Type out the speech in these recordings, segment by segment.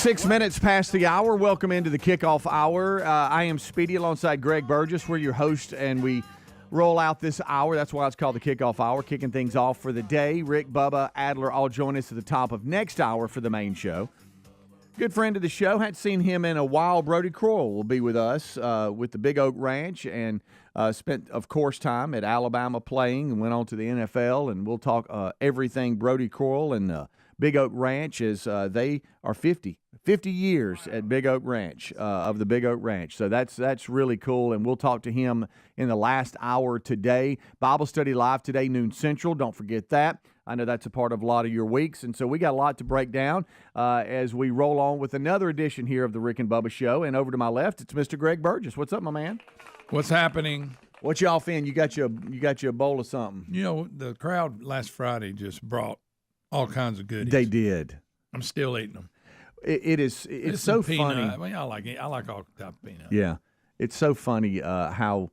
6 minutes past the hour. Welcome into the kickoff hour. I am Speedy alongside Greg Burgess. We're your host, and we roll out this hour. That's why it's called the kickoff hour, kicking things off for the day. Rick, Bubba, Adler all join us at the top of next hour for the main show. Good friend of the show. Hadn't seen him in a while. Brody Crowell will be with us with the Big Oak Ranch and spent, of course, time at Alabama playing and went on to the NFL. And we'll talk everything Brody Crowell and Big Oak Ranch as they are 50 years at Big Oak Ranch, of the Big Oak Ranch. So that's really cool, and we'll talk to him in the last hour today. Bible study live today, noon Central. Don't forget that. I know that's a part of a lot of your weeks, and so we got a lot to break down as we roll on with another edition here of the Rick and Bubba Show. And over to my left, it's Mr. Greg Burgess. What's up, my man? What's happening? What you off in? You got you a bowl of something. You know, the crowd last Friday just brought all kinds of goodies. They did. I'm still eating them. It's so funny. I mean, I like it. I like all type of peanuts. Yeah, it's so funny how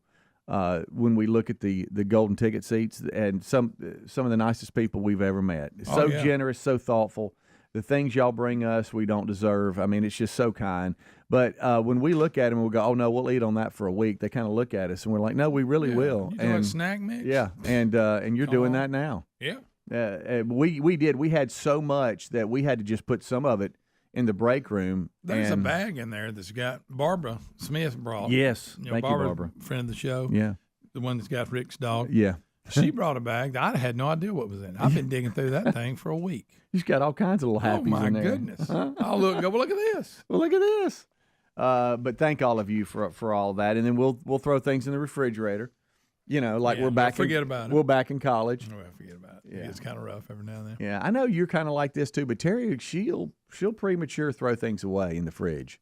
when we look at the golden ticket seats and some of the nicest people we've ever met. So generous, so thoughtful. The things y'all bring us, we don't deserve. I mean, it's just so kind. But when we look at them, we go, "Oh no, we'll eat on that for a week." They kind of look at us and we're like, "No, we really will." You doing snack mix? Yeah, and you're doing that now. Yeah. We did. We had so much that we had to just put some of it in the break room. There's a bag in there that's got Barbara Smith brought. Yes, thank you, Barbara. Friend of the show. Yeah. The one that's got Rick's dog. Yeah. She brought a bag. I had no idea what was in it. I've been digging through that thing for a week. She's got all kinds of little happies in there. Oh, my goodness. I'll look at this. Well, look at this. But thank all of you for all that. And then we'll throw things in the refrigerator. You know, like we're back. Forget about it. We're back in college. Oh, forget about it. Yeah. It's kind of rough every now and then. Yeah, I know you're kind of like this too, but Terry, she'll premature throw things away in the fridge,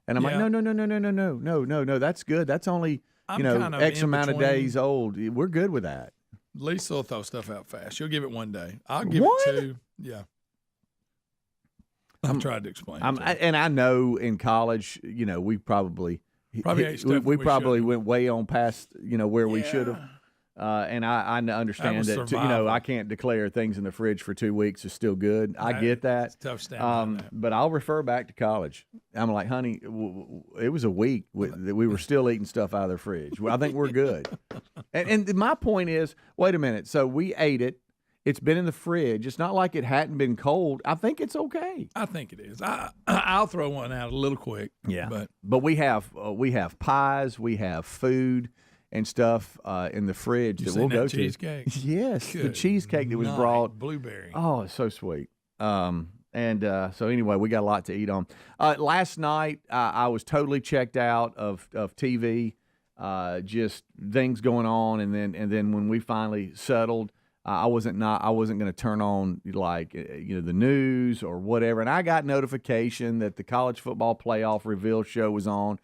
and I'm like, no, that's good. That's only X amount of days old. We're good with that. Lisa will throw stuff out fast. She'll give it one day. I'll give What? it two. Yeah. I've tried to explain. And I know in college, we probably we went way on past where we should have. And I understand that I can't declare things in the fridge for 2 weeks is still good. I get that. It's tough standing. But I'll refer back to college. I'm like, honey, it was a week that we were still eating stuff out of the fridge. I think we're good. And my point is, wait a minute. So we ate it. It's been in the fridge. It's not like it hadn't been cold. I think it's okay. I think it is. I'll throw one out a little quick. Yeah. But we have pies. We have food and stuff in the fridge that we'll go to. Cheesecake? Yes, the cheesecake that was brought. Blueberry. Oh, it's so sweet. So anyway, we got a lot to eat on. Last night, I was totally checked out of TV, just things going on, and then when we finally settled, I wasn't going to turn on the news or whatever, and I got notification that the college football playoff reveal show was on.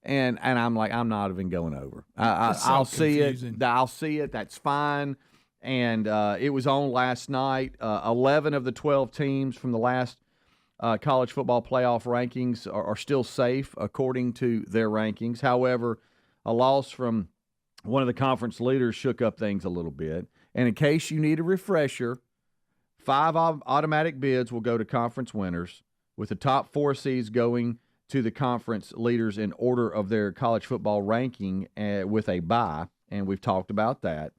And I'm like, I'm not even going over. I'll see it. I'll see it. That's fine. And it was on last night. 11 of the 12 teams from the last college football playoff rankings are still safe according to their rankings. However, a loss from one of the conference leaders shook up things a little bit. And in case you need a refresher, 5 automatic bids will go to conference winners, with the top 4 seeds going to the conference leaders in order of their college football ranking with a bye, and we've talked about that.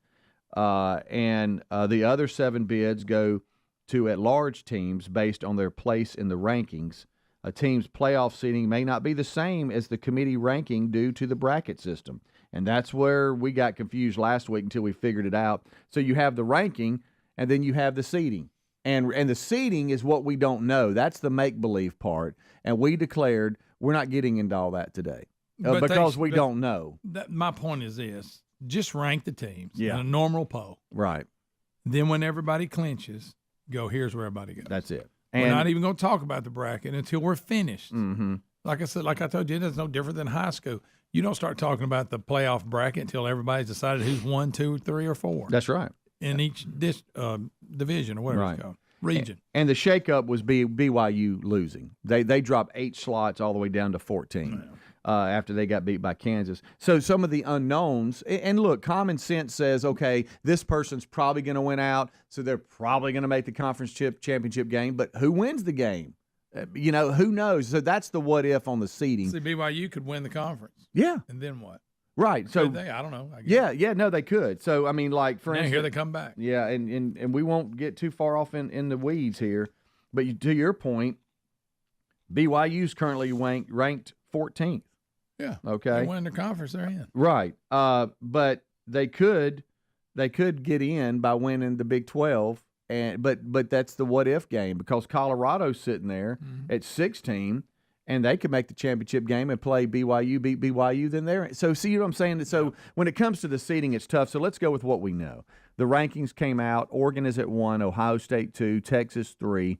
And the other 7 bids go to at-large teams based on their place in the rankings. A team's playoff seeding may not be the same as the committee ranking due to the bracket system, and that's where we got confused last week until we figured it out. So you have the ranking, and then you have the seeding. And the seeding is what we don't know. That's the make-believe part. And we declared we're not getting into all that today because we don't know. My point is this. Just rank the teams in Yeah. a normal poll. Right. Then when everybody clinches, go, here's where everybody goes. That's it. We're not even going to talk about the bracket until we're finished. Mm-hmm. Like I said, like I told you, it's no different than high school. You don't start talking about the playoff bracket until everybody's decided who's 1, 2, 3, or 4. That's right. In each division or whatever it's called. Region. And the shakeup was BYU losing. They dropped 8 slots all the way down to 14 after they got beat by Kansas. So some of the unknowns, and look, common sense says, okay, this person's probably going to win out, so they're probably going to make the conference championship game. But who wins the game? Who knows? So that's the what if on the seeding. See, BYU could win the conference. Yeah. And then what? Right. So I don't know. I guess. Yeah, no, they could. So I mean, like for instance, here they come back. Yeah, and we won't get too far off in the weeds here, but to your point, BYU's currently ranked 14th. Yeah. Okay. They win their conference, they're in. Right. But they could get in by winning the Big 12, but that's the what if game because Colorado's sitting there at 16. And they could make the championship game and play BYU, beat BYU, then they're – so see what I'm saying? So when it comes to the seeding, it's tough. So let's go with what we know. The rankings came out. Oregon is at 1, Ohio State 2, Texas 3,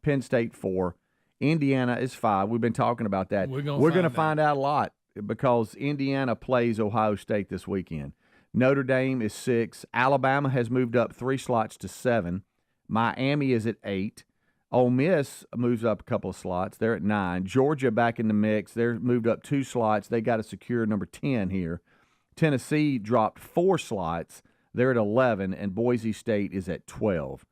Penn State 4. Indiana is 5. We've been talking about that. We're going to find out a lot because Indiana plays Ohio State this weekend. Notre Dame is 6. Alabama has moved up 3 slots to 7. Miami is at 8. Ole Miss moves up a couple of slots. They're at 9. Georgia back in the mix. They're moved up 2 slots. They got to secure number 10 here. Tennessee dropped 4 slots. They're at 11, and Boise State is at 12.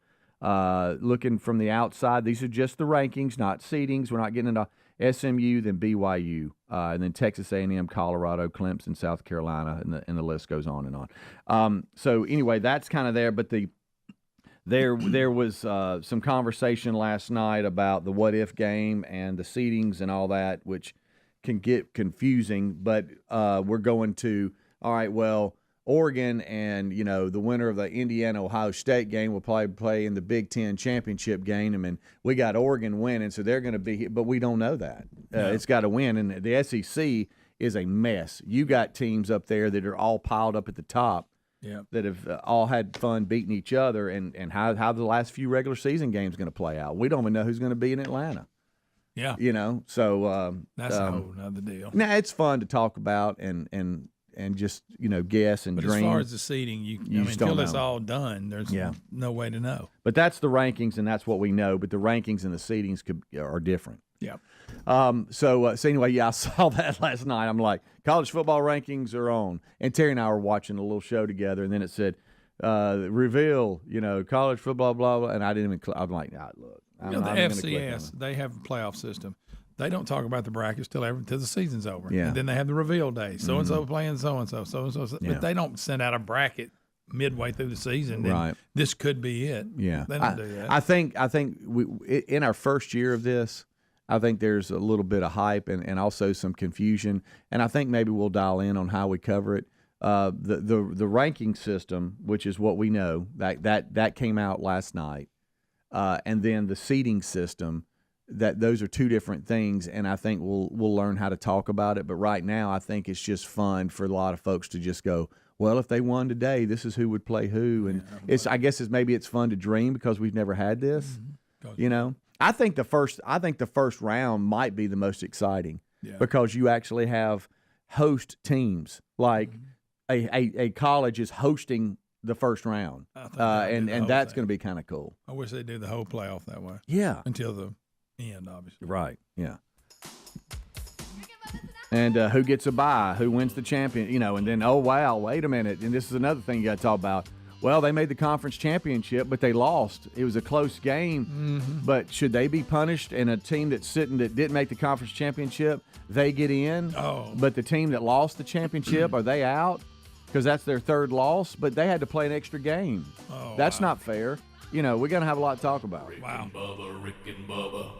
Looking from the outside, these are just the rankings, not seedings. We're not getting into SMU, then BYU, and then Texas A&M, Colorado, Clemson, South Carolina, and the list goes on and on. So anyway, that's kind of there, but There was some conversation last night about the what-if game and the seedings and all that, which can get confusing. But we're going to, all right, well, Oregon and, the winner of the Indiana-Ohio State game will probably play in the Big Ten championship game. And we got Oregon winning, so they're going to be – but we don't know that. It's got to win. And the SEC is a mess. You got teams up there that are all piled up at the top. Yeah, that have all had fun beating each other, and how the last few regular season games going to play out. We don't even know who's going to be in Atlanta. Yeah, so that's a whole nother deal. Now it's fun to talk about and just guess and but dream. As far as the seeding, until it's all done, there's no way to know. But that's the rankings, and that's what we know. But the rankings and the seedings are different. Yeah. So anyway, I saw that last night. I'm like, college football rankings are on. And Terry and I were watching a little show together, and then it said, reveal, college football, blah, blah. And I didn't even I'm like, nah, look. The FCS, they have a playoff system. They don't talk about the brackets till the season's over. Yeah. And then they have the reveal day. So-and-so playing so-and-so, so-and-so. Yeah. But they don't send out a bracket midway through the season. Right. This could be it. Yeah. They don't do that. I think we in our first year of this, I think there's a little bit of hype and also some confusion, and I think maybe we'll dial in on how we cover it. The ranking system, which is what we know, that came out last night, and then the seeding system, those are two different things, and I think we'll learn how to talk about it. But right now, I think it's just fun for a lot of folks to just go, well, if they won today, this is who would play who, and I guess maybe it's fun to dream because we've never had this, I think the first round might be the most exciting because you actually have host teams. Like a college is hosting the first round, and that's going to be kind of cool. I wish they did the whole playoff that way. Yeah, until the end, obviously. Right. Yeah. And who gets a bye? Who wins the champion? And then wait a minute, and this is another thing you got to talk about. Well, they made the conference championship, but they lost. It was a close game. But should they be punished? And a team that's sitting that didn't make the conference championship, they get in. But the team that lost the championship, are they out? Because that's their third loss. But they had to play an extra game. That's not fair. We're going to have a lot to talk about. Rick and Bubba.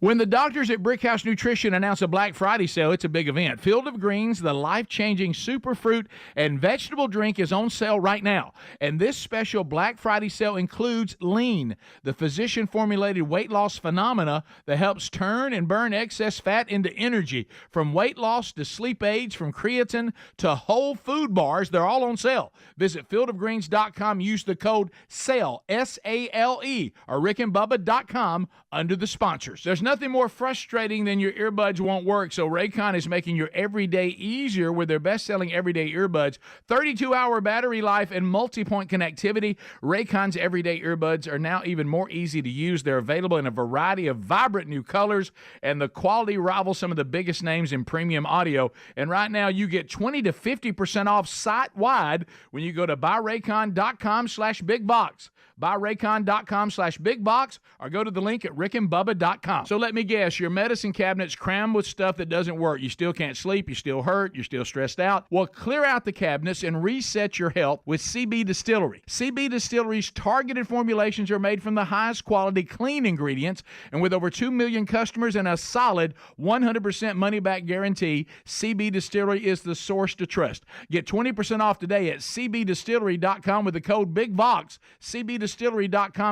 When the doctors at Brickhouse Nutrition announce a Black Friday sale, it's a big event. Field of Greens, the life-changing superfruit and vegetable drink, is on sale right now. And this special Black Friday sale includes Lean, the physician-formulated weight loss phenomena that helps turn and burn excess fat into energy. From weight loss to sleep aids, from creatine to whole food bars, they're all on sale. Visit fieldofgreens.com, use the code SALE, S-A-L-E, or rickandbubba.com under the sponsors. There's nothing nothing more frustrating than your earbuds won't work, so Raycon is making your everyday easier with their best-selling everyday earbuds. 32-hour battery life and multi-point connectivity. Raycon's everyday earbuds are now even more easy to use. They're available in a variety of vibrant new colors, and the quality rivals some of the biggest names in premium audio. And right now, you get 20 to 50% off site-wide when you go to buyraycon.com/bigbox. buyraycon.com/bigbox, or go to the link at rickandbubba.com. So let me guess, your medicine cabinet's crammed with stuff that doesn't work. You still can't sleep, you still hurt, you're still stressed out. Well, clear out the cabinets and reset your health with CB Distillery. CB Distillery's targeted formulations are made from the highest quality clean ingredients, and with over 2 million customers and a solid 100% money-back guarantee, CB Distillery is the source to trust. Get 20% off today at cbdistillery.com with the code BIGBOX. cbdistillery.com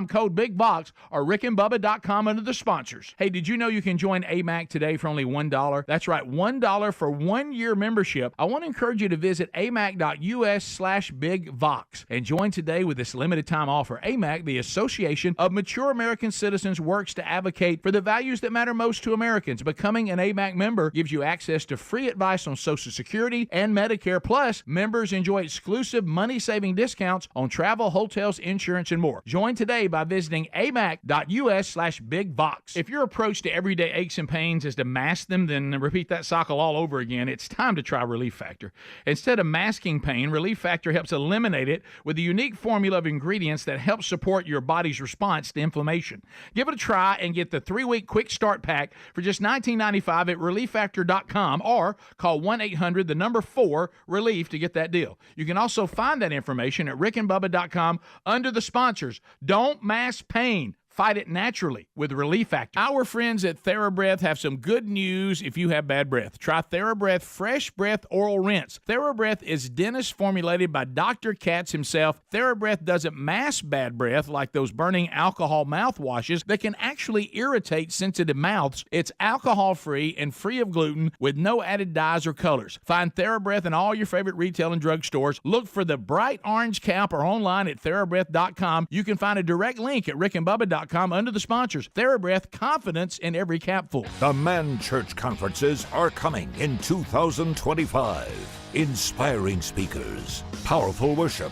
code BIGBOX, or rickandbubba.com under the sponsors. Hey, did you know you can join AMAC today for only $1? That's right, $1 for 1 year membership. I want to encourage you to visit amac.us/bigvox and join today with this limited time offer. AMAC, the Association of Mature American Citizens, works to advocate for the values that matter most to Americans. Becoming an AMAC member gives you access to free advice on Social Security and Medicare. Plus, members enjoy exclusive money-saving discounts on travel, hotels, insurance, and more. Join today by visiting amac.us/bigvox. If your approach to everyday aches and pains is to mask them, then repeat that cycle all over again. It's time to try Relief Factor. Instead of masking pain, Relief Factor helps eliminate it with a unique formula of ingredients that helps support your body's response to inflammation. Give it a try and get the 3-week quick start pack for just $19.95 at relieffactor.com, or call 1-800-4-RELIEF to get that deal. You can also find that information at rickandbubba.com under the sponsors. Don't mask pain. Fight it naturally with Relief Factor. Our friends at TheraBreath have some good news if you have bad breath. Try TheraBreath Fresh Breath Oral Rinse. TheraBreath is dentist formulated by Dr. Katz himself. TheraBreath doesn't mask bad breath like those burning alcohol mouthwashes that can actually irritate sensitive mouths. It's alcohol-free and free of gluten with no added dyes or colors. Find TheraBreath in all your favorite retail and drug stores. Look for the bright orange cap or online at TheraBreath.com. You can find a direct link at rickandbubba.com under the sponsors. TheraBreath, confidence in every capful. The Man Church Conferences are coming in 2025. Inspiring speakers, powerful worship,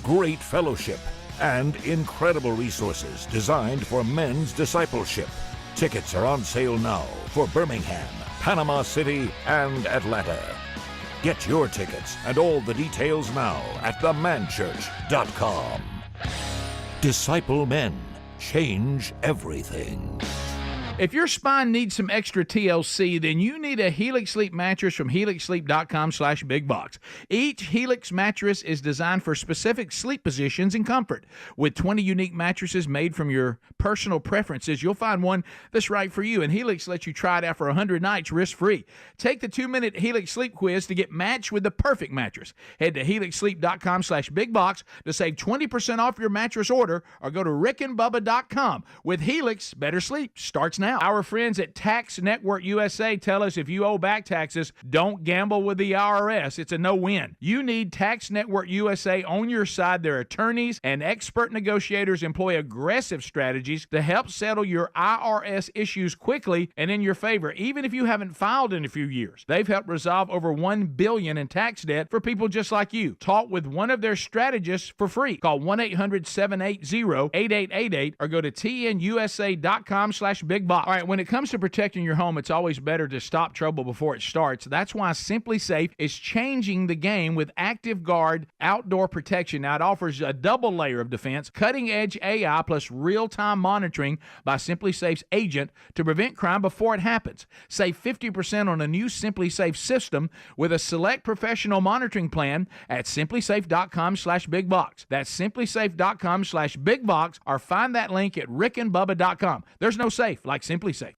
great fellowship, and incredible resources designed for men's discipleship. Tickets are on sale now for Birmingham, Panama City, and Atlanta. Get your tickets and all the details now at themanchurch.com. Disciple men. Change everything. If your spine needs some extra TLC, then you need a Helix Sleep mattress from helixsleep.com/bigbox. Each Helix mattress is designed for specific sleep positions and comfort. With 20 unique mattresses made from your personal preferences, you'll find one that's right for you, and Helix lets you try it out for 100 nights risk-free. Take the 2-minute Helix Sleep quiz to get matched with the perfect mattress. Head to helixsleep.com/bigbox to save 20% off your mattress order, or go to rickandbubba.com. With Helix, better sleep starts now. Our friends at Tax Network USA tell us if you owe back taxes, don't gamble with the IRS. It's a no-win. You need Tax Network USA on your side. Their attorneys and expert negotiators employ aggressive strategies to help settle your IRS issues quickly and in your favor, even if you haven't filed in a few years. They've helped resolve over $1 billion in tax debt for people just like you. Talk with one of their strategists for free. Call 1-800-780-8888 or go to tnusa.com/bigbox. All right, when it comes to protecting your home, it's always better to stop trouble before it starts. That's why Simply Safe is changing the game with Active Guard Outdoor Protection. Now, it offers a double layer of defense, cutting-edge AI plus real-time monitoring by Simply Safe's agent to prevent crime before it happens. Save 50% on a new Simply Safe system with a select professional monitoring plan at simplysafe.com/bigbox. That's simplysafe.com/bigbox, or find that link at rickandbubba.com. There's no safe like Simply Safe.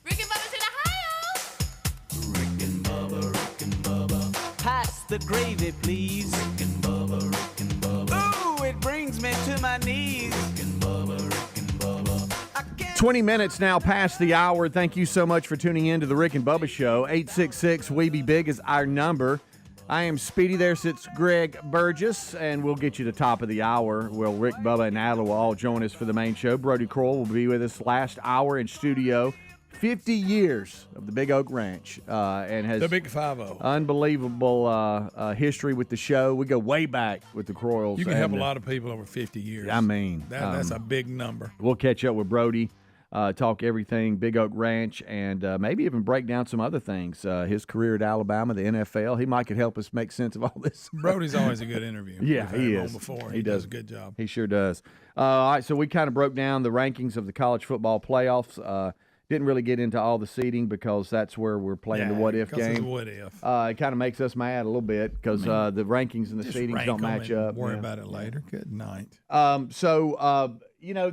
Rick and Bubba's in Ohio. Rick and Bubba. Pass the gravy, please. Rick and Bubba. Ooh, it brings me to my knees. Rick and Bubba. 20 minutes now past the hour. Thank you so much for tuning in to the Rick and Bubba Show. 866-WE-BE-BIG is our number. I am Speedy. There sits Greg Burgess, and we'll get you to top of the hour. Well, Rick, Bubba, and Adler will all join us for the main show. Brody Kroll will be with us last hour in studio. 50 years of the Big Oak Ranch, and has the Big 5-0. Unbelievable history with the show. We go way back with the Croyles. You can help a lot of people over 50 years. I mean, that's a big number. We'll catch up with Brody. Talk everything Big Oak Ranch, and maybe even break down some other things. His career at Alabama, the NFL. He might could help us make sense of all this. Brody's always a good interview. Yeah, he is. He does a good job. He sure does. All right, so we kind of broke down the rankings of the college football playoffs. Didn't really get into all the seeding because that's where we're playing the what-if game. It's a what-if. It kind of makes us mad a little bit because the rankings and the seedings don't match up. Worry about it later. Good night.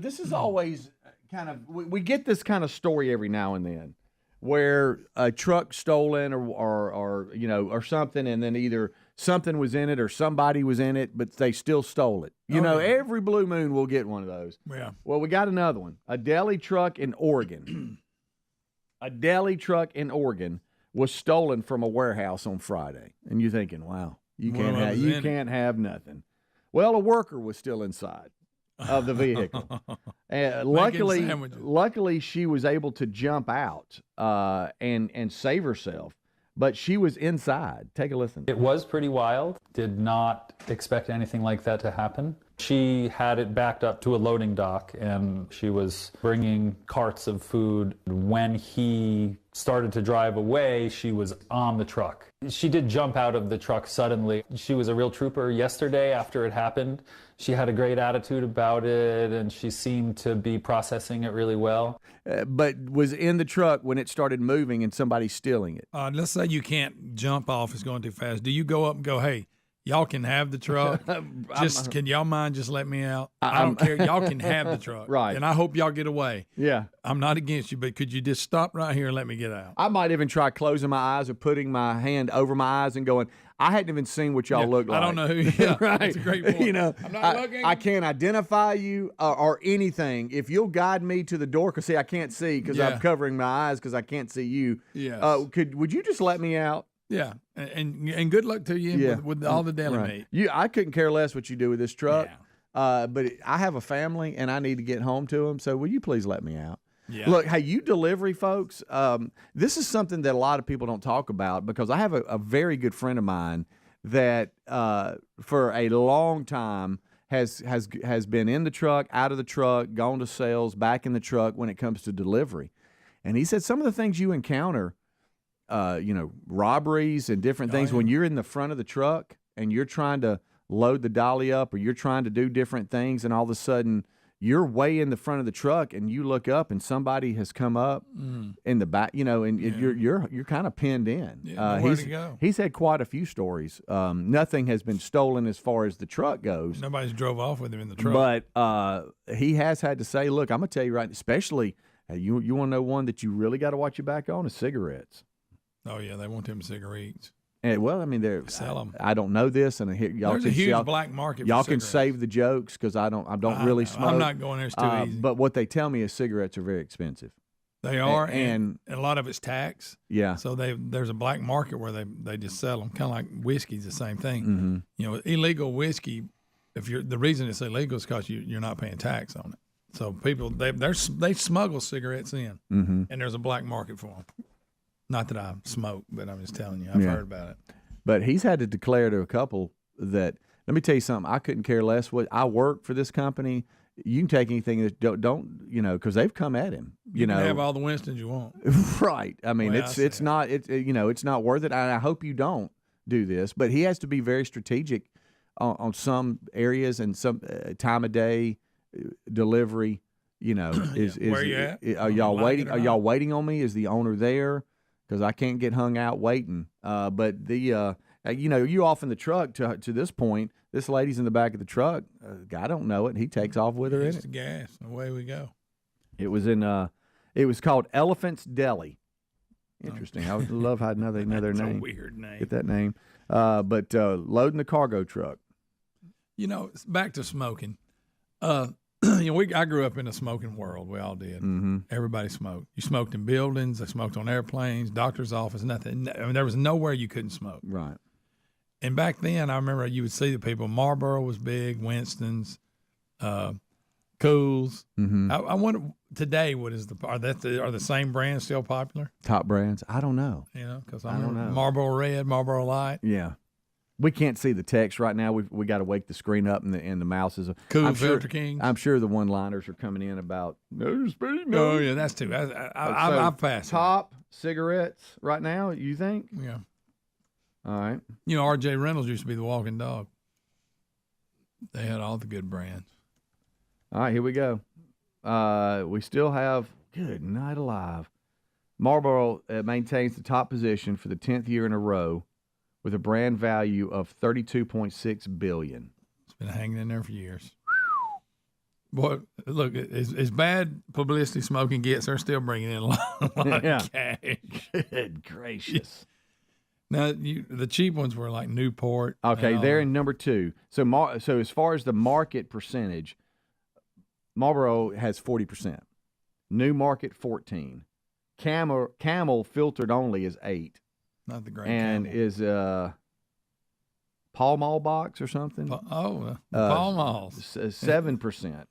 This is always kind of we get this kind of story every now and then where a truck stolen or something, and then either something was in it or somebody was in it, but they still stole it. Every blue moon we'll get one of those. Yeah. Well, we got another one. A deli truck in Oregon. A deli truck in Oregon was stolen from a warehouse on Friday. And you're thinking, wow, you can't have nothing. Well, a worker was still inside of the vehicle. Luckily, she was able to jump out and save herself, but she was inside. Take a listen. It was pretty wild. Did not expect anything like that to happen. She had it backed up to a loading dock, and she was bringing carts of food. When he started to drive away, she was on the truck. She did jump out of the truck suddenly. She was a real trooper yesterday after it happened. She had a great attitude about it, and she seemed to be processing it really well. But was in the truck when it started moving and somebody's stealing it. Let's say you can't jump off, it's going too fast. Do you go up and go, hey, y'all can have the truck. Can y'all mind just let me out? I don't care. Y'all can have the truck. Right. And I hope y'all get away. Yeah. I'm not against you, but could you just stop right here and let me get out? I might even try closing my eyes or putting my hand over my eyes and going, I hadn't even seen what y'all look like. I don't know who you are. Right. That's a great point. I'm not looking. I can't identify you or anything. If you'll guide me to the door, because, see, I can't see because I'm covering my eyes because I can't see you. Yes. Would you just let me out? Yeah, and good luck to you with all the deli meat. I couldn't care less what you do with this truck, but I have a family and I need to get home to them, so will you please let me out? Yeah. Look, hey, you delivery folks, this is something that a lot of people don't talk about because I have a very good friend of mine that for a long time has been in the truck, out of the truck, gone to sales, back in the truck when it comes to delivery. And he said some of the things you encounter, robberies and different things when you're in the front of the truck and you're trying to load the dolly up or you're trying to do different things, and all of a sudden you're way in the front of the truck and you look up and somebody has come up in the back, and you're kind of pinned in. Yeah, where to go? He's had quite a few stories. Nothing has been stolen as far as the truck goes. Nobody's drove off with him in the truck. But he has had to say, look, I'm going to tell you right, especially you want to know one that you really got to watch your back on is cigarettes. Oh, yeah, they want them cigarettes. And, well, I mean, they're sell them. I don't know this, and y'all There's can a huge black market. Y'all for can cigarettes. save the jokes because I don't really smoke. I'm not going there. It's too easy. But what they tell me is cigarettes are very expensive. They are, and a lot of it's tax. Yeah. So there's a black market where they just sell them, kind of like whiskey's the same thing. Mm-hmm. Illegal whiskey. The reason it's illegal is because you're not paying tax on it. So people they smuggle cigarettes in, and there's a black market for them. Not that I smoke, but I'm just telling you, I've heard about it. But he's had to declare to a couple that, let me tell you something, I couldn't care less what I work for this company. You can take anything that don't because they've come at him. You can have all the Winstons you want. Right. I mean, it's not worth it. I hope you don't do this, but he has to be very strategic on some areas and some time of day delivery. Is where you at? Are y'all waiting? Are y'all waiting on me? Is the owner there? Because I can't get hung out waiting. But you off in the truck to this point. This lady's in the back of the truck. I don't know it. He takes off with her in it. The gas. Away we go. It was it was called Elephant's Deli. Interesting. I would love how another name. That's a weird name. Get that name. But loading the cargo truck. Back to smoking. I grew up in a smoking world. We all did. Mm-hmm. Everybody smoked. You smoked in buildings. They smoked on airplanes, doctor's office, nothing. I mean, there was nowhere you couldn't smoke. Right. And back then, I remember you would see the people. Marlboro was big, Winston's, Cools. Mm-hmm. I wonder today are the same brands still popular? Top brands? I don't know. You know, because I don't know. Marlboro Red, Marlboro Light. Yeah. We can't see the text right now. We got to wake the screen up and the mouse is. Cool Filter Kings. I'm sure the one-liners are coming in about no speed. No. Oh yeah, that's too. I've passed. Top cigarettes right now. You think? Yeah. All right. You know, R.J. Reynolds used to be the walking dog. They had all the good brands. All right, here we go. We still have Good Night Alive. Marlboro maintains the top position for the 10th year in a row, with a brand value of $32.6 billion. It's been hanging in there for years. Boy, look, as bad publicity smoking gets, they're still bringing in a lot of cash. Good gracious. Now, the cheap ones were like Newport. Okay, they're in number 2. So as far as the market percentage, Marlboro has 40%. New Market, 14. Camel filtered only is 8. Not the great and Camel. Is Pall Mall box or something? Pall Malls. 7%.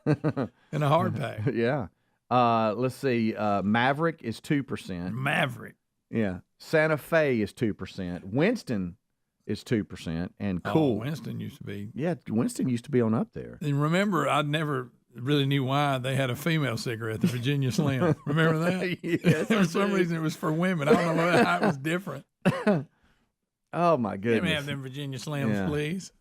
In a hard pack. Yeah. Let's see. Maverick is 2%. Maverick. Yeah. Santa Fe is 2%. Winston is 2%. And Cool. Winston used to be. Yeah, Winston used to be on up there. And remember, I never really knew why they had a female cigarette, the Virginia Slim. Remember that? Yes. For some reason, it was for women. I don't know how it was different. Oh, my goodness. Let me have them Virginia Slims, please.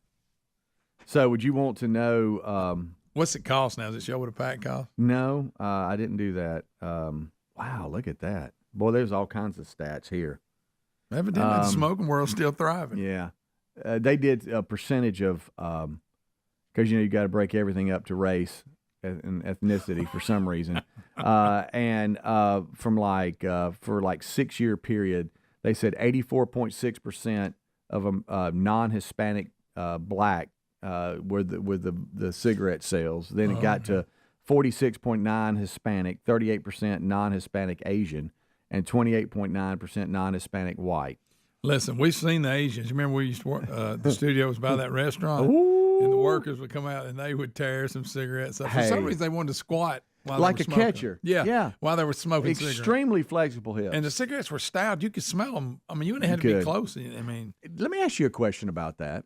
So would you want to know what's it cost now? Does it show what a pack costs? No, I didn't do that. Wow, look at that. Boy, there's all kinds of stats here. Evidently, the smoking world's still thriving. Yeah. They did a percentage of, because, you got to break everything up to race and ethnicity for some reason. And from for 6-year period, they said 84.6% of non-Hispanic black were the cigarette sales. Then it got to 46.9 Hispanic, 38% non-Hispanic Asian, and 28.9% non-Hispanic white. Listen, we've seen the Asians. Remember we used to work, the studio was by that restaurant? Ooh. And the workers would come out and they would tear some cigarettes up. For some reason, they wanted to squat while like they were a smoking. catcher. Yeah, while they were smoking cigarettes. Extremely flexible hips. And the cigarettes were stout. You could smell them. I mean, you wouldn't have to be close. I mean, let me ask you a question about that.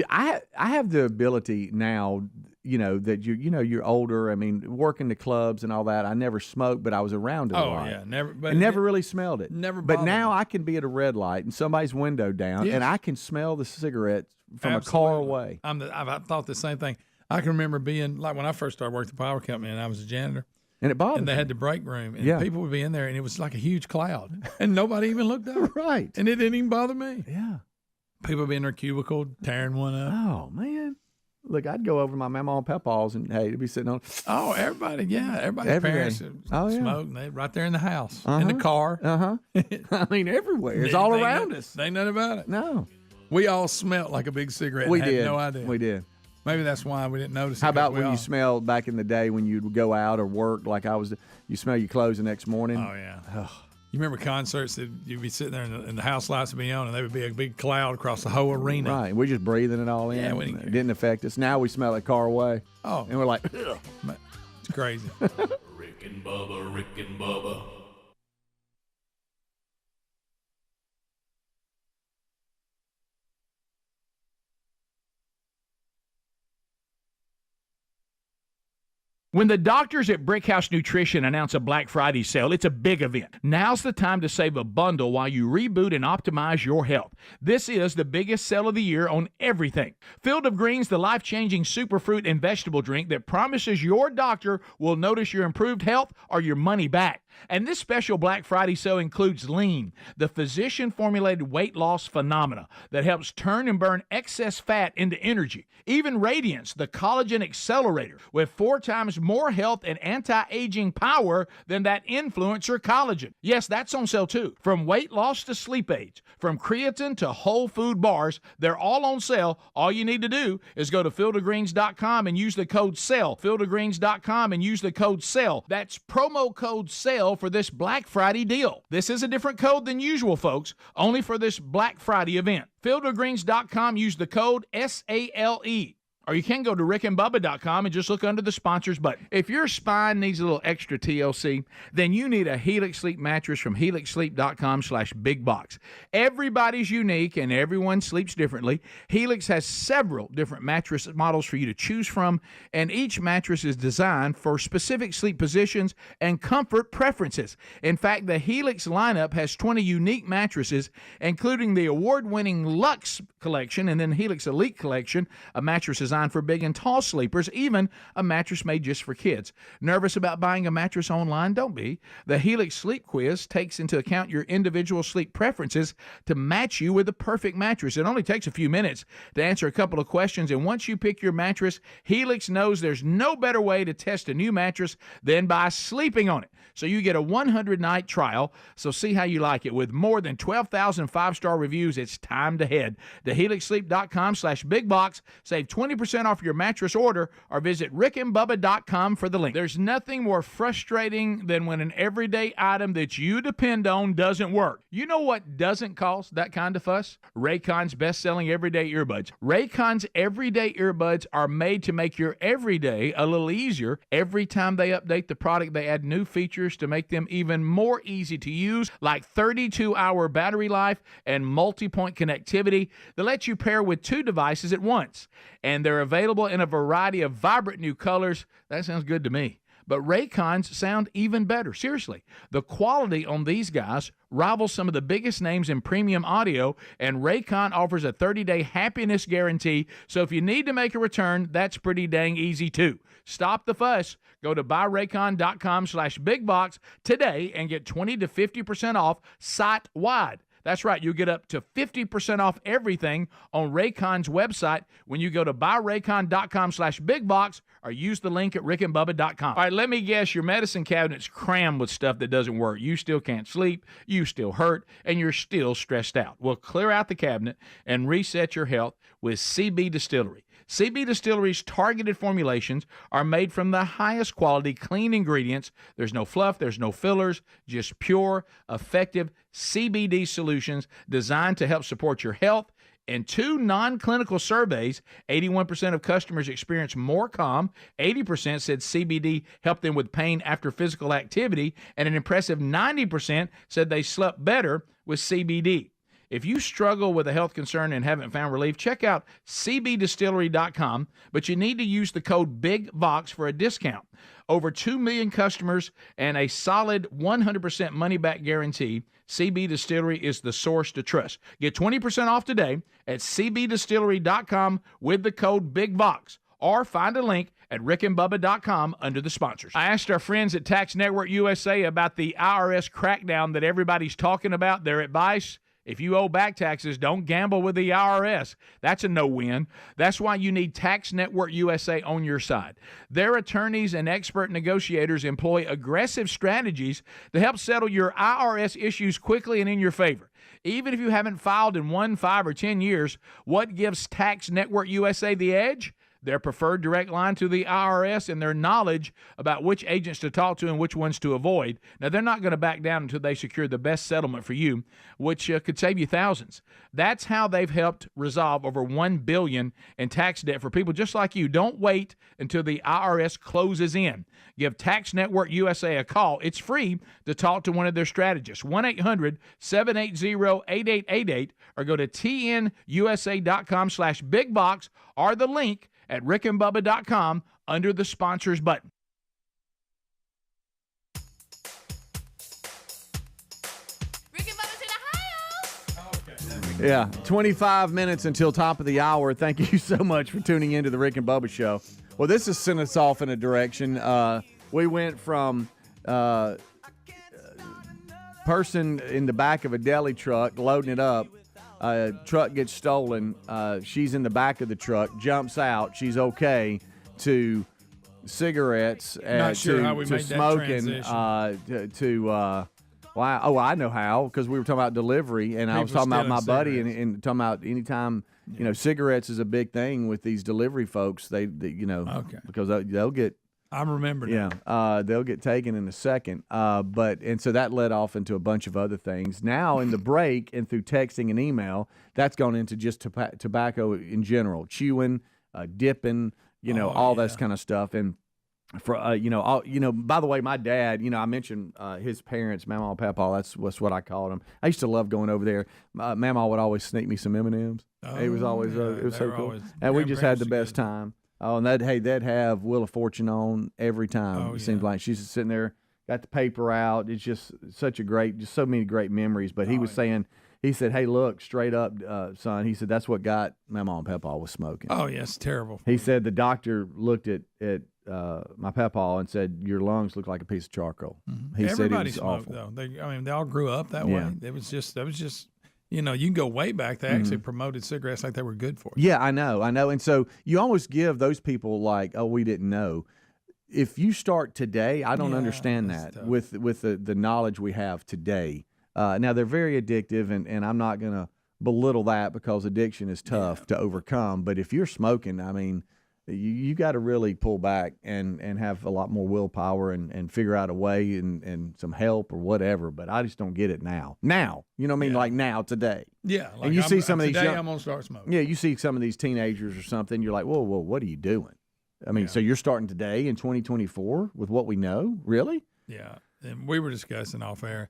I have the ability now, that you're older. I mean, working the clubs and all that. I never smoked, but I was around it a lot. Oh yeah, never. But I never really smelled it. Never. But now I can be at a red light and somebody's window down, and I can smell the cigarettes from a car away. I've thought the same thing. I can remember being like when I first started working at the power company, and I was a janitor. And it bothered And they me. had the break room, and people would be in there, and it was like a huge cloud, and nobody even looked up. Right. And it didn't even bother me. Yeah. People would be in their cubicle tearing one up. Oh, man. Look, I'd go over to my mama and papa's, and, hey, they'd be sitting on. Oh, everybody's parents smoke, and they right there in the house, in the car. I mean, everywhere. It's all around us. They ain't nothing about it. No. We all smelt like a big cigarette. We and did. Had no idea. We did. Maybe that's why we didn't notice it. How about when you smelled back in the day when you'd go out or work like I was, you smell your clothes the next morning? Oh, yeah. You remember concerts that you'd be sitting there and the house lights would be on and there would be a big cloud across the whole arena. Right. We're just breathing it all in. Yeah, It didn't affect us. Now we smell it car away. Oh. And we're like, ugh. It's crazy. Rick and Bubba, Rick and Bubba. When the doctors at Brickhouse Nutrition announce a Black Friday sale, it's a big event. Now's the time to save a bundle while you reboot and optimize your health. This is the biggest sale of the year on everything. Field of Greens, the life-changing superfruit and vegetable drink that promises your doctor will notice your improved health or your money back. And this special Black Friday sale includes Lean, the physician-formulated weight loss phenomena that helps turn and burn excess fat into energy. Even Radiance, the collagen accelerator, with 4 times more health and anti-aging power than that influencer collagen. Yes, that's on sale too. From weight loss to sleep aids, from creatine to whole food bars, they're all on sale. All you need to do is go to fieldofgreens.com and use the code SALE. fieldofgreens.com and use the code SALE. That's promo code SALE for this Black Friday deal. This is a different code than usual, folks, only for this Black Friday event. fieldofgreens.com, use the code SALE. Or you can go to rickandbubba.com and just look under the sponsors button. If your spine needs a little extra TLC, then you need a Helix Sleep mattress from helixsleep.com/bigbox. Everybody's unique and everyone sleeps differently. Helix has several different mattress models for you to choose from, and each mattress is designed for specific sleep positions and comfort preferences. In fact, the Helix lineup has 20 unique mattresses, including the award-winning Luxe collection and then Helix Elite collection, a mattress designed for big and tall sleepers, even a mattress made just for kids. Nervous about buying a mattress online? Don't be. The Helix Sleep Quiz takes into account your individual sleep preferences to match you with the perfect mattress. It only takes a few minutes to answer a couple of questions, and once you pick your mattress, Helix knows there's no better way to test a new mattress than by sleeping on it. So you get a 100-night trial, so see how you like it. With more than 12,000 five-star reviews, it's time to head to helixsleep.com/bigbox. Save 20% off your mattress order, or visit rickandbubba.com for the link. There's nothing more frustrating than when an everyday item that you depend on doesn't work. You know what doesn't cause that kind of fuss? Raycon's best-selling everyday earbuds. Raycon's everyday earbuds are made to make your everyday a little easier. Every time they update the product, they add new features to make them even more easy to use, like 32-hour battery life and multi-point connectivity that lets you pair with 2 devices at once. And they're available in a variety of vibrant new colors. That sounds good to me. But Raycons sound even better. Seriously, the quality on these guys rivals some of the biggest names in premium audio, and Raycon offers a 30-day happiness guarantee, so if you need to make a return, that's pretty dang easy too. Stop the fuss. Go to buyraycon.com/bigbox today and get 20 to 50% off site-wide. That's right, you'll get up to 50% off everything on Raycon's website when you go to buyraycon.com/bigbox or use the link at rickandbubba.com. All right, let me guess, your medicine cabinet's crammed with stuff that doesn't work. You still can't sleep, you still hurt, and you're still stressed out. Well, clear out the cabinet and reset your health with CB Distillery. CB Distillery's targeted formulations are made from the highest quality clean ingredients. There's no fluff, there's no fillers, just pure, effective CBD solutions designed to help support your health. In 2 non-clinical surveys, 81% of customers experienced more calm, 80% said CBD helped them with pain after physical activity, and an impressive 90% said they slept better with CBD. If you struggle with a health concern and haven't found relief, check out cbdistillery.com, but you need to use the code BIGVOX for a discount. Over 2 million customers and a solid 100% money-back guarantee, CB Distillery is the source to trust. Get 20% off today at cbdistillery.com with the code BIGVOX, or find a link at rickandbubba.com under the sponsors. I asked our friends at Tax Network USA about the IRS crackdown that everybody's talking about. Their advice: if you owe back taxes, don't gamble with the IRS. That's a no-win. That's why you need Tax Network USA on your side. Their attorneys and expert negotiators employ aggressive strategies to help settle your IRS issues quickly and in your favor. Even if you haven't filed in 1, 5, or 10 years, what gives Tax Network USA the edge? Their preferred direct line to the IRS and their knowledge about which agents to talk to and which ones to avoid. Now, they're not going to back down until they secure the best settlement for you, which could save you thousands. That's how they've helped resolve over $1 billion in tax debt for people just like you. Don't wait until the IRS closes in. Give Tax Network USA a call. It's free to talk to one of their strategists. 1-800-780-8888, or go to tnusa.com/bigbox, or the link at rickandbubba.com under the sponsors button. Rick and Bubba's in Ohio. Yeah, 25 minutes until top of the hour. Thank you so much for tuning into the Rick and Bubba Show. Well, this has sent us off in a direction. We went from person in the back of a deli truck loading it up. Truck gets stolen. She's in the back of the truck, jumps out. She's okay. To cigarettes Not sure how we to made that smoking transition. Wow. Oh, I know how, because we were talking about delivery, and I was People talking about my stealing buddy, cigarettes. and talking about anytime, cigarettes is a big thing with these delivery folks. They Okay. because they'll get, I remember now. they'll get taken in a second. And so that led off into a bunch of other things. Now in the break and through texting and email, that's gone into just tobacco in general, chewing, dipping, all that kind of stuff. And for by the way, my dad, I mentioned his parents, Mama and Papa. That's what I called them. I used to love going over there. Mama would always sneak me some M&Ms. It was always it was so cool, and we just had the best time. Oh, and they'd have Wheel of Fortune on every time. It seems like she's just sitting there, got the paper out. It's just such a great, just so many great memories. But he was saying, he said, "Hey, look, straight up, son." He said that's what got Mama and Papa was smoking. Oh, yeah, it's terrible. He said the doctor looked at my Papa and said, "Your lungs look like a piece of charcoal." Mm-hmm. He Everybody said it was smoked, awful. though. They all grew up that way. That was just, you can go way back. They actually promoted cigarettes like they were good for you. Yeah, I know. And so you always give those people like, "Oh, we didn't know." If you start today, I don't understand that tough. with the knowledge we have today. Now they're very addictive, and I'm not going to belittle that, because addiction is tough to overcome. But if you're smoking, I mean, you got to really pull back and have a lot more willpower and figure out a way and some help or whatever. But I just don't get it now. Now, you know what I mean? Like now, today. Yeah. And you see some of these today young, I'm going to start smoking. yeah, you see some of these teenagers or something. You're like, whoa, what are you doing? I mean, so you're starting today in 2024 with what we know? Really? Yeah. And we were discussing off air.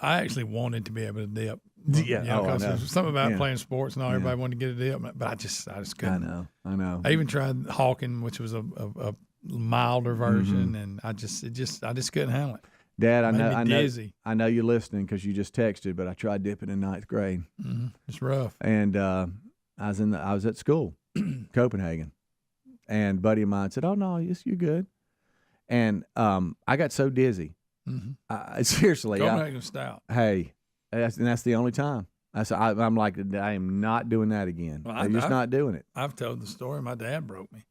I actually wanted to be able to dip. Yeah. Because I know. there's something about playing sports and all. Everybody wanted to get a dip, but I just couldn't. I know. I even tried hawking, which was a milder version, and I just couldn't handle it. Dad, dizzy. I know you're listening because you just texted, but I tried dipping in 9th grade. Mm-hmm. It's rough. And I was at school, Copenhagen, and a buddy of mine said, "Oh no, you're good." And I got so dizzy. Mm-hmm. Seriously, Copenhagen stout. Hey, that's the only time. I'm like, I am not doing that again. Well, I'm just not doing it. I've told the story. My dad broke me.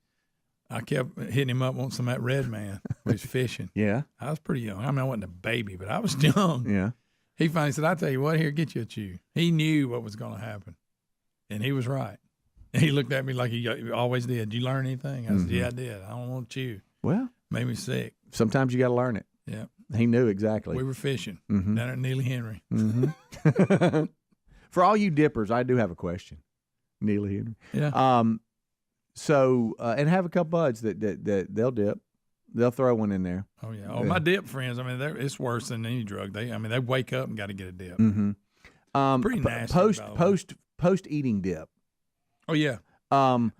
I kept hitting him up on some of that red man who was fishing. Yeah. I was pretty young. I mean, I wasn't a baby, but I was young. Yeah. He finally said, "I tell you what, here, get you a chew." He knew what was going to happen, and he was right. And he looked at me like he always did. "Did you learn anything?" I said, "Yeah, I did. I don't want to chew." Well, made me sick. Sometimes you got to learn it. Yeah. He knew exactly. We were fishing down at Neely Henry. Mm-hmm. For all you dippers, I do have a question. Neely Henry. Yeah. So and have a couple buds that they'll dip. They'll throw one in there. Oh yeah. Oh, my dip friends. I mean, it's worse than any drug. They wake up and got to get a dip. Mm-hmm. Pretty nasty. Post eating dip. Oh yeah.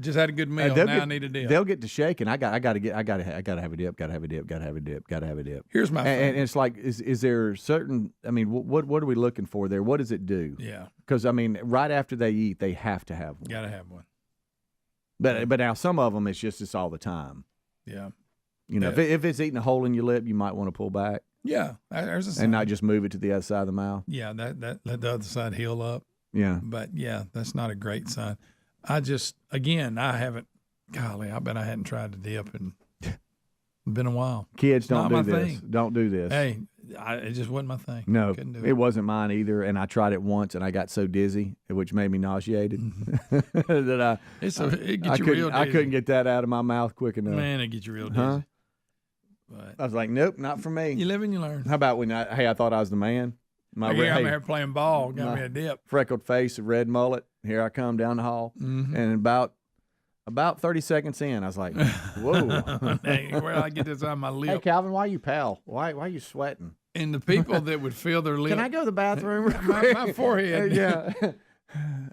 Just had a good meal. Now I need a dip. They'll get to shaking. I gotta have a dip. Gotta have a dip. Here's my and it's like, is there certain? I mean, what are we looking for there? What does it do? Yeah. Because I mean, right after they eat, they have to have one. Gotta have one. But now some of them, it's all the time. Yeah. If it's eating a hole in your lip, you might want to pull back. Yeah. There's a sign. And not just move it to the other side of the mouth. Yeah. That let the other side heal up. Yeah. But yeah, that's not a great sign. I haven't. Golly, I bet I hadn't tried to dip in been a while. Kids, don't do this. Thing. Don't do this. Hey, it just wasn't my thing. No, couldn't do it wasn't mine either. And I tried it once, and I got so dizzy, which made me nauseated, that it gets you real dizzy. I couldn't get that out of my mouth quick enough. Man, it gets you real dizzy. But I was like, nope, not for me. You live and you learn. How about when I thought I was the man? I'm here playing ball. Got me a dip. Freckled face, a red mullet. Here I come down the hall, and about 30 seconds in, I was like, "Whoa, where I get this out of my lip?" Hey, Calvin, why are you pale? Why are you sweating? And the people that would feel their lip. Can I go to the bathroom? my forehead. Yeah.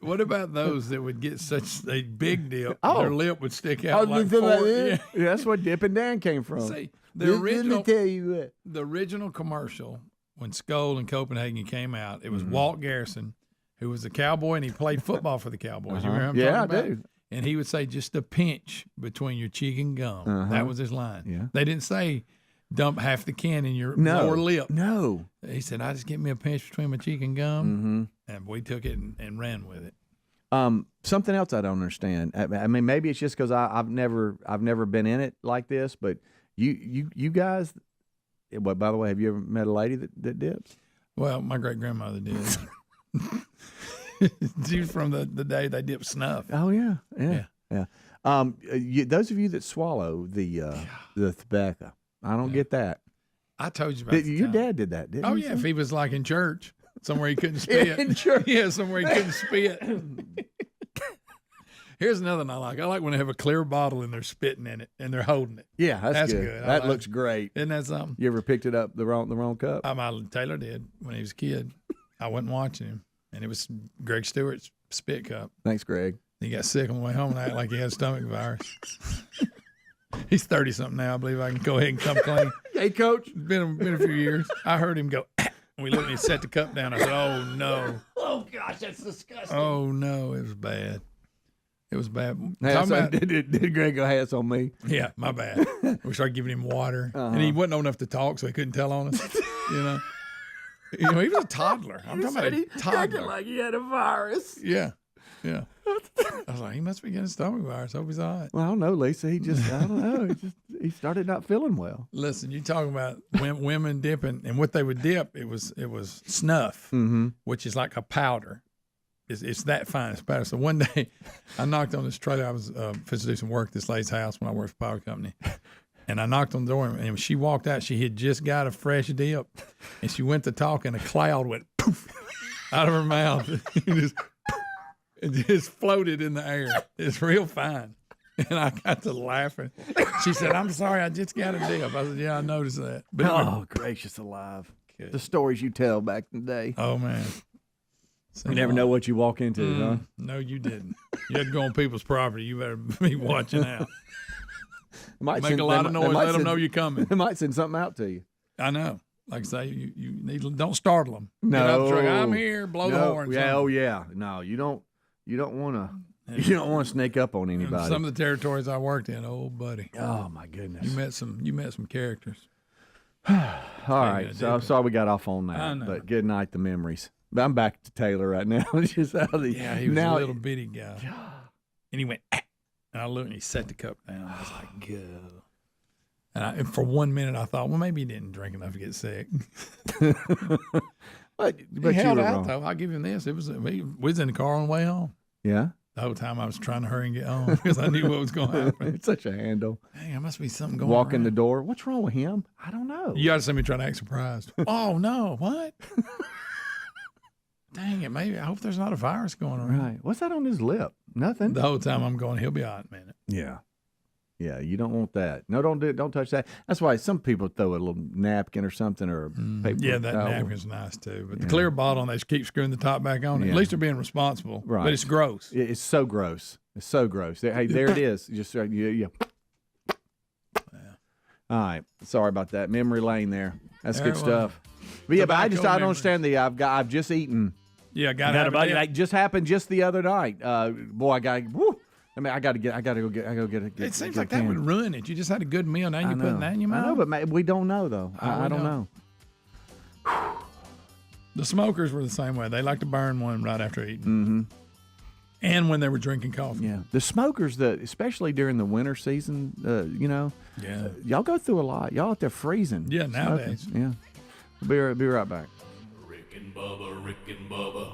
What about those that would get such a big dip? Their lip would stick out like yeah, that's where Dip and Dan came from. See, let me tell you what. The original commercial when Skull and Copenhagen came out, it was Walt Garrison, who was a cowboy, and he played football for the Cowboys. You remember what I'm talking about? Do. And he would say, "Just a pinch between your cheek and gum." That was his line. Yeah. They didn't say, "Dump half the can in your lower lip." No. He said, "I just get me a pinch between my cheek and gum." And we took it and ran with it. Something else I don't understand. I mean, maybe it's just because I've never been in it like this. But you guys, well, by the way, have you ever met a lady that dips? Well, my great grandmother did. She was from the day they dipped snuff. Oh yeah. Those of you that swallow the tobacco, I don't get that. I told you about your dad did that, didn't he? Oh yeah, if he was like in church, somewhere he couldn't spit. In church, yeah, somewhere he couldn't spit. Here's another one I like. I like when they have a clear bottle and they're spitting in it and they're holding it. Yeah, that's good. That looks great. Isn't that something? You ever picked it up the wrong cup? Taylor did when he was a kid. I wasn't watching him, and it was Greg Stewart's spit cup. Thanks, Greg. He got sick on the way home and acted like he had stomach virus. He's 30-something now. I believe I can go ahead and come clean. Hey, Coach. It's been a few years. I heard him go, and we looked and he set the cup down. I said, oh, no. Oh, gosh, that's disgusting. Oh, no, it was bad. It was bad. Did Greg go ass on me? Yeah, my bad. We started giving him water, and he wasn't old enough to talk, so he couldn't tell on us. You know, he was a toddler. I'm talking about a toddler. Like he had a virus. Yeah. I was like, he must be getting a stomach virus. Hope he's all right. Well, I don't know, Lisa. I don't know. He started not feeling well. Listen, you talking about women dipping, and what they would dip, it was snuff, which is like a powder. It's that fine. It's powder. So one day, I knocked on this trailer. I was fixing to do some work at this lady's house when I worked for a power company. And I knocked on the door, and when she walked out, she had just got a fresh dip. And she went to talk, and a cloud went poof out of her mouth. It just floated in the air. It's real fine. And I got to laughing. She said, I'm sorry, I just got a dip. I said, yeah, I noticed that. But gracious alive. Good. The stories you tell back in the day. Oh, man. You never know what you walk into, huh? No, you didn't. You had to go on people's property. You better be watching out. Make a lot of noise. Let them know you're coming. They might send something out to you. I know. Like I say, you need don't startle them. No, I'm here. Blow the horn. Yeah, oh yeah. No, you don't want to. You don't want to snake up on anybody. Some of the territories I worked in, old buddy. Oh my goodness. You met some characters. All right. So I'm sorry we got off on that. But good night, the memories. But I'm back to Taylor right now. It's just how he was a little bitty guy. And he went, and I looked and he set the cup down. I was like, good. And for 1 minute I thought, well, maybe he didn't drink enough to get sick. but he held out, though. I'll give him this. We was in the car on the way home. Yeah? The whole time I was trying to hurry and get home because I knew what was going to happen. It's such a handle. Dang, there must be something going on. Walk in the door. What's wrong with him? I don't know. You ought to see me trying to act surprised. Oh, no. What? Dang it, maybe. I hope there's not a virus going on. Right. What's that on his lip? Nothing. The whole time I'm going, he'll be all right in a minute. Yeah. Yeah, you don't want that. No, don't do it. Don't touch that. That's why some people throw a little napkin or something or a paper. Yeah, that napkin's nice too. But the clear bottle, and they just keep screwing the top back on. At least they're being responsible. Right. But it's gross. It's so gross. It's so gross. Hey, there it is. Just yeah. All right. Sorry about that. Memory lane there. That's good stuff. But yeah, but I don't understand I've just eaten. Yeah, got it. It just happened just the other night. Boy, I got to go get it. It seems like that would ruin it. You just had a good meal, now you're putting that in your mouth. I know, but we don't know though. I don't know. The smokers were the same way. They like to burn one right after eating. Mm-hmm. And when they were drinking coffee. Yeah, the smokers, especially during the winter season, y'all go through a lot. Y'all out there freezing. Yeah, nowadays. Yeah, be right back. Rick and Bubba.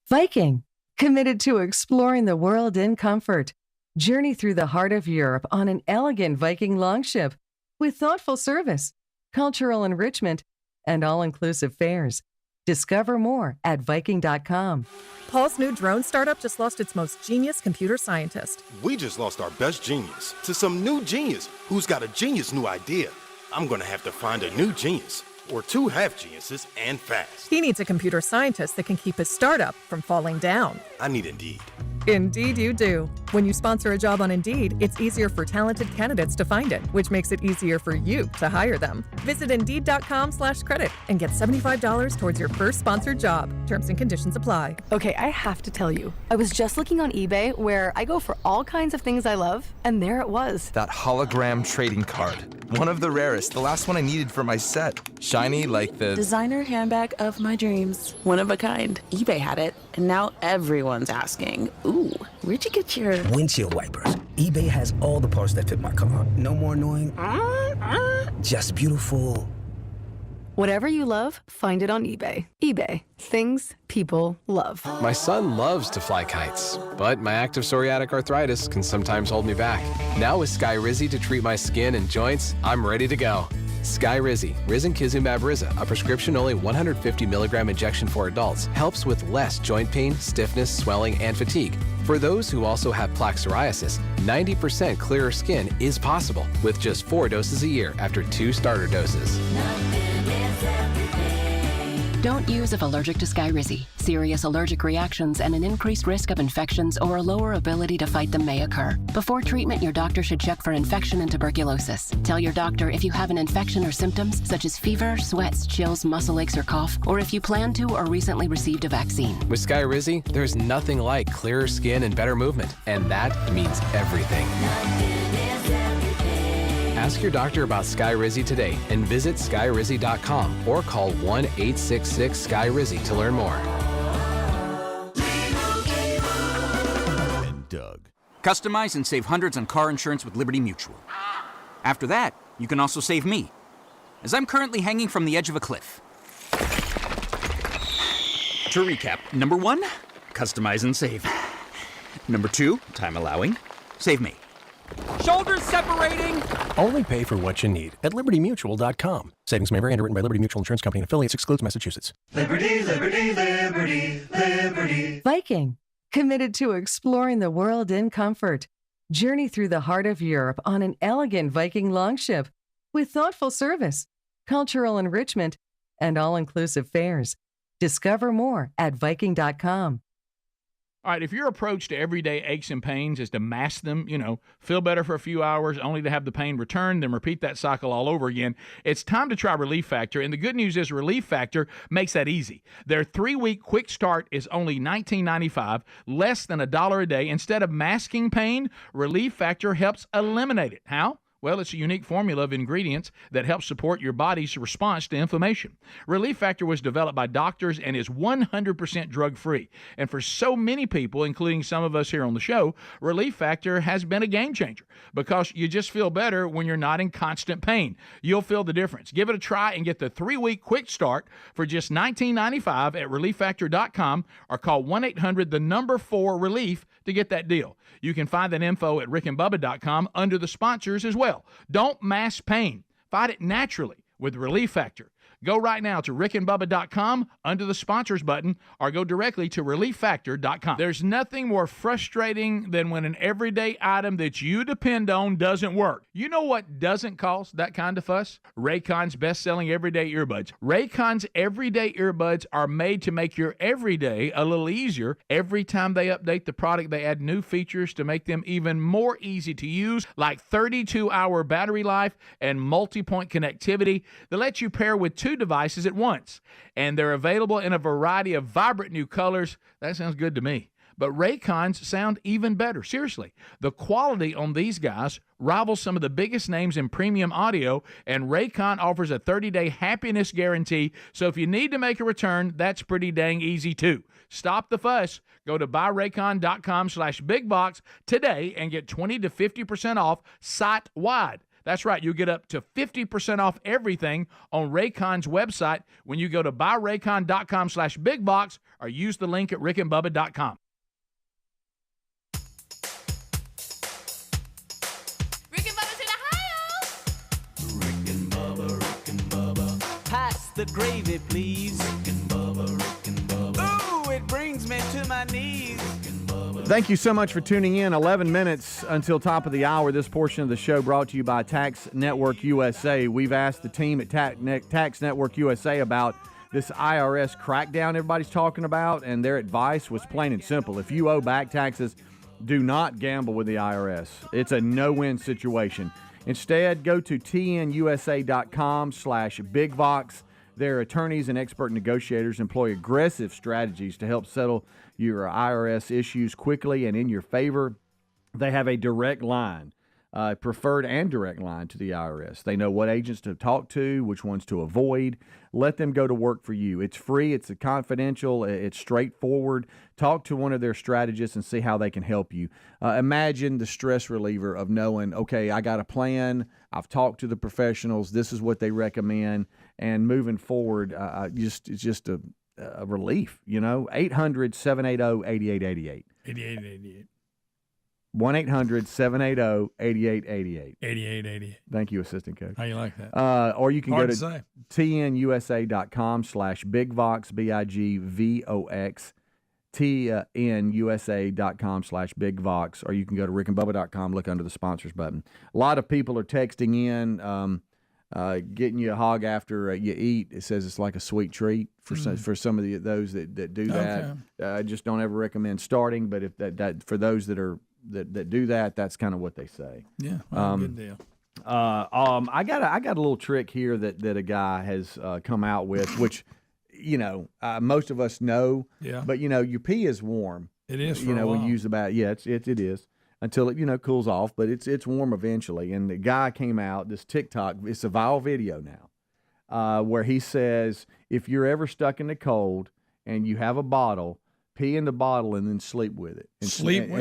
Viking, committed to exploring the world in comfort. Journey through the heart of Europe on an elegant Viking longship with thoughtful service, cultural enrichment, and all-inclusive fares. Discover more at Viking.com. Paul's new drone startup just lost its most genius computer scientist. We just lost our best genius to some new genius who's got a genius new idea. I'm going to have to find a new genius, or two half-geniuses, and fast. He needs a computer scientist that can keep his startup from falling down. I need Indeed. Indeed you do. When you sponsor a job on Indeed, it's easier for talented candidates to find it, which makes it easier for you to hire them. Visit Indeed.com/credit and get $75 towards your first sponsored job. Terms and conditions apply. Okay, I have to tell you, I was just looking on eBay where I go for all kinds of things I love, and there it was. That hologram trading card. One of the rarest. The last one I needed for my set. Shiny like the... Designer handbag of my dreams. One of a kind. eBay had it, and now everyone's asking, ooh, where'd you get your... Windshield wipers. eBay has all the parts that fit my car. No more annoying. Just beautiful. Whatever you love, find it on eBay. eBay. Things people love. My son loves to fly kites, but my active psoriatic arthritis can sometimes hold me back. Now with Skyrizi to treat my skin and joints, I'm ready to go. Skyrizi, risankizumab Riza, a prescription-only 150 milligram injection for adults, helps with less joint pain, stiffness, swelling, and fatigue. For those who also have plaque psoriasis, 90% clearer skin is possible with just 4 doses a year after 2 starter doses. Don't use if allergic to Skyrizi. Serious allergic reactions and an increased risk of infections or a lower ability to fight them may occur. Before treatment, your doctor should check for infection and tuberculosis. Tell your doctor if you have an infection or symptoms such as fever, sweats, chills, muscle aches, or cough, or if you plan to or recently received a vaccine. With Skyrizi, there's nothing like clearer skin and better movement, and that means everything. Ask your doctor about Skyrizi today and visit skyrizi.com or call 1-866-SKY-RIZI to learn more. And Doug. Customize and save hundreds on car insurance with Liberty Mutual. After that, you can also save me, as I'm currently hanging from the edge of a cliff. To recap, number 1, customize and save. Number 2, time allowing, save me. Shoulders separating! Only pay for what you need at LibertyMutual.com. Savings may vary. Underwritten by Liberty Mutual Insurance Company and affiliates. Excludes Massachusetts. Liberty, liberty, liberty, liberty. Viking, committed to exploring the world in comfort. Journey through the heart of Europe on an elegant Viking longship with thoughtful service, cultural enrichment, and all-inclusive fares. Discover more at Viking.com. All right, if your approach to everyday aches and pains is to mask them, feel better for a few hours only to have the pain return, then repeat that cycle all over again, it's time to try Relief Factor. And the good news is Relief Factor makes that easy. Their 3-week quick start is only $19.95, less than $1 a day. Instead of masking pain, Relief Factor helps eliminate it. How? Well, it's a unique formula of ingredients that helps support your body's response to inflammation. Relief Factor was developed by doctors and is 100% drug-free. And for so many people, including some of us here on the show, Relief Factor has been a game changer because you just feel better when you're not in constant pain. You'll feel the difference. Give it a try and get the 3-week quick start for just $19.95 at ReliefFactor.com or call 1-800-4-RELIEF to get that deal. You can find that info at rickandbubba.com under the sponsors as well. Don't mask pain. Fight it naturally with Relief Factor. Go right now to rickandbubba.com under the sponsors button or go directly to relieffactor.com. There's nothing more frustrating than when an everyday item that you depend on doesn't work. You know what doesn't cause that kind of fuss? Raycon's best-selling everyday earbuds. Raycon's everyday earbuds are made to make your everyday a little easier. Every time they update the product, they add new features to make them even more easy to use, like 32-hour battery life and multi-point connectivity that lets you pair with 2 devices at once. And they're available in a variety of vibrant new colors. That sounds good to me. But Raycons sound even better. Seriously, the quality on these guys rivals some of the biggest names in premium audio, and Raycon offers a 30-day happiness guarantee. So if you need to make a return, that's pretty dang easy too. Stop the fuss. Go to buyraycon.com/bigbox today and get 20 to 50% off site-wide. That's right, you get up to 50% off everything on Raycon's website when you go to buyraycon.com/bigbox or use the link at rickandbubba.com. Rick and Bubba's in Ohio! Rick and Bubba. Pass the gravy, please. Rick and Bubba. Ooh, it brings me to my knees. Thank you so much for tuning in. 11 minutes until top of the hour. This portion of the show brought to you by Tax Network USA. We've asked the team at Tax Network USA about this IRS crackdown everybody's talking about, and their advice was plain and simple. If you owe back taxes, do not gamble with the IRS. It's a no-win situation. Instead, go to tnusa.com/bigvox. Their attorneys and expert negotiators employ aggressive strategies to help settle your IRS issues quickly and in your favor. They have a direct line preferred and direct line to the IRS. They know what agents to talk to, which ones to avoid. Let them go to work for you. It's free. It's confidential. It's straightforward. Talk to one of their strategists and see how they can help you. Imagine the stress reliever of knowing, okay, I got a plan. I've talked to the professionals. This is what they recommend. And moving forward, it's just a relief, 800-780-8888. 8888. 1-800-780-8888. 8888. Thank you, assistant coach. How you like that? Or you can Hard go to say. tnusa.com/bigvox, BIGVOX, tnusa.com/bigvox, or you can go to rickandbubba.com, look under the sponsors button. A lot of people are texting in, getting you a hog after you eat. It says it's like a sweet treat for some of those that do that. I just don't ever recommend starting, but if that for those that do that, that's kind of what they say. Yeah, well, good deal. I got a little trick here that a guy has come out with, which most of us know. Yeah. But your pee is warm. It is. For when you use the bath. Yeah, it is until it cools off, but it's warm eventually. And the guy came out, this TikTok. It's a viral video now, where he says if you're ever stuck in the cold and you have a bottle, pee in the bottle and then sleep with it. And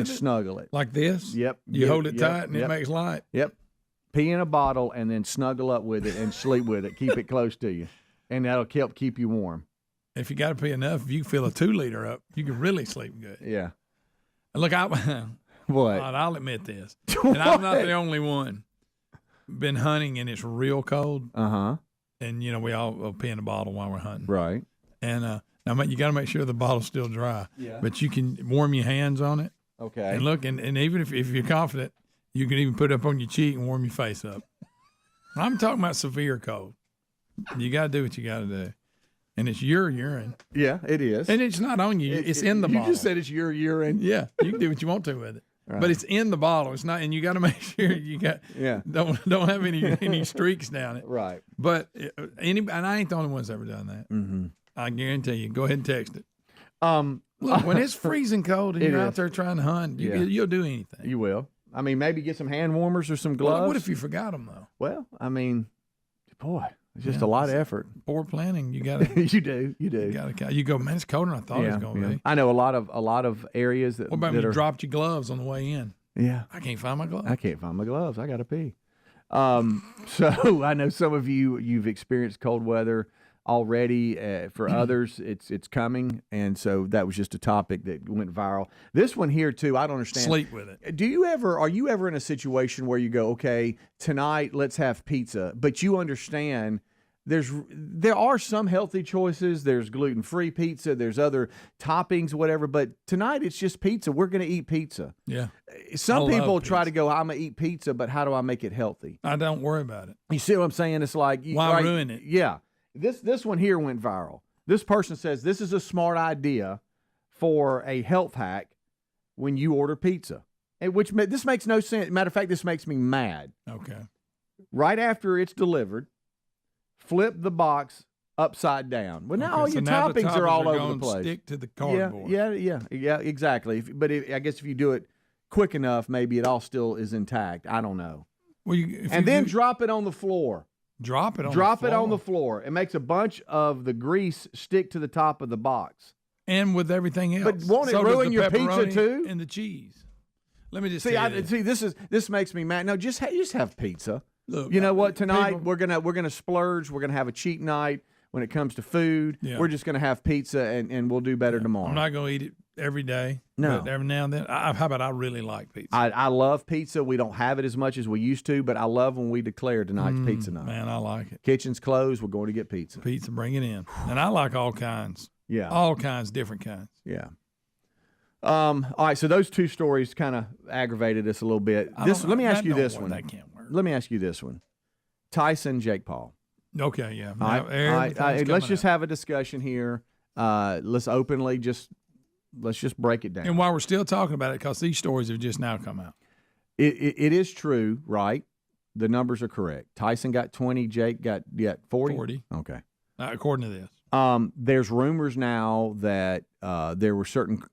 snuggle it. Like this? Yep. You hold it tight and it makes light? Yep. Pee in a bottle and then snuggle up with it and sleep with it. Keep it close to you. And that'll help keep you warm. If you got to pee enough, if you fill a 2-liter up, you can really sleep good. Yeah. Look, what? I'll admit this. And I'm not the only one. Been hunting and it's real cold. Uh-huh. And, we all pee in a bottle while we're hunting. Right. And now you got to make sure the bottle's still dry. Yeah. But you can warm your hands on it. Okay. And look, and even if you're confident, you can even put it up on your cheek and warm your face up. I'm talking about severe cold. You got to do what you got to do. And it's your urine. Yeah, it is. And it's not on you. It's in the bottle. You just said it's your urine. Yeah, you can do what you want to with it. Right. But it's in the bottle. It's not, and you got to make sure you got don't have any streaks down it. Right. But and I ain't the only one that's ever done that. Mm-hmm. I guarantee you. Go ahead and text it. Look, when it's freezing cold and you're out there trying to hunt, you'll do anything. You will. I mean, maybe get some hand warmers or some gloves. Well, what if you forgot them though? Well, I mean, boy. It's just a lot of effort. Poor planning. You got to. You do. You go, man, it's colder than I thought it was going to be. I know a lot of areas that. What about when you dropped your gloves on the way in? Yeah. I can't find my gloves. I can't find my gloves. I got to pee. So I know some of you've experienced cold weather already. For others, it's coming, and so that was just a topic that went viral. This one here too, I don't understand. Sleep with it. Are you ever in a situation where you go, okay, tonight let's have pizza, but you understand there are some healthy choices. There's gluten-free pizza. There's other toppings, whatever. But tonight it's just pizza. We're going to eat pizza. Yeah. Some people try to go, I'm going to eat pizza, but how do I make it healthy? I don't worry about it. You see what I'm saying? It's like why ruin it? Yeah. This one here went viral. This person says this is a smart idea for a health hack when you order pizza, this makes no sense. Matter of fact, this makes me mad. Okay. Right after it's delivered, flip the box upside down. Well, now all your toppings are all over the place. Stick to the cardboard. Yeah, exactly. But I guess if you do it quick enough, maybe it all still is intact. I don't know. Well, then drop it on the floor. Drop it on the floor. It makes a bunch of the grease stick to the top of the box. And with everything else. But won't it ruin your pizza too? And the cheese. Let me just see. This makes me mad. No, just have pizza. Look, you know what? Tonight we're gonna splurge. We're gonna have a cheap night when it comes to food. Yeah. We're just gonna have pizza and we'll do better tomorrow. I'm not gonna eat it every day. No. But every now and then. How about I really like pizza? I love pizza. We don't have it as much as we used to, but I love when we declare tonight's pizza night. Man, I like it. Kitchen's closed. We're going to get pizza. Pizza, bring it in. And I like all kinds. Yeah. All kinds, different kinds. Yeah. All right, so those two stories kind of aggravated us a little bit. Let me ask you this one. That can't work. Let me ask you this one. Tyson, Jake Paul. Okay, yeah. All right, let's just have a discussion here. Let's just break it down. And while we're still talking about it, because these stories have just now come out. It is true, right? The numbers are correct. Tyson got 20, Jake got 40? 40. Okay. According to this. There's rumors now that there were certain,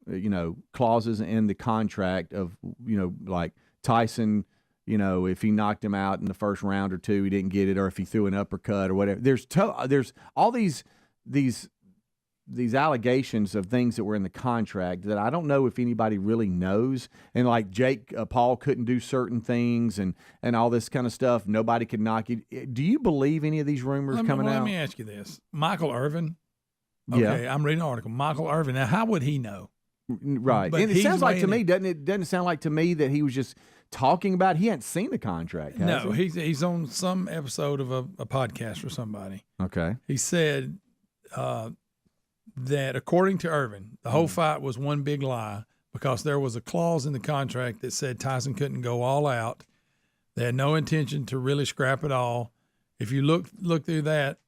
clauses in the contract of, like Tyson, if he knocked him out in the first round or two, he didn't get it, or if he threw an uppercut or whatever. There's all these allegations of things that were in the contract that I don't know if anybody really knows. And like Jake Paul couldn't do certain things and all this kind of stuff. Nobody could knock you. Do you believe any of these rumors coming out? Let me ask you this. Michael Irvin. Okay, I'm reading an article. Michael Irvin. Now, how would he know? Right. And it sounds like to me, doesn't it sound like to me that he was just talking about, he hadn't seen the contract, has No, he? he's on some episode of a podcast for somebody. Okay. He said that according to Irvin, the whole fight was one big lie because there was a clause in the contract that said Tyson couldn't go all out. They had no intention to really scrap it all. If you look through that,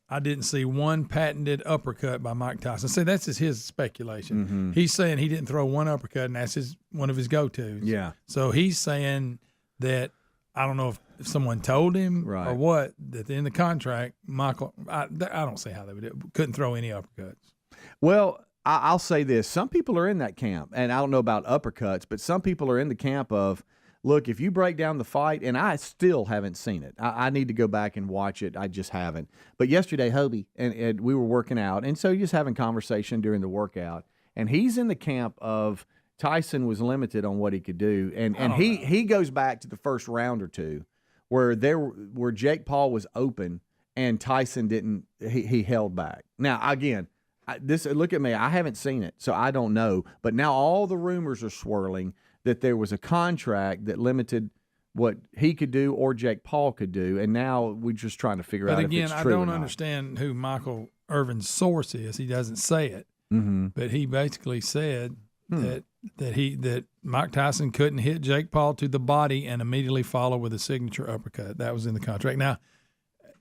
I didn't see one patented uppercut by Mike Tyson. See, that's just his speculation. Mm-hmm. He's saying he didn't throw one uppercut, and that's one of his go-tos. Yeah. So he's saying that, I don't know if someone told him or what, that in the contract, Michael, I don't see how they would do it. Couldn't throw any uppercuts. Well, I'll say this. Some people are in that camp, and I don't know about uppercuts, but some people are in the camp of, look, if you break down the fight, and I still haven't seen it. I need to go back and watch it. I just haven't. But yesterday, Hobie, and we were working out, and so just having conversation during the workout, and he's in the camp of Tyson was limited on what he could do, and he goes back to the first round or two where Jake Paul was open and Tyson didn't. He held back. Now again, look at me. I haven't seen it, so I don't know. But now all the rumors are swirling that there was a contract that limited what he could do or Jake Paul could do, and now we're just trying to figure out if it's true or not. But again, I don't understand who Michael Irvin's source is. He doesn't say it, but he basically said that Mike Tyson couldn't hit Jake Paul to the body and immediately follow with a signature uppercut. That was in the contract. Now,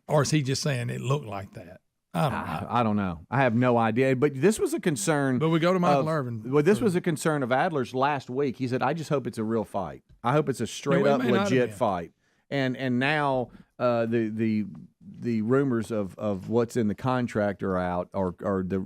or is he just saying it looked like that? I don't know. I have no idea. But this was a concern. But we go to Michael Irvin. Well, this was a concern of Adler's last week. He said, I just hope it's a real fight. I hope it's a straight-up legit fight. And now the rumors of what's in the contract are out, or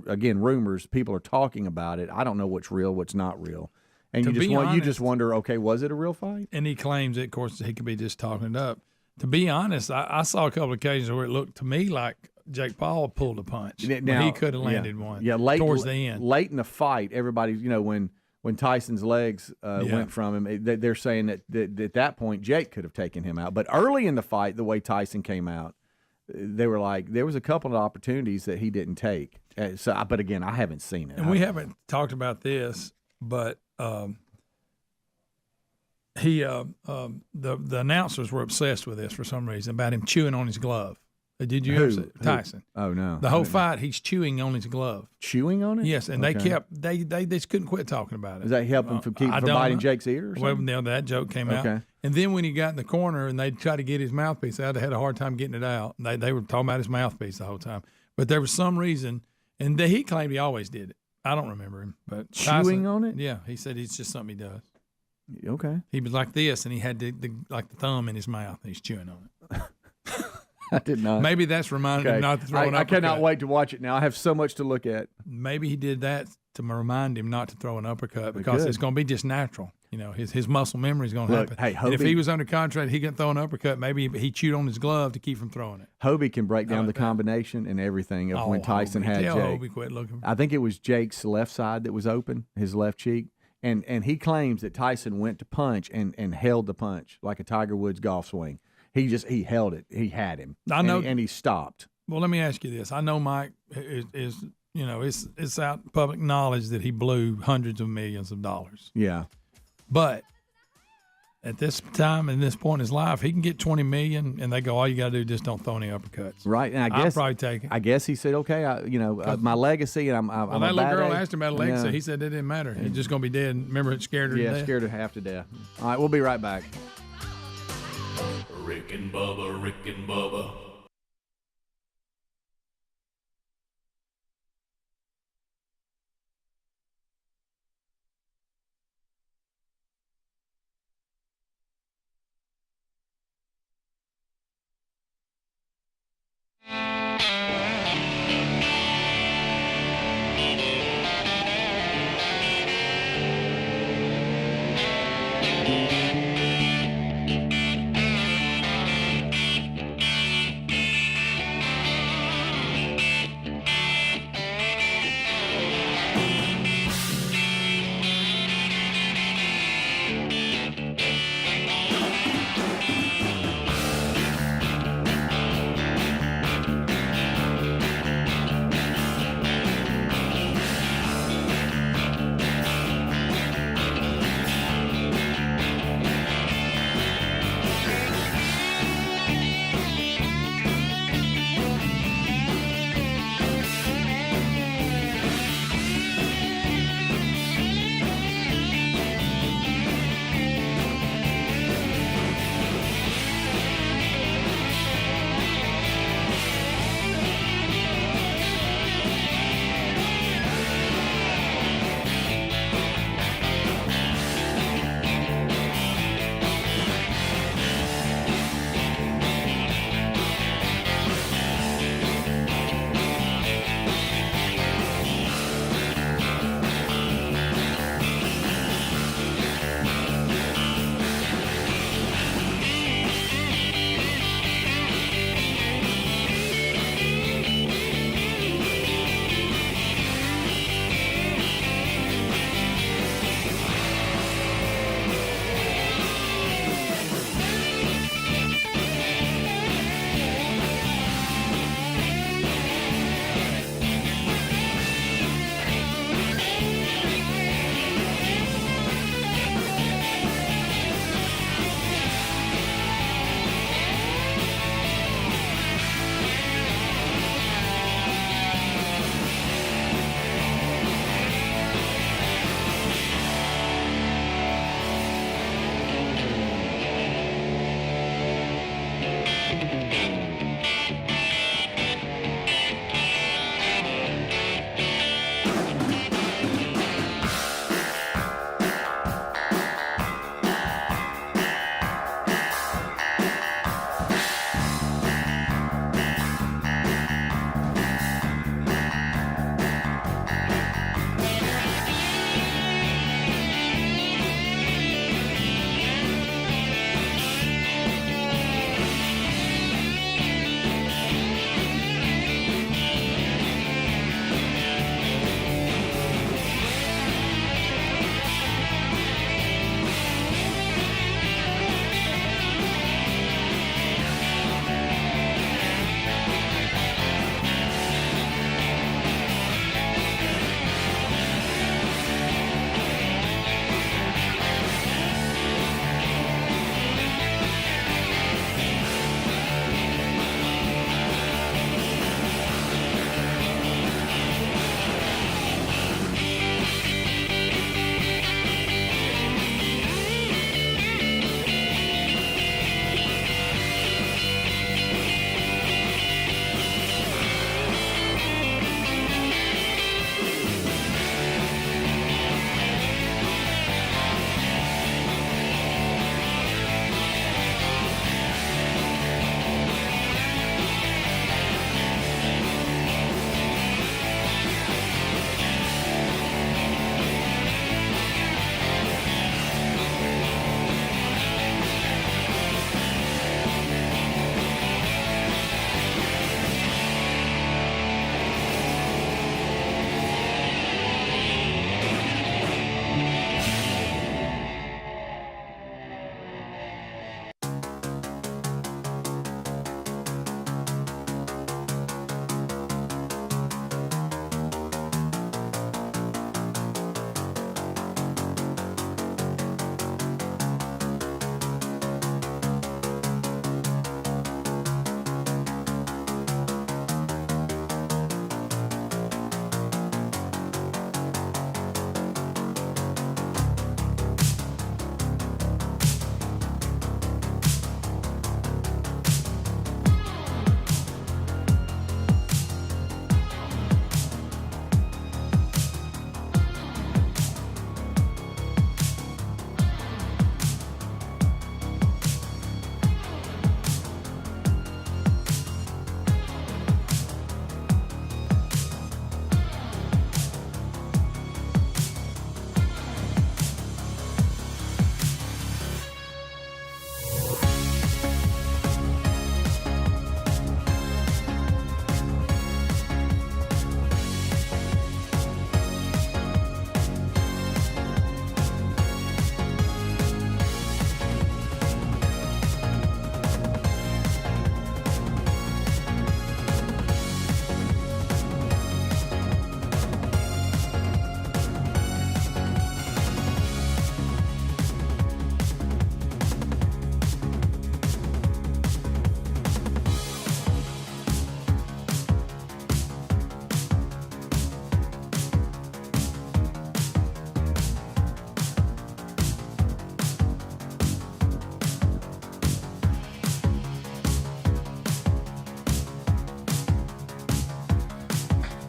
again, rumors, people are talking about it. I don't know what's real, what's not real. And you just wonder, okay, was it a real fight? And he claims that, of course, he could be just talking it up. To be honest, I saw a couple of occasions where it looked to me like Jake Paul pulled a punch. Now, he could have landed one. Yeah, towards the end. Late in the fight, everybody, when Tyson's legs went from him, they're saying that at that point Jake could have taken him out. But early in the fight, the way Tyson came out, they were like, there was a couple of opportunities that he didn't take. But again, I haven't seen it. And we haven't talked about this, but the announcers were obsessed with this for some reason about him chewing on his glove. Did you ever see Tyson? Oh no! The whole fight, he's chewing on his glove. Chewing on it? Yes, and they just couldn't quit talking about it. Does that help him from biting Jake's ear? Or something? Well, that joke came out. And then when he got in the corner and they tried to get his mouthpiece out, they had a hard time getting it out. They were talking about his mouthpiece the whole time. But there was some reason, and he claimed he always did it. I don't remember him, but chewing on it. Yeah, he said it's just something he does. Okay. He was like this, and he had the thumb in his mouth, and he's chewing on it. I did not. Maybe that's reminding him not to throw an uppercut. I cannot wait to watch it now. I have so much to look at. Maybe he did that to remind him not to throw an uppercut because it's going to be just natural. His muscle memory is going to happen. Hey, and if he was under contract, he could throw an uppercut. Maybe he chewed on his glove to keep from throwing it. Hobie can break down the combination and everything of when Tyson had Jake. Hobie quit looking. I think it was Jake's left side that was open, his left cheek. And he claims that Tyson went to punch and held the punch like a Tiger Woods golf swing. He held it. He had him. I know, and he stopped. Well, let me ask you this. I know Mike is it's out public knowledge that he blew hundreds of millions of dollars. Yeah. But at this time and this point in his life, he can get $20 million, and they go, all you got to do is just don't throw any uppercuts. Right, and I'll probably take it. I guess he said, okay, my legacy, and I'm well, that little girl asked him about a legacy. Yeah. He said it didn't matter. He's just going to be dead. Remember, it scared her to death? Yeah, scared her half to death. All right, we'll be right back. Rick and Bubba, Rick and Bubba.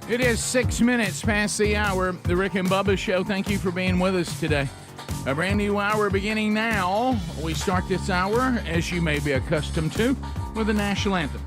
It is 6 minutes past the hour. The Rick and Bubba Show. Thank you for being with us today. A brand new hour beginning now. We start this hour, as you may be accustomed to, with the national anthem.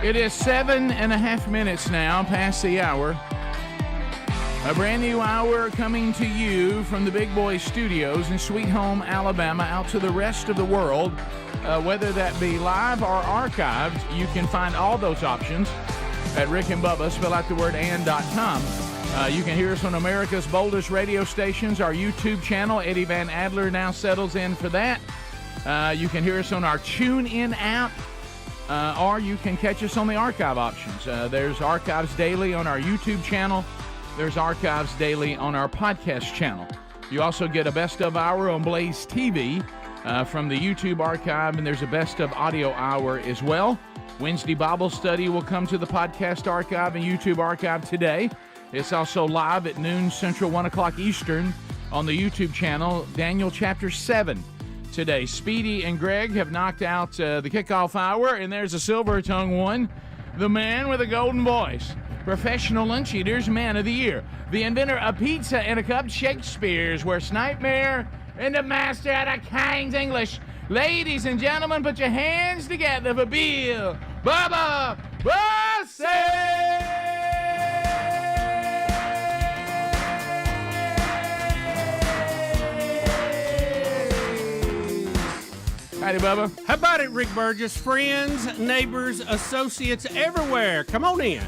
It is 7.5 minutes now past the hour. A brand new hour coming to you from the Big Boy Studios in Sweet Home, Alabama, out to the rest of the world. Whether that be live or archived, you can find all those options at Rick and Bubba, spell out the word and.com. You can hear us on America's boldest radio stations, our YouTube channel. Eddie Van Adler now settles in for that. You can hear us on our TuneIn app. Or you can catch us on the archive options. There's archives daily on our YouTube channel. There's archives daily on our podcast channel. You also get a best of hour on Blaze TV from the YouTube archive, and there's a best of audio hour as well. Wednesday Bible study will come to the podcast archive and YouTube archive today. It's also live at noon Central, 1 o'clock Eastern on the YouTube channel, Daniel chapter 7. Today, Speedy and Greg have knocked out the kickoff hour, and there's a silver-tongued one, the man with a golden voice, professional lunch eaters, man of the year, the inventor of pizza and a cup, Shakespeare's worst nightmare, and the master of the King's English. Ladies and gentlemen, put your hands together for Bill Bubba Bussey! Howdy, Bubba. How about it, Rick Burgess? Friends, neighbors, associates everywhere. Come on in.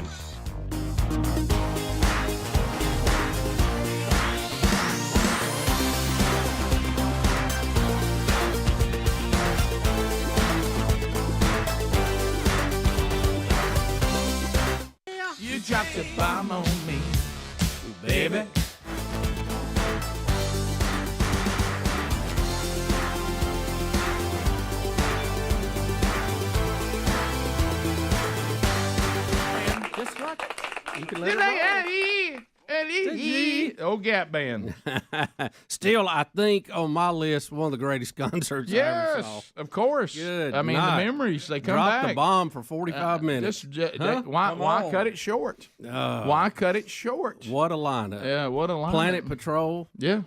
You dropped a bomb on me, baby. Guess what? You can let it roll. Old Gap Band. Still, I think on my list, one of the greatest concerts I ever saw. Yes, of course. Good I mean, night. the memories, they come Dropped back. the bomb for 45 minutes. Why cut it short? Why cut it short? What a lineup. Yeah, what a lineup. Planet Patrol. Yeah.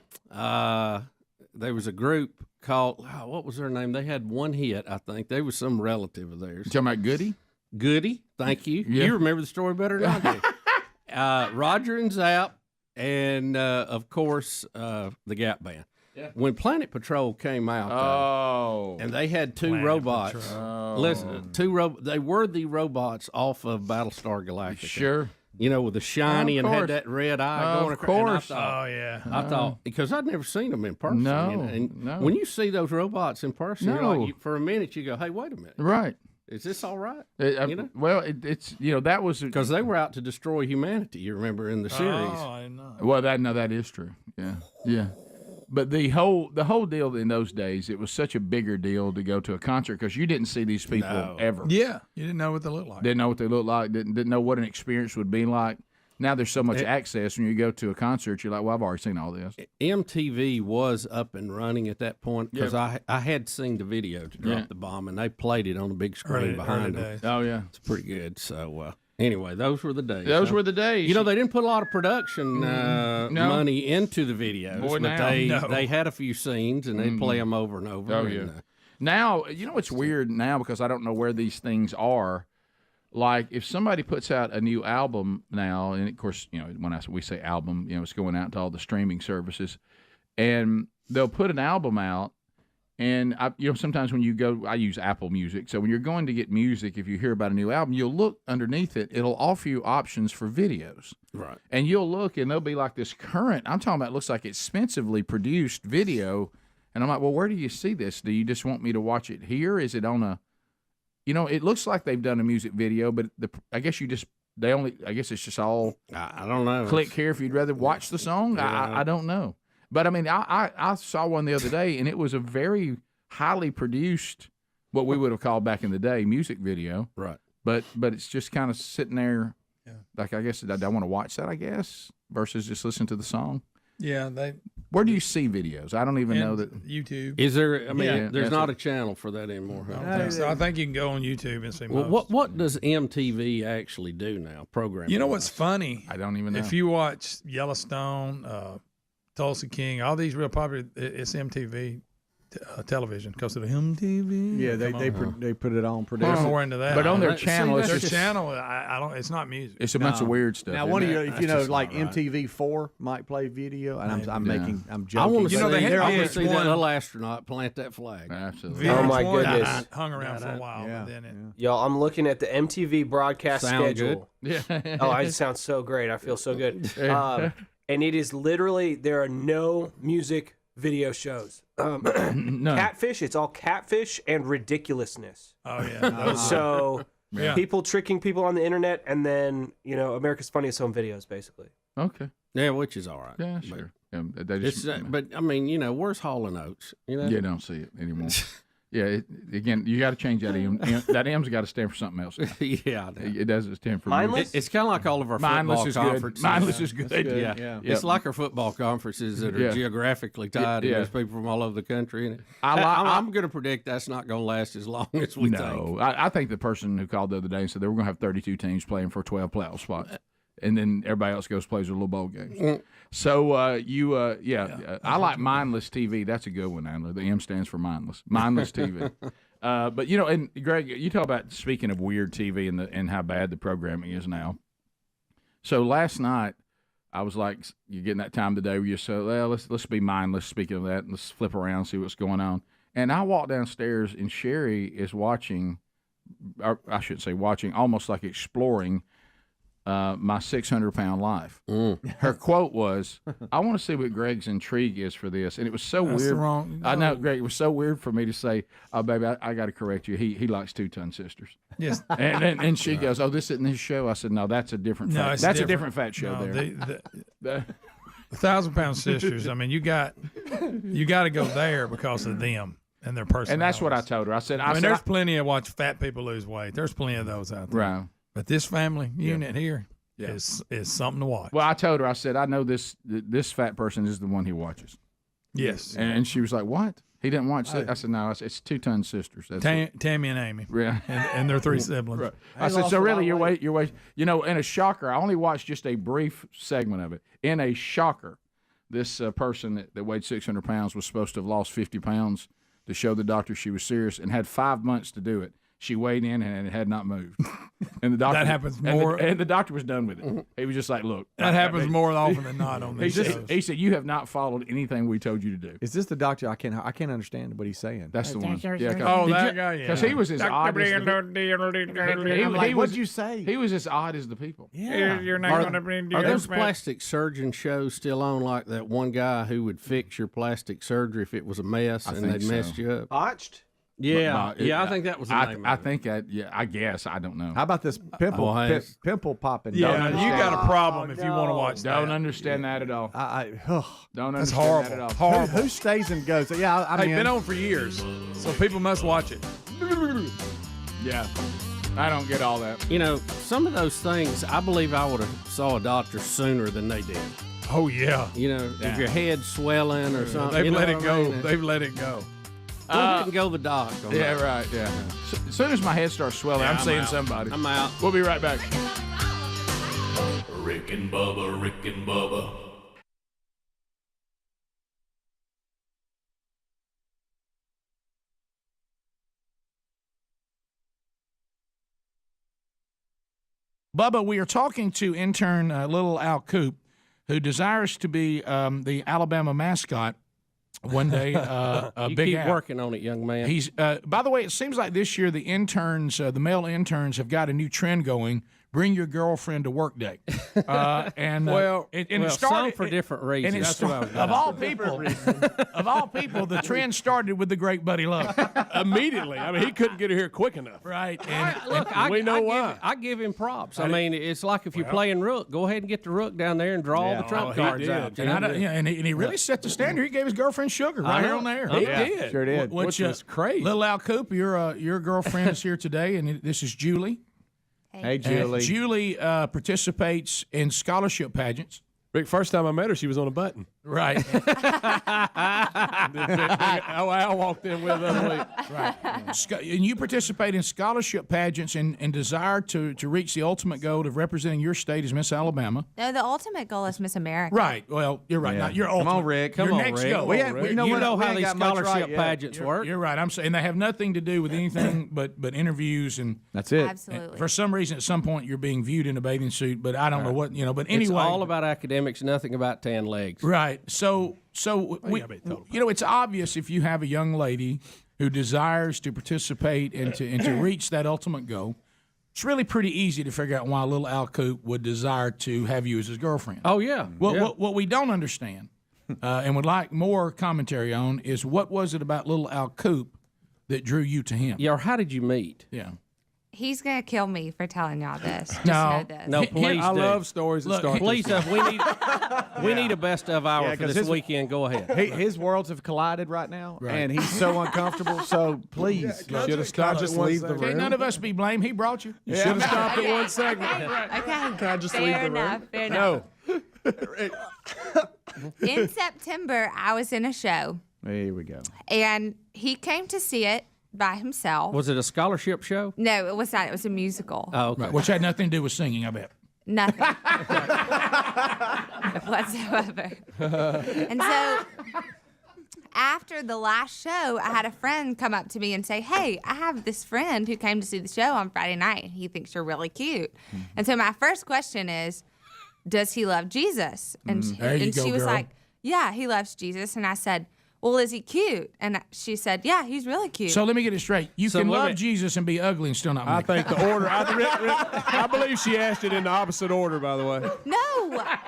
There was a group called, what was their name? They had one hit, I think. They was some relative of theirs. You talking about Goody? Goody, thank you. Yeah. You remember the story better than I do. Roger and Zapp, and of course the Gap Band. Yeah. When Planet Patrol came out, and they had two robots. Listen, they were the robots off of Battlestar Galactica. Sure. You know, with the shiny and had that red eye going across. Of course. I thought, because I'd never seen them in person. No, and when you see those robots in person, you're like, for a minute you go, hey, wait a minute. Right. Is this all right? Well, it's that was because they were out to destroy humanity. You remember in the series? Oh, I know. Well, that is true. Yeah. But the whole deal in those days, it was such a bigger deal to go to a concert because you didn't see these people ever. Yeah, you didn't know what they looked like. Didn't know what they looked like. Didn't know what an experience would be like. Now there's so much access. When you go to a concert, you're like, well, I've already seen all this. MTV was up and running at that point because I had seen the video to Drop the Bomb, and they played it on the big screen behind them. Oh, yeah. It's pretty good. So Anyway, those were the days. Those were the days. You know, they didn't put a lot of production money into the videos, Boy, but they had a few scenes, and they'd play them over and over. Oh, yeah. Now, you know what's weird now, because I don't know where these things are. Like, if somebody puts out a new album now, and of course, you know, when we say album, you know, it's going out to all the streaming services, and they'll put an album out. And, sometimes when you go, I use Apple Music. So when you're going to get music, if you hear about a new album, you'll look underneath it. It'll offer you options for videos. Right. And you'll look, and there'll be like this current, I'm talking about, it looks like expensively produced video. And I'm like, well, where do you see this? Do you just want me to watch it here? Is it on a, it looks like they've done a music video, but I guess it's just all. I don't know. Click here if you'd rather watch the song. Yeah. I don't know. But, I mean, I saw one the other day, and it was a very highly produced, what we would have called back in the day, music video. Right. But it's just kind of sitting there, like, I guess, I want to watch that, I guess, versus just listen to the song. Yeah. Where do you see videos? I don't even know that. YouTube. Is there, there's not a channel for that anymore. I don't think so. I think you can go on YouTube and see most. What does MTV actually do now, programming? You know what's funny? I don't even know. If you watch Yellowstone, Tulsa King, all these real popular, it's MTV television because of the MTV. Yeah, they put it on. I don't know we're into that. But on their channel, I don't. It's not music. It's a bunch of weird stuff. Now, if you know, like MTV4 might play video, and I'm joking. I want to see, see that little astronaut plant that flag. Absolutely. Oh my goodness! Hung around for a while. Y'all, I'm looking at the MTV broadcast schedule. Good? Yeah. Oh, it sounds so great. I feel so good. And it is literally, there are no music video shows. No. Catfish, it's all catfish and ridiculousness. Oh, yeah. So people tricking people on the internet, and then, America's Funniest Home Videos, basically. Okay. Yeah, which is all right. Yeah, sure. But, I mean, where's Hall & Oates? You don't see it anymore. Yeah, again, you got to change that M. That M's got to stand for something else. Yeah, it does stand for mindless. It's kind of like all of our football conferences. Mindless is good. Yeah. It's like our football conferences that are geographically tied. And there's people from all over the country. And I'm going to predict that's not going to last as long as we think. No, I think the person who called the other day and said they were going to have 32 teams playing for 12 playoff spots. And then everybody else plays their little bowl games. So I like mindless TV. That's a good one, Andler. The M stands for mindless. Mindless TV. But and Greg, you talk about, speaking of weird TV and how bad the programming is now. So last night I was like, you're getting that time of the day where you're let's be mindless. Speaking of that, let's flip around and see what's going on. And I walk downstairs and Sherry is watching, or I shouldn't say watching, almost like exploring my 600-pound life. Her quote was, I want to see what Greg's intrigue is for this. And it was so weird. Wrong. No. I know, Greg, it was so weird for me to say, oh, baby, I got to correct you. He likes 2-ton sisters. Yes. And she goes, oh, this isn't his show. I said, no, that's a different fat. That's a different fat show there. The 1,000-pound sisters, I mean, you got to go there because of them and their personalities. And that's what I told her. I said, there's plenty of watch fat people lose weight. There's plenty of those out there. Right. But this family unit here is something to watch. Well, I told her, I said, I know this fat person is the one he watches. Yes. And she was like, what? He didn't watch that? I said, no, it's 2-ton sisters. That's Tammy and Amy. Yeah. And their 3 siblings. Right. I said, so really, you're wait. In a shocker, I only watched just a brief segment of it. In a shocker, this person that weighed 600 pounds was supposed to have lost 50 pounds to show the doctor she was serious and had 5 months to do it. She weighed in and it had not moved. And the doctor, that happens more. And the doctor was done with it. He was just like, look. That happens more often than not on these shows. He said, you have not followed anything we told you to do. Is this the doctor? I can't understand what he's saying. That's the one. Yeah, that guy, yeah. Because he was as odd as the what'd you say? He was as odd as the people. Yeah. Are those plastic surgeon shows still on, like that one guy who would fix your plastic surgery if it was a mess and they'd messed you up? Botched? Yeah, I think that was the name I think I guess. I don't know. How about this pimple popping? Yeah, you got a problem if you want to watch that. Don't understand that at all. Don't That's understand horrible. that at all. Horrible. Who stays and goes? Yeah, I mean, been on for years, so people must watch it. Yeah, I don't get all that. Some of those things, I believe I would have saw a doctor sooner than they did. Oh yeah. If your head's swelling or something, they've let it go. They've let it go. Go ahead and go to the doc. Right. Yeah. As soon as my head starts swelling, I'm seeing somebody. I'm out. We'll be right back. Rick and Bubba, Rick and Bubba. Bubba, we are talking to intern Little Al Coop, who desires to be the Alabama mascot one day. You Big keep Al. working on it, young man. He's. By the way, it seems like this year the interns, the male interns, have got a new trend going. Bring your girlfriend to work day. And it started some for different reasons. And That's what I was of all people, the trend started with the great Buddy Love. Immediately. I mean, he couldn't get her here quick enough. Right. We know why. I give him props. I mean, it's like if you're playing rook, go ahead and get the rook down there and draw all the trump cards out. And he really set the standard. He gave his girlfriend sugar right here on the air. He did. Sure did. Which was crazy. Little Al Coop, your girlfriend is here today, and this is Julie. Hey, Julie. Julie participates in scholarship pageants. Rick, first time I met her, she was on a button. Right. Al walked in with her. Right. And you participate in scholarship pageants and desire to reach the ultimate goal of representing your state as Miss Alabama. No, the ultimate goal is Miss America. Right. Well, you're right. Yeah. Not your Come ultimate. on, Rick. Your Come on, next Rick. goal. We know how these got much scholarship right pageants work. You're right. I'm saying, and they have nothing to do with anything but interviews and that's it. Absolutely. For some reason, at some point, you're being viewed in a bathing suit, but I don't know what But anyway, It's all about academics, nothing about tan legs. Right. So it's obvious if you have a young lady who desires to participate and to reach that ultimate goal. It's really pretty easy to figure out why little Al Coop would desire to have you as his girlfriend. Oh yeah. Well, what we don't understand and would like more commentary on is what was it about little Al Coop that drew you to him? Yeah. Or how did you meet? Yeah. He's going to kill me for telling y'all this. Just No. know this. No, please. I do. love stories that start. Please, we need a best of hour for this weekend. Go ahead. His worlds have collided right now, and he's so uncomfortable. So please, should have stopped. Just leave the room. Can't none of us be blamed. He brought you. You should have stopped at one segment. Okay. Can I just Fair leave the enough. room? Fair enough. No. In September, I was in a show, Here we go. and he came to see it by himself. Was it a scholarship show? No, it was not. It was a musical. Oh, okay. Right, which had nothing to do with singing, I bet. Nothing whatsoever. And so after the last show, I had a friend come up to me and say, "Hey, I have this friend who came to see the show on Friday night. He thinks you're really cute." And so my first question is, does he love Jesus? And, she was like, "Yeah, he loves Jesus." And I said, "Well, is he cute?" And she said, "Yeah, he's really cute." So let me get it straight. You can love Jesus and be ugly and still not I make think the order. I believe she asked it in the opposite order. By the way, No,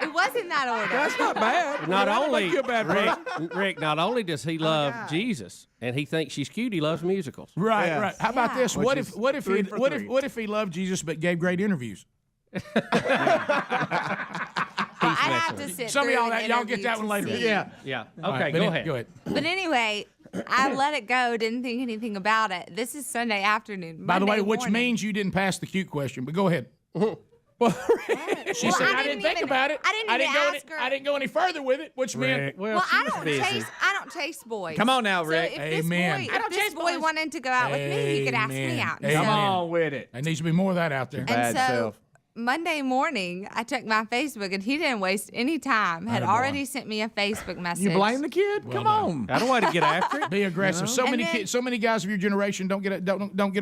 it wasn't that order. that's not bad. Not I don't only think you're a bad person. Rick, not only does he love Jesus and he thinks she's cute, he loves musicals. Right, Yeah. right. How about this? Which What is if what if three he for what three. if what if he loved Jesus but gave great interviews? Well, I have to sit Some of through y'all an y'all get interview that one to later. see. Yeah. All Okay, right, go ahead. Go ahead. But anyway, I let it go. Didn't think anything about it. This is Sunday afternoon. By the way, Monday which morning. means you didn't pass the cute question, but go ahead. She Well, said, I didn't think about it. I didn't even ask her. I didn't go any further with it, which meant Well, I don't chase boys. Come on now, So Rick. if Amen. this boy wanted to go out with me, he could ask me out. And Come so- on with it. there needs to be more of that out there. And Bad so self. Monday morning, I checked my Facebook, and he didn't waste any time. Had Attaboy. already sent me a Facebook message. You blame the kid? Come on. I don't want to get after it. Be aggressive. So And many then- kids, so many guys of your generation don't get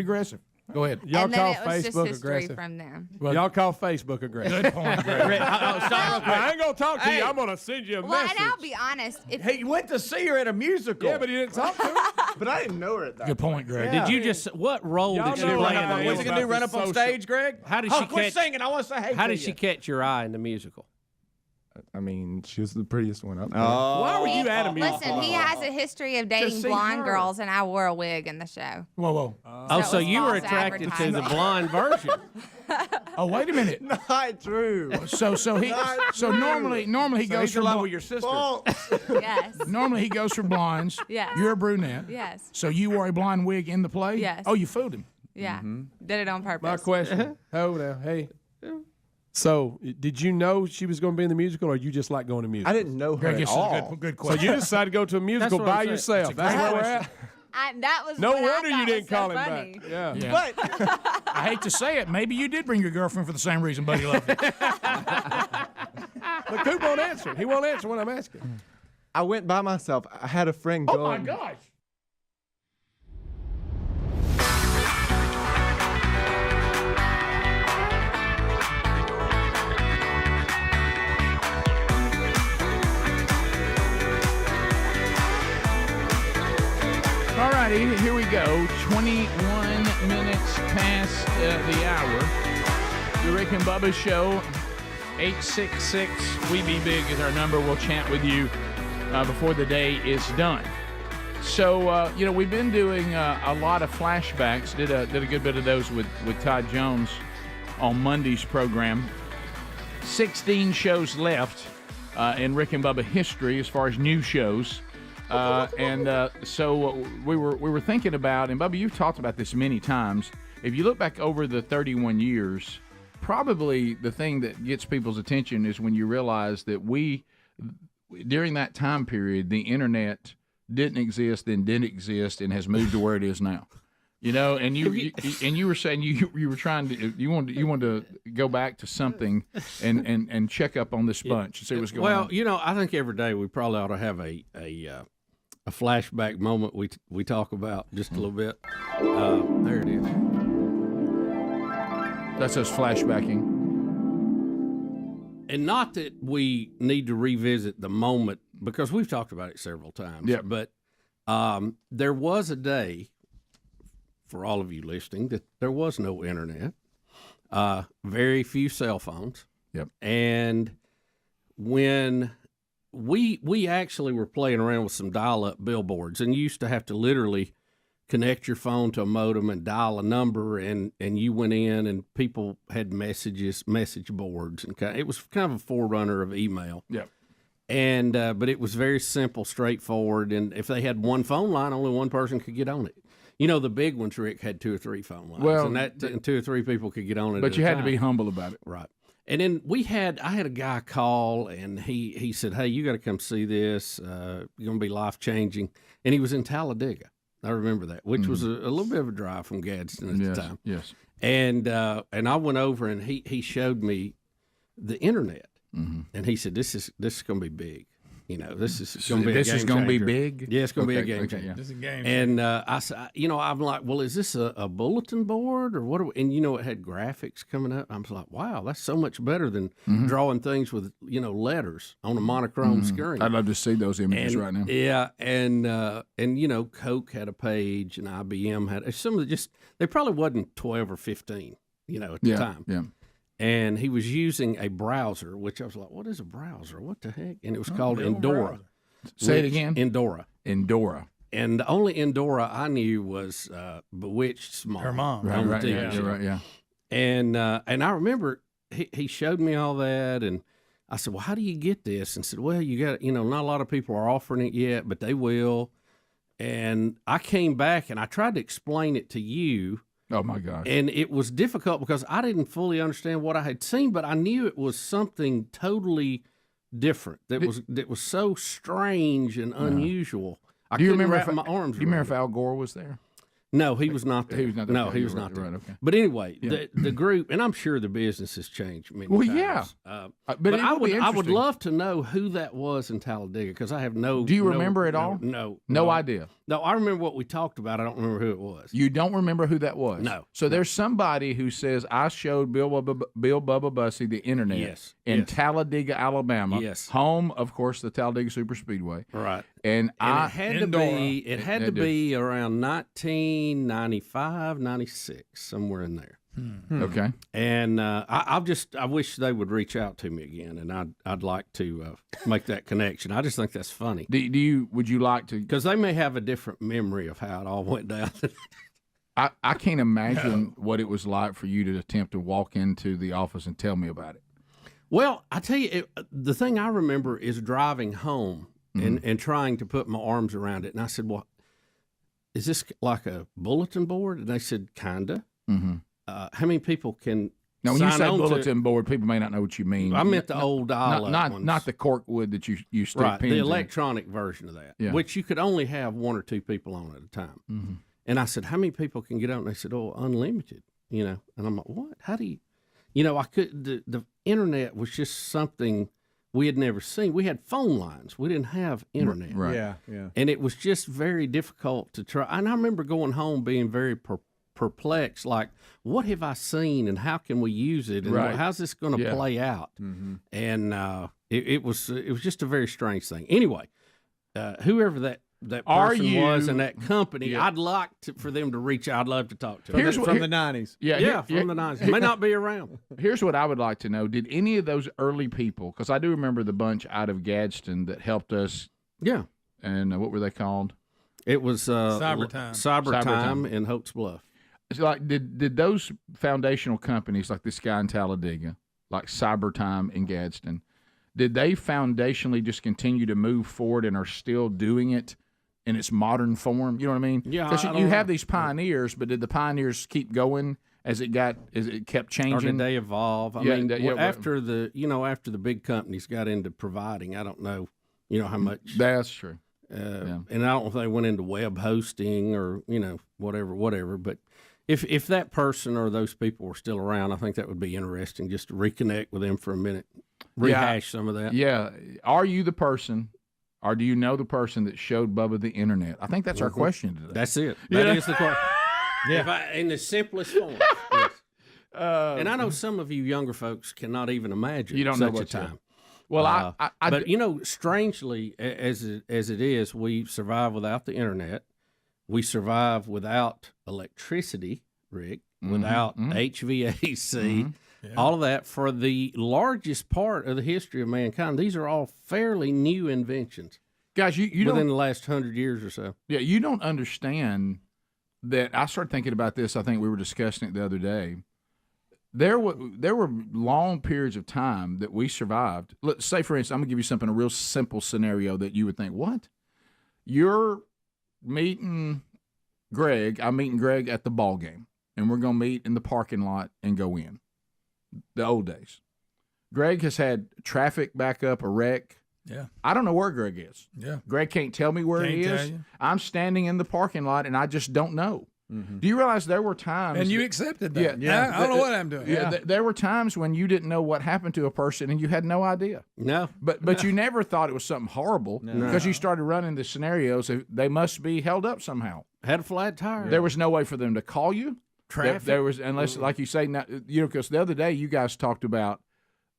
aggressive. Go ahead. Y'all And then call it was just Facebook history aggressive. from them. Y'all call Facebook aggressive. Good point, Greg. I ain't gonna talk to you. I'm gonna send you a Well, message. and I'll be honest. If He went to see her at a musical. Yeah, but he didn't talk to her. But I didn't know her at that. Good point, Greg. Did you just what role Y'all did she know play how in the I am What's he musical? gonna do? about Run the up on social- stage, Greg? How did Oh, she quit catch? singing. I want to say hey How to did you. she catch your eye in the musical? I mean, she was the prettiest one up there. Why were you at a musical? Listen, he has a history of dating see blonde her. girls, and I wore a wig in the show. Whoa. Oh, So so it was you were false attracted to the advertising. blonde version. Oh, wait a minute. Not true. So normally he So goes he's for in love bl- with your sister. Yes. normally he goes for blondes. Yes. You're a brunette. Yes. So you wore a blonde wig in the play? Yes. Oh, you fooled him. Yeah. Did it on purpose. My question. Hold now. Hey. So, did you know she was going to be in the musical, or you just like going to musicals? I didn't know her Greg, at this is all. a good So question. you decided to go to a musical what I'm by saying. yourself. That's where we're at. That was No what I wonder you thought didn't was so call him funny. back. Yeah. Yeah. But I hate to say it. Maybe you did bring your girlfriend for the same reason Buddy loved it. But Coop won't answer. He won't answer when I'm asking. I went by myself. I had a friend go. Oh, my gosh. All righty, here we go. 21 minutes past the hour. The Rick and Bubba Show. 866-WE-BE-BIG is our number. We'll chat with you before the day is done. So, we've been doing a lot of flashbacks. Did a good bit of those with Todd Jones on Monday's program. 16 shows left in Rick and Bubba history as far as new shows. So we were thinking about, and Bubba, you've talked about this many times. If you look back over the 31 years, probably the thing that gets people's attention is when you realize that during that time period, the internet didn't exist, then didn't exist, and has moved to where it is now. And you were saying you were trying to you wanted to go back to something and check up on this bunch and see what's going on. Well, I think every day we probably ought to have a flashback moment we talk about just a little bit. There it is. That's us flashbacking. And not that we need to revisit the moment, because we've talked about it several times. Yeah. But there was a day, for all of you listening, that there was no internet, very few cell phones. Yep. And when we actually were playing around with some dial-up billboards, and you used to have to literally connect your phone to a modem and dial a number, and you went in and people had message boards, and it was kind of a forerunner of email. Yeah. And but it was very simple, straightforward, and if they had one phone line, only one person could get on it. The big ones, Rick, had 2 or 3 phone lines, and 2 or 3 people could get on it. But you had to be humble about it, right? And then I had a guy call, and he said, "Hey, you got to come see this. You're going to be life-changing." And he was in Talladega. I remember that, which was a little bit of a drive from Gadsden at the time. Yes. And I went over, and he showed me the internet, and he said, "This is going to be big. This is going to be this is going to be big. Yeah, it's going to be a game changer. Yeah. This is a game changer." And I said, I'm like, "Well, is this a bulletin board or what?" And it had graphics coming up. I was like, "Wow, that's so much better than drawing things with letters on a monochrome screen." I'd love to see those images right now. Yeah, and Coke had a page, and IBM had some of they probably wasn't 12 or 15, at the time. Yeah. And he was using a browser, which I was like, "What is a browser? What the heck?" And it was called Endora. Say it again. Endora. And the only Endora I knew was Bewitched Small. Her mom. Right. Yeah. And I remember he showed me all that, and I said, "Well, how do you get this?" And said, "Well, you got not a lot of people are offering it yet, but they will." And I came back and I tried to explain it to you. Oh my gosh. And it was difficult because I didn't fully understand what I had seen, but I knew it was something totally different that was so strange and unusual. I couldn't wrap my arms around it. Do you remember if Al Gore was there? No, he was not there. He was not there. No, he was not there. Right, okay. But anyway, the group, and I'm sure the business has changed many times. Yeah. But I would love to know who that was in Talladega, because I have no. Do you remember it all? No idea. No, I remember what we talked about. I don't remember who it was. You don't remember who that was? No. So there's somebody who says, "I showed Bill Bubba Bussey the internet in Talladega, Alabama, home, of course, the Talladega Superspeedway." Right. And it had to be around 1995, 96, somewhere in there. Okay. And I wish they would reach out to me again, and I'd like to make that connection. I just think that's funny. Would you like to? Because they may have a different memory of how it all went down. I can't imagine what it was like for you to attempt to walk into the office and tell me about it. Well, I tell you, the thing I remember is driving home and trying to put my arms around it. And I said, "Well, is this like a bulletin board?" And they said, "Kinda." How many people can? Now, when you say bulletin board, people may not know what you mean. I meant the old dial-up ones. Not the corkwood that you stick right, pins the in. electronic version of that, which you could only have 1 or 2 people on at a time. And I said, "How many people can get on?" And they said, "Oh, unlimited." you know. And I'm like, what? How do you, you know, I could, the internet was just something we had never seen. We had phone lines. We didn't have internet. Right. Yeah, yeah. And it was just very difficult to try. And I remember going home being very perplexed, like, what have I seen and how can we use it? And how's this going to play out? Mm-hmm. And it was just a very strange thing. Anyway, whoever that person was in that company, I'd like for them to reach out. I'd love to talk to them. From the 90s. From the 90s. May not be around. Here's what I would like to know. Did any of those early people, because I do remember the bunch out of Gadsden that helped us. Yeah. And what were they called? It was Cyber Time in Hopes Bluff. It's like, did those foundational companies like this guy in Talladega, like Cyber Time in Gadsden, did they foundationally just continue to move forward and are still doing it in its modern form? You know what I mean? Yeah. Because you have these pioneers, but did the pioneers keep going as it kept changing? Or did they evolve? I mean, after the big companies got into providing, I don't know, how much. That's true. And I don't know if they went into web hosting or, whatever. But if that person or those people were still around, I think that would be interesting just to reconnect with them for a minute, rehash some of that. Yeah. Are you the person, or do you know the person that showed Bubba the internet? I think that's our question today. That's it. That is the question. In the simplest form. Yes. And I know some of you younger folks cannot even imagine you don't such know a time. Well, but strangely as it is, we survive without the internet. We survive without electricity, Rick, without HVAC, all of that for the largest part of the history of mankind. These are all fairly new inventions. Guys, you within the last 100 years or so. Yeah, you don't understand that. I started thinking about this. I think we were discussing it the other day. There were long periods of time that we survived. Let's say, for instance, I'm going to give you a real simple scenario that you would think, what? You're meeting Greg. I'm meeting Greg at the ball game, and we're going to meet in the parking lot and go in. The old days. Greg has had traffic back up, a wreck. Yeah. I don't know where Greg is. Yeah. Greg can't tell me where he is. I'm standing in the parking lot, and I just don't know. Mm-hmm. Do you realize there were times... And you accepted that. Yeah. I don't know what I'm doing. Yeah. There were times when you didn't know what happened to a person, and you had no idea. No. But you never thought it was something horrible because you started running the scenarios. They must be held up somehow. Had a flat tire. There was no way for them to call you. Traffic. There was, unless, like you say, because the other day you guys talked about,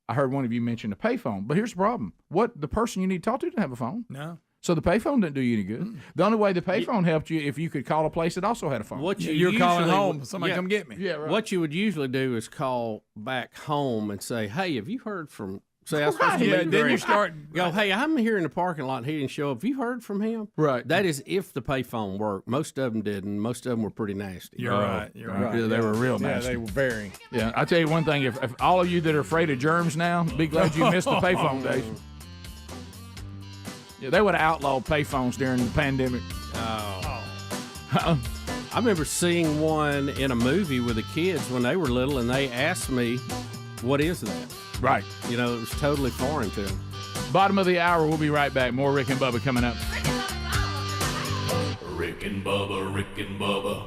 I heard one of you mention a payphone. But here's the problem. The person you need to talk to didn't have a phone. No. So the payphone didn't do you any good. The only way the payphone helped you if you could call a place that also had a phone. You're calling home. Somebody come get me. Yeah, right. What you would usually do is call back home and say, hey, have you heard from... Say, I was supposed to meet then Greg. you start... Go, hey, I'm here in the parking lot and he didn't show up. Have you heard from him? Right. That is if the payphone worked. Most of them didn't. Most of them were pretty nasty. You're right. You're right. Yeah, they were real nasty. Yeah, they were very. Yeah, I'll tell you one thing. If all of you that are afraid of germs now, be glad you missed the payphone days. Yeah, they would have outlawed payphones during the pandemic. I remember seeing one in a movie with the kids when they were little, and they asked me, what is that? Right. It was totally foreign to them. Bottom of the hour, we'll be right back. More Rick and Bubba coming up. Rick and Bubba, Rick and Bubba.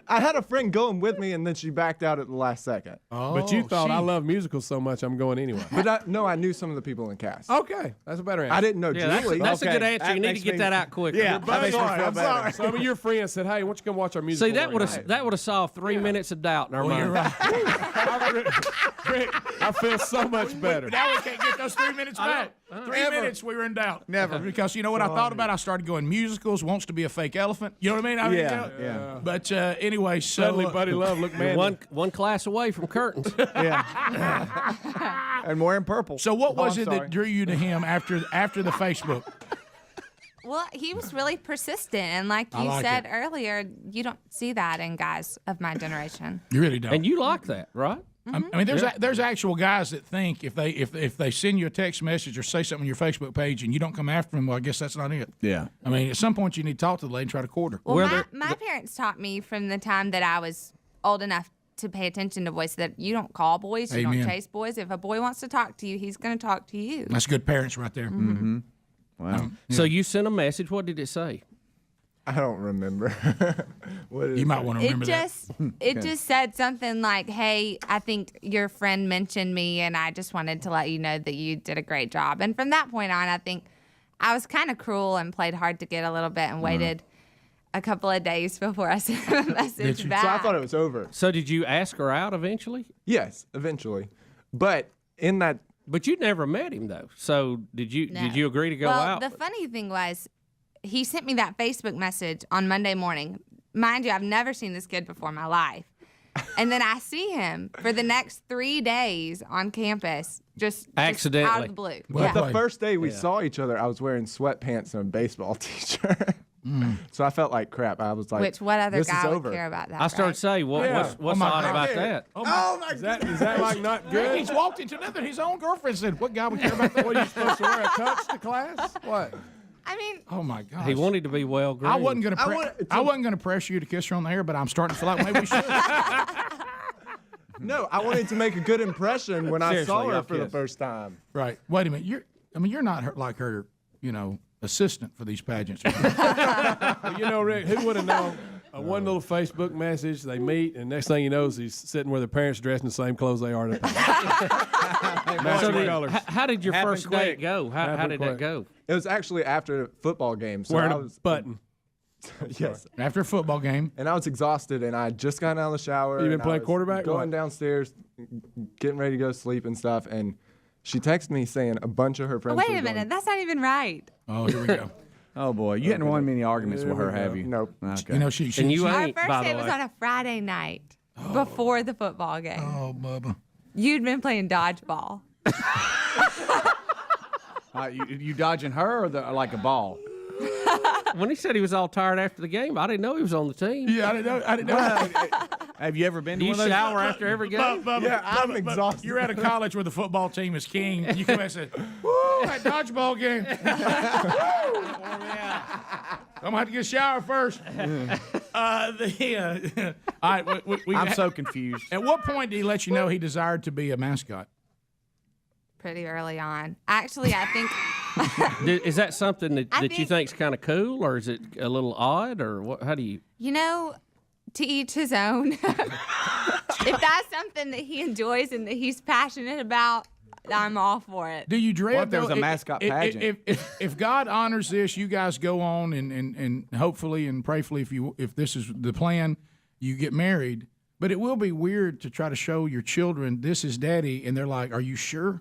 I had a friend going with me, and then she backed out at the last second. Oh, but you thought I love musicals so much, I'm going anyway. But I knew some of the people in the cast. Okay, that's a better answer. I didn't know Julie. That's a good answer. You need to get that out quick. Yeah, that makes me feel better. Some of your friends said, "Hey, why don't you come watch our musical?" See, that would have solved 3 minutes of doubt in our mind. You're right. Rick, I feel so much better. Now we can't get those 3 minutes back. 3 minutes, we were in doubt. Never. Because you know what I thought about? I started going musicals, wants to be a fake elephant. You know what I mean? Yeah. But anyway, so... Suddenly, Buddy Love looked man. One class away from curtains. Yeah. And more in purple. So what was it that drew you to him after the Facebook? Well, he was really persistent, and like you said earlier, you don't see that in guys of my generation. You really don't. And you like that, right? Mm-hmm. I mean, there's actual guys that think if they send you a text message or say something on your Facebook page and you don't come after them, well, I guess that's not it. Yeah. I mean, at some point you need to talk to the lady and try to court her. Well, my parents taught me from the time that I was old enough to pay attention to boys that you don't call boys, you don't chase boys. If a boy wants to talk to you, he's going to talk to you. That's good parents right there. Mm-hmm. Wow. So you sent a message. What did it say? I don't remember. What did You it might say? want to remember It just said something like, "Hey, I think your friend mentioned me, and I just wanted to let you know that you did a great job." And from that point on, I think I was kind of cruel and played hard to get a little bit and waited a couple of days before I sent him a message back. So I thought it was over. So did you ask her out eventually? Yes, eventually. But in that, but you'd never met him though. So did you? No. Did you agree to go well, out? the funny thing was, he sent me that Facebook message on Monday morning. Mind you, I've never seen this kid before in my life. And then I see him for the next 3 days on campus, just accidentally out of the blue. But the first day we saw each other, I was wearing sweatpants and a baseball t-shirt. So I felt like crap. I was like, what other this guy is would over. care about that? I started to say, what's odd about that? Oh my Is that like not good? He's walked into nothing. His own girlfriend said, "What guy would care about that?" What, are you supposed to wear a tux to class? What? I mean, oh my God. He wanted to be well groomed. I wasn't going to pressure you to kiss her on the hair, but I'm starting to feel like maybe we should. No, I wanted to make a good impression when I saw her Seriously, for the first time. Right. Wait a minute. You're not like her, assistant for these pageants. Well, Rick, who would have known? One little Facebook message, they meet, and next thing you know is he's sitting where their parents dressed in the same clothes they are. How did your first date go? How did that go? It was actually after a football game. So Wearing I a was button. Yes. After a football game. And I was exhausted, and I had just gotten out of the shower. You been and I playing was quarterback? Going What? downstairs, getting ready to go to sleep and stuff, and she texted me saying a bunch of her friends. wait were a minute, going- that's not even right. Oh, here we go. Oh boy, you hadn't won many arguments with her, have you? Nope. Okay. You know, she Our first date was on a Friday night before the football game. Oh, Bubba. You'd been playing dodgeball. You dodging her or like a ball? When he said he was all tired after the game, I didn't know he was on the team. Yeah, I didn't know. Have you ever been to Do you one of those? shower after every game? Bubba, Yeah, I'm Bubba, exhausted. You're at a college where the football team is king. You come and say, "Woo, that dodgeball game." I'm gonna have to get a shower first. All right, I'm so confused. At what point did he let you know he desired to be a mascot? Pretty early on. Actually, I think Is that something that you think- think's kind of cool, or is it a little odd, or what? How do you? to each his own. If that's something that he enjoys and that he's passionate about, I'm all for it. Do you dread? What if there was though, a mascot pageant? If God honors this, you guys go on and hopefully and prayfully, if this is the plan, you get married. But it will be weird to try to show your children this is Daddy, and they're like, "Are you sure?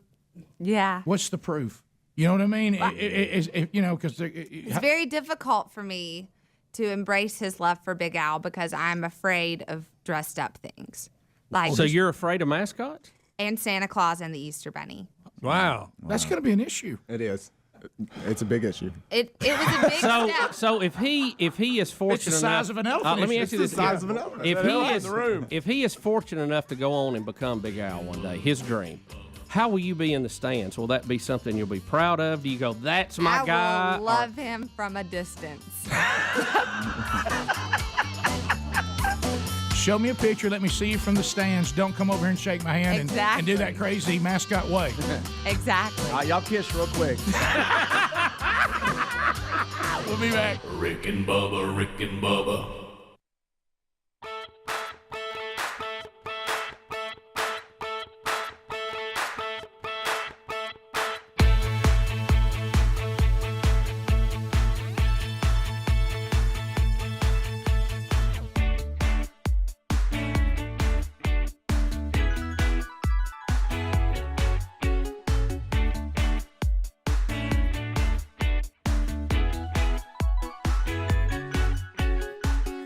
Yeah. What's the proof?" You know what I mean? Because It's very difficult for me to embrace his love for Big Al because I'm afraid of dressed up things. So you're afraid of mascots? And Santa Claus and the Easter Bunny. Wow. That's going to be an issue. It is. It's a big issue. It was a big step. So if he is fortunate It's the size enough, of an elephant. let me It's ask you the this: size of an elephant. if he is fortunate enough to go on and become Big Al one day, his dream, how will you be in the stands? Will that be something you'll be proud of? Do you go, "That's my guy"? I will love him from a distance. Show me a picture. Let me see you from the stands. Don't come over here and shake my hand and do Exactly. that crazy mascot way. Exactly. Y'all kiss real quick. We'll be back. Rick and Bubba, Rick and Bubba.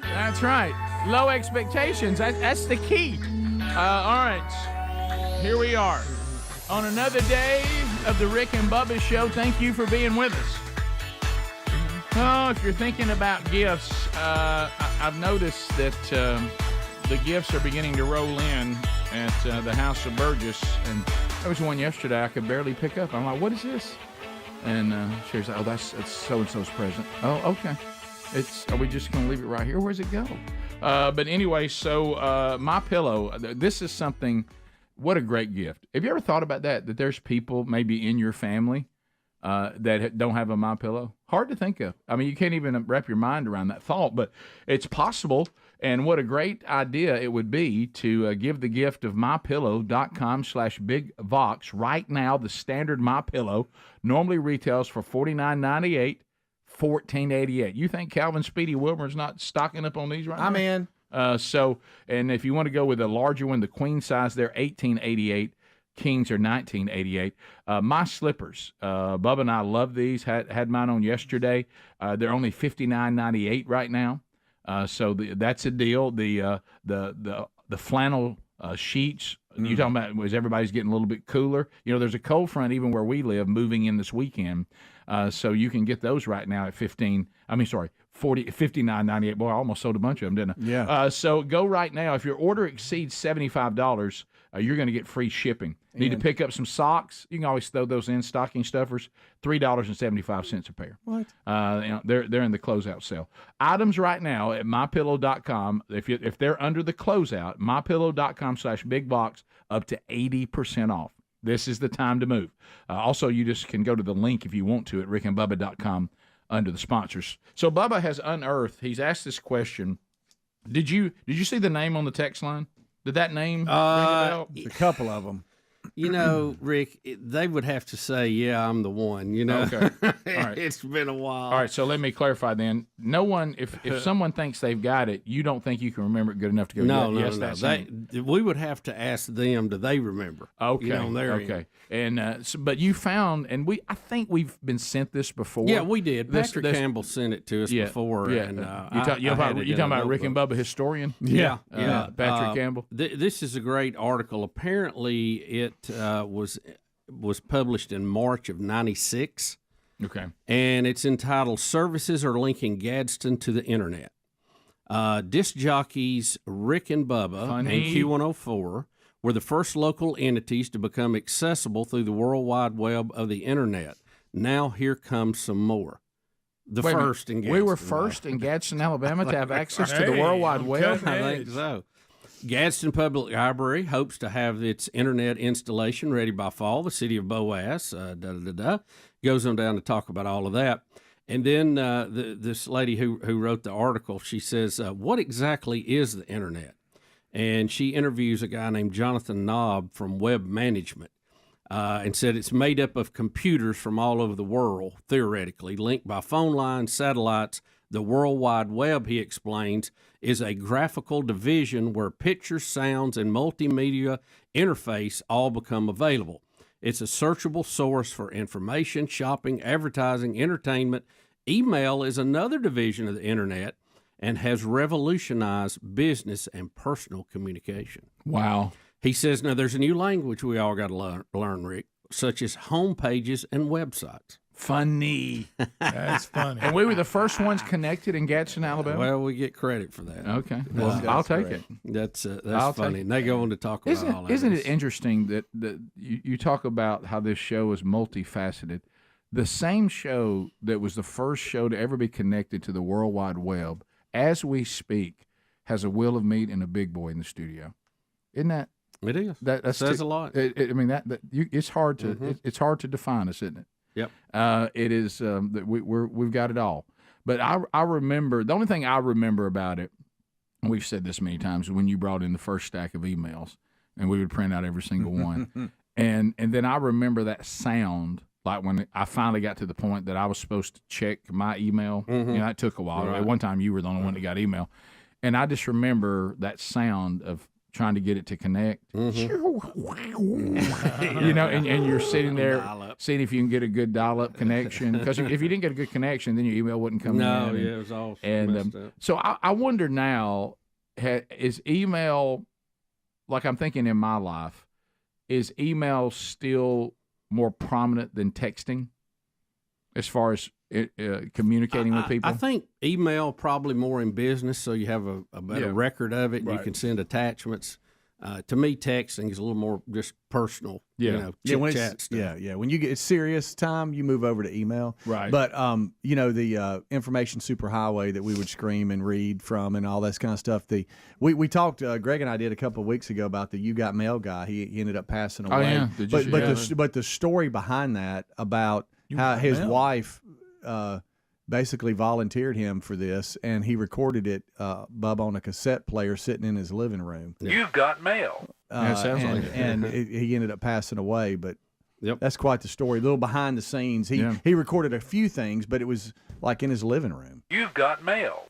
That's right. Low expectations. That's the key. All right. Here we are. On another day of the Rick and Bubba Show, thank you for being with us. Oh, if you're thinking about gifts, I've noticed that the gifts are beginning to roll in at the house of Burgess. And there was one yesterday I could barely pick up. I'm like, what is this? And she was like, oh, it's so-and-so's present. Oh, okay. Are we just going to leave it right here? Where's it go? But anyway, so My Pillow, this is something, what a great gift. Have you ever thought about that there's people maybe in your family that don't have a My Pillow? Hard to think of. I mean, you can't even wrap your mind around that thought, but it's possible. And what a great idea it would be to give the gift of mypillow.com/bigvox. Right now, the standard MyPillow normally retails for $49.98, $14.88. You think Calvin Speedy Wilbur's not stocking up on these right now? I'm in. And if you want to go with a larger one, the queen size, they're $18.88. Kings are $19.88. My slippers, Bubba and I love these. Had mine on yesterday. They're only $59.98 right now. So that's a deal. The flannel sheets. You talking about as everybody's getting a little bit cooler? You know, there's a cold front even where we live moving in this weekend. So you can get those right now at $59.98. Boy, I almost sold a bunch of them, didn't I? Yeah. So go right now. If your order exceeds $75, you're going to get free shipping. Need to pick up some socks? You can always throw those in, stocking stuffers, $3.75 a pair. What? They're in the closeout sale. Items right now at mypillow.com. If they're under the closeout, mypillow.com/bigbox, up to 80% off. This is the time to move. Also, you just can go to the link if you want to at rickandbubba.com under the sponsors. So Bubba has unearthed. He's asked this question. Did you see the name on the text line? Did that name ring a bell? A couple of them. You know, Rick, they would have to say, yeah, I'm the one, you know. Okay. All right. It's been a while. All right, so let me clarify then. No one, if someone thinks they've got it, you don't think you can remember it good enough to go, no. We would have to ask them, do they remember? Okay. You know, on their okay. End. And but you found, and I think we've been sent this before. Yeah, we did. Patrick Campbell sent it to us before. Yeah. And, you talking about Rick and Bubba historian? Yeah. Patrick Campbell. This is a great article. Apparently, it was published in March of '96. Okay. And it's entitled "Services Are Linking Gadsden to the Internet." Disc jockeys Rick and Bubba and Q104 were the first local entities to become accessible through the World Wide Web of the Internet. Now here comes some more. We were first in Gadsden, Alabama, to have access to the World Wide Web. I think so. Gadsden Public Library hopes to have its internet installation ready by fall. The city of Boaz, goes on down to talk about all of that. And then this lady who wrote the article, she says, what exactly is the internet? And she interviews a guy named Jonathan Knobb from Web Management and said it's made up of computers from all over the world, theoretically, linked by phone lines, satellites. The World Wide Web, he explains, is a graphical division where pictures, sounds, and multimedia interface all become available. It's a searchable source for information, shopping, advertising, entertainment. Email is another division of the internet and has revolutionized business and personal communication. Wow. He says, now there's a new language we all got to learn, Rick, such as home pages and websites. Funny. That's funny. And we were the first ones connected in Gadsden, Alabama? Well, we get credit for that. Okay. Well, I'll take it. That's funny. And they go on to talk about all that. Isn't it interesting that you talk about how this show is multifaceted? The same show that was the first show to ever be connected to the World Wide Web, as we speak, has a Will of Meat and a Big Boy in the studio. Isn't that? It is. That says a lot. It's hard to it's hard to define us, isn't it? Yep. It is that we've got it all. But I remember, the only thing I remember about it, and we've said this many times, when you brought in the first stack of emails, and we would print out every single one, and then I remember that sound. Like when I finally got to the point that I was supposed to check my email, you know, it took a while. Right. At one time, you were the only one that got email, and I just remember that sound of trying to get it to connect. You know, and you're sitting there seeing if you can get a good dial-up connection. Because if you didn't get a good connection, then your email wouldn't come in. No, it was all messed up. So I wonder now, is email, like I'm thinking in my life, is email still more prominent than texting as far as communicating with people? I think email probably more in business, so you have a better record of it. And you can send attachments. To me, texting is a little more just personal. You know, chit-chat stuff. When you get serious time, you move over to email. Right. But you know, the information superhighway that we would scream and read from and all that kind of stuff. We talked. Greg and I did a couple of weeks ago about the You Got Mail guy. He ended up passing away. Oh yeah. But the story behind that about how his wife basically volunteered him for this, and he recorded it, Bubba, on a cassette player sitting in his living room. You've got mail. That sounds and, like it. And he ended up passing away, but that's quite the story. A little behind the scenes. He recorded a few things, but it was like in his living room. You've got mail.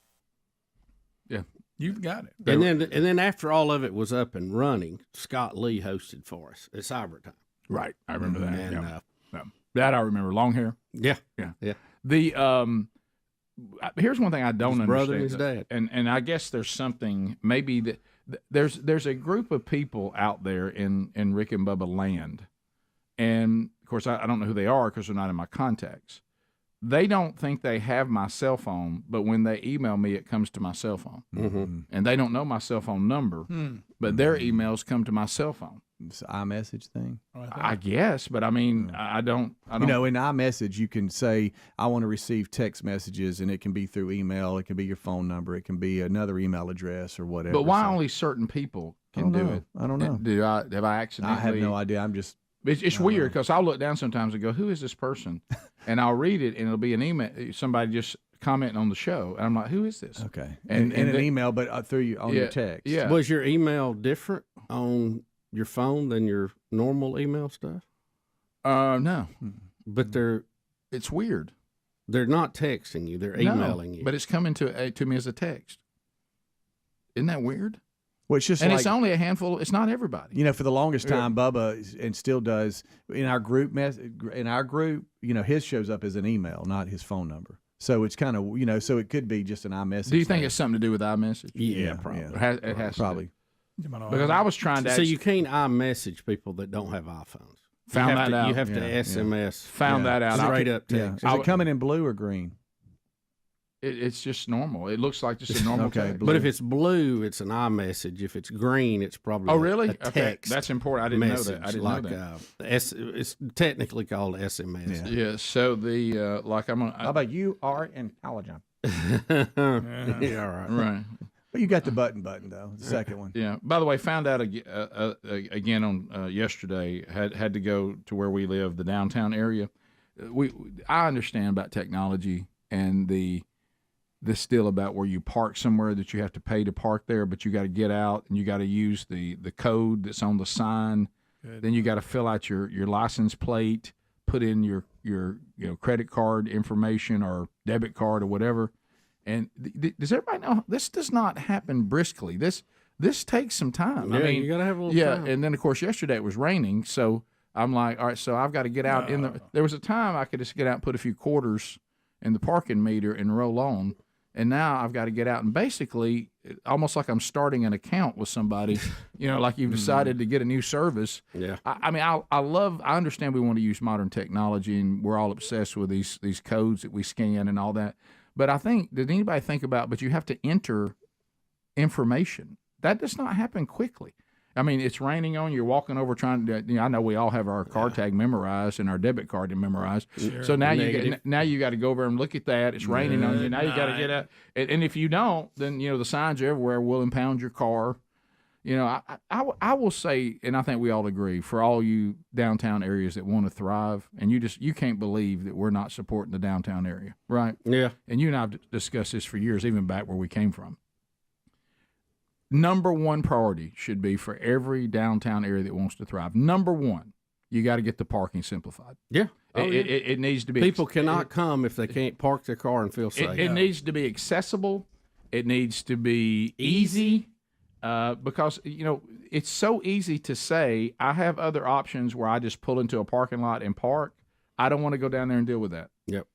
Yeah, you've got it. And then after all of it was up and running, Scott Lee hosted for us at Cyber Time. Right, I remember that. And, that I remember. Long hair. Yeah. The here's one thing I don't His understand. brother and his dad. And I guess there's something maybe that there's a group of people out there in Rick and Bubba land, and of course I don't know who they are because they're not in my contacts. They don't think they have my cell phone, but when they email me, it comes to my cell phone, and they don't know my cell phone number, but their emails come to my cell phone. It's an iMessage thing, I guess, but I mean, I don't. You know, in iMessage, you can say, I want to receive text messages, and it can be through email, it can be your phone number, it can be another email address or whatever. But why only certain people can do it? I don't know. Have I accidentally? I have no idea. I'm just. It's weird because I'll look down sometimes and go, who is this person? And I'll read it, and it'll be an email, somebody just commenting on the show. And I'm like, who is this? Okay. And an email, but through you on your text. Yeah. Was your email different on your phone than your normal email stuff? No. But it's weird. They're not texting you; they're emailing you. But it's coming to me as a text. Isn't that weird? Well, it's just and like, it's only a handful. It's not everybody. You know, for the longest time, Bubba and still does in our group. You know, his shows up as an email, not his phone number. So it's kind of so it could be just an iMessage. Do you think it's something to do with iMessage? Yeah, probably. Yeah. It has probably. Because I was trying to. So you can't iMessage people that don't have iPhones. Found that out. You have to SMS. Found that out. Straight up text. Is it coming in blue or green? It's just normal. It looks like just a normal text. But if it's blue, it's an iMessage. If it's green, it's probably really? a text. Okay. That's important. I didn't know that. I didn't know that. It's technically called SMS. Yeah. So the like I'm. Bubba, you are intelligent. Yeah. All right. Right. But you got the button though. The second one. Yeah. By the way, found out again on yesterday. Had to go to where we live, the downtown area. I understand about technology and this still about where you park somewhere that you have to pay to park there, but you got to get out and you got to use the code that's on the sign. Good. Then you got to fill out your license plate, put in your credit card information or debit card or whatever. And does everybody know this does not happen briskly? This takes some time. Yeah, I mean, you got to have a little time. And then of course yesterday it was raining, so I'm like, all right, so I've got to get out there was a time I could just get out and put a few quarters in the parking meter and roll on. And now I've got to get out and basically almost like I'm starting an account with somebody, like you've decided to get a new service. Yeah. I mean, I understand we want to use modern technology and we're all obsessed with these codes that we scan and all that. But I think, did anybody think about, but you have to enter information. That does not happen quickly. I mean, it's raining on you. You're walking over trying to. I know we all have our car tag memorized and our debit card memorized. Sure. So now you got to go over and look at that. It's raining on you. Now you got to get out. And if you don't, then the signs are everywhere. Will impound your car. I will say, and I think we all agree, for all you downtown areas that want to thrive, and you can't believe that we're not supporting the downtown area, right? Yeah. And you and I have discussed this for years, even back where we came from. Number one priority should be for every downtown area that wants to thrive. Number one, you got to get the parking simplified. Yeah. It needs to be. People cannot come if they can't park their car and feel safe. It needs to be accessible. It needs to be easy because, it's so easy to say, I have other options where I just pull into a parking lot and park. I don't want to go down there and deal with that. Yep.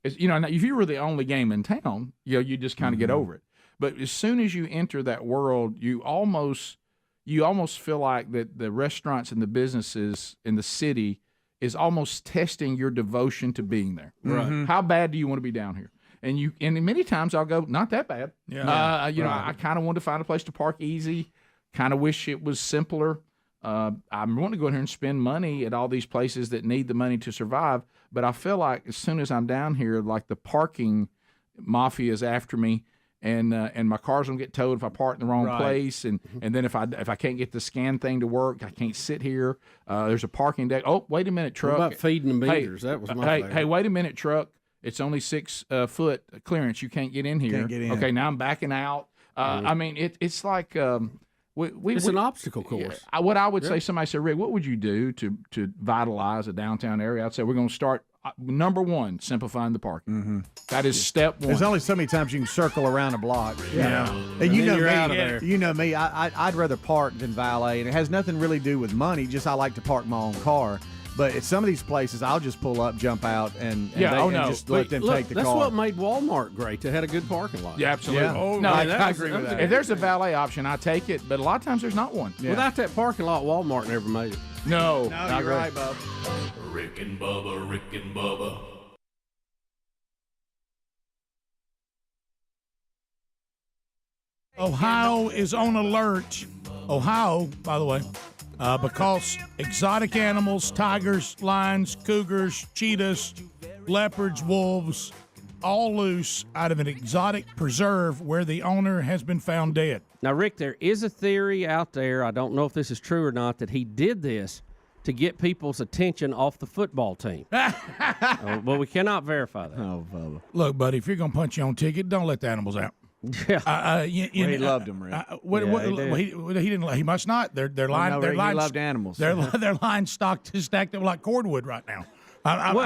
If you were the only game in town, you just kind of get over it. But as soon as you enter that world, you almost feel like that the restaurants and the businesses in the city is almost testing your devotion to being there. Right. Mm-hmm. How bad do you want to be down here? And many times I'll go, not that bad. Yeah. I kind of want to find a place to park easy. Kind of wish it was simpler. I want to go in here and spend money at all these places that need the money to survive. But I feel like as soon as I'm down here, like the parking mafia is after me. And my car's gonna get towed if I park in the wrong place, and then if I can't get the scan thing to work, I can't sit here. There's a parking deck. Oh, wait a minute, truck. What about feeding the meters? That was my favorite. Hey, wait a minute, truck. It's only 6 foot clearance. You can't get in here. Can't get in. Okay, now I'm backing out. I mean, it's like it's an obstacle course. What I would say, somebody said, Rick, what would you do to vitalize a downtown area? I'd say we're going to start, number one, simplifying the parking. Mm-hmm. That is step one. There's only so many times you can circle around a block. Yeah. And you know you're me. out of there. You know me. I'd rather park than valet, and it has nothing really to do with money. Just I like to park my own car. But at some of these places, I'll just pull up, jump out, and just let them take the that's car. what made Walmart great. They had a good parking lot. Yeah, absolutely. Yeah. Oh, no, I agree with that. If there's a valet option, I take it. But a lot of times there's not one. Yeah. Without that parking lot, Walmart never made it. No, you're right, Bub. Rick and Bubba, Rick and Bubba. Ohio is on alert. Ohio, by the way, because exotic animals, tigers, lions, cougars, cheetahs, leopards, wolves, all loose out of an exotic preserve where the owner has been found dead. Now, Rick, there is a theory out there, I don't know if this is true or not, that he did this to get people's attention off the football team. But we cannot verify that. Oh, Bubba. Look, buddy, if you're going to punch your own ticket, don't let the animals out. Yeah. He loved them, Rick. He didn't. He must not. They're lying. No, they're Rick, lying. he loved animals. They're lying stacked up like cordwood right now.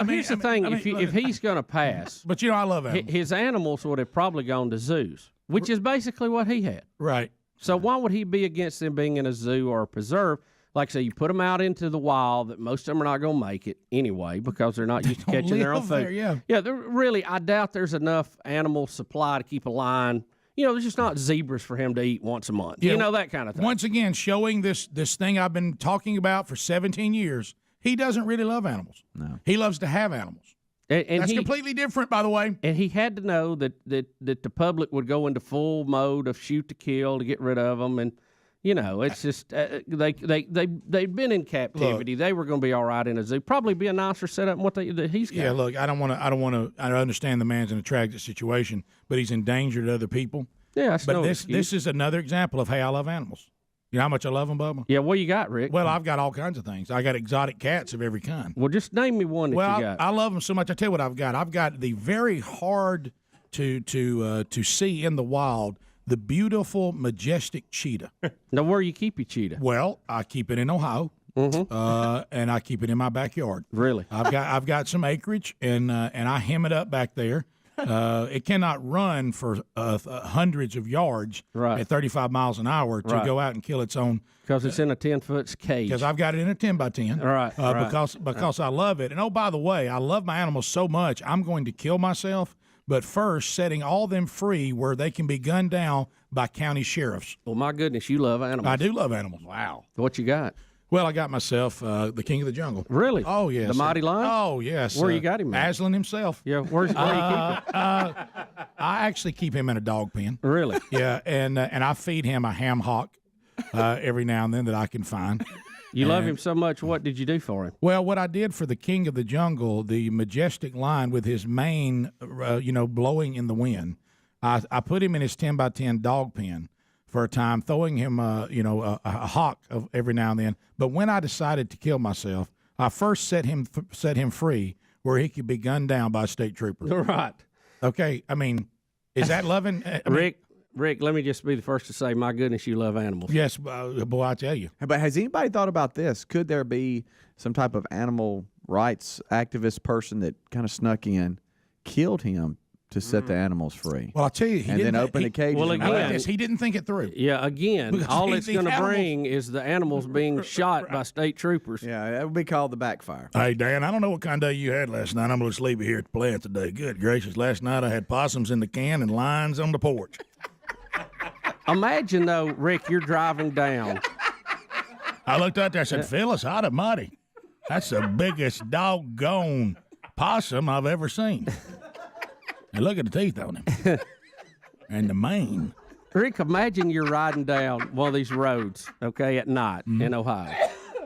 Here's the thing: if he's going to pass, but I love animals. His animals would have probably gone to zoos, which is basically what he had. Right. So why would he be against them being in a zoo or a preserve? Like I say, you put them out into the wild, that most of them are not going to make it anyway because they're not used to catching their own food. There, I doubt there's enough animal supply to keep a lion. There's just not zebras for him to eat once a month. Yeah. That kind of thing. Once again, showing this thing I've been talking about for 17 years. He doesn't really love animals. No. He loves to have animals. And that's completely different, by the way. And he had to know that the public would go into full mode of shoot to kill to get rid of them. And, it's just they've been in captivity. Look, they were going to be all right in a zoo. Probably be a nicer setup than what he's got. Yeah, look, I understand the man's in a tragic situation, but he's endangered other people. Yeah, but this is another example of, hey, I love animals. You know how much I love them, Bubba? Yeah, what you got, Rick? Well, I've got all kinds of things. I got exotic cats of every kind. Well, just name me one that you got. I love them so much. I tell you what I've got. I've got the very hard to see in the wild, the beautiful, majestic cheetah. Now, where you keep your cheetah? Well, I keep it in Ohio. Mm-hmm. And I keep it in my backyard. Really? I've got some acreage, and I hem it up back there. It cannot run for hundreds of yards at 35 miles an hour to go out and kill its own. Because it's in a 10-foot cage. Because I've got it in a 10 by 10. Right. Because I love it. And oh, by the way, I love my animals so much, I'm going to kill myself. But first, setting all them free where they can be gunned down by county sheriffs. Well, my goodness, you love animals. I do love animals. Wow. What you got? Well, I got myself the king of the jungle. Really? Oh, yes. The mighty lion? Oh, yes. Where you got him at? Aslan himself. Yeah, where you keep him? I actually keep him in a dog pen. Really? Yeah, and I feed him a ham hock every now and then that I can find. You love him so much. What did you do for him? Well, what I did for the king of the jungle, the majestic lion with his mane, blowing in the wind, I put him in his 10 by 10 dog pen for a time, throwing him, a hawk every now and then. But when I decided to kill myself, I first set him free where he could be gunned down by a state trooper. Right. Okay. I mean, is that loving? Rick, let me just be the first to say, my goodness, you love animals. Yes, boy, I tell you. But has anybody thought about this? Could there be some type of animal rights activist person that kind of snuck in, killed him to set the animals free? Well, I'll tell you, and then open the cages. Well, again, he didn't think it through. Yeah, again, Because all it's going to animals- bring is the animals being shot by state troopers. Yeah, that would be called the backfire. Hey, Dan, I don't know what kind of day you had last night. I'm going to sleep here at the plant today. Good gracious. Last night I had possums in the can and lions on the porch. Imagine, though, Rick, you're driving down. I looked out there and said, Phyllis, hot mighty. That's the biggest doggone possum I've ever seen. And look at the teeth on him. And the mane. Rick, imagine you're riding down one of these roads, okay, at night in Ohio.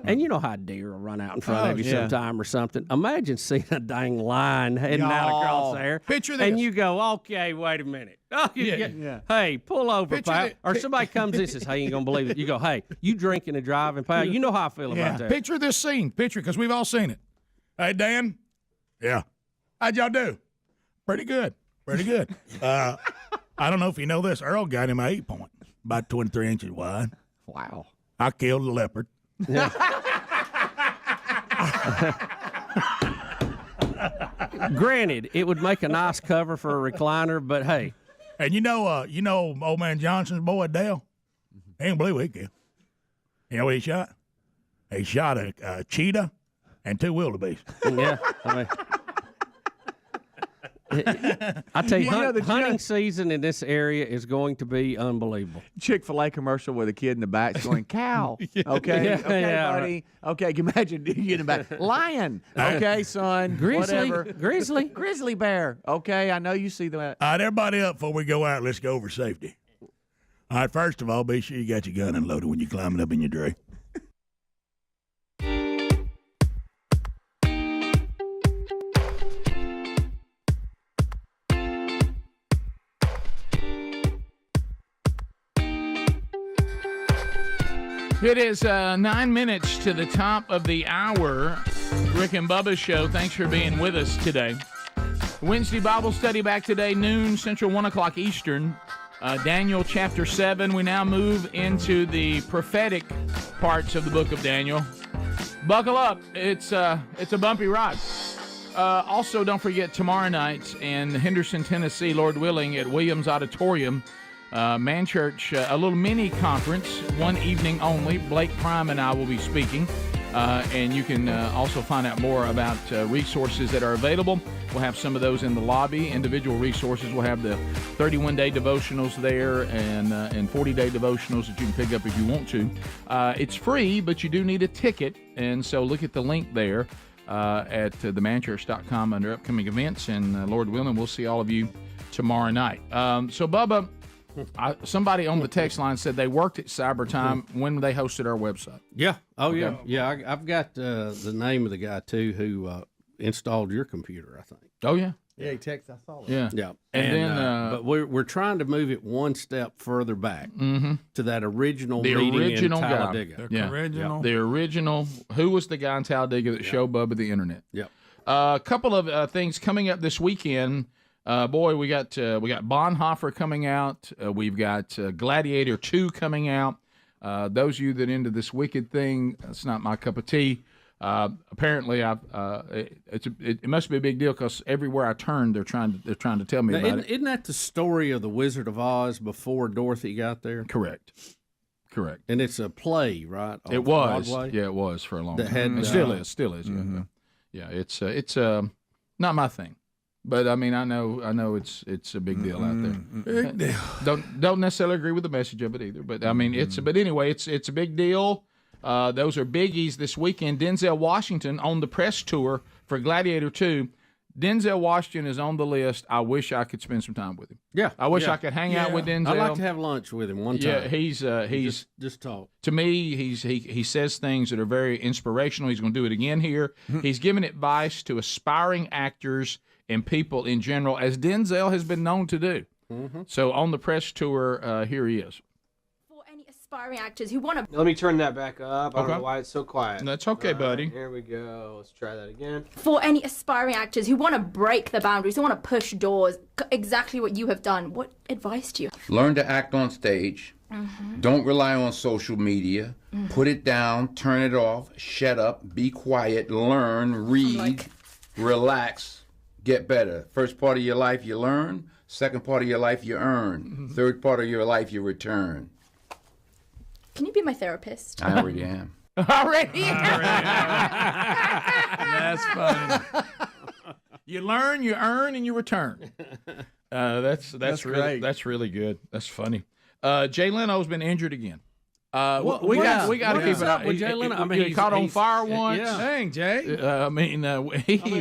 And you know how deer will run out in front of you sometime or something. Imagine seeing a dang lion heading out across there. Picture this. And you go, okay, wait a minute. Oh, hey, pull over, pal. Or somebody comes in and says, hey, you ain't going to believe it. You go, hey, you drinking and driving, pal. You know how I feel about that. Picture this scene. Because we've all seen it. Hey, Dan. Yeah. How'd y'all do? Pretty good. Pretty good. I don't know if you know this. Earl got him an 8-point, about 23 inches wide. Wow. I killed a leopard. Yeah. Granted, it would make a nice cover for a recliner, but hey. And you know old man Johnson's boy, Dale? He ain't believe what he killed. You know what he shot? He shot a cheetah and 2 wildebeest. Yeah, I mean, I tell you, hunting season in this area is going to be unbelievable. Chick-fil-A commercial with a kid in the back going, cow. Okay, Yeah, okay, yeah, buddy. right. Okay, imagine you in the back. Lion. Okay, son. Grizzly. Whatever. Grizzly bear. Okay, I know you see that. All right, everybody up before we go out. Let's go over safety. All right, first of all, be sure you got your gun unloaded when you're climbing up in your dray. It is 9 minutes to the top of the hour. Rick and Bubba's show. Thanks for being with us today. Wednesday Bible study back today, noon Central, 1 o'clock Eastern. Daniel chapter 7. We now move into the prophetic parts of the book of Daniel. Buckle up. It's a bumpy ride. Also, don't forget tomorrow night in Henderson, Tennessee, Lord willing, at Williams Auditorium, Man Church, a little mini conference, one evening only. Blake Prime and I will be speaking. And you can also find out more about resources that are available. We'll have some of those in the lobby, individual resources. We'll have the 31-day devotionals there and 40-day devotionals that you can pick up if you want to. It's free, but you do need a ticket. And so look at the link there at themanchurch.com under upcoming events. And Lord willing, we'll see all of you tomorrow night. So, Bubba, somebody on the text line said they worked at Cyber Time when they hosted our website. Yeah. Oh, Okay. yeah. Yeah, I've got the name of the guy, too, who installed your computer, I think. Oh, yeah. Yeah, he texted. I saw it. Yeah. Yeah. And then, but we're trying to move it one step further back to that original the meeting original in guy. Talladega. Yeah. Original. The original. Who was the guy in Talladega that showed Bubba the internet? Yep. A couple of things coming up this weekend. Boy, we got Bonhoeffer coming out. We've got Gladiator 2 coming out. Those of you that are into this wicked thing, it's not my cup of tea. Apparently, it must be a big deal because everywhere I turn, they're trying to tell me about it. Isn't that the story of the Wizard of Oz before Dorothy got there? Correct. And it's a play, right? It was. Broadway? Yeah, it was for a long That time. had, It still is. Mm-hmm. Yeah. It's not my thing. But I mean, I know it's a big deal out there. Big deal. Don't necessarily agree with the message of it either. But I mean, but anyway, it's a big deal. Those are biggies this weekend. Denzel Washington on the press tour for Gladiator 2. Denzel Washington is on the list. I wish I could spend some time with him. Yeah, I wish I could hang out with Denzel. I'd like to have lunch with him one time. Yeah, he's just talk. To me, he says things that are very inspirational. He's going to do it again here. He's giving advice to aspiring actors and people in general, as Denzel has been known to do. So on the press tour, here he is. For any aspiring actors who want to... Let me turn that back up. I don't Okay. know why it's so quiet. That's okay, buddy. Here we go. Let's try that again. For any aspiring actors who want to break the boundaries, who want to push doors, exactly what you have done, what advice do you have? Learn to act on stage. Don't rely on social media. Put it down, turn it off, shut up, be quiet, learn, read, relax, get better. First part of your life, you learn. Second part of your life, you earn. Third part of your life, you return. Can you be my therapist? I already am. Already? That's funny. You learn, you earn, and you return. That's really great. That's really good. That's funny. Jay Leno's been injured again. We got to keep it up with Jay Leno. I mean, he caught on fire once. Yeah. Dang, Jay. I mean,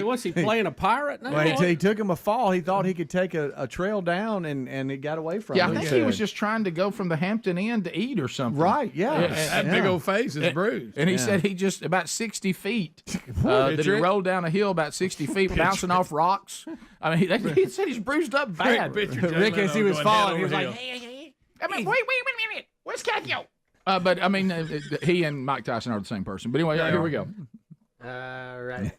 what's he playing a pirate now? Well, he took him a fall. He thought he could take a trail down, and it got away from yeah, him. I think he was just trying to go from the Hampton Inn to eat or something. Right, yeah. That big old face is bruised. And he said he just about 60 feet. That he rolled down a hill about 60 feet, bouncing off rocks. I mean, he said he's bruised up bad. Rick, as he was falling, he was like, hey. I mean, wait a minute. Where's Kakio? But I mean, he and Mike Tyson are the same person. But anyway, here we go. All right.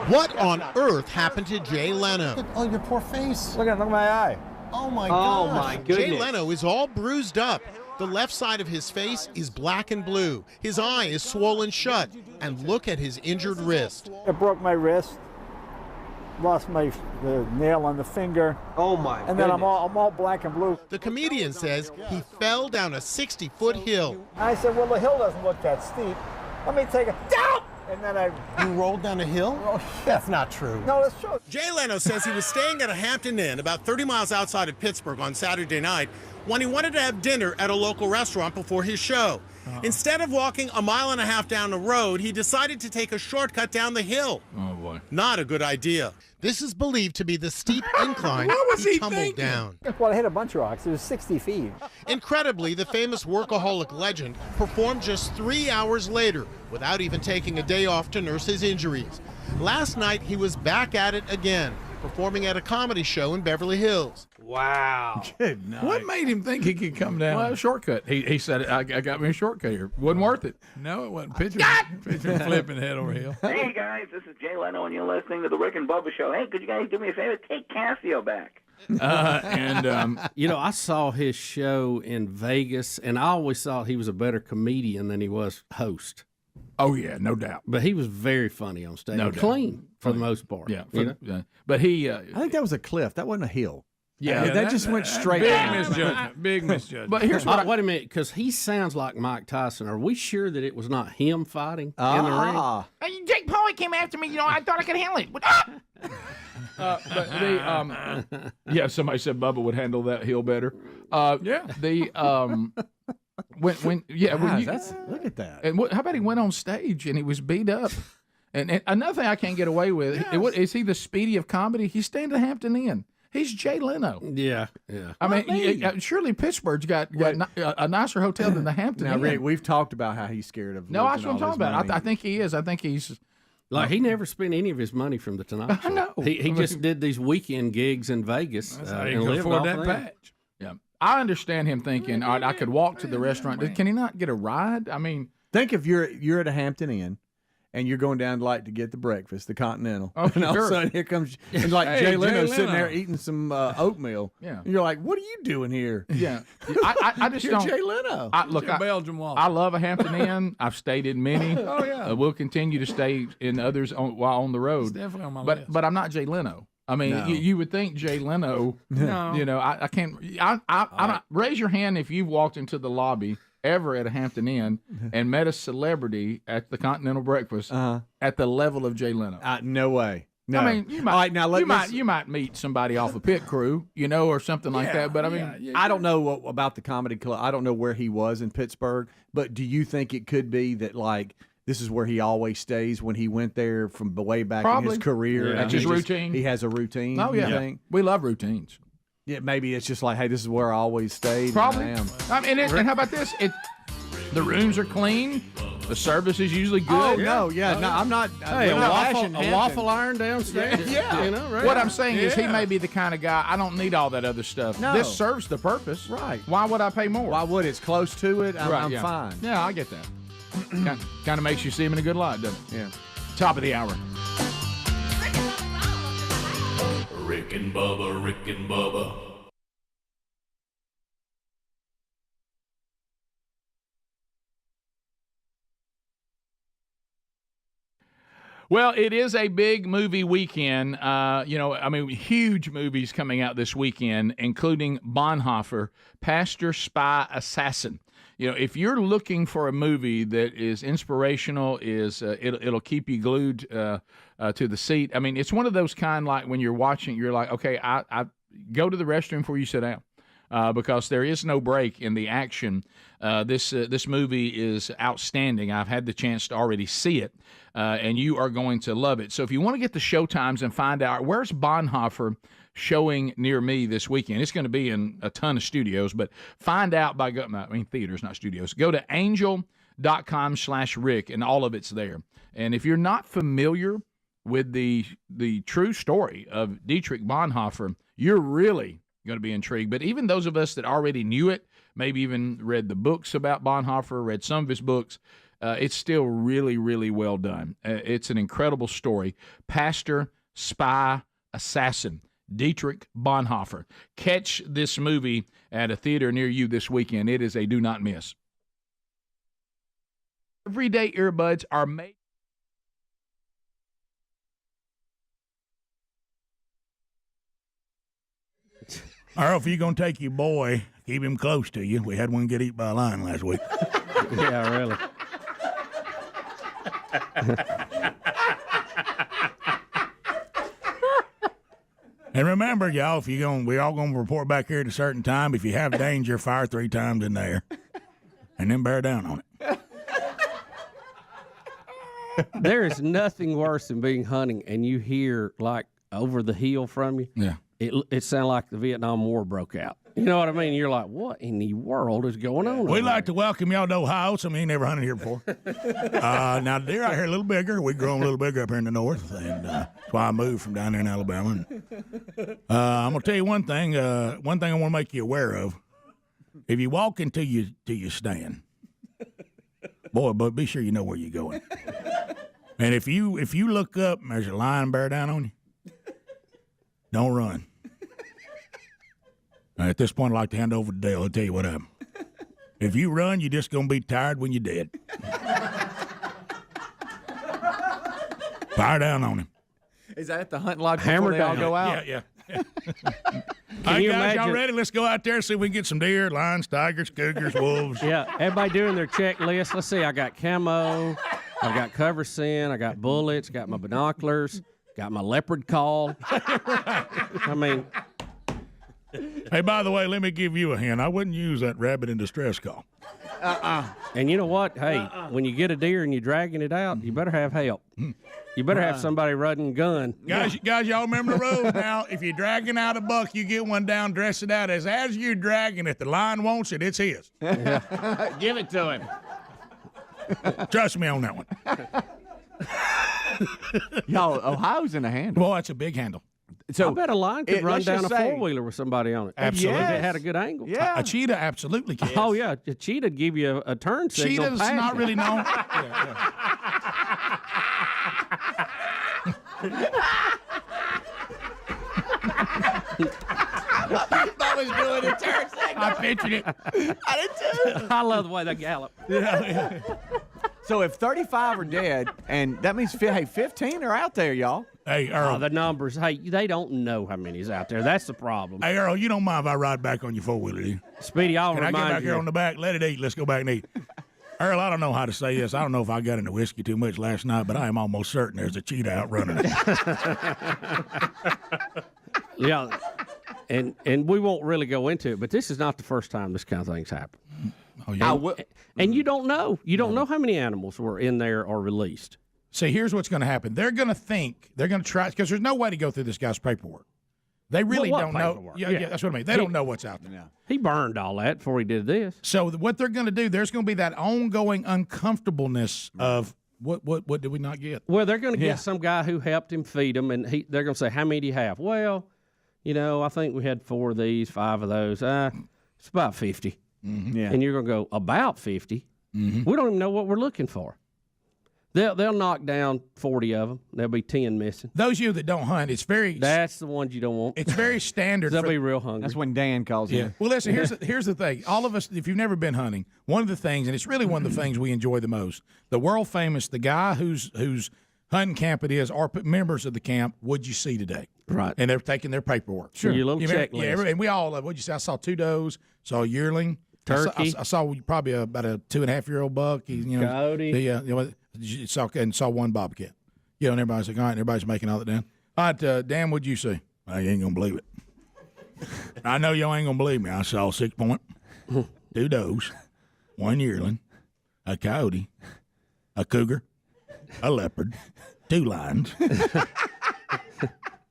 What on earth happened to Jay Leno? Oh, your poor face. Look at my eye. Oh, my Oh, God. my goodness. Jay Leno is all bruised up. The left side of his face is black and blue. His eye is swollen shut. And look at his injured wrist. It broke my wrist. Lost the nail on the finger. Oh my! And then I'm all black and blue. The comedian says he fell down a 60-foot hill. I said, well, the hill doesn't look that steep. Let me take it down. And then You rolled down a hill? Oh, That's not true. No, that's true. Jay Leno says he was staying at a Hampton Inn about 30 miles outside of Pittsburgh on Saturday night when he wanted to have dinner at a local restaurant before his show. Instead of walking a mile and a half down the road, he decided to take a shortcut down the hill. Oh, boy. Not a good idea. This is believed to be the steep incline What was he tumbled thinking? down. Well, I hit a bunch of rocks. It was 60 feet. Incredibly, the famous workaholic legend performed just 3 hours later without even taking a day off to nurse his injuries. Last night, he was back at it again, performing at a comedy show in Beverly Hills. Wow. Good night. What made him think he could come down? Well, a shortcut. He said, I got me a shortcut here. Wasn't worth it. No, it wasn't. Picture flipping head over hill. Hey guys, this is Jay Leno, and you're listening to the Rick and Bubba Show. Hey, could you guys do me a favor? Take Casio back. You know, I saw his show in Vegas, and I always thought he was a better comedian than he was host. Oh yeah, no doubt. But he was very funny on stage. No And doubt. clean for the most part. Yeah, you know? but he. I think that was a cliff. That wasn't a hill. Yeah, that just went straight big down. misjudgment. Big misjudgment. But here's what. Wait a minute, because he sounds like Mike Tyson. Are we sure that it was not him fighting in the ring? Jake Paul came after me. I thought I could handle it. But the yeah, somebody said Bubba would handle that hill better. Yeah. The when look at that. And how about he went on stage and he was beat up. And another thing I can't get away with is he the Speedy of comedy? He's staying at Hampton Inn. He's Jay Leno. Yeah, yeah. I mean, surely Pittsburgh's got a nicer hotel than the Hampton Now, Inn. Rick, we've talked about how he's scared of. No, that's losing what I'm all talking his about. money. I think he is. I think he's. Like, he never spent any of his money from the Tonight Show. I know. He just did these weekend gigs in Vegas. That's how he and could lived afford off that of patch. Yeah, I understand him thinking, all right, I could walk to the restaurant. Can he not get a ride? I mean, think if you're at a Hampton Inn. And you're going down to get the breakfast, the Continental. Oh, and all of a sure. sudden here comes and Hey, Jay Leno's Jay sitting Leno. there eating some oatmeal. Yeah. And you're like, what are you doing here? Yeah. I just You're don't. Jay Leno. Look, It's a Belgian waffle. I love a Hampton Inn. I've stayed in many. Oh, yeah. We'll continue to stay in others while on the road. It's definitely on my but list. But I'm not Jay Leno. I mean, No. you would think Jay Leno. No. I can't. I don't, raise your hand if you've walked into the lobby ever at a Hampton Inn and met a celebrity at the Continental Breakfast at the level of Jay Leno. No way. No. I mean, you might, All right, now you might meet somebody off a pit crew, or something like that. But I mean, I don't know about the comedy club. I don't know where he was in Pittsburgh, but do you think it could be that this is where he always stays when he went there from way back in his career? Yeah. and That's his he routine. He has a routine. Oh you yeah, think? we love routines. Yeah, maybe it's just like, hey, this is where I always stayed. Probably. And I am. And how about this? The rooms are clean. The service is usually good. Oh no, no, I'm not. Hey, we're not bashing a Hampton. waffle iron downstairs. Yeah. You know, right? What I'm saying is he may be the kind of guy, I don't need all that other stuff. No. This serves the purpose. Right. Why would I pay more? Why would it's close to it? I'm yeah. fine. Yeah, I get that. kind of makes you see him in a good light, doesn't it? Yeah. Top of the hour. Rick and Bubba, Rick and Bubba. Well, it is a big movie weekend. Huge movies coming out this weekend, including Bonhoeffer, Pastor, Spy, Assassin. If you're looking for a movie that is inspirational, it'll keep you glued to the seat. I mean, it's one of those kind like when you're watching, you're like, okay, I go to the restroom before you sit down. Because there is no break in the action. This movie is outstanding. I've had the chance to already see it, and you are going to love it. So if you want to get the show times and find out where's Bonhoeffer showing near me this weekend, it's going to be in a ton of studios, but find out by theaters, not studios. Go to angel.com/Rick, and all of it's there. And if you're not familiar with the true story of Dietrich Bonhoeffer, you're really going to be intrigued. But even those of us that already knew it, maybe even read the books about Bonhoeffer, read some of his books, it's still really, really well done. It's an incredible story. Pastor, spy, assassin, Dietrich Bonhoeffer. Catch this movie at a theater near you this weekend. It is a do not miss. Everyday earbuds are made. Earl, if you're going to take your boy, keep him close to you. We had one get eaten by a lion last week. Yeah, really. And remember, y'all, if we all going to report back here at a certain time. If you have danger, fire 3 times in there, and then bear down on it. There is nothing worse than being hunting and you hear like over the hill from you. Yeah. It sounded like the Vietnam War broke out. You know what I mean? You're like, what in the world is going on? We'd like to welcome y'all to Ohio. Some of you never hunted here before. Now, the deer out here a little bigger. We grow them a little bigger up here in the north, and that's why I moved from down there in Alabama. I'm going to tell you one thing. One thing I want to make you aware of. If you walk into your stand, boy, but be sure you know where you're going. And if you look up and there's a lion bear down on you, don't run. At this point, I'd like to hand over to Dale. I'll tell you what happened. If you run, you're just going to be tired when you're dead. Fire down on him. Is that at the hunting lodge Hammer before they all down. go out? Yeah. Can All right, you guys, y'all imagine? ready? Let's go out there and see if we can get some deer, lions, tigers, cougars, wolves. Yeah, everybody doing their checklist. Let's see, I got camo, I got cover scent, I got bullets, got my binoculars, got my leopard call. I mean, Hey, by the way, let me give you a hint. I wouldn't use that rabbit in distress call. And you know what? Hey, when you get a deer and you're dragging it out, you better have help. You better have somebody running a gun. Guys, y'all remember the rules now. If you're dragging out a buck, you get one down, dress it out as you're dragging it. The lion wants it, it's his. Give it to him. Trust me on that one. Y'all, Ohio's in a handle. Boy, that's a big handle. So I bet a lion could run let's down a just say- four-wheeler with somebody on it. Absolutely. If it had a good angle. Yeah. A cheetah absolutely can. Oh, yeah. A cheetah'd give you a turn signal. Cheetah's past not it. really known. I was doing a turn signal. I pictured it. I did too. I love the way they gallop. Yeah. So if 35 are dead, and that means 15 are out there, y'all. Hey, Earl. The numbers, hey, they don't know how many's out there. That's the problem. Hey, Earl, you don't mind if I ride back on your four-wheeler, do you? Speedy, I'll Can I remind get back you. here on the back? Let it eat. Let's go back and eat. Earl, I don't know how to say this. I don't know if I got into whiskey too much last night, but I am almost certain there's a cheetah out running it. Yeah, and we won't really go into it, but this is not the first time this kind of thing's happened. Oh, yeah. And you don't know. You don't know how many animals were in there or released. See, here's what's going to happen. They're going to try, because there's no way to go through this guy's paperwork. They really What don't know. paperwork? Yeah, that's what I mean. They don't know what's out there. He burned all that before he did this. So what they're going to do, there's going to be that ongoing uncomfortableness of what did we not get? Well, they're going to get some guy who helped him feed them, and they're going to say, how many do you have? Well, I think we had 4 of these, 5 of those. It's about 50. Mm-hmm. Yeah. And you're going to go, about 50? Mm-hmm. We don't even know what we're looking for. They'll knock down 40 of them. There'll be 10 missing. Those of you that don't hunt, it's very That's the ones you don't want. it's very standard. They'll for- be real hungry. That's when Dan calls in. Well, listen, here's the thing. All of us, if you've never been hunting, one of the things, and it's really one of the things we enjoy the most, the world famous, the guy whose hunting camp it is, or members of the camp, what'd you see today? Right. And they're taking their paperwork. Sure. Your little checklist. Yeah, and we all, what'd you say? I saw 2 does, saw a yearling. Turkey. I saw probably about a 2.5-year-old buck. Coyote. Saw 1 bobcat. And everybody's like, all right, and everybody's making all that down. All right, Dan, what'd you see? I ain't going to believe it. I know y'all ain't going to believe me. I saw 6 point, 2 does, 1 yearling, a coyote, a cougar, a leopard, 2 lions,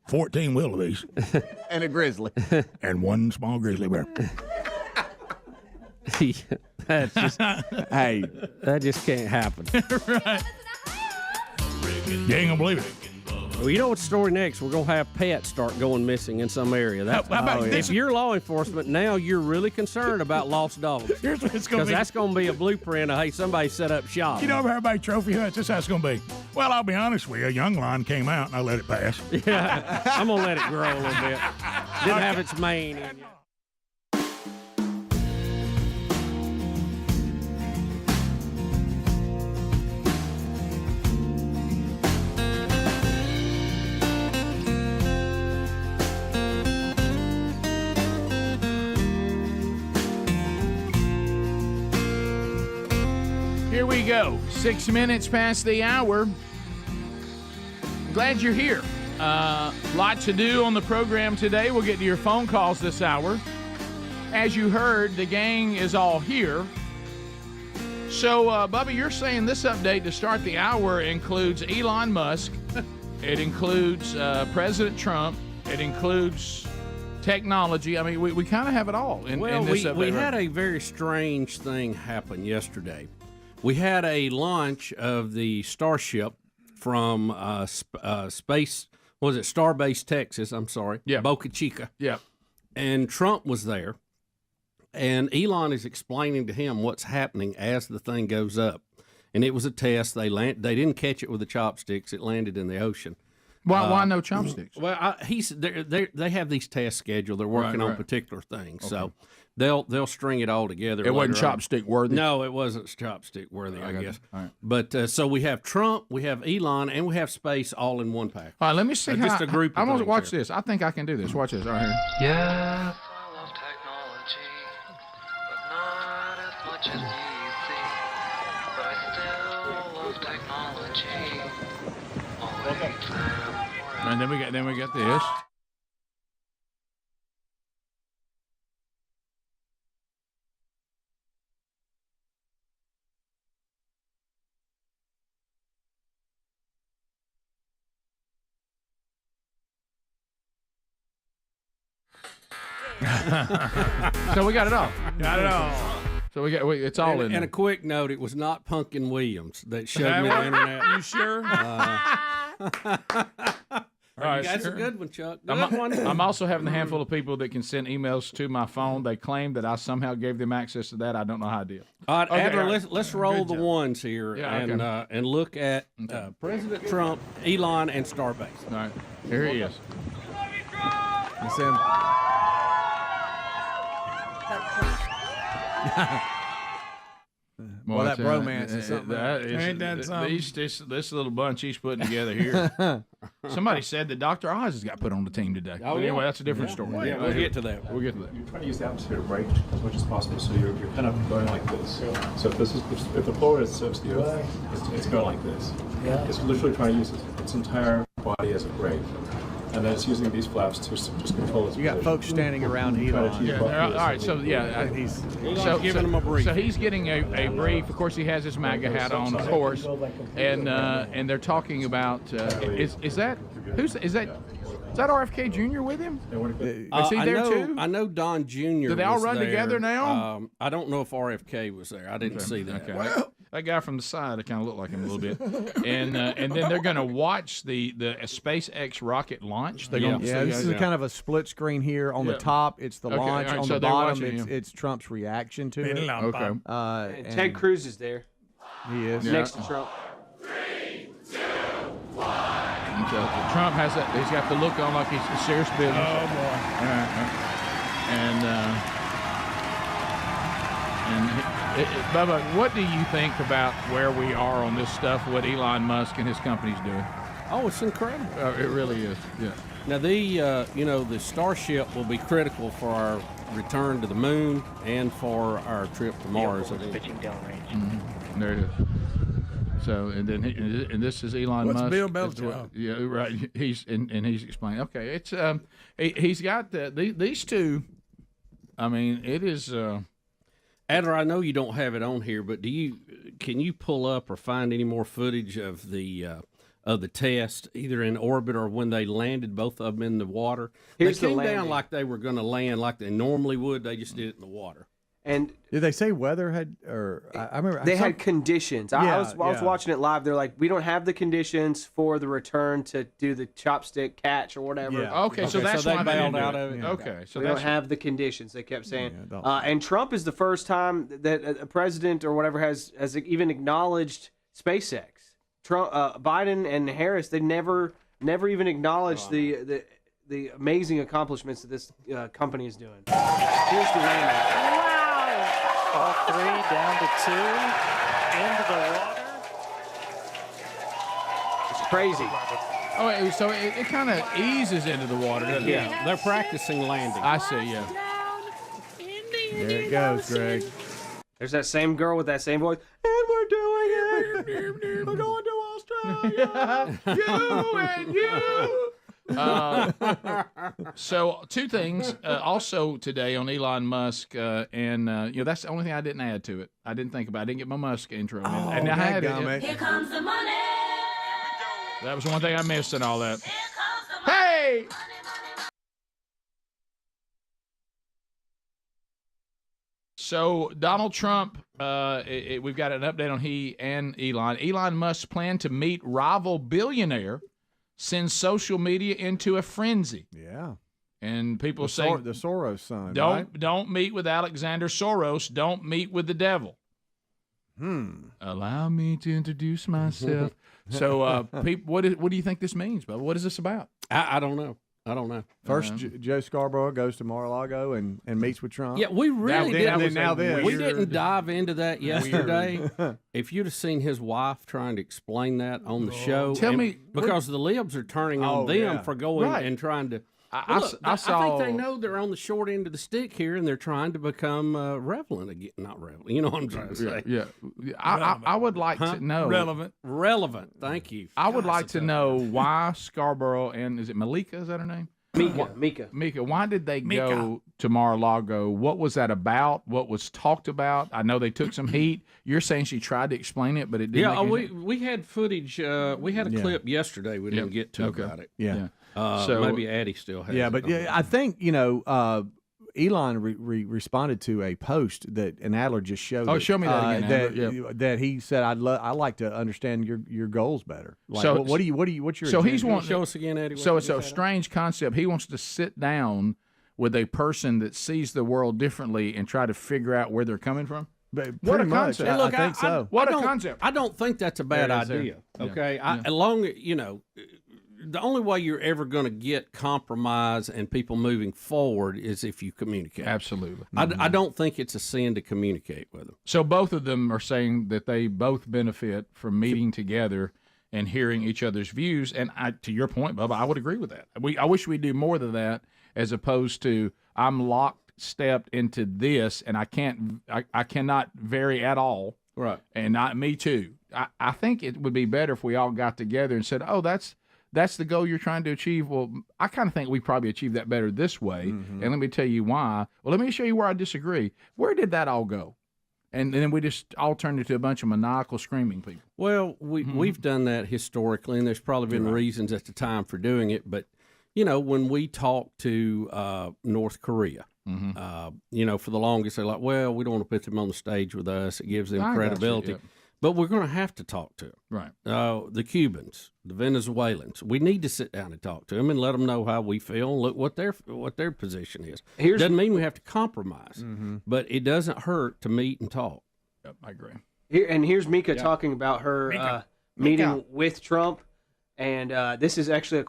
14 wildebeest, And a grizzly. and 1 small grizzly bear. That's just, Hey, that just can't happen. Right. You ain't going to believe it. Well, you know what's the story next? We're going to have pets start going missing in some area. That's, How about this? If you're law enforcement, now you're really concerned about lost dogs. Here's what it's going to be. Because that's going to be a blueprint of, hey, somebody set up shop. You know, everybody trophy hunts. This is how it's going to be. Well, I'll be honest with you. A young lion came out, and I let it pass. Yeah, I'm going to let it grow a little bit. Didn't have its mane in you. Here we go. 6 minutes past the hour. Glad you're here. Lot to do on the program today. We'll get to your phone calls this hour. As you heard, the gang is all here. So, Bubba, you're saying this update to start the hour includes Elon Musk. It includes President Trump. It includes technology. I mean, we kind of have it all in this update. We had a very strange thing happen yesterday. We had a launch of the Starship from space, was it Starbase, Texas? I'm sorry. Yeah. Boca Chica. Yeah. And Trump was there. And Elon is explaining to him what's happening as the thing goes up. And it was a test. They didn't catch it with the chopsticks. It landed in the ocean. Why no chopsticks? Well, they have these tests scheduled. They're working on particular things. Okay. So they'll string it all together. It wasn't chopstick worthy? No, it wasn't chopstick worthy, I guess. All right. But so we have Trump, we have Elon, and we have space all in one pack. All right, let me see. Just a group of I'm going to things watch here. this. I think I can do this. Watch this right here. Yes, I love technology, but not as much as you think. But I still love technology. And then we get this. So we got it all. Got it all. So it's all in there. And a quick note, it was not Pumpkin Williams that showed me the internet. You sure? All right, That's sure. a good one, Chuck. Good one. I'm also having a handful of people that can send emails to my phone. They claim that I somehow gave them access to that. I don't know how I did. All right, Okay, Adler, all right. let's roll Good the job. ones here and look at President Trump, Elon, and Starbase. All right, here he is. It's him. Well, that bromance is something. Ain't that something? This little bunch he's putting together here. Somebody said that Dr. Oz has got put on the team today. Oh, But anyway, yeah. that's a different story. Yeah, we'll get to that. We'll get to that. You're trying to use the atmosphere to brake as much as possible, so you're kind of going like this. So if the floor is surface to the earth, it's going like this. Yeah. It's literally trying to use its entire body as a brake, and then it's using these flaps to just control its You got position. folks standing around Try to Elon. achieve Yeah, both all of this. right. So he's giving him a brief. So he's getting a brief. Of course, he has his MAGA hat on, of course, and they're talking about is that RFK Jr. with him? Is he there too? I know Don Jr. Do they all was run there. together now? I don't know if RFK was there. I didn't see that. Okay. That guy from the side, I kind of look like him a little bit. And then they're going to watch the SpaceX rocket launch. They're gonna, this is kind of a split screen here. On the top, it's the launch. all right, On so the they're bottom, watching him. it's Trump's reaction to it. Okay. And Ted Cruz is there. He is. Next to Trump. So Trump has that. He's got the look on like he's serious business. Oh boy! Bubba, what do you think about where we are on this stuff? What Elon Musk and his company's doing? Oh, it's incredible. It really is. Yeah. Now the Starship will be critical for our return to the moon and for our trip to Mars. Pitching downrange. Mm-hmm. There it is. So and this is Elon What's Musk. Bill Belichick? Yeah, right. He's explaining. Okay, it's he's got these two. I mean, it is. Adler, I know you don't have it on here, but can you pull up or find any more footage of the test, either in orbit or when they landed, both of them in the water? Here's they came the down landing. like they were going to land like they normally would. They just did it in the water. And did they say weather had, or I remember they had conditions. I was yeah. watching it live. They're like, we don't have the conditions for the return to do the chopstick catch or whatever. Yeah. Okay, so that's they why they bailed didn't out do it. of it. Okay, so we that's don't have the conditions. They kept saying, and Trump is the first time that a president or whatever has even acknowledged SpaceX. Trump, Biden, and Harris, they never even acknowledged the amazing accomplishments that this company is doing. Here's the landing. All three down to 2 into the water. It's crazy. Oh, so it kind of eases into the water, doesn't it? Yeah, they're practicing landing. I see, yeah. There it goes, Greg. There's that same girl with that same voice. And we're doing it. We're going to Australia. You and you. So two things also today on Elon Musk and that's the only thing I didn't add to it. I didn't think about it. I didn't get my Musk intro. And I had it. Here comes the money. That was one thing I missed in all that. Hey! So Donald Trump, we've got an update on he and Elon. Elon Musk's plan to meet rival billionaire sends social media into a frenzy. Yeah. And people say the Soros son. Don't meet with Alexander Soros. Don't meet with the devil. Allow me to introduce myself. So, people, what do you think this means, Bubba? What is this about? I don't know. First, Joe Scarborough goes to Mar-a-Lago and meets with Trump. Yeah, we really didn't. We didn't weird. dive into that yesterday. If you'd have seen his wife trying to explain that on the show, Tell me, because the libs are turning on them for going and trying to. I think they know they're on the short end of the stick here, and they're trying to become relevant again. Not relevant, you know what I'm trying to say? Yeah. I would like to know. Relevant. Thank you. I would like to know why Scarborough and is it Malika? Is that her name? Mika. Why did they go to Mar-a-Lago? What was that about? What was talked about? I know they took some heat. You're saying she tried to explain it, but it didn't. Yeah, we had footage. We had a clip yesterday. We didn't get to about it. Yeah. So maybe Addie still has. Yeah, but I think Elon responded to a post that an Adler just showed. Oh, show me that again. That he said, "I'd like to understand your goals better." Like, so what's your? So he's wanting show us again, Eddie. So it's a strange concept. He wants to sit down with a person that sees the world differently and try to figure out where they're coming from. But what a much. concept! I think so. What a concept! I don't think that's a bad idea. Okay, the only way you're ever going to get compromise and people moving forward is if you communicate. Absolutely. I don't think it's a sin to communicate with them. So both of them are saying that they both benefit from meeting together and hearing each other's views. And to your point, Bubba, I would agree with that. I wish we'd do more than that, as opposed to I'm locked-stepped into this and I cannot vary at all. Right. And me too. I think it would be better if we all got together and said, oh, that's the goal you're trying to achieve. Well, I kind of think we probably achieve that better this way. And let me tell you why. Well, let me show you where I disagree. Where did that all go? And then we just all turned into a bunch of maniacal screaming people. Well, we've done that historically, and there's probably been reasons at the time for doing it. But, when we talk to North Korea, for the longest, they're like, well, we don't want to put them on the stage with us. It gives them credibility. But we're going to have to talk to them. Right. The Cubans, the Venezuelans. We need to sit down and talk to them and let them know how we feel and look what their position is. Doesn't mean we have to compromise, but it doesn't hurt to meet and talk. Yep, I agree. Here's Mika talking about her meeting with Trump. And this is actually a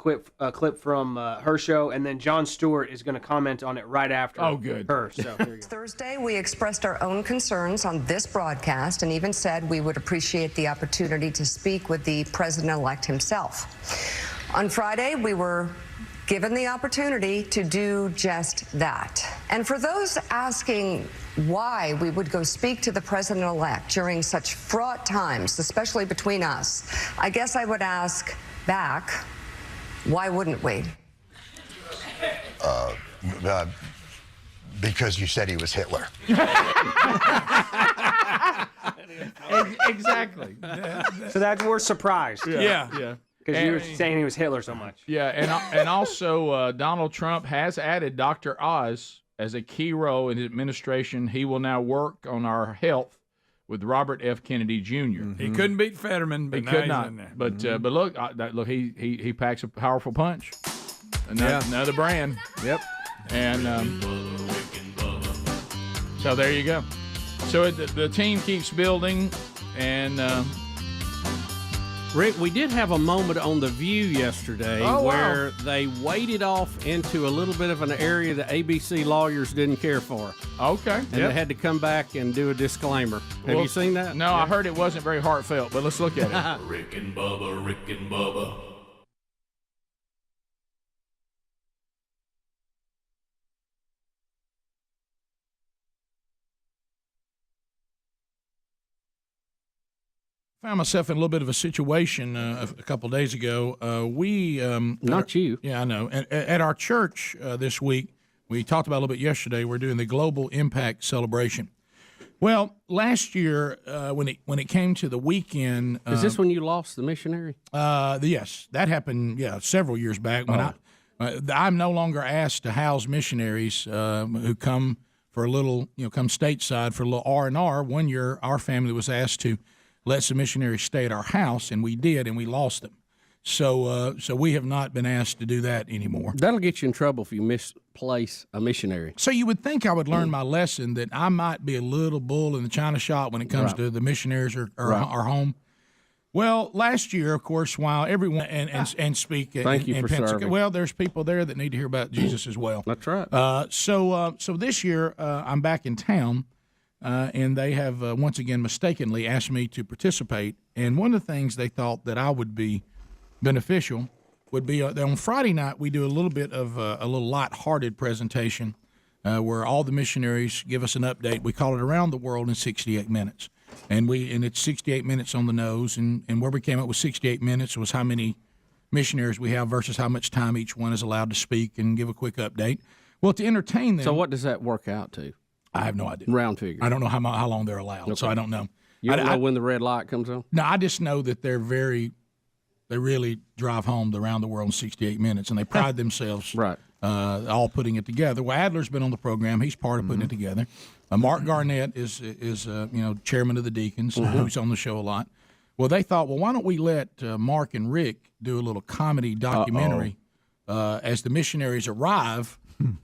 clip from her show, and then Jon Stewart is going to comment on it right after her. So here you go. Thursday, we expressed our own concerns on this broadcast and even said we would appreciate the opportunity to speak with the president-elect himself. On Friday, we were given the opportunity to do just that. And for those asking why we would go speak to the president-elect during such fraught times, especially between us, I guess I would ask back, why wouldn't we? Because you said he was Hitler. Exactly. So that's we're surprised. Yeah. Because you were saying he was Hitler so much. Yeah, and also Donald Trump has added Dr. Oz as a key role in his administration. He will now work on our health with Robert F. Kennedy Jr. He couldn't beat Fetterman, but He now could he's not. in there. But look, he packs a powerful punch. Another brand. Yep. And so there you go. So the team keeps building, and Rick, we did have a moment on The View yesterday where they waded off into a little bit of an area that ABC lawyers didn't care for. Okay. And they had to come back and do a disclaimer. Have you seen that? No, I heard it wasn't very heartfelt, but let's look at it. Rick and Bubba, Rick and Bubba. Found myself in a little bit of a situation a couple of days ago. Not you. Yeah, I know. At our church this week, we talked about a little bit yesterday. We're doing the Global Impact Celebration. Well, last year when it came to the weekend, is this when you lost the missionary? Yes, that happened. Yeah, several years back when I'm no longer asked to house missionaries who come for a little, come stateside for a little R&R. One year, our family was asked to let some missionaries stay at our house, and we did, and we lost them. So we have not been asked to do that anymore. That'll get you in trouble if you misplace a missionary. So you would think I would learn my lesson that I might be a little bull in the china shop when it comes to the missionaries or our home. Well, last year, of course, while everyone and speak Thank you in for Pensacola, serving. well, there's people there that need to hear about Jesus as well. That's right. So this year I'm back in town. And they have once again mistakenly asked me to participate. And one of the things they thought that I would be beneficial would be that on Friday night we do a little bit of a little light-hearted presentation where all the missionaries give us an update. We call it Around the World in 68 Minutes. And it's 68 minutes on the nose. And where we came up with 68 minutes was how many missionaries we have versus how much time each one is allowed to speak and give a quick update. Well, to entertain them. So what does that work out to? I have no idea. Round figure. I don't know how long they're allowed, so I don't know. You don't know when the red light comes on? No, I just know that they really drive home the Around the World in 68 minutes, and they pride themselves all putting it together. Well, Adler's been on the program. He's part of putting it together. Mark Garnett is chairman of the Deacons, who's on the show a lot. Well, they thought, why don't we let Mark and Rick do a little comedy documentary as the missionaries arrive.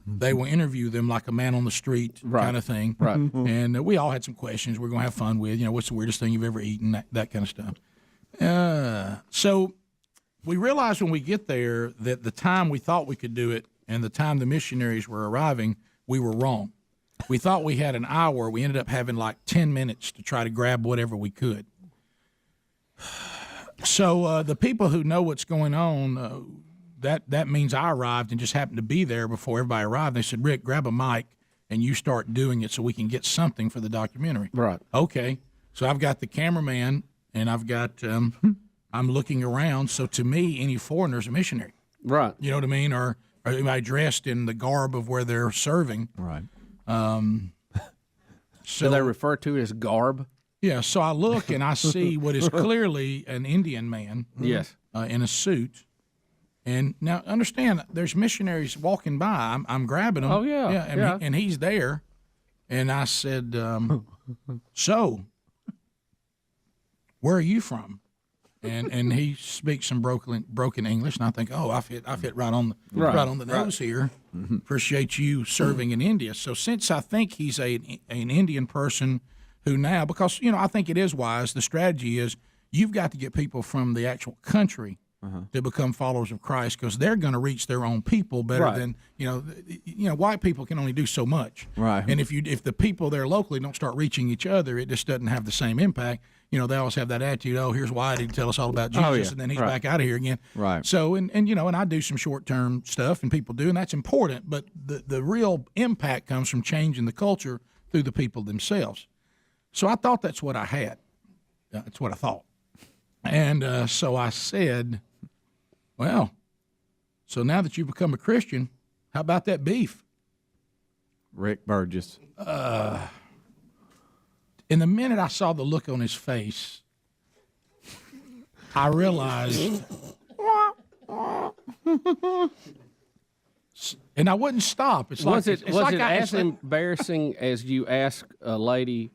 They will interview them like a man on the street kind of thing. Right. And we all had some questions we're going to have fun with. What's the weirdest thing you've ever eaten, that kind of stuff. So we realized when we get there that the time we thought we could do it and the time the missionaries were arriving, we were wrong. We thought we had an hour. We ended up having like 10 minutes to try to grab whatever we could. So the people who know what's going on, that means I arrived and just happened to be there before everybody arrived. They said, Rick, grab a mic and you start doing it so we can get something for the documentary. Right. Okay. So I've got the cameraman and I've got, I'm looking around. So to me, any foreigner's a missionary. Right. You know what I mean? Or am I dressed in the garb of where they're serving? Right. So they refer to it as garb? Yeah. So I look and I see what is clearly an Indian man. Yes. In a suit. And now, understand, there's missionaries walking by. I'm grabbing them. Oh, yeah. And he's there. And I said, so, where are you from? And he speaks some broken English. And I think, I fit right on the nose here. Appreciate you serving in India. So since I think he's an Indian person who now, because, I think it is wise, the strategy is you've got to get people from the actual country to become followers of Christ, because they're going to reach their own people better than white people can only do so much. Right. And if the people there locally don't start reaching each other, it just doesn't have the same impact. They always have that attitude. Oh, here's Whitey to tell us all about Jesus, and then he's back out of here again. Right. So and I do some short term stuff, and people do, and that's important. But the real impact comes from changing the culture through the people themselves. So I thought that's what I had. That's what I thought. And so I said, well, so now that you've become a Christian, how about that beef? Rick Burgess. In the minute I saw the look on his face, I realized And I wouldn't stop. It's like was like it as embarrassing as you ask a lady,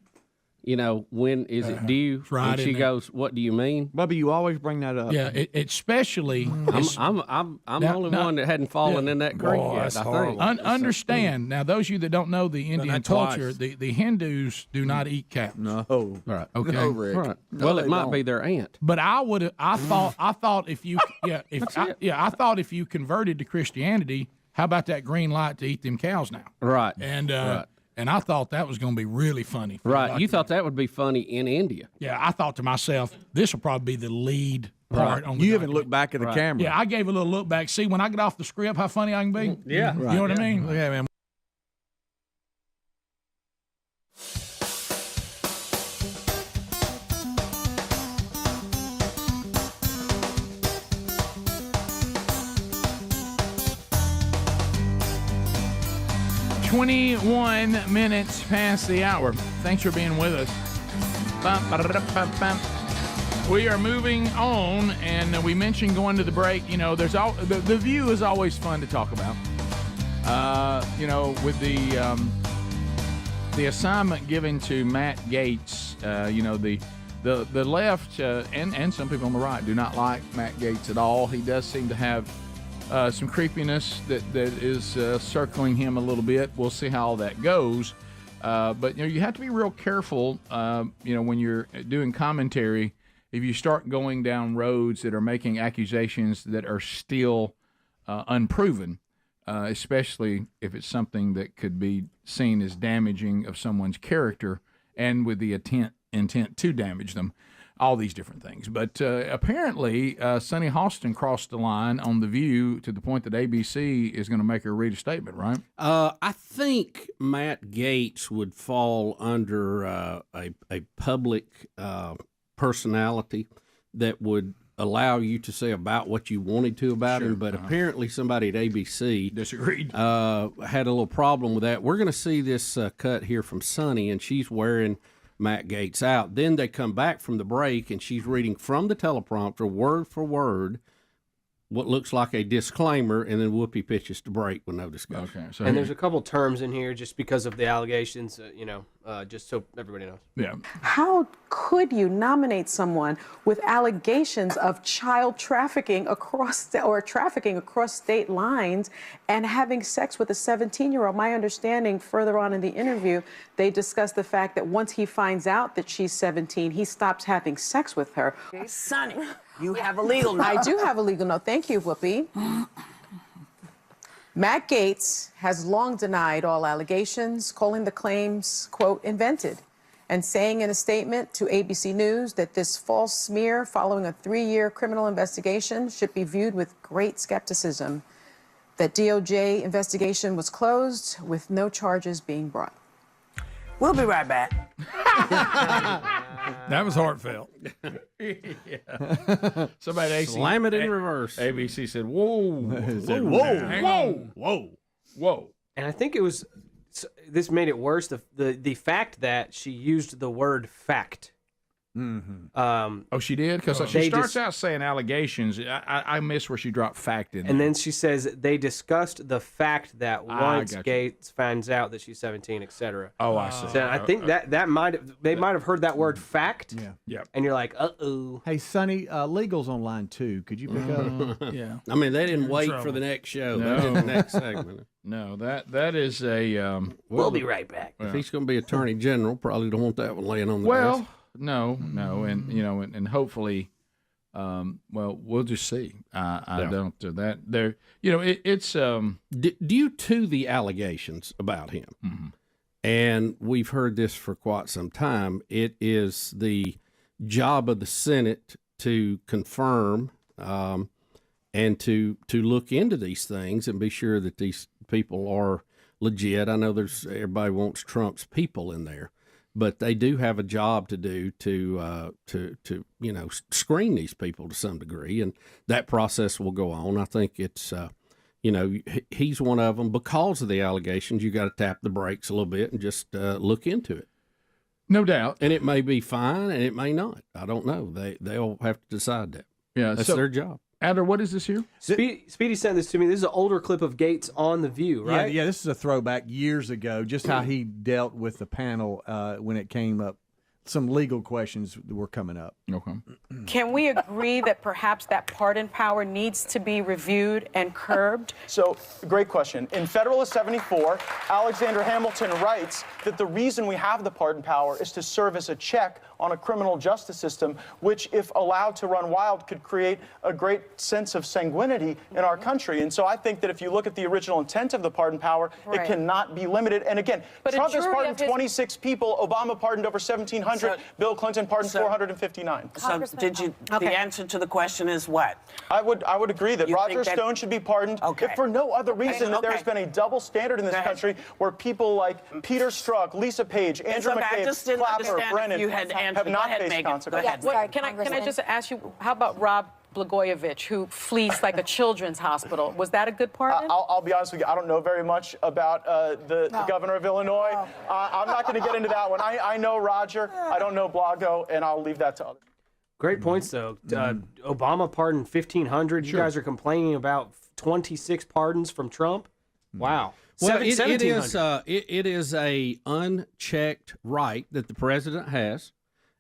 when is it due? right And she in there. goes, "What do you mean?" Bubba, you always bring that up. Yeah, especially. I'm the only one that hadn't fallen in that creek yet. I think. Understand now, those of you that don't know the Indian that culture, twice. the Hindus do not eat cows. No, right? Okay, No, Rick. Right. No, Well, it they might don't. be their aunt. But I thought if you I thought if you converted to Christianity, how about that green light to eat them cows now? Right. And Right. and I thought that was going to be really funny. Right. You thought that would be funny in India. Yeah, I thought to myself, this will probably be the lead part on the You haven't looked back at the camera. Yeah, I gave a little look back. See, when I get off the script, how funny I can be. Yeah. You know what I mean? Yeah, man. $21 past the hour. Thanks for being with us. We are moving on, and we mentioned going to the break. There's the View is always fun to talk about. With the assignment given to Matt Gaetz, the left and some people on the right do not like Matt Gaetz at all. He does seem to have some creepiness that is circling him a little bit. We'll see how all that goes. But you have to be real careful. When you're doing commentary, if you start going down roads that are making accusations that are still unproven, especially if it's something that could be seen as damaging of someone's character and with the intent to damage them. All these different things. But apparently, Sunny Hostin crossed the line on The View to the point that ABC is going to make her read a statement, right? I think Matt Gaetz would fall under a public personality that would allow you to say about what you wanted to about him, but apparently somebody at ABC disagreed. Had a little problem with that. We're going to see this cut here from Sunny, and she's wearing Matt Gaetz out. Then they come back from the break, and she's reading from the teleprompter, word for word, what looks like a disclaimer, and then Whoopi pitches to break with no discussion. Okay, so And there's a couple terms in here just because of the allegations, just so everybody knows. Yeah. How could you nominate someone with allegations of child trafficking trafficking across state lines and having sex with a 17-year-old? My understanding, further on in the interview, they discussed the fact that once he finds out that she's 17, he stops having sex with her. Okay, Sonny, you have a legal note. I do have a legal note. Thank you, Whoopi. Matt Gaetz has long denied all allegations, calling the claims, quote, invented, and saying in a statement to ABC News that this false smear following a 3-year criminal investigation should be viewed with great skepticism. That DOJ investigation was closed with no charges being brought. We'll be right back. That was heartfelt. Somebody at Slam it in reverse. ABC said, whoa. Said, Whoa. And I think it was this made it worse. The fact that she used the word fact. Mm-hmm. She did? Because she starts out saying allegations. I miss where she dropped fact in. And then she says they discussed the fact that once Gaetz finds out that she's 17, etc. Oh, I see. So I think that they might have heard that word fact. Yeah. Yep. And you're like, uh-oh. Hey, Sonny, legal's on line 2. Could you pick up? Yeah. I mean, they didn't wait trouble. for the next show. No. They did the next segment. No, that is a. We'll be right back. If he's going to be Attorney General, probably don't want that one laying on the desk. No, and and hopefully, we'll just see. I don't that there. It's. Due to the allegations about him, mm-hmm. and we've heard this for quite some time, it is the job of the Senate to confirm and to look into these things and be sure that these people are legit. I know everybody wants Trump's people in there, but they do have a job to do to screen these people to some degree, and that process will go on. I think it's he's one of them because of the allegations. You got to tap the brakes a little bit and just look into it. No doubt, and it may be fine, and it may not. I don't know. They'll have to decide that. Yeah, that's their job. Adler, what is this here? Speedy sent this to me. This is an older clip of Gaetz on The View, right? Yeah, this is a throwback years ago, just how he dealt with the panel when it came up. Some legal questions were coming up. Okay. Can we agree that perhaps that pardon power needs to be reviewed and curbed? So, great question. In Federalist 74, Alexander Hamilton writes that the reason we have the pardon power is to serve as a check on a criminal justice system, which, if allowed to run wild, could create a great sense of sanguinity in our country. And so I think that if you look at the original intent of the pardon power, it cannot be limited. And again, Trump has pardoned 26 people. Obama pardoned over 1,700. Bill Clinton pardoned 459. So the answer to the question is what? I would agree that Roger Stone should be pardoned if for no other reason that there's been a double standard in this country where people like Peter Strzok, Lisa Page, Andrew McCabe, Clapper, Brennan have not faced consequences. Can I just ask you, how about Rob Blagojevich, who flees like a children's hospital? Was that a good pardon? I'll be honest with you. I don't know very much about the governor of Illinois. I'm not going to get into that one. I know Roger. I don't know Blago, and I'll leave that to others. Great points, though. Obama pardoned 1,500. You guys are complaining about 26 pardons from Trump? Wow. Well, it is a unchecked right that the president has,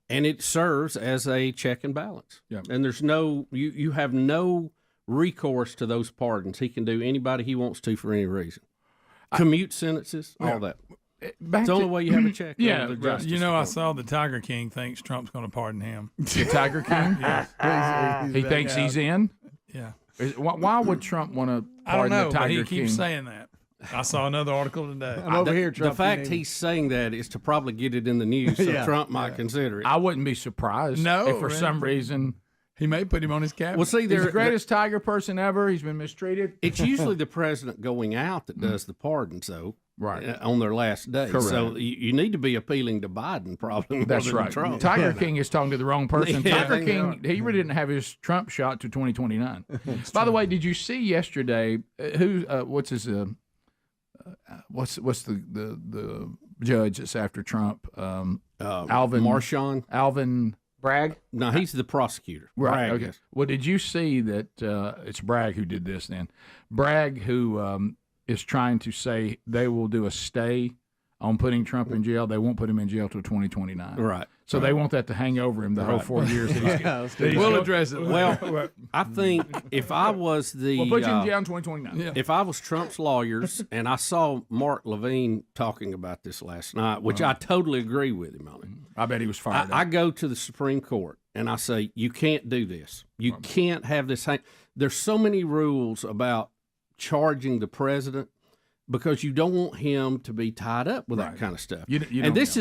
and it serves as a check and balance. Yeah. And there's no you have no recourse to those pardons. He can do anybody he wants to for any reason. Commute sentences, all that. It's the only way you have a check. Yeah, on the Justice you know, I Department. saw the Tiger King thinks Trump's going to pardon him. The Tiger King? Yes. He thinks he's in? Yeah. Why would Trump want to I don't pardon know, the but Tiger he King? keeps saying that. I saw another article today. The fact he's saying that is to probably get it in the news, so Trump might consider it. I wouldn't be surprised if for some reason he may put him on his cabinet. Well, see, he's the greatest Tiger person ever. He's been mistreated. It's usually the president going out that does the pardons, though, right on their last day. Correct. So you need to be appealing to Biden, probably. More That's than right. Trump. Tiger King is talking to the wrong person. Yeah, Tiger King, he really didn't have his Trump shot to 2029. By the way, did you see yesterday what's his what's the judge that's after Trump? Alvin Marshawn. Alvin Bragg? No, he's the prosecutor. Right. Bragg, Okay. yes. Well, did you see that it's Bragg who did this? Then Bragg, who is trying to say they will do a stay on putting Trump in jail. They won't put him in jail till 2029. Right. So they want that to hang over him the whole 4 years. We'll address it. Well, I think if I was the we'll put you in jail in 2029. if I was Trump's lawyers, and I saw Mark Levine talking about this last night, which I totally agree with him on it. I bet he was fired. I go to the Supreme Court and I say, you can't do this. You can't have this hang. There's so many rules about charging the president because you don't want him to be tied up with that kind of stuff. And this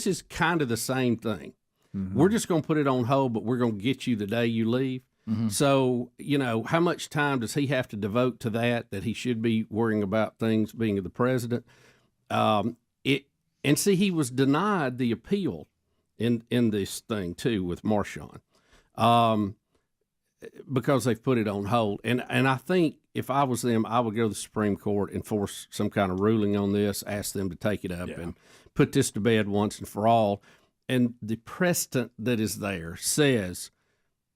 is kind of the same thing. Mm-hmm. We're just going to put it on hold, but we're going to get you the day you leave. Mm-hmm. So, how much time does he have to devote to that he should be worrying about things being the president? And see, he was denied the appeal in this thing, too, with Marshawn, because they've put it on hold. And I think if I was them, I would go to the Supreme Court and force some kind of ruling on this, ask them to take it up and put this to bed once and for all. And the precedent that is there says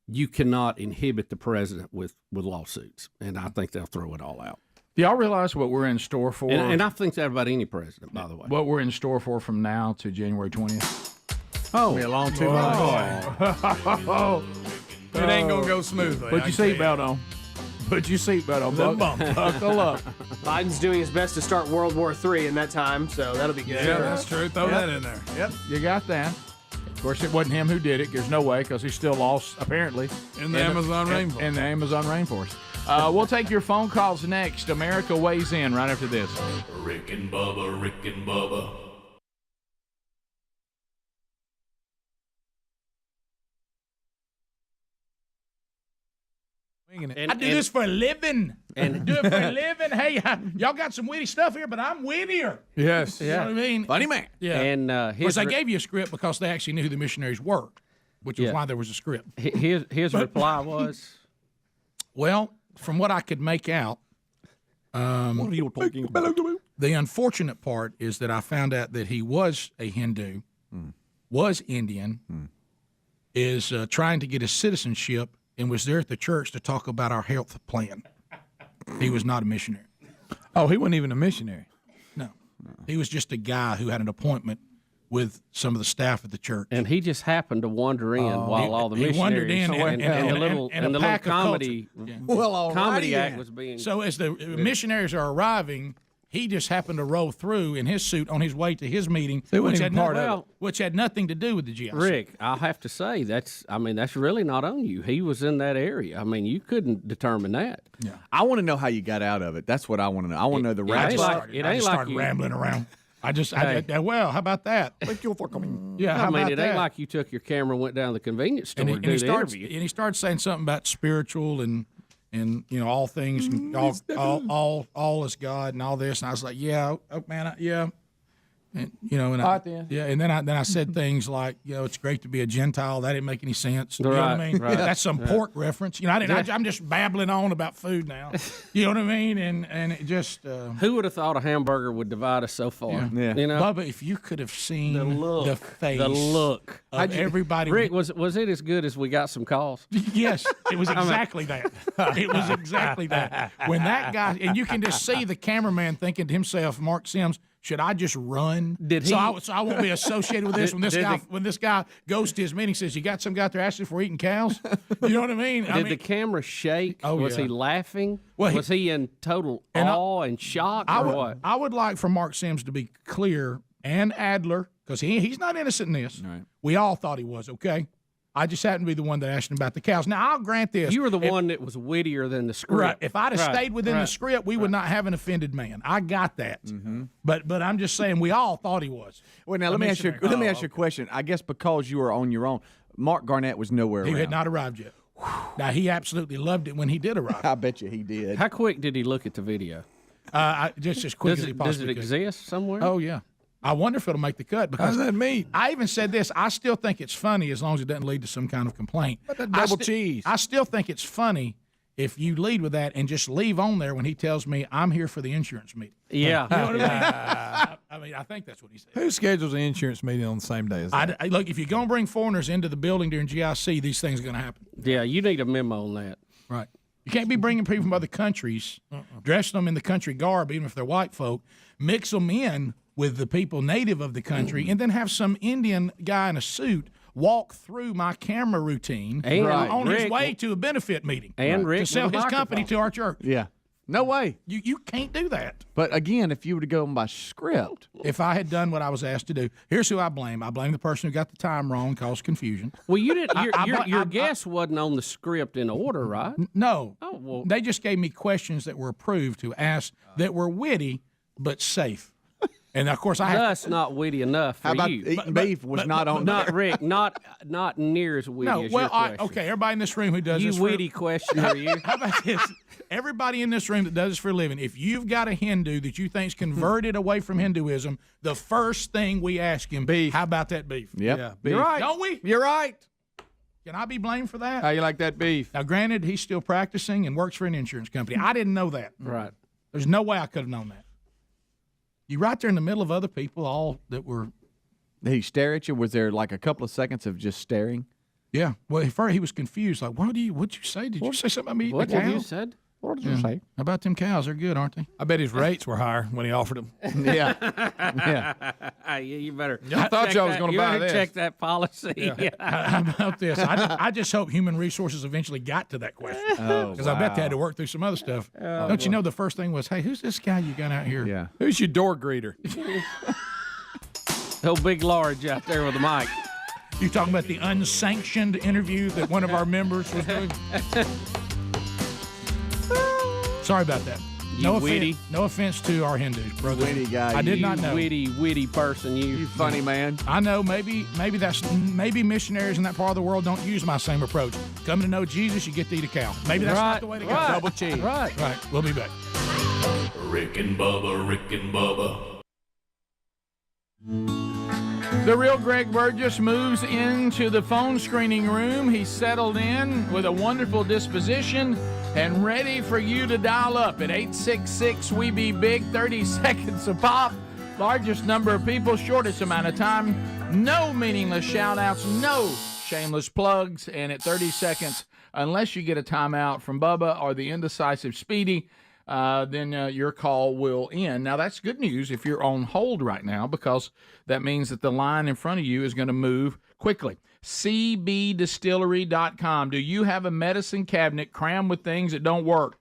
you cannot inhibit the president with lawsuits. And I think they'll throw it all out. Do y'all realize what we're in store for? And I think that about any president, by the way. What we're in store for from now to January 20th? Oh, be a long 2 months. It ain't going to go smoothly. Put your seatbelt on. Put your seatbelt on. Buckle up. Biden's doing his best to start World War III in that time, so that'll be good. Yeah, that's true. Throw that in there. Yep, you got that. Of course, it wasn't him who did it. There's no way because he's still lost, apparently. In the Amazon rainforest. In the Amazon rainforest. We'll take your phone calls next. America weighs in right after this. Rick and Bubba, Rick and Bubba. I do this for a living. And do it for a living. Hey, y'all got some witty stuff here, but I'm wittier. Yes. You know what I mean? Funny man. Yeah. And of course, I gave you a script because they actually knew who the missionaries were, which is why there was a script. His reply was? Well, from what I could make out, what are you talking about? The unfortunate part is that I found out that he was a Hindu, was Indian, is trying to get his citizenship and was there at the church to talk about our health plan. He was not a missionary. Oh, he wasn't even a missionary. No. He was just a guy who had an appointment with some of the staff at the church. And he just happened to wander in while all the missionaries wandered in and the little comedy, comedy yeah. act was being. So as the missionaries are arriving, he just happened to roll through in his suit on his way to his meeting, which had nothing to do with the GIC. Rick, I'll have to say that's really not on you. He was in that area. I mean, you couldn't determine that. Yeah. I want to know how you got out of it. That's what I want to know. I want to know the I rationale. started rambling around. Well, how about that? Thank you for coming. Yeah, how about it that? ain't like you took your camera and went down to the convenience store to do the interview. And he started saying something about spiritual and all things, and all is God and all this. And I was like, yeah, oh, man, yeah. And, and then I said things like, it's great to be a Gentile. That didn't make any sense. You know what I mean? Right. That's some pork reference. I'm just babbling on about food now. You know what I mean? And it just who would have thought a hamburger would divide us so far? Yeah. Bubba, if you could have seen the look of everybody. Rick, was it as good as we got some calls? Yes, it was exactly that. It was exactly that. When that guy, and you can just see the cameraman thinking to himself, Mark Sims, should I just run? So I won't be associated with this when this guy goes to his meeting and says, you got some guy out there asking for eating cows? You know what I mean? Did the camera shake? Was he laughing? Well, was he in total awe and shock what? I would like for Mark Sims to be clear, and Adler, because he's not innocent in this. Right. We all thought he was, okay? I just happened to be the one that asked him about the cows. Now, I'll grant this. You were the one that was wittier than the script. Right. If I'd have stayed within the script, we would not have an offended man. I got that. Mm-hmm. But I'm just saying we all thought he was. Well, now let me ask you a question. I guess because you were on your own, Mark Garnett was nowhere around. He had not arrived yet. Now, he absolutely loved it when he did arrive. I bet you he did. How quick did he look at the video? Just as quick as he possibly could. Does it exist somewhere? Oh, yeah. I wonder if it'll make the cut. Because how does that mean? I even said this. I still think it's funny as long as it doesn't lead to some kind of complaint. But that double cheese. I still think it's funny if you lead with that and just leave on there when he tells me I'm here for the insurance meeting. Yeah. You know what I mean? I mean, I think that's what he said. Who schedules an insurance meeting on the same day as that? Look, if you're going to bring foreigners into the building during GIC, these things are going to happen. Yeah, you need a memo on that. Right. You can't be bringing people from other countries, dressing them in the country garb, even if they're white folk, mix them in with the people native of the country, and then have some Indian guy in a suit walk through my camera routine on his way to a benefit meeting to sell his company to our church. Yeah. No way. You can't do that. But again, if you were to go by script. If I had done what I was asked to do, here's who I blame. I blame the person who got the time wrong, caused confusion. Well, you didn't. Your guess wasn't on the script in order, right? No. Oh, well. They just gave me questions that were approved to ask that were witty but safe. And of course, that's not witty enough for How about you. eating beef was not on Not there? Rick, not near as witty as your question. Okay, everybody in this room who does this witty questioner, you. How about this? Everybody in this room that does this for a living, if you've got a Hindu that you think's converted away from Hinduism, the first thing we ask him, beef. How about that beef? Yep. Yeah, beef. You're right. Don't we? You're right. Can I be blamed for that? How you like that beef? Now, granted, he's still practicing and works for an insurance company. I didn't know that. Right. There's no way I could have known that. You right there in the middle of other people, all that were. Did he stare at you? Was there like a couple of seconds of just staring? Yeah. Well, at first he was confused. Like, what'd you say? Did you say something about me eating What the cow? did you said? What did you say? How about them cows? They're good, aren't they? I bet his rates were higher when he offered them. Yeah. Yeah, you better. I thought y'all was going to buy this. Check that policy. Yeah. How about this? I just hope human resources eventually got to that question. Because I bet they had to work through some other stuff. Don't you know the first thing was, hey, who's this guy you got out here? Yeah. Who's your door greeter? Old big large out there with the mic. You talking about the unsanctioned interview that one of our members was doing? Sorry about that. No offense to our Hindus, brother. Witty guy. I did not know. Witty person. You funny man. I know. Maybe missionaries in that part of the world don't use my same approach. Coming to know Jesus, you get to eat a cow. Maybe that's not the way to go. Right. Double cheese. Right. We'll be back. Rick and Bubba, Rick and Bubba. The real Greg Burgess moves into the phone screening room. He's settled in with a wonderful disposition and ready for you to dial up at 866-WE-BE-BIG, 30 seconds a pop. Largest number of people, shortest amount of time. No meaningless shout-outs, no shameless plugs. And at 30 seconds unless you get a timeout from Bubba or the indecisive Speedy, then your call will end. Now, that's good news if you're on hold right now, because that means that the line in front of you is going to move quickly. CBDistillery.com. Do you have a medicine cabinet crammed with things that don't work?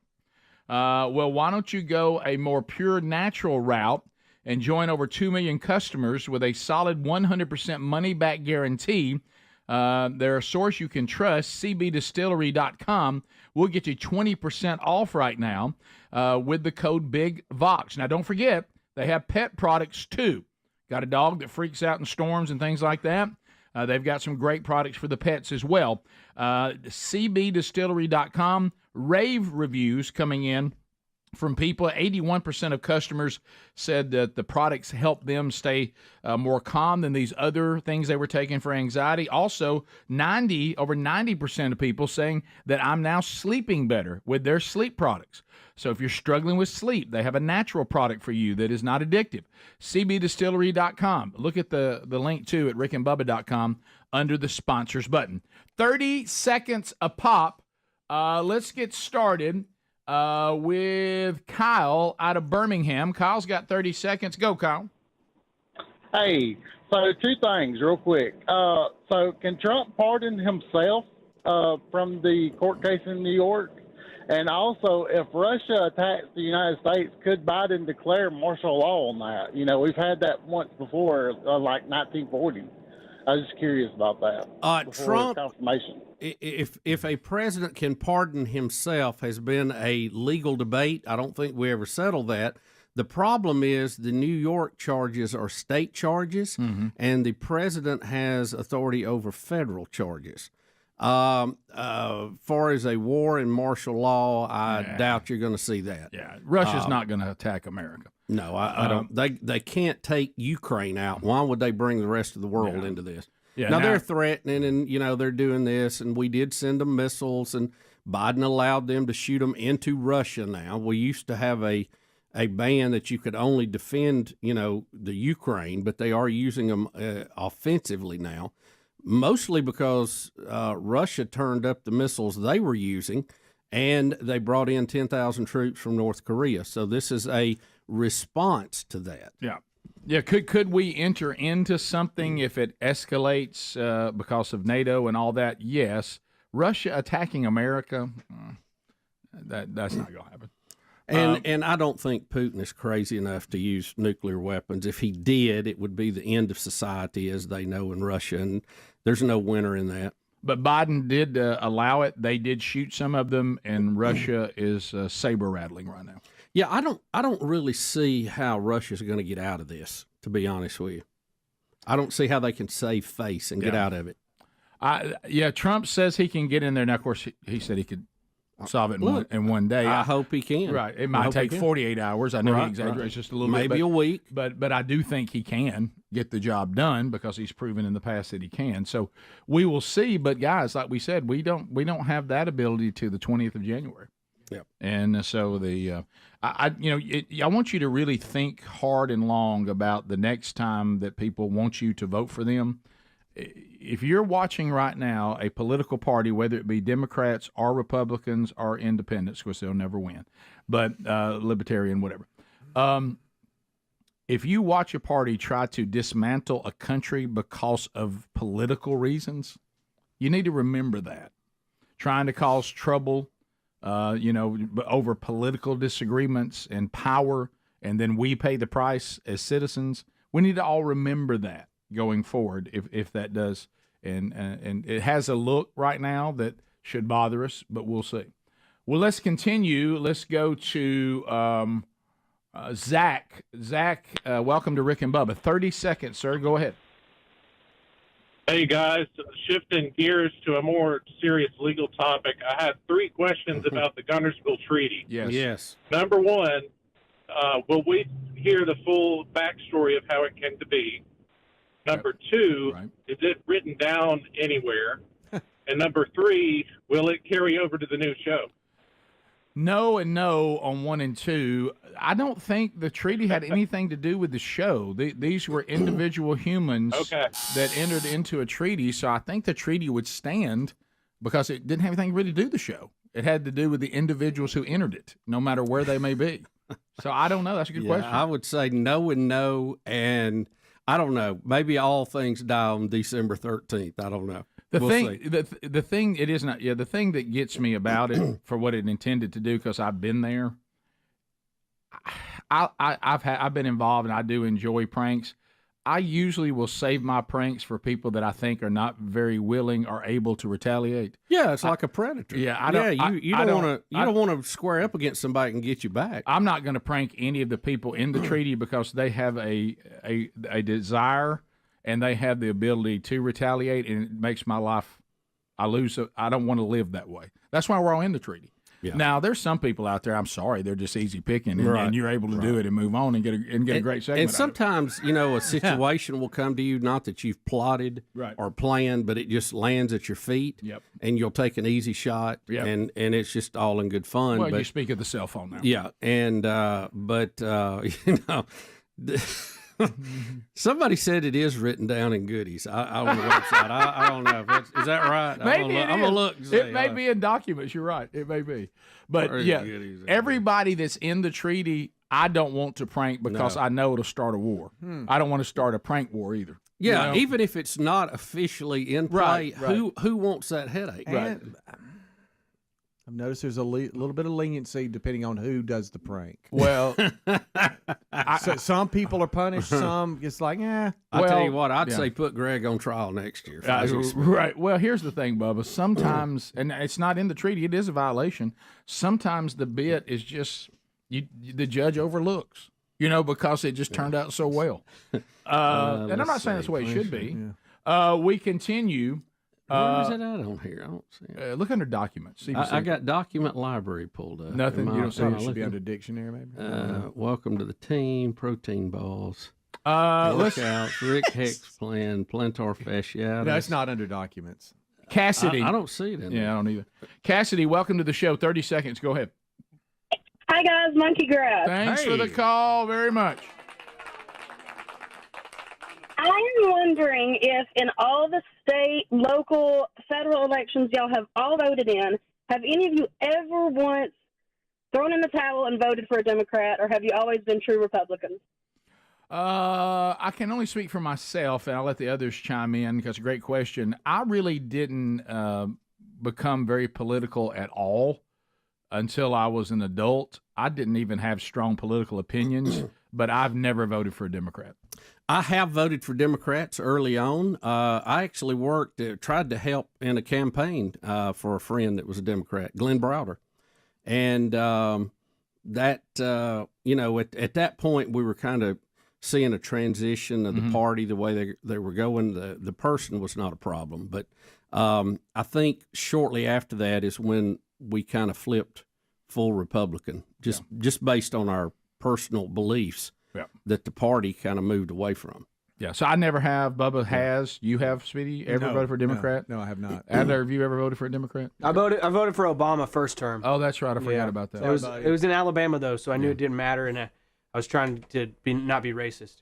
Well, why don't you go a more pure natural route and join over 2 million customers with a solid 100% money-back guarantee? They're a source you can trust. CBDistillery.com will get you 20% off right now with the code BIGVOX. Now, don't forget, they have pet products too. Got a dog that freaks out in storms and things like that? They've got some great products for the pets as well. CBDistillery.com, rave reviews coming in from people. 81% of customers said that the products help them stay more calm than these other things they were taking for anxiety. Also, over 90% of people saying that I'm now sleeping better with their sleep products. So if you're struggling with sleep, they have a natural product for you that is not addictive. CBDistillery.com. Look at the link, too, at rickandbubba.com under the sponsors button. 30 seconds a pop. Let's get started with Kyle out of Birmingham. Kyle's got 30 seconds. Go, Kyle. Hey, so two things real quick. So can Trump pardon himself from the court case in New York? And also, if Russia attacks the United States, could Biden declare martial law on that? You know, we've had that once before, like 1940. I was just curious about that. Trump, confirmation. If a president can pardon himself has been a legal debate. I don't think we ever settled that. The problem is the New York charges are state charges, and the president has authority over federal charges. Far as a war and martial law, I doubt you're going to see that. Yeah, Russia's not going to attack America. No, I don't. They can't take Ukraine out. Why would they bring the rest of the world into this? Yeah, now they're threatening, and they're doing this, and we did send them missiles, and Biden allowed them to shoot them into Russia. Now we used to have a ban that you could only defend, the Ukraine, but they are using them offensively now. Mostly because Russia turned up the missiles they were using, and they brought in 10,000 troops from North Korea. So this is a response to that. Yeah. Yeah, could we enter into something if it escalates because of NATO and all that? Yes. Russia attacking America, that's not going to happen. And I don't think Putin is crazy enough to use nuclear weapons. If he did, it would be the end of society as they know in Russia, and there's no winner in that. But Biden did allow it. They did shoot some of them, and Russia is saber rattling right now. Yeah, I don't really see how Russia's going to get out of this, to be honest with you. I don't see how they can save face and get out of it. Trump says he can get in there. Now, of course, he said he could solve it in one day. I hope he can. Right. It might take 48 hours. I know he exaggerates just a little bit. Maybe a week. But I do think he can get the job done because he's proven in the past that he can. So we will see. But, guys, like we said, we don't have that ability to the 20th of January. Yep. And so I want you to really think hard and long about the next time that people want you to vote for them. If you're watching right now a political party, whether it be Democrats or Republicans or independents, because they'll never win, but libertarian, whatever. If you watch a party try to dismantle a country because of political reasons, you need to remember that. Trying to cause trouble, over political disagreements and power, and then we pay the price as citizens. We need to all remember that going forward, if that does, and it has a look right now that should bother us, but we'll see. Well, let's continue. Let's go to Zach. Zach, welcome to Rick and Bubba. 30 seconds, sir. Go ahead. Hey, guys. Shifting gears to a more serious legal topic, I had 3 questions about the Guntersville Treaty. Yes. Number one, will we hear the full backstory of how it came to be? Number 2, is it written down anywhere? And number 3, will it carry over to the new show? No and no on 1 and 2. I don't think the treaty had anything to do with the show. These were individual humans that entered into a treaty, so I think the treaty would stand because it didn't have anything really to do with the show. It had to do with the individuals who entered it, no matter where they may be. So I don't know. That's a good question. I would say no and no, and I don't know. Maybe all things die on December 13th. I don't know. The thing it is not. Yeah, the thing that gets me about it for what it intended to do, because I've been there. I've been involved, and I do enjoy pranks. I usually will save my pranks for people that I think are not very willing or able to retaliate. Yeah, it's like a predator. Yeah, you don't want to square up against somebody and get you back. I'm not going to prank any of the people in the treaty because they have a desire and they have the ability to retaliate, and it makes my life. I don't want to live that way. That's why we're all in the treaty. Yeah. Now, there's some people out there, I'm sorry, they're just easy picking, and you're able to do it and move on and get a great segment. And sometimes, a situation will come to you, not that you've plotted or planned, but it just lands at your feet, and you'll take an easy shot, and it's just all in good fun. Well, you speak of the cell phone now. Yeah, and somebody said it is written down in goodies on the website. I don't know. Is that right? Maybe I'm going to look. It may be in documents. You're right. It may be. But, everybody that's in the treaty, I don't want to prank because I know it'll start a war. I don't want to start a prank war either. Yeah, even if it's not officially in play, who wants that headache? And I've noticed there's a little bit of leniency depending on who does the prank. Well, so some people are punished. Some it's like, I'll tell you what, I'd say put Greg on trial next year. Right. Well, here's the thing, Bubba. Sometimes, and it's not in the treaty, it is a violation. Sometimes the bit is just the judge overlooks, because it just turned out so well. And I'm not saying that's the way it should be. We continue. Where is it at on here? I don't see it. Look under documents. I got document library pulled up. Nothing. You don't see it should be under dictionary, maybe. Welcome to the team. Protein balls. Workouts. Rick Hex plan. Plantar fasciitis. No, it's not under documents. Cassidy. I don't see it in there. I don't either. Cassidy, welcome to the show. 30 seconds. Go ahead. Hi, guys. Monkey Grass. Thanks for the call very much. I'm wondering if in all the state, local, federal elections y'all have all voted in, have any of you ever once thrown in the towel and voted for a Democrat, or have you always been true Republicans? I can only speak for myself, and I'll let the others chime in because it's a great question. I really didn't become very political at all until I was an adult. I didn't even have strong political opinions, but I've never voted for a Democrat. I have voted for Democrats early on. I actually tried to help in a campaign for a friend that was a Democrat, Glenn Browder. And at that point, we were kind of seeing a transition of the party, the way they were going. The person was not a problem. But I think shortly after that is when we kind of flipped full Republican, just based on our personal beliefs. That the party kind of moved away from. Yeah, so I never have. Bubba has. You have, Speedy, ever voted for a Democrat? No, I have not. Either of you ever voted for a Democrat? I voted for Obama first term. Oh, that's right. I forgot about that. It was in Alabama though, so I knew it didn't matter, and I was trying to not be racist.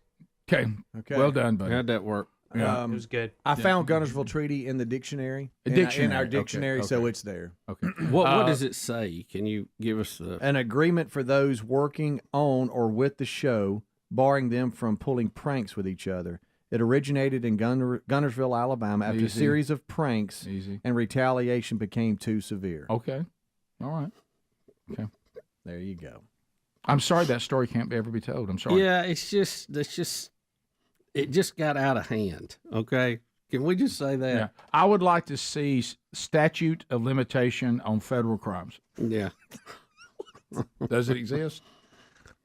Okay. Well done, buddy. How'd that work? It was good. I found Gunnersville Treaty in the dictionary. In our dictionary, so it's there. Okay. What does it say? Can you give us an agreement for those working on or with the show, barring them from pulling pranks with each other. It originated in Gunnersville, Alabama, after a series of pranks, and retaliation became too severe. Okay. All right. Okay. There you go. I'm sorry that story can't ever be told. I'm sorry. Yeah, it just got out of hand. Okay. Can we just say that? Yeah. I would like to see statute of limitation on federal crimes. Yeah. Does it exist?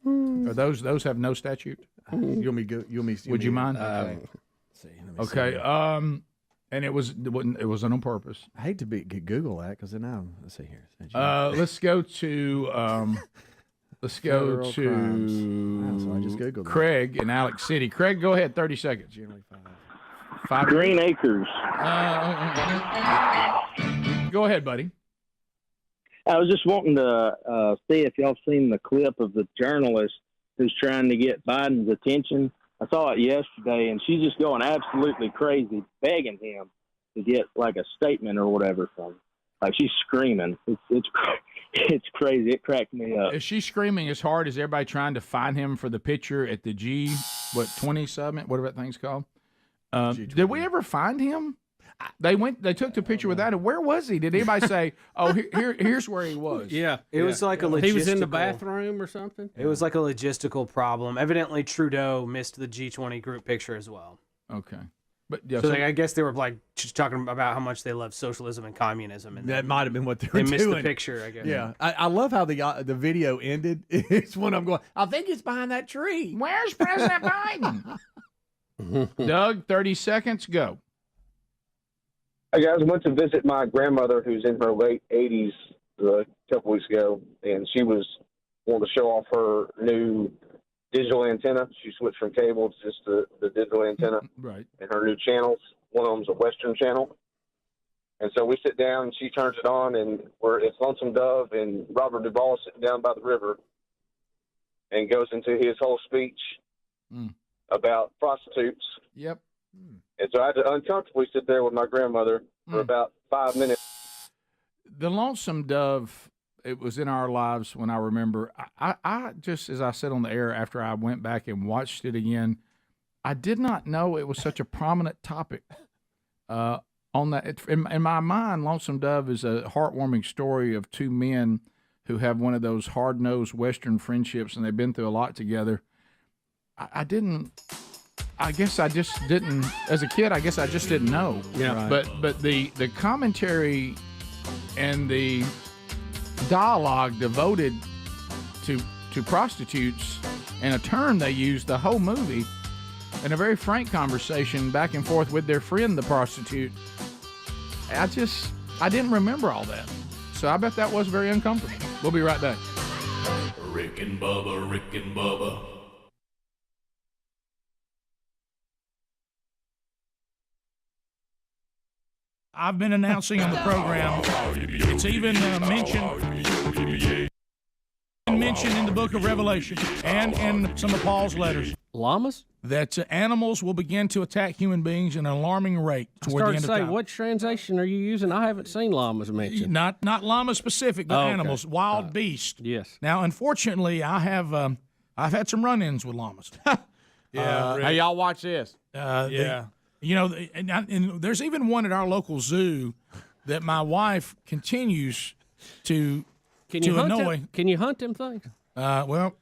Or those have no statute? Would you mind? Okay. And it wasn't on purpose. I hate to Google that because now let's see here. Let's go to Federal crimes. So I just Googled Craig in Alex City. Craig, go ahead. 30 seconds. Generally 5 Green Acres. Go ahead, buddy. I was just wanting to see if y'all seen the clip of the journalist who's trying to get Biden's attention. I saw it yesterday, and she's just going absolutely crazy, begging him to get like a statement or whatever from. Like she's screaming. It's crazy. It cracked me up. Is she screaming as hard as everybody trying to find him for the picture at the G20 summit, whatever that thing's called? Did we ever find him? They took the picture without him. Where was he? Did anybody say, "Oh, here's where he was"? Yeah, it was like a logistical. He was in the bathroom or something. It was like a logistical problem. Evidently, Trudeau missed the G20 group picture as well. Okay, but yeah, so I guess they were like just talking about how much they love socialism and communism, and that might have been what they were doing. They missed the picture, I guess. Yeah, I love how the video ended. It's when I'm going, I think it's behind that tree. Where's President Biden? Doug, 30 seconds, go. Hey guys, I went to visit my grandmother who's in her late 80s a couple weeks ago, and she was wanting to show off her new digital antenna. She switched from cable to just the digital antenna. Right. And her new channels. One of them's a Western channel. And so we sit down, and she turns it on, and it's Lonesome Dove and Robert Duvall sitting down by the river, and goes into his whole speech about prostitutes. Yep. And so I had to uncomfortably sit there with my grandmother for about 5 minutes. The Lonesome Dove, it was in our lives when I remember. I just, as I said on the air after I went back and watched it again, I did not know it was such a prominent topic. On that, in my mind, Lonesome Dove is a heartwarming story of two men who have one of those hard-nosed Western friendships, and they've been through a lot together. I guess I just didn't, as a kid, I guess I just didn't know. Yeah. Right. But the commentary and the dialogue devoted to prostitutes and a term they used the whole movie and a very frank conversation back and forth with their friend, the prostitute. I didn't remember all that. So I bet that was very uncomfortable. We'll be right back. Rick and Bubba, Rick and Bubba. I've been announcing on the program. It's even mentioned in the book of Revelation and in some of Paul's letters. Llamas? That animals will begin to attack human beings at an alarming rate toward the end of time. What translation are you using? I haven't seen llamas mentioned. Not llama specific, but animals, wild beasts. Yes. Now, unfortunately, I've had some run-ins with llamas. Hey, y'all watch this. And there's even one at our local zoo that my wife continues to annoy. Can you hunt them things? Well,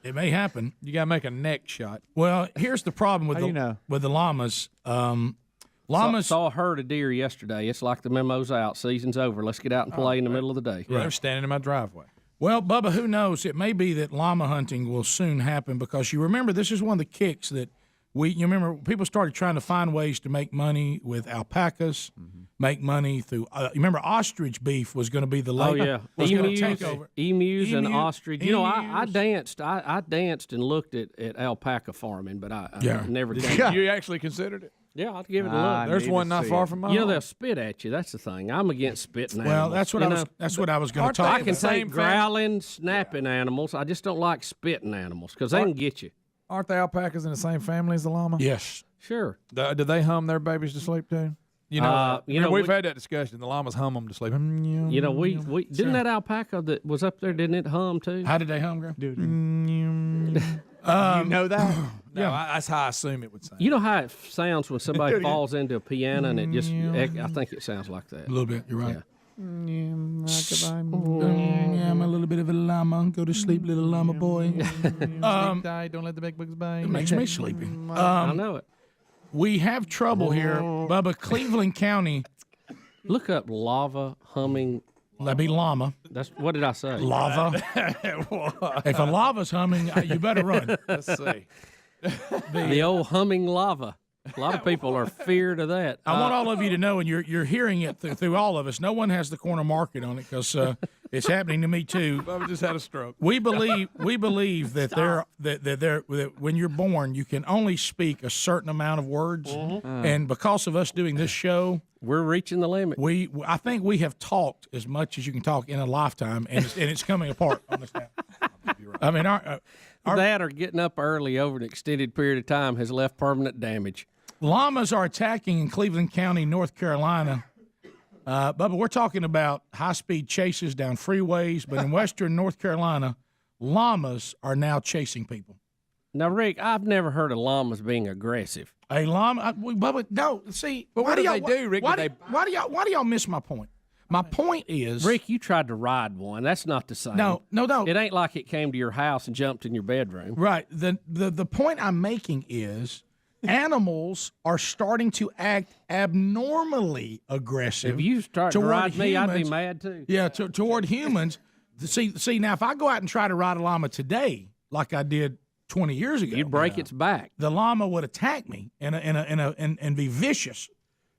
it may happen. You got to make a neck shot. Well, here's the problem with the llamas. Llamas saw a herd of deer yesterday. It's like the memo's out. Season's over. Let's get out and play in the middle of the day. Yeah, they're standing in my driveway. Well, Bubba, who knows? It may be that llama hunting will soon happen because you remember this is one of the kicks that you remember people started trying to find ways to make money with alpacas, make money through. You remember ostrich beef was going to be the was going to take over. Emus and ostrich. You know, I danced. I danced and looked at alpaca farming, but I never. You actually considered it? Yeah, I'll give it a look. There's one not far from mine. You know, they'll spit at you. That's the thing. I'm against spitting animals. Well, that's what I was going to talk about. I can take growling, snapping animals. I just don't like spitting animals because they can get you. Aren't the alpacas in the same family as the llama? Yes. Sure. Do they hum their babies to sleep too? We've had that discussion. The llamas hum them to sleep. You know, we didn't that alpaca that was up there, didn't it hum too? How did they hum, Graham? You know that? No, that's how I assume it would sound. You know how it sounds when somebody falls into a piano and it just, I think it sounds like that. A little bit, you're right. Yeah. I'm a little bit of a llama. Go to sleep, little llama boy. Sleep tight, don't let the big bugs bite. It makes me sleepy. I know it. We have trouble here, Bubba. Cleveland County. Look up lava humming. That'd be llama. What did I say? Lava. If a lava's humming, you better run. Let's see. The old humming lava. A lot of people are feared of that. I want all of you to know, and you're hearing it through all of us. No one has the corner market on it because it's happening to me too. Bubba just had a stroke. We believe that that when you're born, you can only speak a certain amount of words, and because of us doing this show, we're reaching the limit. I think we have talked as much as you can talk in a lifetime, and it's coming apart on us now. I mean, that or getting up early over an extended period of time has left permanent damage. Llamas are attacking in Cleveland County, North Carolina. Bubba, we're talking about high-speed chases down freeways, but in western North Carolina, llamas are now chasing people. Now, Rick, I've never heard of llamas being aggressive. A llama, Bubba, no. See, but what do they do, Rick? Why do y'all miss my point? My point is, Rick, you tried to ride one. That's not the same. No. It ain't like it came to your house and jumped in your bedroom. Right. The point I'm making is animals are starting to act abnormally aggressive. If you start to toward ride me, I'd be humans. mad too. Yeah, toward humans. See, now if I go out and try to ride a llama today, like I did 20 years ago, You'd break its back. The llama would attack me and be vicious.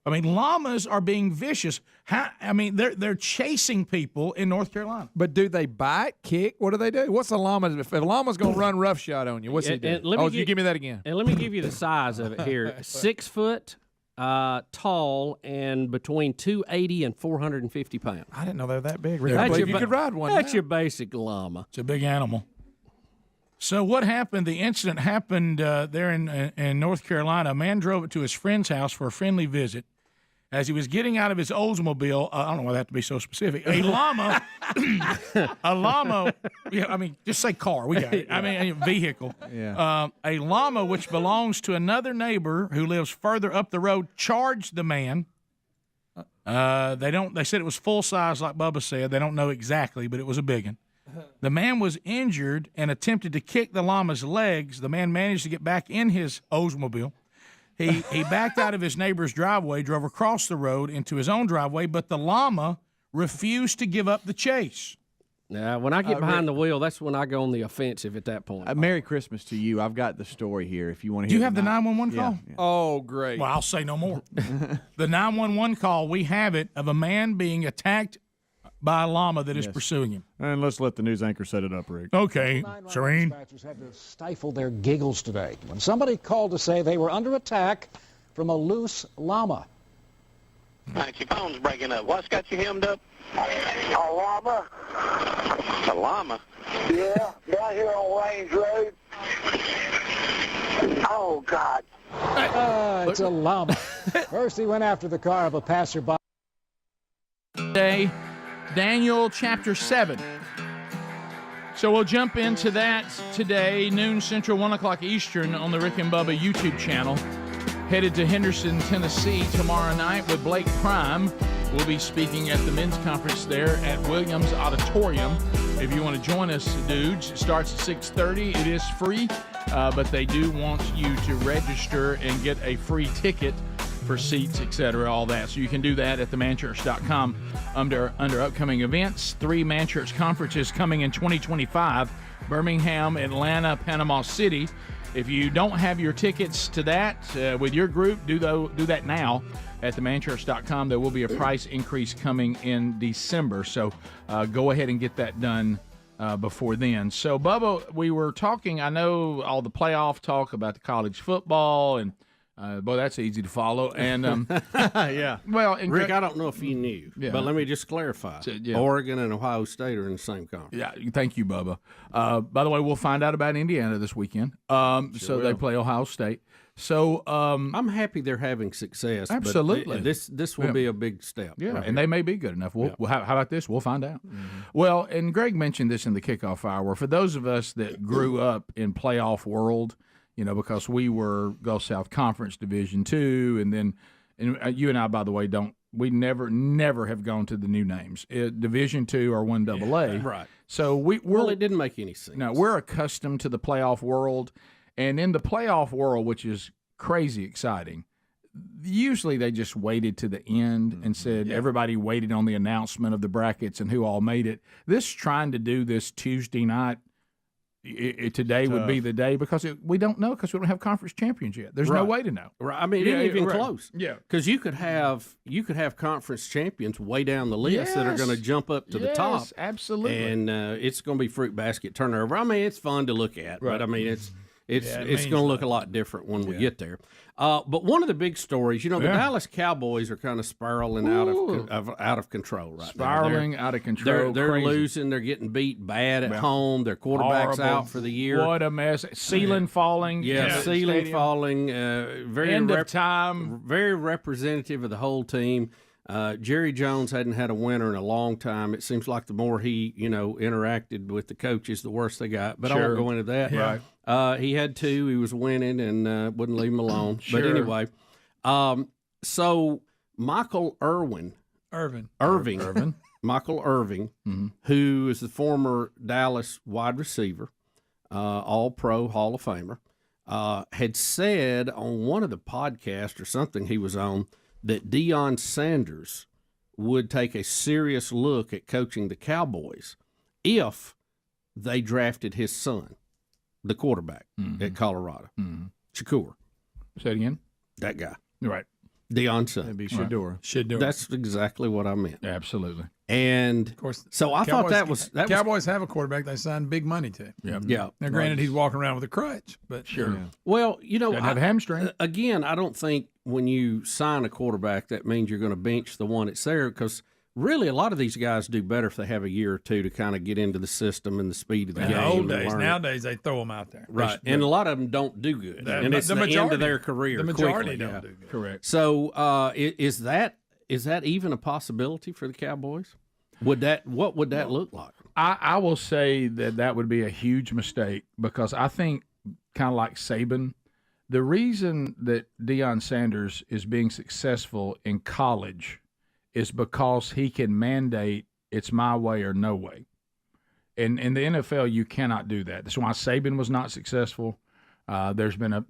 I mean, llamas are being vicious. They're chasing people in North Carolina. But do they bite, kick? What do they do? What's a llama? If a llama's going to run roughshod on you, what's he do? You give me that again. And let me give you the size of it here. 6 foot tall and between 280 and 450 pounds. I didn't know they were that big. That's I believe your you could ride one. That's your basic llama. It's a big animal. So what happened? The incident happened there in North Carolina. A man drove it to his friend's house for a friendly visit. As he was getting out of his Oldsmobile, I don't know why that had to be so specific. A llama, yeah, just say car. We got it. A vehicle. Yeah. A llama, which belongs to another neighbor who lives further up the road, charged the man. They said it was full size, like Bubba said. They don't know exactly, but it was a big one. The man was injured and attempted to kick the llama's legs. The man managed to get back in his Oldsmobile. He backed out of his neighbor's driveway, drove across the road into his own driveway, but the llama refused to give up the chase. Now, when I get behind the wheel, that's when I go on the offensive at that point. Merry Christmas to you. I've got the story here if you want to Do hear you have the 911 call? Yeah. Oh, great. Well, I'll say no more. The 911 call, we have it, of a man being attacked by a llama that is pursuing him. And let's let the news anchor set it up, Rick. Okay, Serene. Dispatchers had to stifle their giggles today when somebody called to say they were under attack from a loose llama. All right, your phone's breaking up. What's got you hemmed up? A llama. A llama? Yeah, down here on Range Road. Oh, God. It's a llama. First, he went after the car of a passerby. Today, Daniel chapter 7. So we'll jump into that today, noon Central, 1 o'clock Eastern on the Rick and Bubba YouTube channel. Headed to Henderson, Tennessee tomorrow night with Blake Prime. We'll be speaking at the men's conference there at Williams Auditorium. If you want to join us, dudes, it starts at 6:30. It is free, but they do want you to register and get a free ticket for seats, etc., all that. So you can do that at themanchurch.com under upcoming events. 3 Man Church conferences coming in 2025, Birmingham, Atlanta, Panama City. If you don't have your tickets to that with your group, do that now at themanchurch.com. There will be a price increase coming in December, so go ahead and get that done before then. So, Bubba, we were talking, I know all the playoff talk about the college football, and boy, that's easy to follow. And yeah. Well, and Rick, I don't know if you knew, but let me just clarify. Oregon and Ohio State are in the same conference. Yeah, thank you, Bubba. By the way, we'll find out about Indiana this weekend. So they play Ohio State. So I'm happy they're having success. Absolutely, but this will be a big step. Yeah, right, and they may be good enough. How about this? We'll find out. Mm-hmm. Well, and Greg mentioned this in the kickoff hour. For those of us that grew up in playoff world, because we were Gulf South Conference Division II, and then you and I, by the way, we never have gone to the new names, Division II or 1AA. Right. So it didn't make any sense. No, we're accustomed to the playoff world. And in the playoff world, which is crazy exciting, usually they just waited to the end and said everybody waited on the announcement of the brackets and who all made it. This trying to do this Tuesday night, today would be the day because we don't know because we don't have conference champions yet. There's no way to know. Right. I mean, it ain't even close. Yeah. Because you could have conference champions way down the list that are going to jump up to the top. Absolutely. And it's going to be fruit basket turnover. I mean, it's fun to look at, but I mean, it's going to look a lot different when we get there. But one of the big stories, the Dallas Cowboys are kind of spiraling out of control right spiraling now. Out of control. They're crazy. losing. They're getting beat bad at home. Their quarterback's Horrible. out for the year. What a mess. Ceiling falling. Ceiling falling. Very End of time. Very representative of the whole team. Jerry Jones hadn't had a winner in a long time. It seems like the more he, interacted with the coaches, the worse they got. But I won't go into that. Right. He had two. He was winning and wouldn't leave him alone. But anyway, so Michael Irvin, Michael Irvin, who is the former Dallas wide receiver, All-Pro Hall of Famer, had said on one of the podcasts or something he was on that Deion Sanders would take a serious look at coaching the Cowboys if they drafted his son, the quarterback at Colorado, Shakur. Say it again. That guy. Right. Deion's son. It'd be Shador. Shador. That's exactly what I meant. Absolutely. And of course, so I thought that was Cowboys have a quarterback they signed big money to. Yeah. Now, granted, he's walking around with a crutch, but sure. Yeah. Well, Doesn't have a hamstring. Again, I don't think when you sign a quarterback that means you're going to bench the one that's there, because really a lot of these guys do better if they have a year or two to kind of get into the system and the speed of the game. In the old days, learn nowadays they throw them out there. Right, and a lot of them don't do good, and it's the end of their career. The majority quickly. don't do good. Correct. So is that even a possibility for the Cowboys? What would that look like? I will say that would be a huge mistake, because I think, kind of like Saban, the reason that Deion Sanders is being successful in college is because he can mandate it's my way or no way. In the NFL, you cannot do that. That's why Saban was not successful. There's been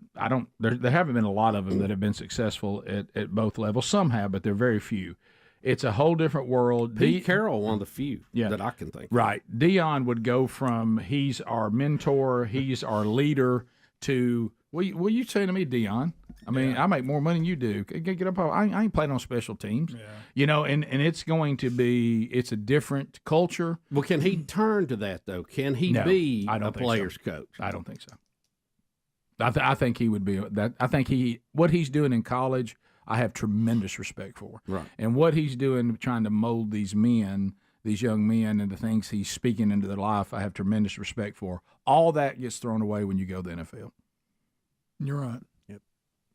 there haven't been a lot of them that have been successful at both levels. Some have, but they're very few. It's a whole different world. Pete Carroll, one of the few that I can think of. Right. Deion would go from he's our mentor, he's our leader, to, what you saying to me, Deion? I mean, I make more money than you do. Get up. I ain't playing on special teams. Yeah. And it's going to be, it's a different culture. Well, can he turn to that, though? Can he be a player's coach? I don't think so. I think he would be that. I think what he's doing in college, I have tremendous respect for. Right. And what he's doing, trying to mold these young men, and the things he's speaking into their life, I have tremendous respect for. All that gets thrown away when you go to the NFL. You're right. Yep.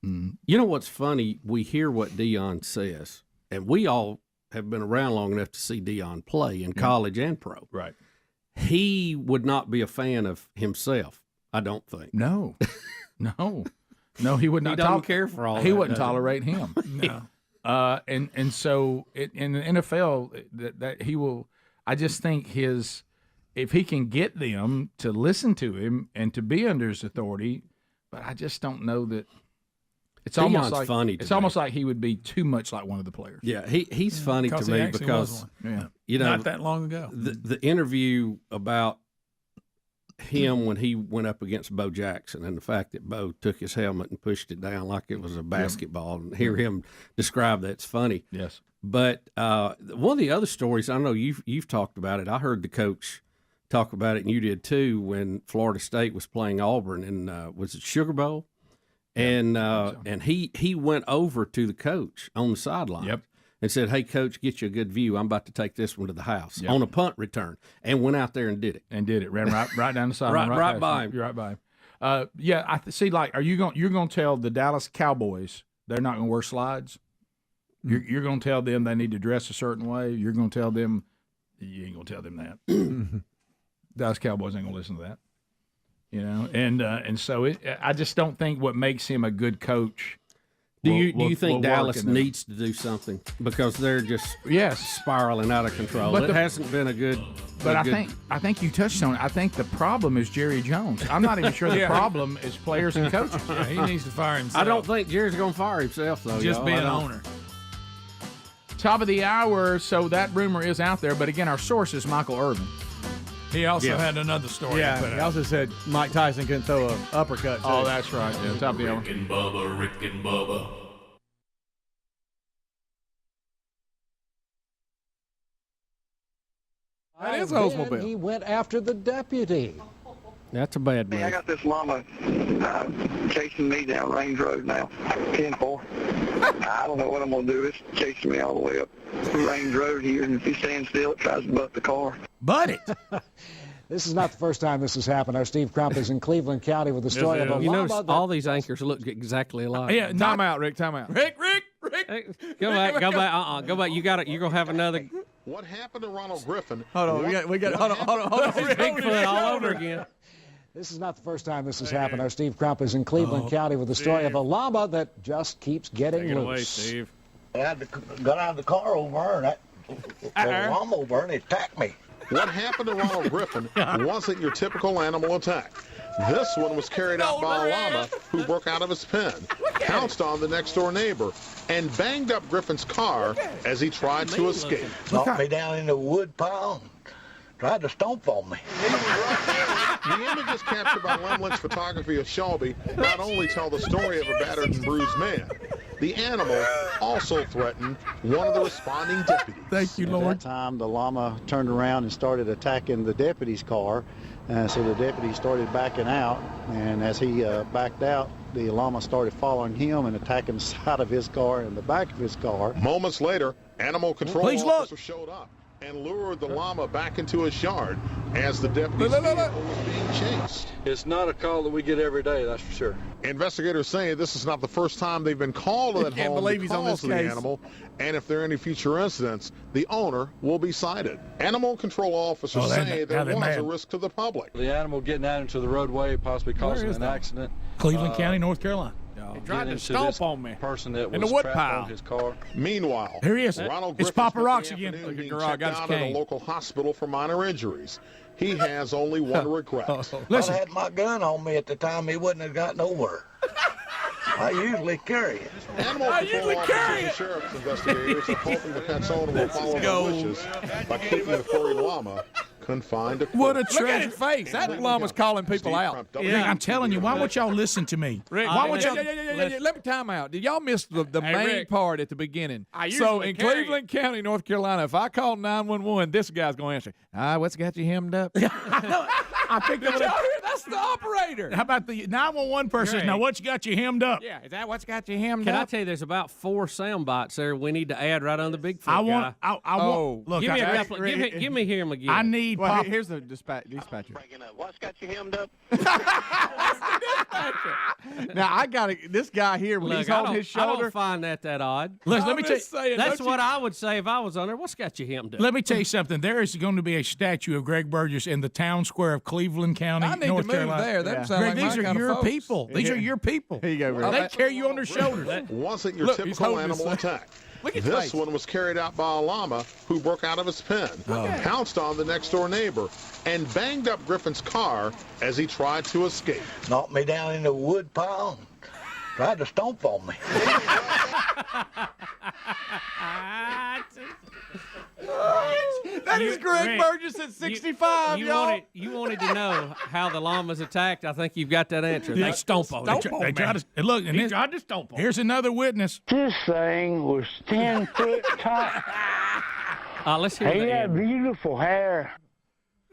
You know what's funny? We hear what Deion says, and we all have been around long enough to see Deion play in college and pro. Right. He would not be a fan of himself, I don't think. No. No, he would not. He don't care for all. He that, wouldn't tolerate him. No. And so in the NFL, that he will. I just think if he can get them to listen to him and to be under his authority, but I just don't know that. It's almost like funny. It's almost like he would be too much like one of the players. Yeah, he's funny to me because not that long ago. The interview about him when he went up against Bo Jackson, and the fact that Bo took his helmet and pushed it down like it was a basketball, and hear him describe that's funny. Yes. But one of the other stories, I know you've talked about it. I heard the coach talk about it, and you did too, when Florida State was playing Auburn, and was it Sugar Bowl? And he went over to the coach on the sideline and said, "Hey, coach, get you a good view. I'm about to take this one to the house on a punt return," and went out there and did it. Ran right down the sideline, right by him. You're right by him. I see. Like, you're going to tell the Dallas Cowboys they're not going to wear slides? You're going to tell them they need to dress a certain way? You're going to tell them you ain't going to tell them that. Dallas Cowboys ain't going to listen to that. And so I just don't think what makes him a good coach. Do you think Dallas needs to do something, because they're just spiraling out of control? But it hasn't been a good. But I think you touched on it. I think the problem is Jerry Jones. I'm not even sure the problem is players and coaches. Yeah, he needs to fire himself. I don't think Jerry's going to fire himself, though. Just be an owner. Top of the hour, so that rumor is out there. But again, our source is Michael Irvin. He also had another story. Yeah, he also said Mike Tyson couldn't throw an uppercut. Oh, that's right. Yeah, top of the hour. Rick and Bubba, Rick and Bubba. That is Oldsmobile. He went after the deputy. That's a bad move. I got this llama chasing me down Range Road now, 10-4. I don't know what I'm going to do. It's chasing me all the way up Range Road here, and if he stands still, it tries to butt the car. Butt it! This is not the first time this has happened. Our Steve Crump is in Cleveland County with the story of a You llama. notice all these anchors look exactly alike. Yeah, time out, Rick. Time out. Rick. Go back. Go back. You got it. You're gonna have another. What happened to Ronald Griffin? Hold on. We got. Hold on. Bigfoot all over again. This is not the first time this has happened. Our Steve Crump is in Cleveland County with the story of a llama that just keeps getting Take it loose. away, Steve. I got out of the car over there, and the llama over there, and it attacked me. What happened to Ronald Griffin wasn't your typical animal attack. This one was carried out by a llama who broke out of his pen, pounced on the next-door neighbor, and banged up Griffin's car as he tried to escape. Knocked me down in the wood pile and tried to stomp on me. The images captured by Lemlin's photography of Shelby not only tell the story of a battered and bruised man, the animal also threatened one of the responding deputies. Thank you, Lord. At that time, the llama turned around and started attacking the deputy's car. So the deputy started backing out, and as he backed out, the llama started following him and attacking the side of his car and the back of his car. Moments later, animal control officers showed up and lured the llama back into his yard as the deputy's vehicle was being chased. It's not a call that we get every day, that's for sure. Investigators say this is not the first time they've been called to that home because of the animal, and if there are any future incidents, the owner will be cited. Animal control officers say there was a risk to the public. The animal getting out into the roadway, possibly causing an accident. Cleveland County, North Carolina. He tried to stomp on me. Person that in was the wood trapped pile. on his car. Meanwhile, here he is. Ronald It's Griffin Papa spent Rocks the again. afternoon Look at being Garage, checked got his out at a cane. local hospital for minor injuries. He has only one regret. If I had my gun on me at the time, he wouldn't have gotten over. I usually carry it. Animal control officers and sheriff's investigators are hoping the pet's owner will follow their wishes by keeping the furry llama confined to What a quarters. treasure. Look at his face. That llama's calling people out. Yeah, I'm telling you, why won't y'all listen to me? Rick, Why won't y'all? let me time out. Did y'all miss the main Rick. part at the beginning? I So usually in carry Cleveland County, North Carolina, if I call 911, this guy's going to answer. What's got you hemmed up? I picked up. Did y'all hear? That's the operator. How about the 911 person? Right. Now, what's got you hemmed up? Yeah, is that what's got you hemmed Can I up? tell you, there's about 4 sound bites there we need to add right on the Bigfoot I want. guy. I want. Look, give me a I, couple. Give me him again. I need. Well, Pop, here's the dispatcher. What's got you hemmed up? Now I got this guy here when Look, he's I holding don't- his shoulder. I don't find that odd. Listen, let me tell you. That's what I would say if I was on there. What's got you hemmed up? Let me tell you something. There is going to be a statue of Greg Burgess in the town square of Cleveland County, I need North to move Carolina. there. Them sound Greg, like these my are kind of your folks. people. These are your people. Here you go, Rick. They carry you on their shoulders. Wasn't your Look, he's typical holding his animal thing. attack. Look at his This face. one was carried out by a llama who broke out of his pen, pounced on the next-door neighbor, and banged up Griffin's car as he tried to escape. Knocked me down in the wood pile and tried to stomp on me. That is Greg Rick, Burgess at 65, y'all. You wanted to know how the llama's attacked. I think you've got that answer. They stomp on it. They try to and look. And He tried to stomp on it. here's another witness. This thing was 10 foot tall. Let's hear He that. had beautiful hair.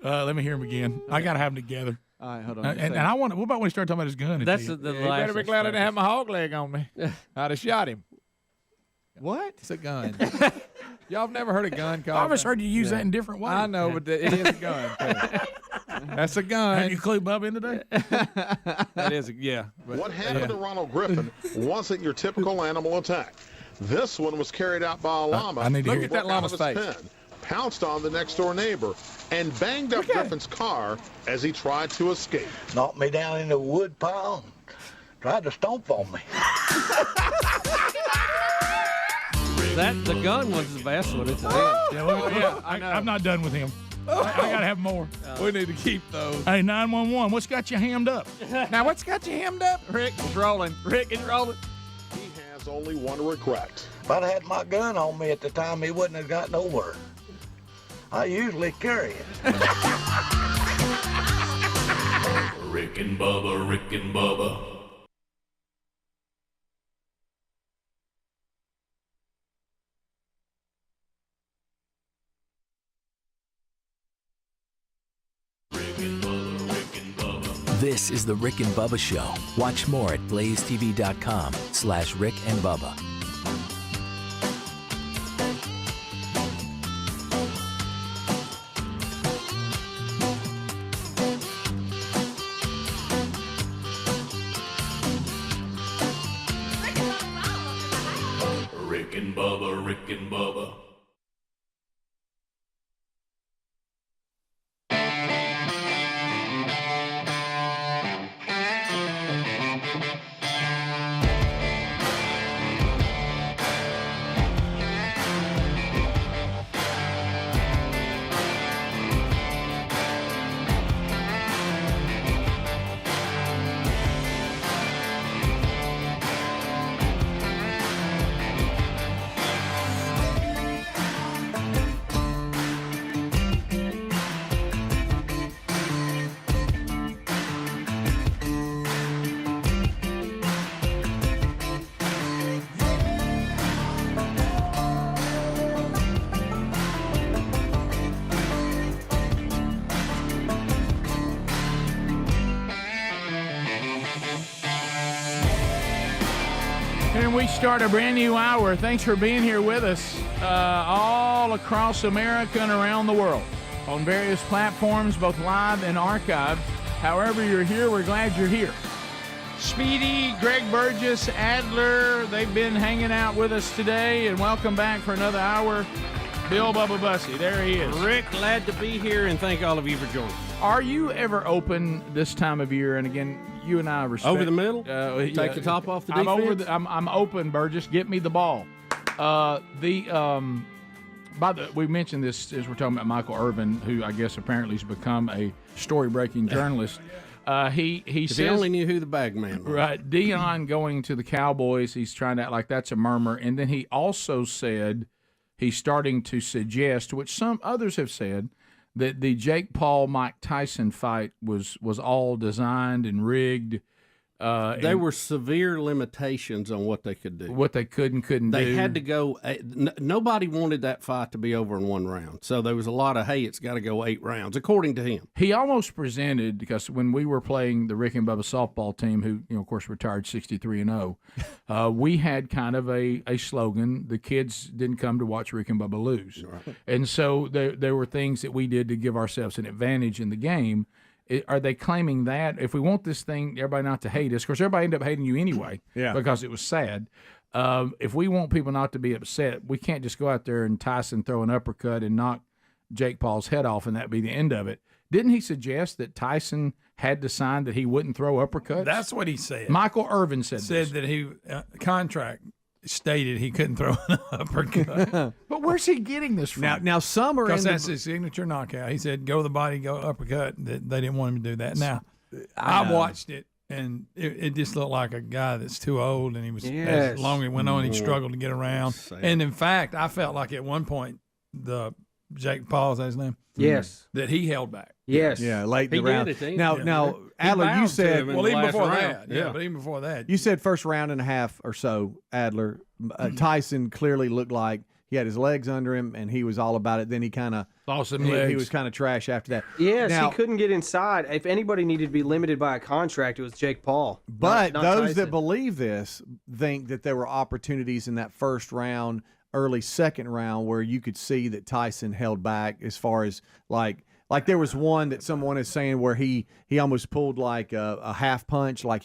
Let me hear him again. I gotta have them together. All right, hold on. And I want. What about when he started talking about his gun? at That's the the end? You better be last glad I didn't have my hog leg on me. I'd have shot him. What? It's a gun. Y'all have never heard a gun called? I've always heard you use that in different ways. I know, but it is a gun. That's a gun. Have you clued Bubba in today? That is yeah. But, What happened to Ronald Griffin wasn't your typical animal attack. This one was carried out by a llama. I need to who hear it. Look at that broke out of llama's his face. pen, pounced on the next-door neighbor, and banged up Griffin's car as he tried to escape. Knocked me down in the wood pile and tried to stomp on me. The gun one's the best one. It's the I'm not done with him. I gotta have more. we need to keep those. Hey, 911. What's got you hammed up? Now, what's got you hemmed up? Rick is rolling. Rick is rolling. He has only one regret. If I'd had my gun on me at the time, he wouldn't have gotten over. I usually carry it. Rick and Bubba, Rick and Bubba. Rick and Bubba, Rick and Bubba. This is the Rick and Bubba Show. Watch more at blazetv.com/Rick and Bubba. Rick and Bubba, Rick and Bubba. And we start a brand new hour. Thanks for being here with us all across America and around the world on various platforms, both live and archived. However you're here, we're glad you're here. Speedy, Greg Burgess, Adler, they've been hanging out with us today, and welcome back for another hour. Bill Bubba Bussey, there he is. Rick, glad to be here, and thank all of you for joining. Are you ever open this time of year? And again, you and I respect. Over the middle? Take the top off the defense? I'm open, Burgess. Get me the ball. We mentioned this as we're talking about Michael Irvin, who I guess apparently has become a story-breaking journalist. He says, he only knew who the bag man was. Right. Deion going to the Cowboys, he's trying to act like that's a murmur. And then he also said he's starting to suggest, which some others have said, that the Jake Paul-Mike Tyson fight was all designed and rigged. There were severe limitations on what they could do. What they could and couldn't do. They had to go. Nobody wanted that fight to be over in one round. So there was a lot of, hey, it's got to go 8 rounds, according to him. He almost presented, because when we were playing the Rick and Bubba softball team, who, of course, retired 63-0, we had kind of a slogan: the kids didn't come to watch Rick and Bubba lose. Right. And so there were things that we did to give ourselves an advantage in the game. Are they claiming that if we want this thing, everybody not to hate us? Of course, everybody ended up hating you anyway because it was sad. If we want people not to be upset, we can't just go out there and Tyson throw an uppercut and knock Jake Paul's head off and that be the end of it. Didn't he suggest that Tyson had to sign that he wouldn't throw uppercuts? That's what he said. Michael Irvin said that he contract stated he couldn't throw an uppercut. But where's he getting this from? Now some are because that's his signature knockout. He said, go to the body, go uppercut. They didn't want him to do that. Now, I watched it, and it just looked like a guy that's too old, and he was, as long as it went on, he struggled to get around. And in fact, I felt like at one point, Jake Paul, is that his name? Yes. That he held back. Yes. Yeah, late in the round. Now, He Adler, you said even before that. Yeah, but even before that. You said first round and a half or so, Adler. Tyson clearly looked like he had his legs under him, and he was all about it. Then he kind of lost some legs. He was kind of trash after that. Yes, he couldn't get inside. If anybody needed to be limited by a contract, it was Jake Paul. But not those Tyson. that believe this think that there were opportunities in that first round, early second round, where you could see that Tyson held back as far as like there was one that someone is saying where he almost pulled like a half punch, like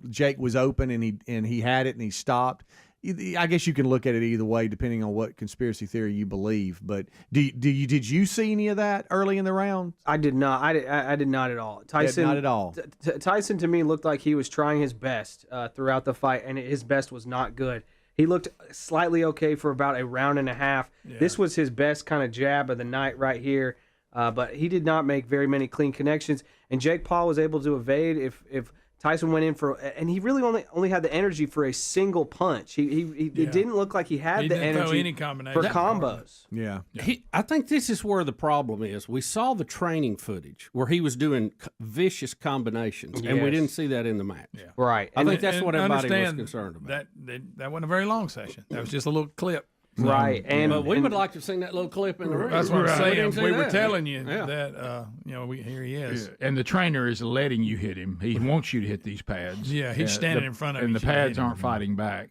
Jake was open and he had it and he stopped. I guess you can look at it either way depending on what conspiracy theory you believe. But did you see any of that early in the round? I did not. I did not at all. Tyson, not at all. Tyson to me looked like he was trying his best throughout the fight, and his best was not good. He looked slightly okay for about a round and a half. Yeah. This was his best kind of jab of the night right here, but he did not make very many clean connections. And Jake Paul was able to evade if Tyson went in for, and he really only had the energy for a single punch. It didn't look like he had the energy for combos. Yeah. I think this is where the problem is. We saw the training footage where he was doing vicious combinations, and we didn't see that in the match. Yeah. Right. I think that's what everybody was concerned about. That wasn't a very long session. That was just a little clip. Right, but we would like to have seen that little clip in the ring. That's what I'm saying. We were that. telling you that here he is. And the trainer is letting you hit him. He wants you to hit these pads. Yeah, he's standing in front of you. And the pads aren't fighting back.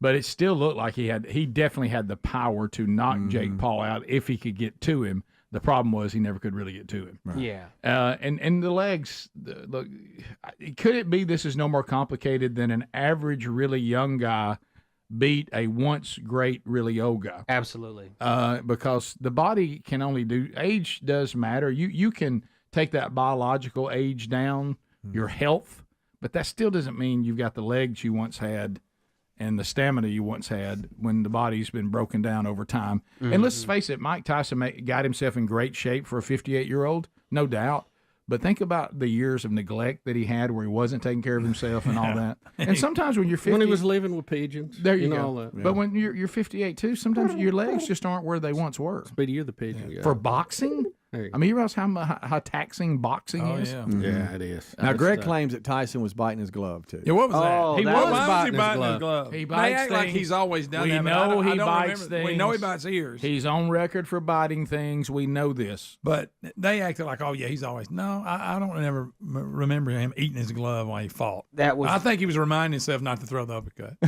But it still looked like he definitely had the power to knock Jake Paul out if he could get to him. The problem was he never could really get to him. Right. Yeah. And the legs, look, could it be this is no more complicated than an average, really young guy beat a once great, really old guy? Absolutely. Because the body can only do, age does matter. You can take that biological age down, your health, but that still doesn't mean you've got the legs you once had and the stamina you once had when the body's been broken down over time. And let's face it, Mike Tyson got himself in great shape for a 58-year-old, no doubt. But think about the years of neglect that he had where he wasn't taking care of himself and all that. And sometimes when you're 50... When he was living with pigeons. There you know go. all that. But when you're 58 too, sometimes your legs just aren't where they once were. Speedy, you're the pigeon guy. For boxing? I mean, you realize how taxing boxing is? Yeah. Yeah, it is. Now, Greg claims that Tyson was biting his glove, too. Yeah, what was that? He was biting his glove. He They bites act like things. he's always done We that. know but he I don't bites remember. We know he things. bites ears. He's on record for biting things. We know this. But they acted like, oh, yeah, he's always. No, I don't ever remember him eating his glove while he fought. I think he was reminding himself not to throw the uppercut.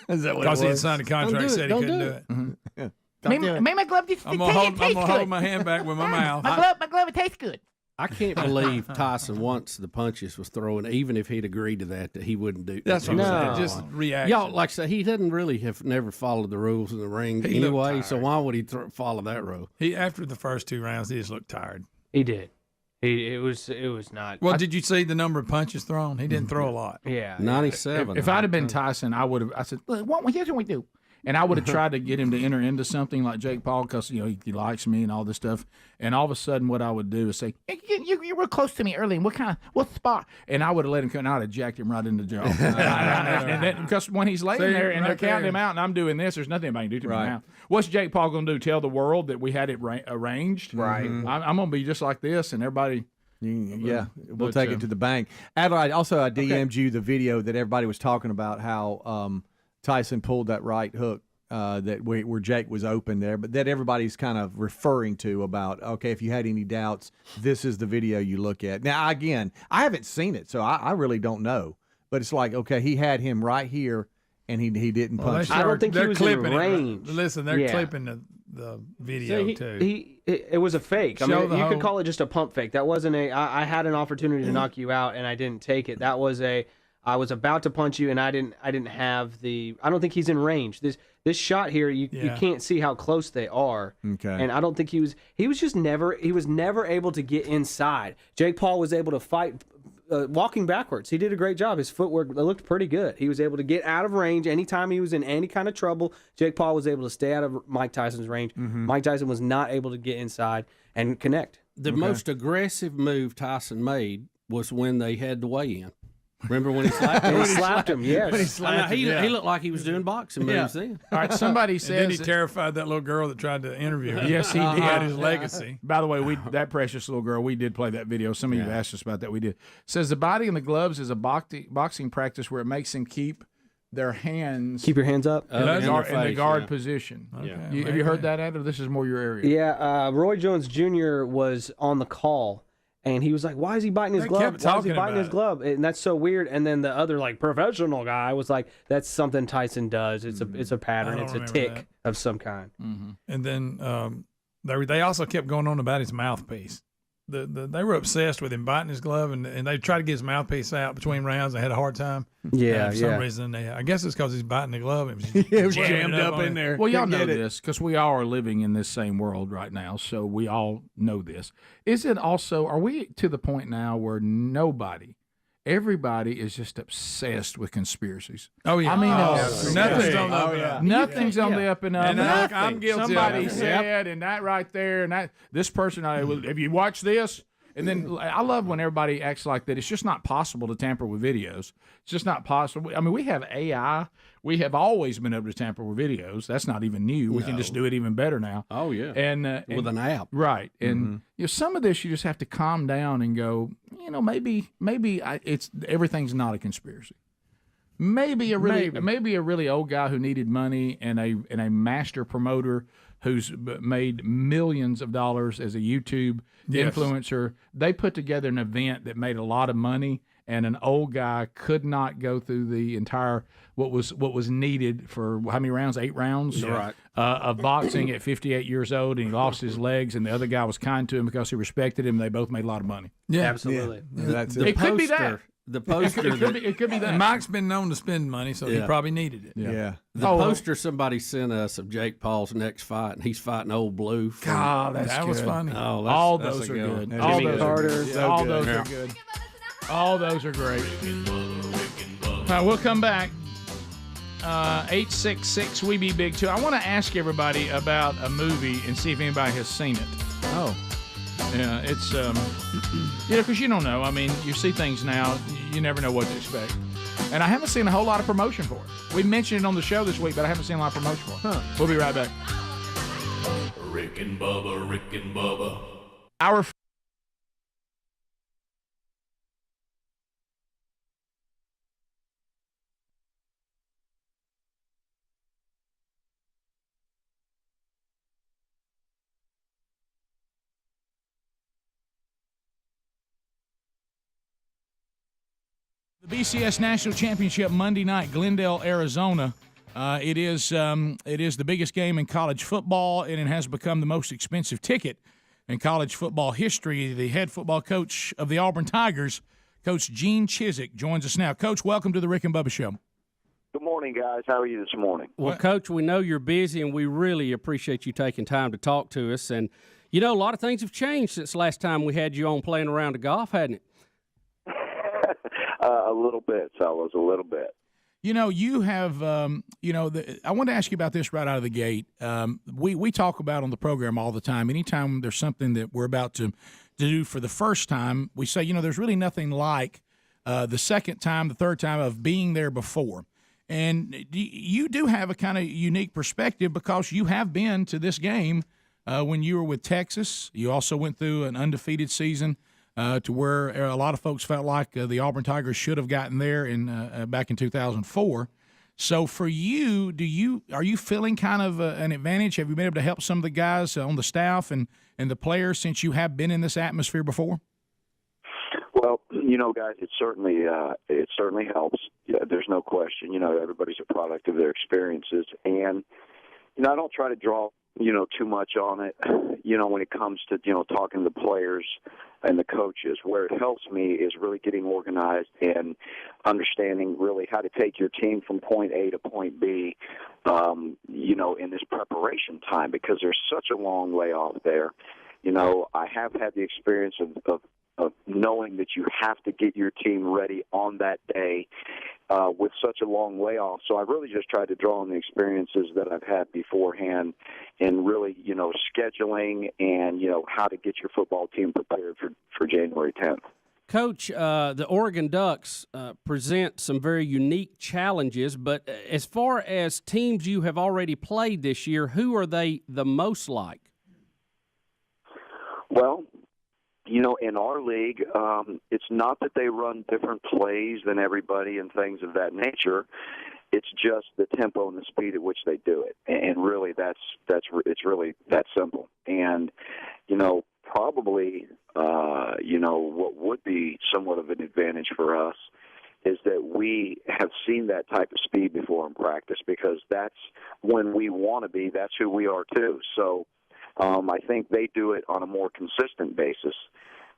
Is that what Because it he had was? signed a contract said he couldn't do it. Maybe my glove just I'm going to hold my hand back with my mouth. my glove, it tastes good. I can't believe Tyson, once the punches was throwing, even if he'd agreed to that he wouldn't do. That's what he I'm was saying. Just reaction. Y'all, like I said, he doesn't really have never followed the rules in the ring He looked anyway. So tired. why would he follow that rule? After the first 2 rounds, he just looked tired. He did. It was not. Well, did you see the number of punches thrown? He didn't throw a lot. Yeah. 97. If I'd have been Tyson, I would have. I said, "Look, here's what we do." And I would have tried to get him to enter into something like Jake Paul because he likes me and all this stuff. And all of a sudden, what I would do is say, "You were close to me early. And what spot?" And I would have let him come. And I would have jacked him right in the jaw. Because when he's laying there and they're counting him out, and I'm doing this, there's nothing anybody can do to me now. What's Jake Paul going to do? Tell the world that we had it arranged? Right. I'm going to be just like this, and everybody. Yeah, we'll take it to the bank. Adler, I DM'd you the video that everybody was talking about how Tyson pulled that right hook where Jake was open there, but that everybody's kind of referring to about, okay, if you had any doubts, this is the video you look at. Now, again, I haven't seen it, so I really don't know. But it's like, okay, he had him right here, and he didn't punch him. I don't think he was in range. Listen, they're clipping the video, too. It was a fake. I Show mean, the you whole- could call it just a pump fake. That wasn't I had an opportunity to knock you out, and I didn't take it. That was I was about to punch you, and I didn't have the. I don't think he's in range. This shot here, you can't see how close they are. Okay. And I don't think he was just never. He was never able to get inside. Jake Paul was able to fight. Walking backwards. He did a great job. His footwork looked pretty good. He was able to get out of range anytime he was in any kind of trouble. Jake Paul was able to stay out of Mike Tyson's range. Mike Tyson was not able to get inside and connect. The most aggressive move Tyson made was when they had the weigh-in. Remember when he slapped him? He slapped him, yes. He looked like he was doing boxing moves then. All right, somebody And says. then he terrified that little girl that tried to interview him. Yes, he did. He had his legacy. By the way, that precious little girl, we did play that video. Some of you asked us about that. We did. Says the body in the gloves is a boxing practice where it makes them keep their hands. Keep your hands up in the guard position. Okay. Have you heard that, Adam? This is more your area. Yeah, Roy Jones Jr. was on the call. And he was like, "Why is he biting his glove? Why is he biting his glove?" And that's so weird. And then the other professional guy was like, "That's something Tyson does. It's a pattern. It's a tick of some kind." Mm-hmm. And then they also kept going on about his mouthpiece. They were obsessed with him biting his glove, and they tried to get his mouthpiece out between rounds. They had a hard time. Yeah, for some reason, I guess it's because he's biting the glove. It was jammed up in there. Well, y'all know this because we all are living in this same world right now, so we all know this. Is it also? Are we to the point now where everybody is just obsessed with conspiracies? Oh yeah, I mean, nothing's on the up and up. Nothing's on the up and up. And I'm guilty. Somebody of it. said, and that right there, and that this person. Have you watched this? And then I love when everybody acts like that. It's just not possible to tamper with videos. It's just not possible. I mean, we have AI. We have always been able to tamper with videos. That's not even new. We can just do it even better now. Oh yeah, and with an app, right? And some of this you just have to calm down and go. Maybe it's everything's not a conspiracy. Maybe a really old guy who needed money and a master promoter who's made millions of dollars as a YouTube influencer. They put together an event that made a lot of money, and an old guy could not go through the entire what was needed for how many rounds? 8 rounds, right? Of boxing at 58 years old, and he lost his legs, and the other guy was kind to him because he respected him. They both made a lot of money. Yeah, absolutely. Yeah, that's It could be that. The poster. It could be that. Mike's been known to spend money, so he probably needed it. Yeah. The poster somebody sent us of Jake Paul's next fight, and he's fighting Old Blue. God, that was funny. Oh, all those are good. All those are good. All those are good. All those are great. All right, we'll come back. 866 We Be Big 2. I want to ask everybody about a movie and see if anybody has seen it. Oh. Yeah, it's, because you don't know. I mean, you see things now, you never know what to expect. And I haven't seen a whole lot of promotion for it. We mentioned it on the show this week, but I haven't seen a lot of promotion for it. We'll be right back. Rick and Bubba. Our The BCS National Championship Monday night, Glendale, Arizona. It is the biggest game in college football, and it has become the most expensive ticket in college football history. The head football coach of the Auburn Tigers, Coach Gene Chizik, joins us now. Coach, welcome to the Rick and Bubba Show. Good morning, guys. How are you this morning? Well, Coach, we know you're busy, and we really appreciate you taking time to talk to us. And, you know, a lot of things have changed since last time we had you on playing around the golf, hadn't it? A little bit, fellas, a little bit. You know, you have, I wanted to ask you about this right out of the gate. We talk about on the program all the time. Anytime there's something that we're about to do for the first time, we say, there's really nothing like the second time, the third time of being there before. And you do have a kind of unique perspective because you have been to this game when you were with Texas. You also went through an undefeated season to where a lot of folks felt like the Auburn Tigers should have gotten there back in 2004. So for you, are you feeling kind of an advantage? Have you been able to help some of the guys on the staff and the players since you have been in this atmosphere before? Well, guys, it certainly helps. Yeah, there's no question. Everybody's a product of their experiences, and I don't try to draw too much on it. When it comes to talking to the players and the coaches, where it helps me is really getting organized and understanding really how to take your team from point A to point B. In this preparation time, because there's such a long layoff there. I have had the experience of knowing that you have to get your team ready on that day with such a long layoff. So I really just tried to draw on the experiences that I've had beforehand and really, scheduling and, how to get your football team prepared for January 10th. Coach, the Oregon Ducks present some very unique challenges, but as far as teams you have already played this year, who are they the most like? Well, in our league, it's not that they run different plays than everybody and things of that nature. It's just the tempo and the speed at which they do it, and really, it's really that simple. And probably, what would be somewhat of an advantage for us is that we have seen that type of speed before in practice, because that's when we want to be. That's who we are too. So. I think they do it on a more consistent basis,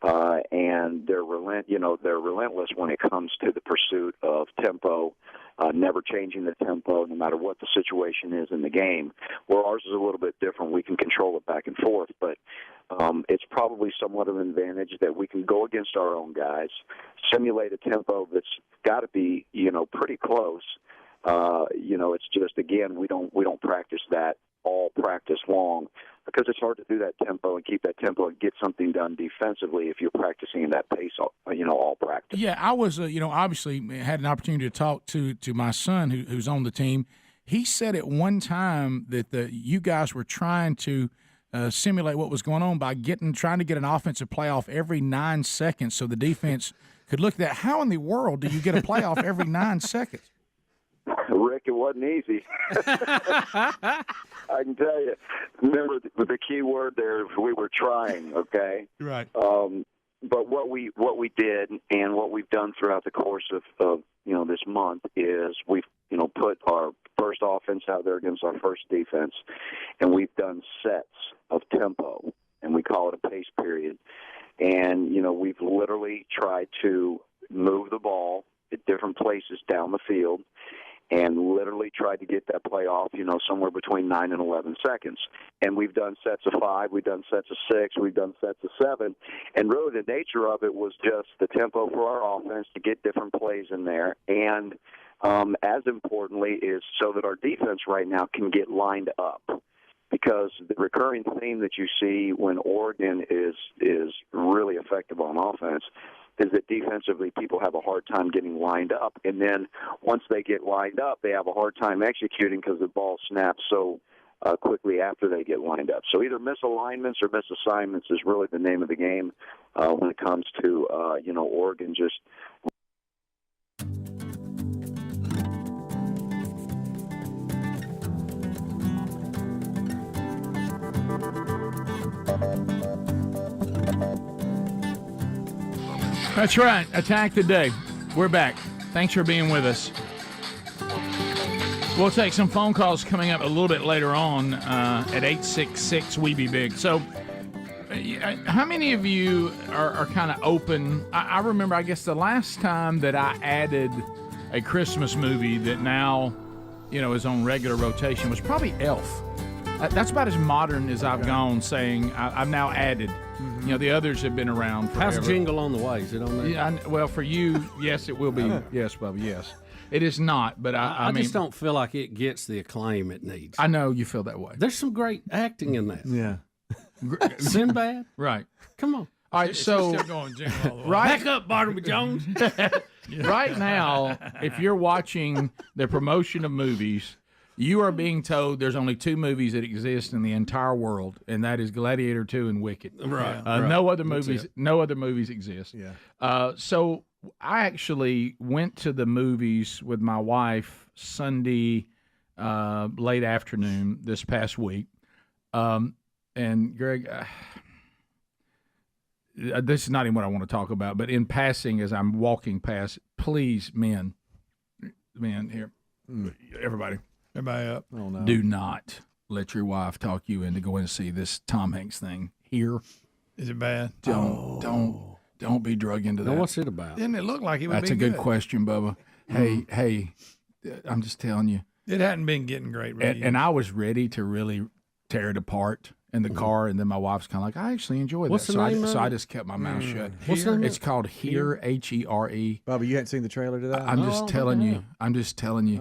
and they're relentless when it comes to the pursuit of tempo, never changing the tempo no matter what the situation is in the game. Where ours is a little bit different, we can control it back and forth, but it's probably somewhat of an advantage that we can go against our own guys, simulate a tempo that's got to be pretty close. It's just, again, we don't practice that all practice long, because it's hard to do that tempo and keep that tempo and get something done defensively if you're practicing that pace, all practice. Yeah, I was, obviously had an opportunity to talk to my son who's on the team. He said at one time that you guys were trying to simulate what was going on by trying to get an offensive playoff every 9 seconds so the defense could look at that. How in the world do you get a playoff every 9 seconds? Rick, it wasn't easy. I can tell you. Remember, the key word there is we were trying, okay? Right. But what we did and what we've done throughout the course of this month is we've put our first offense out there against our first defense, and we've done sets of tempo, and we call it a pace period. And we've literally tried to move the ball at different places down the field, and literally tried to get that play off, somewhere between 9 and 11 seconds. And we've done sets of 5, we've done sets of 6, we've done sets of 7. And really the nature of it was just the tempo for our offense to get different plays in there. And as importantly is so that our defense right now can get lined up. Because the recurring theme that you see when Oregon is really effective on offense is that defensively people have a hard time getting lined up. And then once they get lined up, they have a hard time executing because the ball snaps so quickly after they get lined up. So either misalignments or misassignments is really the name of the game when it comes to, Oregon just That's right. Attack the Day. We're back. Thanks for being with us. We'll take some phone calls coming up a little bit later on at 866-WE-BE-BIG. So how many of you are kind of open? I remember, I guess, the last time that I added a Christmas movie that now, is on regular rotation was probably Elf. That's about as modern as I've gone, saying I've now added. The others have been around forever. How's Jingle on the Way? Is it on there? Yeah, well, for you, yes, it will be. Yes, Bubba, yes. It is not, but I mean, just don't feel like it gets the acclaim it needs. I know you feel that way. There's some great acting in that. Yeah. Sinbad? Right. Come on. All right, so still going Jingle all the way. right, back up, Barnaby Jones. Right now, if you're watching the promotion of movies, you are being told there's only 2 movies that exist in the entire world, and that is Gladiator 2 and Wicked. Right. No other movies. No other movies exist. Yeah. So I actually went to the movies with my wife Sunday late afternoon this past week, and Greg. This is not even what I want to talk about, but in passing, as I'm walking past, please, men, here, everybody up. Oh, no. Do not let your wife talk you into going to see this Tom Hanks thing here. Is it bad? Don't be drug into that. Now, what's it about? Didn't it look like it would That's be a good question, Bubba. Hey, I'm just telling you. It hadn't been getting great reviews. And I was ready to really tear it apart in the car, and then my wife's kind of like, I actually enjoy that. What's the name of it? So I just kept my mouth shut. What's the name? It's called Here, Here. Bubba, you hadn't seen the trailer to that? I'm just telling you.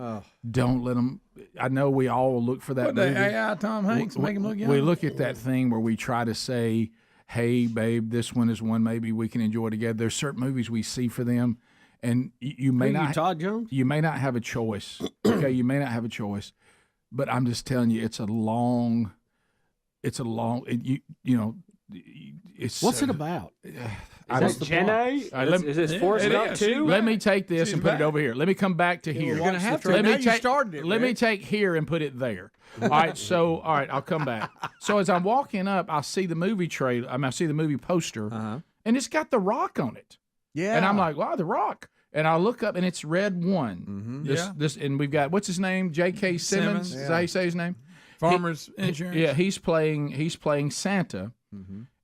Oh. Don't let them. I know we all look for that What, movie. the AI Tom Hanks make him look young? We look at that thing where we try to say, hey, babe, this one is one maybe we can enjoy together. There's certain movies we see for them, and you may not. Todd Jones? You may not have a choice. Okay, you may not have a choice, but I'm just telling you, it's a long. It's What's it about? Is it Gen A? Is this Forrest Gump too? Let me take this and put it over here. Let me come back to here. You're going to have to. Let Now me you started it. Let me take here and put it there. All right, I'll come back. So as I'm walking up, I see the movie trailer. I see the movie poster, and it's got The Rock on it. Yeah. And I'm like, wow, The Rock. And I look up, and it's Red One. And we've got, what's his name? J.K. Simmons. Is that how you say his name? Farmers Insurance. Yeah, he's playing Santa.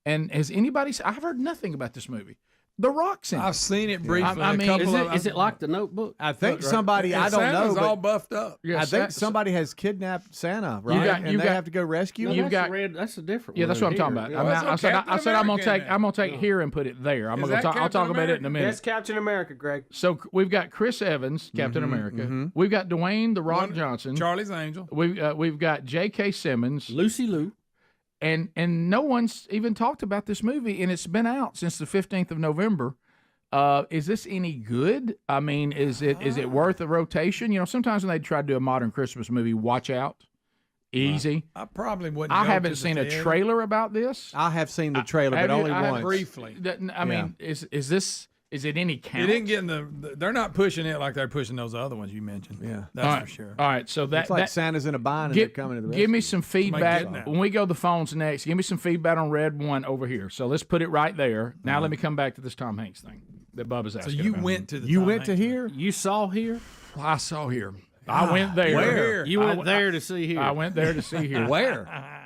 And has anybody? I've heard nothing about this movie. The Rock's in it. I've seen it briefly. I mean, is it like The Notebook? I think somebody, I don't know. Santa's But all buffed up. Yeah, I think somebody has kidnapped Santa, right? And they have to go rescue him. That's a different one. Yeah, that's what I'm talking about. I said I'm gonna take here and put it there. I'll talk about it in a minute. That's Captain America, Greg. So we've got Chris Evans, Captain America. We've got Dwayne The Rock Johnson, Charlie's Angel. We've got J.K. Simmons, Lucy Liu. And no one's even talked about this movie, and it's been out since the 15th of November. Is this any good? I mean, is it worth a rotation? You know, sometimes when they try to do a modern Christmas movie, watch out. Easy. I probably wouldn't. I haven't seen a trailer about this. I have seen the trailer, but only once. Briefly. I mean, is this Is it any count? It didn't get in the. They're not pushing it like they're pushing those other ones you mentioned. Yeah, that's for sure. All right, so it's like Santa's in a bind and they're coming to the rescue. Give me some feedback when we go to the phones next. Give me some feedback on Red One over here. So let's put it right there. Now let me come back to this Tom Hanks thing that Bubba's asking. So you about. went to the. You Tom went Hanks to here. You saw here. I saw here. I went there. Where? You went there to see here. I went there to see here. Where?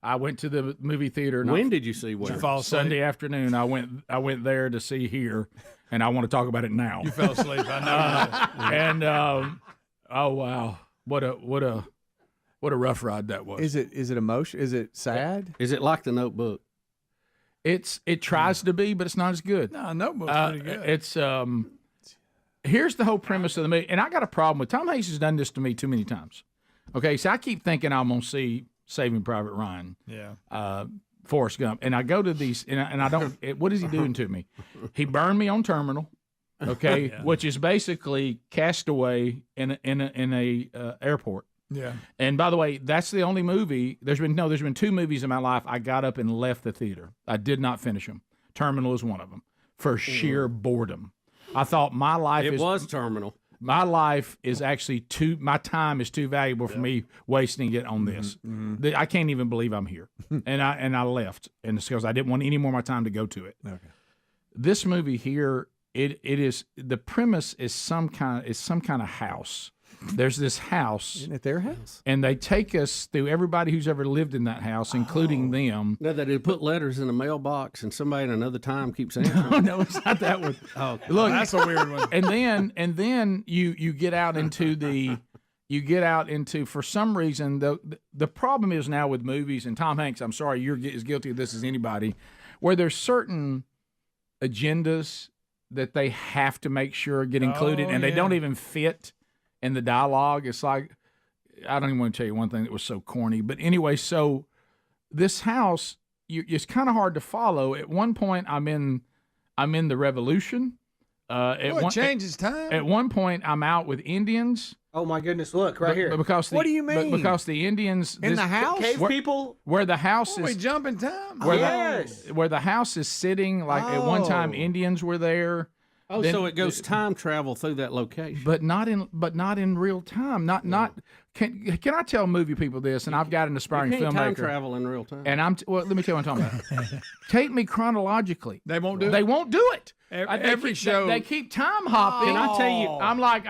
I went to the movie theater. When did you see where? Did you fall asleep? Sunday afternoon. I went there to see here, and I want to talk about it now. You fell asleep. I know. And oh wow, what a rough ride that was. Is it emotion? Is it sad? Is it like The Notebook? It tries to be, but it's not as good. No, Notebook's pretty good. It's here's the whole premise of the movie, and I got a problem with Tom Hanks has done this to me too many times. Okay, so I keep thinking I'm gonna see Saving Private Ryan, Forrest Gump, and I go to these, and I don't. What is he doing to me? He burned me on Terminal, okay, which is basically Castaway in a airport. Yeah. And by the way, that's the only movie. There's been two movies in my life I got up and left the theater. I did not finish them. Terminal is one of them for sheer boredom. I thought my life was Terminal. My life is actually my time is too valuable for me wasting it on this. I can't even believe I'm here. and I left. And it's because I didn't want any more of my time to go to it. Okay. This movie here, it is the premise is some kind of house. There's this house. Isn't it their house? And they take us through everybody who's ever lived in that house, including them. No, they put letters in a mailbox, and somebody in another time keeps answering. No, it's not that one. Oh, look, that's a weird one. And then you get out into for some reason the problem is now with movies, and Tom Hanks, I'm sorry, you're as guilty of this as anybody, where there's certain agendas that they have to make sure get included, and they don't even fit in the dialogue. It's like, I don't even want to tell you one thing that was so corny, but anyway, so this house, it's kind of hard to follow. At one point, I'm in the Revolution. It changes time. At one point, I'm out with Indians. Oh my goodness! Look right here. Because what do you mean? Because the Indians in the house, cave people, where the house is. We jump in time. Where the house is sitting, like at one time, Indians were there. Oh, then, so it goes time travel through that location, but not in real time. Can I tell movie people this? And I've got an aspiring filmmaker. Time travel in real time. And let me tell you what I'm talking about. Take me chronologically. They won't do it. They won't do it. Every show they keep time hopping. Can I tell you?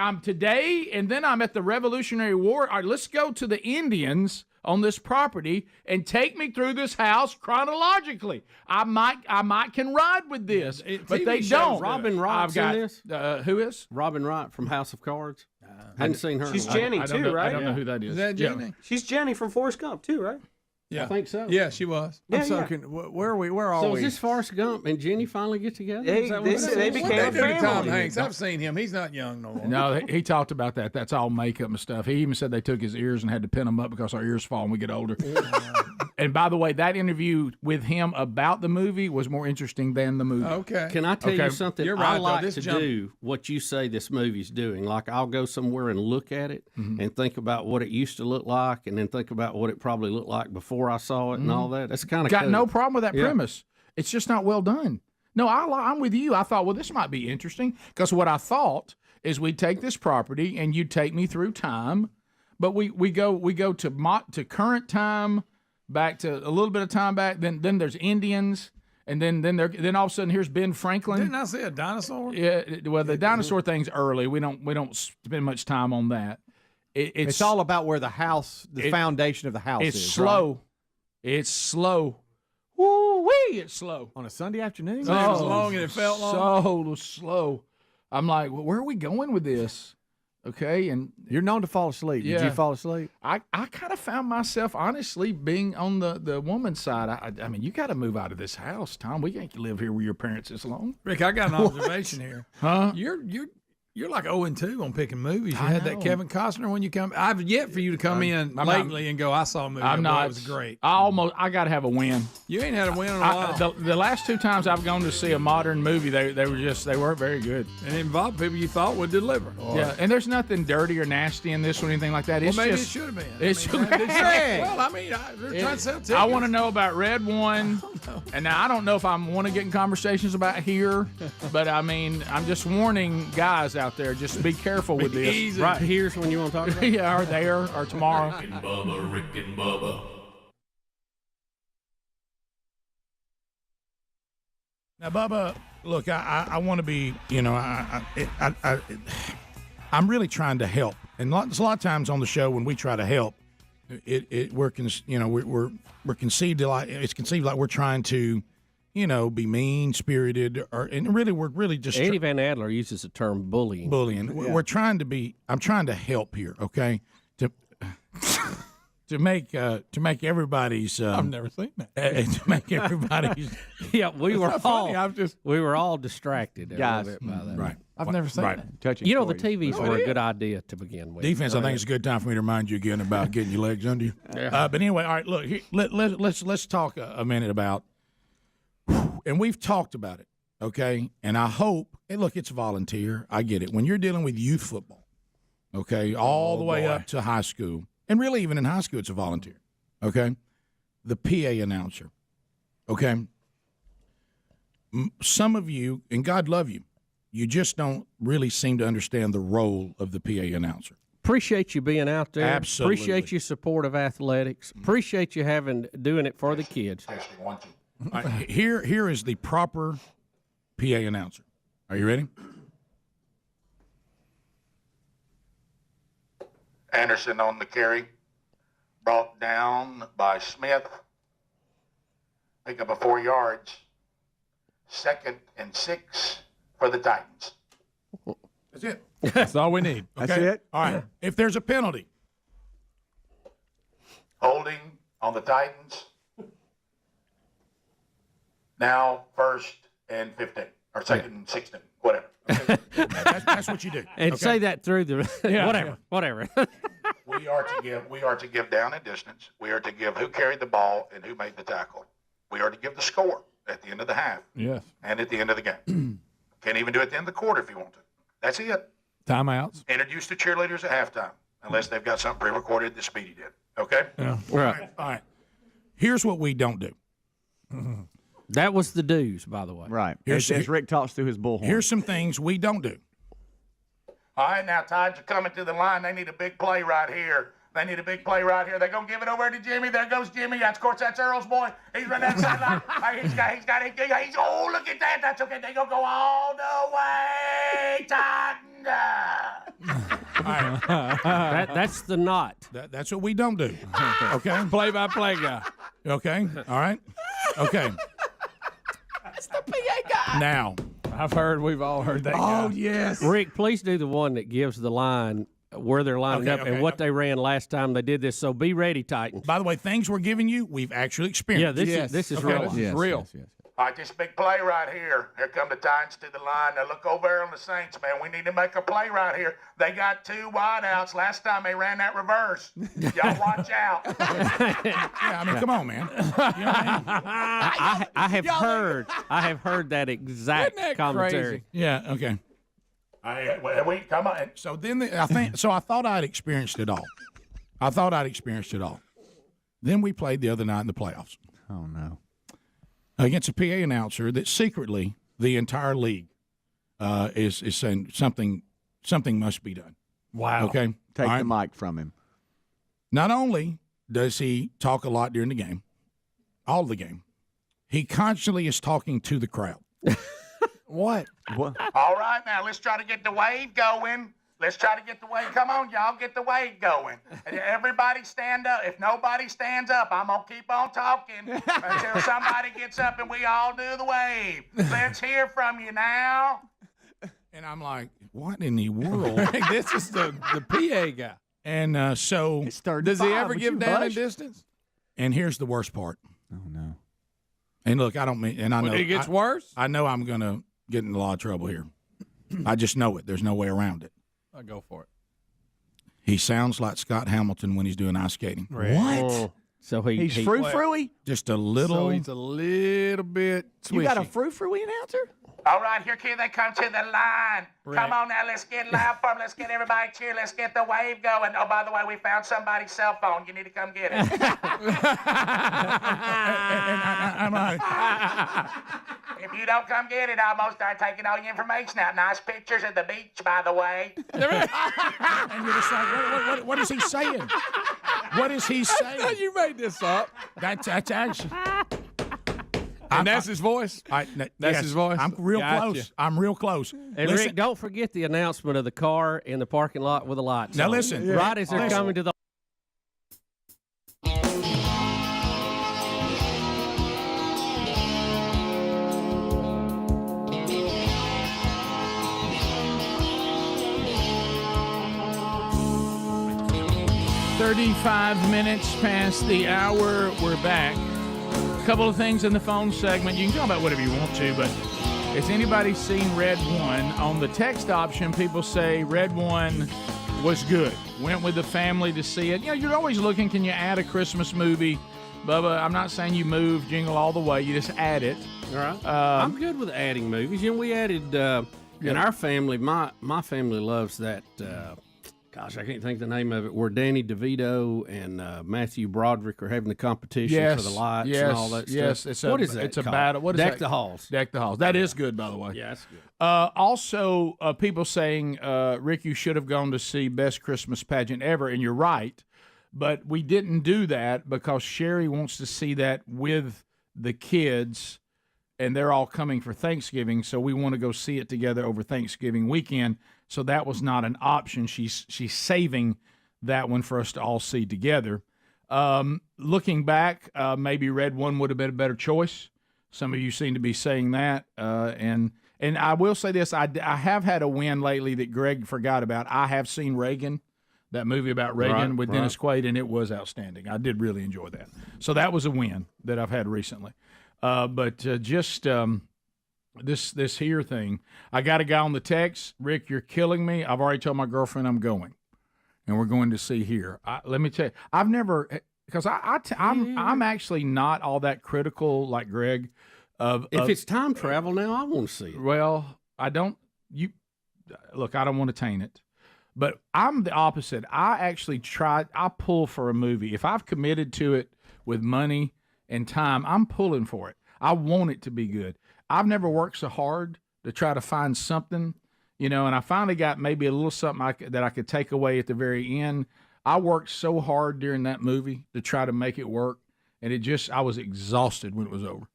I'm today, and then I'm at the Revolutionary War. All right, let's go to the Indians on this property and take me through this house chronologically. I might can ride with this, but they don't. Robin Wright's in this. Who is Robin Wright from House of Cards? Hadn't seen her. She's Jenny too, right? I don't know who that is. Is that Jenny? She's Jenny from Forrest Gump too, right? Yeah, I think so. Yeah, she was. Where are we? Where are we? So is this Forrest Gump and Jenny finally get together? They became a family. Tom Hanks. I've seen him. He's not young no more. No, he talked about that. That's all makeup and stuff. He even said they took his ears and had to pin them up because our ears fall when we get older. And by the way, that interview with him about the movie was more interesting than the movie. Okay. Can I tell you something? You're right, I like to do what you say this movie's doing. Like I'll go somewhere and look at it and think about what it used to look like, and then think about what it probably looked like before I saw it and all that. That's kind of got cool. no problem with that premise. It's just not well done. No, I'm with you. I thought, well, this might be interesting because what I thought is we'd take this property and you'd take me through time, but we go to current time, back to a little bit of time back. Then there's Indians, and then all of a sudden here's Ben Franklin. Didn't I say a dinosaur? Yeah. Well, the dinosaur thing's early. We don't spend much time on that. It's all about where the foundation of the house is. It's slow. Right? It's slow. Woo-wee, it's slow. On a Sunday afternoon? It was long and it felt long. So slow. I'm like, well, where are we going with this? Okay, and you're known to fall asleep. Yeah. Did you fall asleep? I kind of found myself, honestly, being on the woman's side. I mean, you got to move out of this house, Tom. We can't live here with your parents this long. Rick, I got an observation here. Huh? You're like 0-2 on picking movies. You had that Kevin Costner when you come. I've yet for you to come in lately and go, I saw a movie. I'm not. It was great. I got to have a win. You ain't had a win in a while. The last 2 times I've gone to see a modern movie, they weren't very good. And it involved people you thought would deliver. Yeah, and there's nothing dirty or nasty in this one, anything like that. It's Well, maybe just, it should have been. It should have been. Well, I mean, they're trying to sell tickets. I want to know about Red One, and now I don't know if I want to get in conversations about here, but I mean, I'm just warning guys out there, just be careful with this. Easy. Right here's when you want to talk about it? Yeah, or there, or tomorrow. Rick and Bubba, Rick and Bubba. Now, Bubba, look, I want to be, I'm really trying to help, and there's a lot of times on the show when we try to help, we're conceived like it's conceived like we're trying to, be mean spirited, and really we're really just. Eddie Van Adler uses the term bullying. Bullying. Yeah. We're trying to be. I'm trying to help here, okay? To make everybody's. I've never seen that. To make everybody's. Yeah, we were funny. all we were all distracted a Guys, little bit by that. right. I've never seen that. Touching You know, stories. the TVs were a good idea to begin with. Defense, I think it's a good time for me to remind you again about getting your legs under you. Yeah. But anyway, all right, look, let's talk a minute about, and we've talked about it, okay? And I hope, and look, it's volunteer. I get it. When you're dealing with youth football, okay, all the way up to high school, and really even in high school, it's a volunteer, okay? The PA announcer, okay? Some of you, and God love you, you just don't really seem to understand the role of the PA announcer. Appreciate you being out there. Absolutely. Appreciate your support of athletics. Appreciate you doing it for the kids. All right, here is the proper PA announcer. Are you ready? Anderson on the carry, brought down by Smith. Pick up a 4 yards. 2nd and 6 for the Titans. That's it. That's all we need. Okay? That's it? All right. If there's a penalty. Holding on the Titans. Now 1st and 15, or 2nd and 16, whatever. Okay? That's what you do. And okay? say that through the whatever. We are to give down and distance. We are to give who carried the ball and who made the tackle. We are to give the score at the end of the half. Yes. And at the end of the game. Can't even do it at the end of the quarter if you want to. That's it. Timeouts. Introduce the cheerleaders at halftime, unless they've got something pre-recorded that Speedy did. Okay? Yeah. Right. All right. Here's what we don't do. That was the dues, by the way. Right. Here's- As Rick talks through his bullhorn. Here's some things we don't do. All right, now Titans are coming to the line. They need a big play right here. They're going to give it over to Jimmy. There goes Jimmy. Of course, that's Earl's boy. He's running that sideline. Oh, look at that. That's okay. They're going to go all the way. Titans. That's the knot. That's what we don't do. Okay? Play-by-play guy. Okay? All right? Okay. That's the PA guy. Now. We've all heard that guy. Oh, yes. Rick, please do the one that gives the line where they're lining up and what they ran last time they did this. So be ready, Titans. By the way, things we're giving you, we've actually experienced. Yeah, this is real. This is real. All right, this big play right here. Here come the Titans to the line. Now look over there on the Saints, man. We need to make a play right here. They got 2 wideouts. Last time they ran that reverse. Y'all watch out. Yeah, I mean, come on, man. You know what I mean? I have heard that exact commentary. crazy? Yeah, okay. Come on. So then I thought I'd experienced it all. Then we played the other night in the playoffs. Oh, no. Against a PA announcer that secretly the entire league is saying something must be done. Wow. Okay? Take All the right? mic from him. Not only does he talk a lot during the game, all of the game, he constantly is talking to the crowd. What? All right, now let's try to get the wave going. Come on, y'all, get the wave going. Everybody stand up. If nobody stands up, I'm going to keep on talking until somebody gets up and we all do the wave. Let's hear from you now. And I'm like, what in the world? This is the PA guy. And so Does he ever give down in distance? And here's the worst part. Oh, no. And look, I don't mean, and I know When it gets worse? I know I'm going to get in a lot of trouble here. I just know it. There's no way around it. I'll go for it. He sounds like Scott Hamilton when he's doing ice skating. What? So he's frou-frou-y? Just a little. So he's a little bit swishy. You got a frou-frou-y announcer? All right, here they come to the line. Right. Come on now, let's get loud for them. Let's get everybody cheer. Let's get the wave going. Oh, by the way, we found somebody's cell phone. You need to come get it. If you don't come get it, I'll almost start taking all your information out. Nice pictures at the beach, by the way. And you're just like, what is he saying? What is he saying? You made this up. That's actually. And that's his voice? That's his voice? I'm real Gotcha. close. I'm real close. And Rick, don't forget the announcement of the car in the parking lot with the lights. Now on. listen. Right as they're coming to the. "35 minutes past the hour. We're back. Couple of things in the phone segment. You can talk about whatever you want to, but has anybody seen Red One? On the text option, people say Red One was good. Went with the family to see it. You know, you're always looking, can you add a Christmas movie? Bubba, I'm not saying you move Jingle All the Way. You just add it. All right. I'm good with adding movies. You know, we added in our family. My family loves that. Gosh, I can't think the name of it. Where Danny DeVito and Matthew Broderick are having the competition for the lights and all that stuff. It's what is that? It's called? a battle. What is Deck that? the Halls. Deck the Halls. That is good, by the way. Yeah, that's good. Also, people saying, Rick, you should have gone to see Best Christmas Pageant Ever, and you're right. But we didn't do that because Sherry wants to see that with the kids, and they're all coming for Thanksgiving, so we want to go see it together over Thanksgiving weekend. So that was not an option. She's saving that one for us to all see together. Looking back, maybe Red One would have been a better choice. Some of you seem to be saying that. And I will say this, I have had a win lately that Greg forgot about. I have seen Reagan, that movie about Reagan with Dennis Quaid, and it was outstanding. I did really enjoy that. So that was a win that I've had recently. This here thing, I got a guy on the text. Rick, you're killing me. I've already told my girlfriend I'm going, and we're going to see here. Let me tell you, I've never, because I'm actually not all that critical like Greg. If it's time travel now, I want to see it. Well, I don't. You look, I don't want to taint it, but I'm the opposite. I actually I pull for a movie if I've committed to it with money and time. I'm pulling for it. I want it to be good. I've never worked so hard to try to find something, and I finally got maybe a little something that I could take away at the very end. I worked so hard during that movie to try to make it work, and I was exhausted when it was over.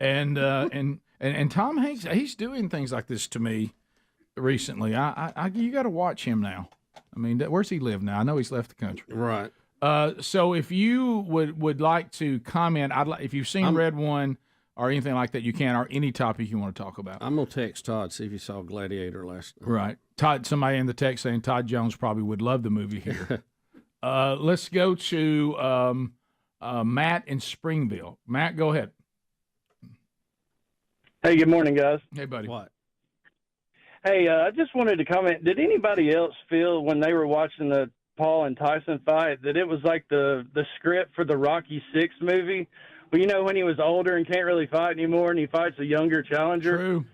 And Tom Hanks, he's doing things like this to me recently. You got to watch him now. I mean, where's he live now? I know he's left the country. Right. So if you would like to comment, if you've seen Red One or anything like that, you can, or any topic you want to talk about. I'm going to text Todd, see if he saw Gladiator last night. Right. Todd, somebody in the text saying Todd Jones probably would love the movie here. Let's go to Matt in Springville. Matt, go ahead. Hey, good morning, guys. Hey, buddy. What? Hey, I just wanted to comment. Did anybody else feel when they were watching the Paul and Tyson fight that it was like the script for the Rocky VI movie? Well, when he was older and can't really fight anymore and he fights a younger challenger. True.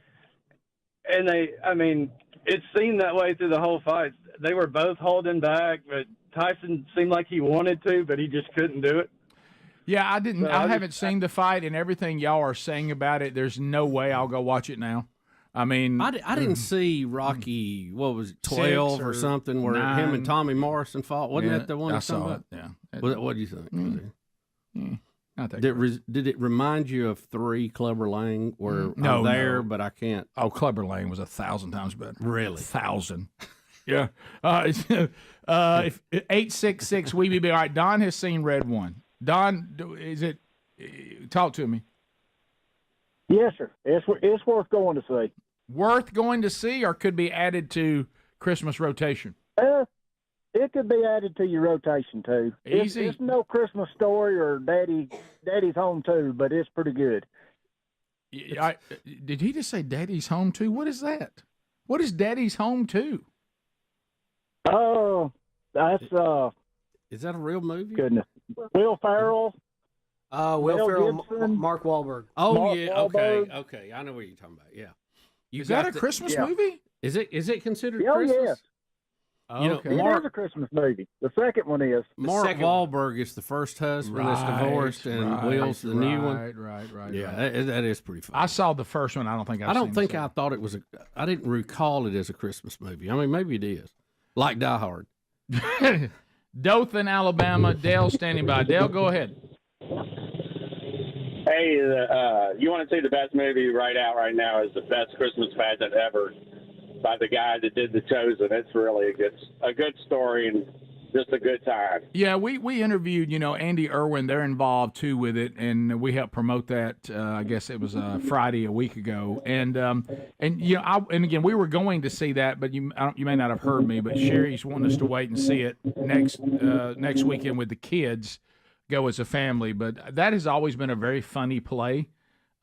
And it seemed that way through the whole fight. They were both holding back, but Tyson seemed like he wanted to, but he just couldn't do it. Yeah, I didn't. So I haven't seen the fight, and everything y'all are saying about it, there's no way I'll go watch it now. I mean, I didn't see Rocky, what was it, 12 or something, where 9. him and Tommy Morrison fought. Wasn't that the one? I saw it, yeah. What do you think? Did it remind you of 3 Clubber Lang, where I'm there, but I can't? Oh, Clubber Lang was 1,000 times better. Really? 1,000. Yeah. 866 we be all right. Don has seen Red One. Don, talk to me. Yes, sir. It's worth going to see. Worth going to see, or could be added to Christmas rotation? It could be added to your rotation too. Easy. It's no Christmas Story or Daddy's Home too, but it's pretty good. Did he just say Daddy's Home too? What is that? What is Daddy's Home 2? Oh, that's Is that a real movie? goodness. Will Ferrell. Will Mel Ferrell, Gibson. Mark Wahlberg. Oh Mark yeah, Wahlberg. okay. I know what you're talking about. Yeah. Is that a Christmas movie? Is it considered Oh, Christmas? yes. You know, It is a Christmas movie. The second one is. Mark Wahlberg is the first husband that's divorced, and Will's the new one. Right. Yeah, that is pretty fun. I saw the first one. I don't think I've I don't seen think the I thought it was I didn't recall it as a Christmas movie. I mean, maybe it is. Like Die Hard. second. Dothan, Alabama. Dale standing by. Dale, go ahead. Hey, you want to see the best movie right now is the best Christmas pageant ever by the guy that did The Chosen. It's really a good story and just a good time. Yeah, we interviewed, Andy Irwin. They're involved too with it, and we helped promote that. I guess it was Friday a week ago, and again, we were going to see that, but you may not have heard me. But Sherry's wanting us to wait and see it next weekend with the kids, go as a family. But that has always been a very funny play,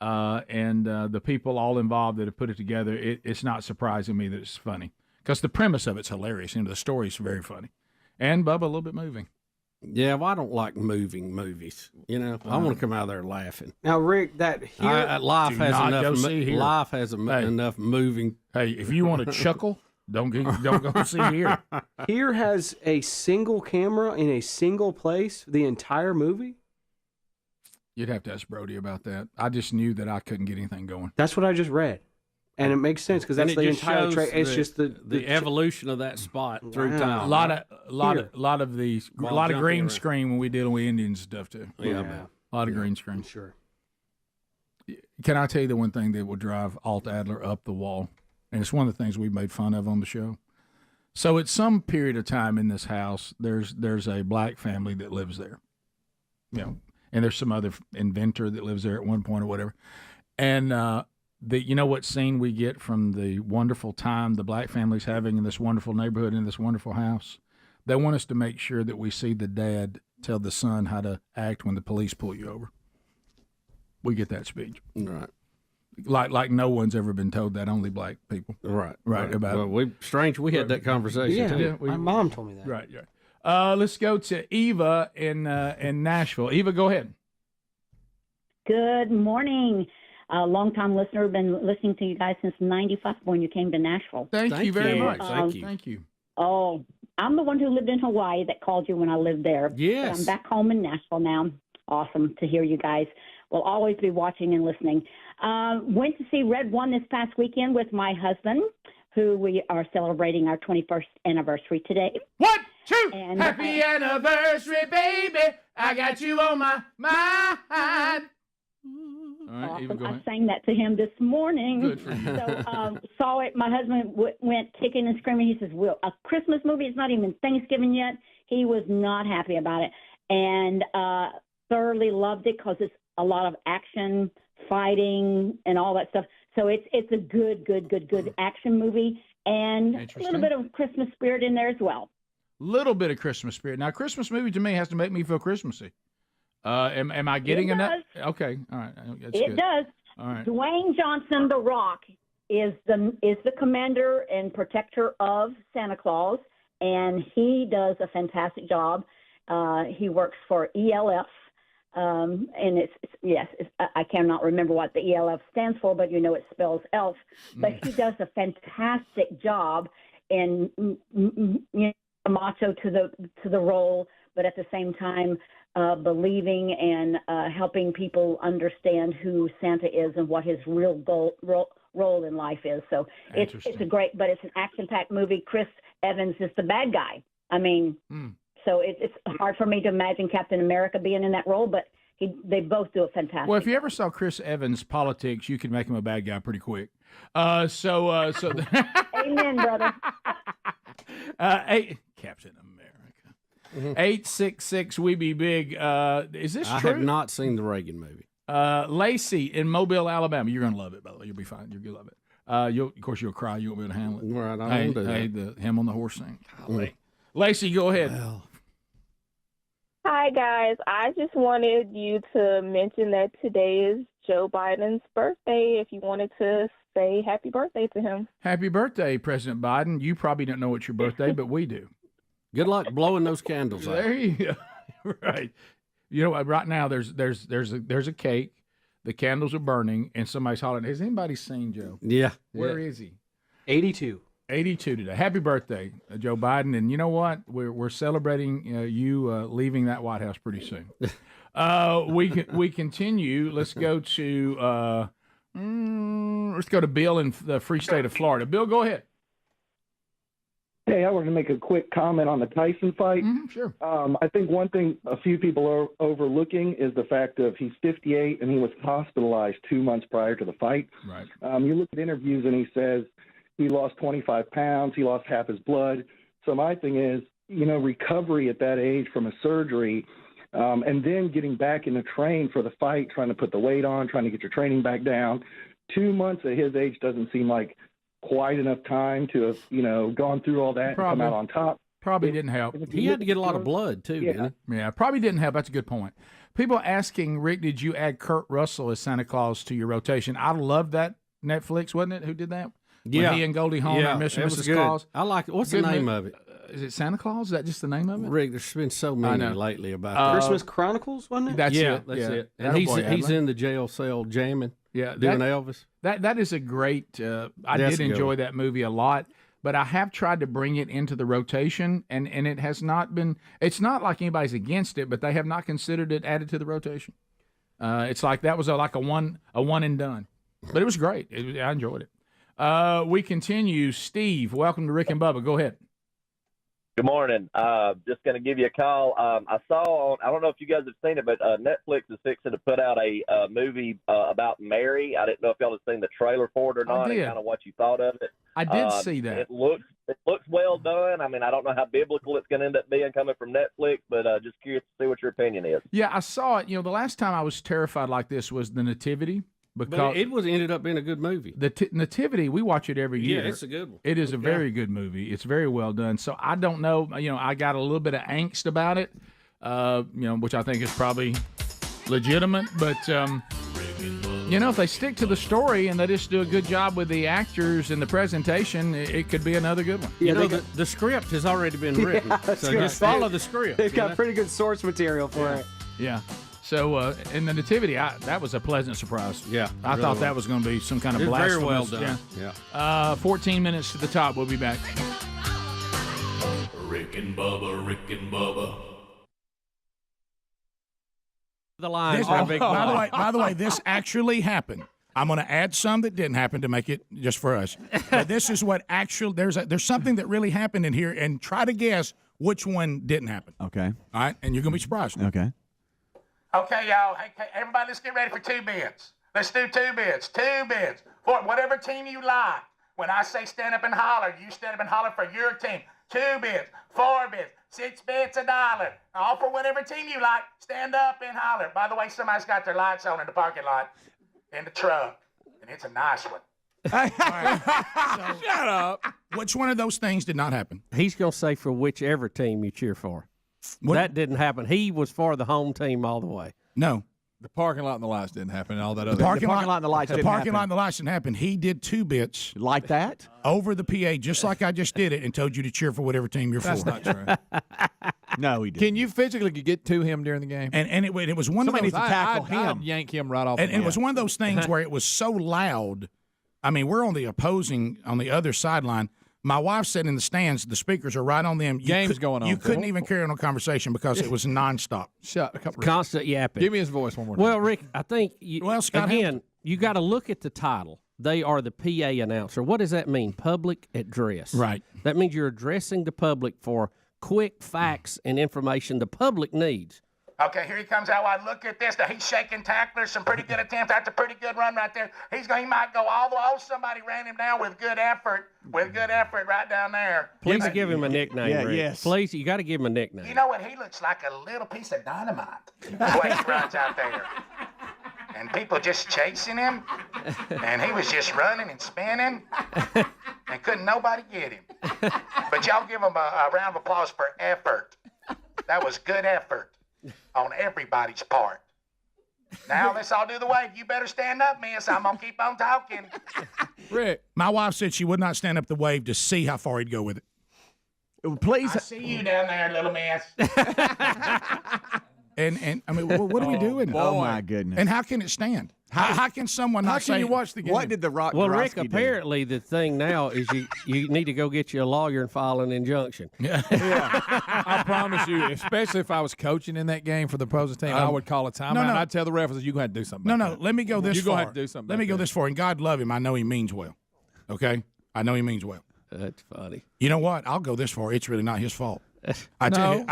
and the people all involved that have put it together, it's not surprising me that it's funny because the premise of it's hilarious, and the story's very funny. And Bubba, a little bit moving. Yeah, well, I don't like moving movies. I want to come out of there laughing. Now, Rick, life has enough moving. Hey, if you want to chuckle, don't go see here. Here has a single camera in a single place the entire movie. You'd have to ask Brody about that. I just knew that I couldn't get anything going. That's what I just read. And it makes sense because that's the entire it's just the evolution of that spot through time. A lot of green screen when we deal with Indians stuff too. Yeah. A lot of green screen. Sure. Can I tell you the one thing that will drive Alt Adler up the wall? And it's one of the things we've made fun of on the show. So at some period of time in this house, there's a black family that lives there. And there's some other inventor that lives there at one point or whatever. And what scene we get from the wonderful time the black family's having in this wonderful neighborhood, in this wonderful house? They want us to make sure that we see the dad tell the son how to act when the police pull you over. We get that speech. Right. Like no one's ever been told that, only black people. Right. About we had that conversation too. My mom told me that. Right. Let's go to Eva in Nashville. Eva, go ahead. Good morning. A long-time listener, been listening to you guys since '95 when you came to Nashville. Thank you very much. Thank you. Oh, I'm the one who lived in Hawaii that called you when I lived there. Yes. But I'm back home in Nashville now. Awesome to hear you guys. We'll always be watching and listening. Went to see Red One this past weekend with my husband, who we are celebrating our 21st anniversary today. 1, 2, happy anniversary, baby. I got you on my mind. All right, awesome. Eva, go ahead. I sang that to him this morning. Good for you. So saw it. My husband went kicking and screaming. He says, "Will, a Christmas movie? It's not even Thanksgiving yet." He was not happy about it, and thoroughly loved it because it's a lot of action, fighting, and all that stuff. So it's a good action movie, and a little bit of Christmas spirit in there as well. Little bit of Christmas spirit. Now, Christmas movie to me has to make me feel Christmassy. Am I getting enough? Okay, all right. That's good. Does. All right. Dwayne Johnson, The Rock, is the commander and protector of Santa Claus, and he does a fantastic job. He works for ELF, and I cannot remember what the ELF stands for, but it spells elf. But he does a fantastic job in macho to the role, but at the same time believing and helping people understand who Santa is and what his real role in life is. So it's a great, but it's an action-packed movie. Chris Evans is the bad guy. I mean, so it's hard for me to imagine Captain America being in that role, but they both do a fantastic. Well, if you ever saw Chris Evans' politics, you could make him a bad guy pretty quick. Amen, brother. Captain America. 866 We Be Big. Is this true? I have not seen the Reagan movie. Lacey in Mobile, Alabama. You're gonna love it, by the way. You'll be fine. You'll love it. Of course, you'll cry. You won't be able to handle it. Right, I the him on the horse thing. Lacey, go ahead. Hi, Hi, guys. I just wanted you to mention that today is Joe Biden's birthday, if you wanted to say happy birthday to him. Happy birthday, President Biden. You probably don't know it's your birthday, but we do. Good luck blowing those candles out. There you go. Right. You know, right now there's a cake. The candles are burning, and somebody's hollering. Has anybody seen Joe? Yeah. Where is he? 82. 82 today. Happy birthday, Joe Biden. And you know what? We're celebrating you leaving that White House pretty soon. We continue. Let's go to Bill in the free state of Florida. Bill, go ahead. Hey, I wanted to make a quick comment on the Tyson fight. Sure. I think one thing a few people are overlooking is the fact of he's 58 and he was hospitalized 2 months prior to the fight. Right. You look at interviews and he says he lost 25 pounds, he lost half his blood. So my thing is, recovery at that age from a surgery, and then getting back in the train for the fight, trying to put the weight on, trying to get your training back down. 2 months at his age doesn't seem like quite enough time to have, gone through all that and come out on top. Probably didn't help. He had to get a lot of blood, too, didn't he? Yeah, probably didn't help. That's a good point. People asking, Rick, did you add Kurt Russell as Santa Claus to your rotation? I love that. Netflix, wasn't it? Who did that? Yeah. When he and Goldie Hawn are Mr. and Mrs. Claus. I like it. What's the name of it? Is it Santa Claus? Is that just the name of it? Rick, there's been so many lately about that. Christmas Chronicles, wasn't it? That's it. That's it. And he's in the jail cell jamming. Yeah, doing Elvis. That is a great. I did enjoy that movie a lot, but I have tried to bring it into the rotation, and it has not been. It's not like anybody's against it, but they have not considered it added to the rotation. It's like that was like a one and done, but it was great. I enjoyed it. We continue. Steve, welcome to Rick and Bubba. Go ahead. Good morning. Just going to give you a call. I saw I don't know if you guys have seen it, but Netflix is fixing to put out a movie about Mary. I didn't know if y'all had seen the trailer for it or not, and kind of what you thought of it. I did see that. It looks well done. I mean, I don't know how biblical it's going to end up being coming from Netflix, but just curious to see what your opinion is. Yeah, I saw it. The last time I was terrified like this was The Nativity. But it ended up being a good movie. The Nativity, we watch it every year. Yeah, it's a good one. It is a very good movie. It's very well done. So I don't know. I got a little bit of angst about it, which I think is probably legitimate. But, if they stick to the story and they just do a good job with the actors and the presentation, it could be another good one. Yeah, the script has already been written. So just follow the script. They've got pretty good source material for it. Yeah. So in the Nativity, that was a pleasant surprise. Yeah, I thought that was going to be some kind of blasphemous. Very well done. Yeah. 14 minutes to the top. We'll be back. Rick and Bubba, Rick and Bubba. The line. By the way, this actually happened. I'm going to add some that didn't happen to make it just for us. But this is what actually there's something that really happened in here, and try to guess which one didn't happen. Okay. All right, and you're going to be surprised. Okay. Okay, y'all. Hey, everybody, let's get ready for 2 bids. Let's do 2 bids. 2 bids for whatever team you like. When I say stand up and holler, you stand up and holler for your team. 2 bids, 4 bids, 6 bids, $1. All for whatever team you like. Stand up and holler. By the way, somebody's got their lights on in the parking lot, in the truck, and it's a nice one. Shut up. Which one of those things did not happen? He's going to say for whichever team you cheer for. That didn't happen. He was for the home team all the way. No. The parking lot and the lights didn't happen, and all that other. The parking lot and the lights didn't happen. The parking lot and the lights didn't happen. He did 2 bits. Like that? Over the PA, just like I just did it, and told you to cheer for whatever team you're That's for. That's not true. No, he didn't. Can you physically get to him during the game? And it was one Somebody of those. needs to tackle him. I'd yank him right off. And it was one of those things where it was so loud. I mean, we're on the other sideline. My wife said in the stands, the speakers are right on them. Game's going on. You couldn't even carry on a conversation because it was nonstop. Constant yapping. Give me his voice one more time. Well, Rick, I think, Scott, you got to look at the title. They are the PA announcer. What does that mean? Public address. Right. That means you're addressing the public for quick facts and information the public needs. Okay, here he comes out. I look at this. Now he's shaking tacklers. Some pretty good attempts. That's a pretty good run right there. He might go all the way. Oh, somebody ran him down with good effort. Right down there. Please give him a nickname, Rick. Yes. Please, you got to give him a nickname. You know what? He looks like a little piece of dynamite the way he runs out there. And people just chasing him. And he was just running and spinning. And couldn't nobody get him. But y'all give him a round of applause for effort. That was good effort. on everybody's part. Now let's all do the wave. You better stand up, miss. I'm going to keep on talking. Rick. My wife said she would not stand up the wave to see how far he'd go with it. Please. I see you down there, little miss. And I mean, what are we doing? Oh, my goodness. And how can it stand? How can someone not say? What did the Rock? Well, Rick, Gorosky do? apparently the thing now is you need to go get you a lawyer and file an injunction. Yeah, I promise you, especially if I was coaching in that game for the opposing team, I would call a timeout. no. And I'd tell the referees, "You gonna have to do something." No, about no. that. Let me go this You far. gonna have to do something. Let me about go that. this far. And God love him. I know he means well. Okay, I know he means well. That's funny. You know what? I'll go this far. It's really not his fault.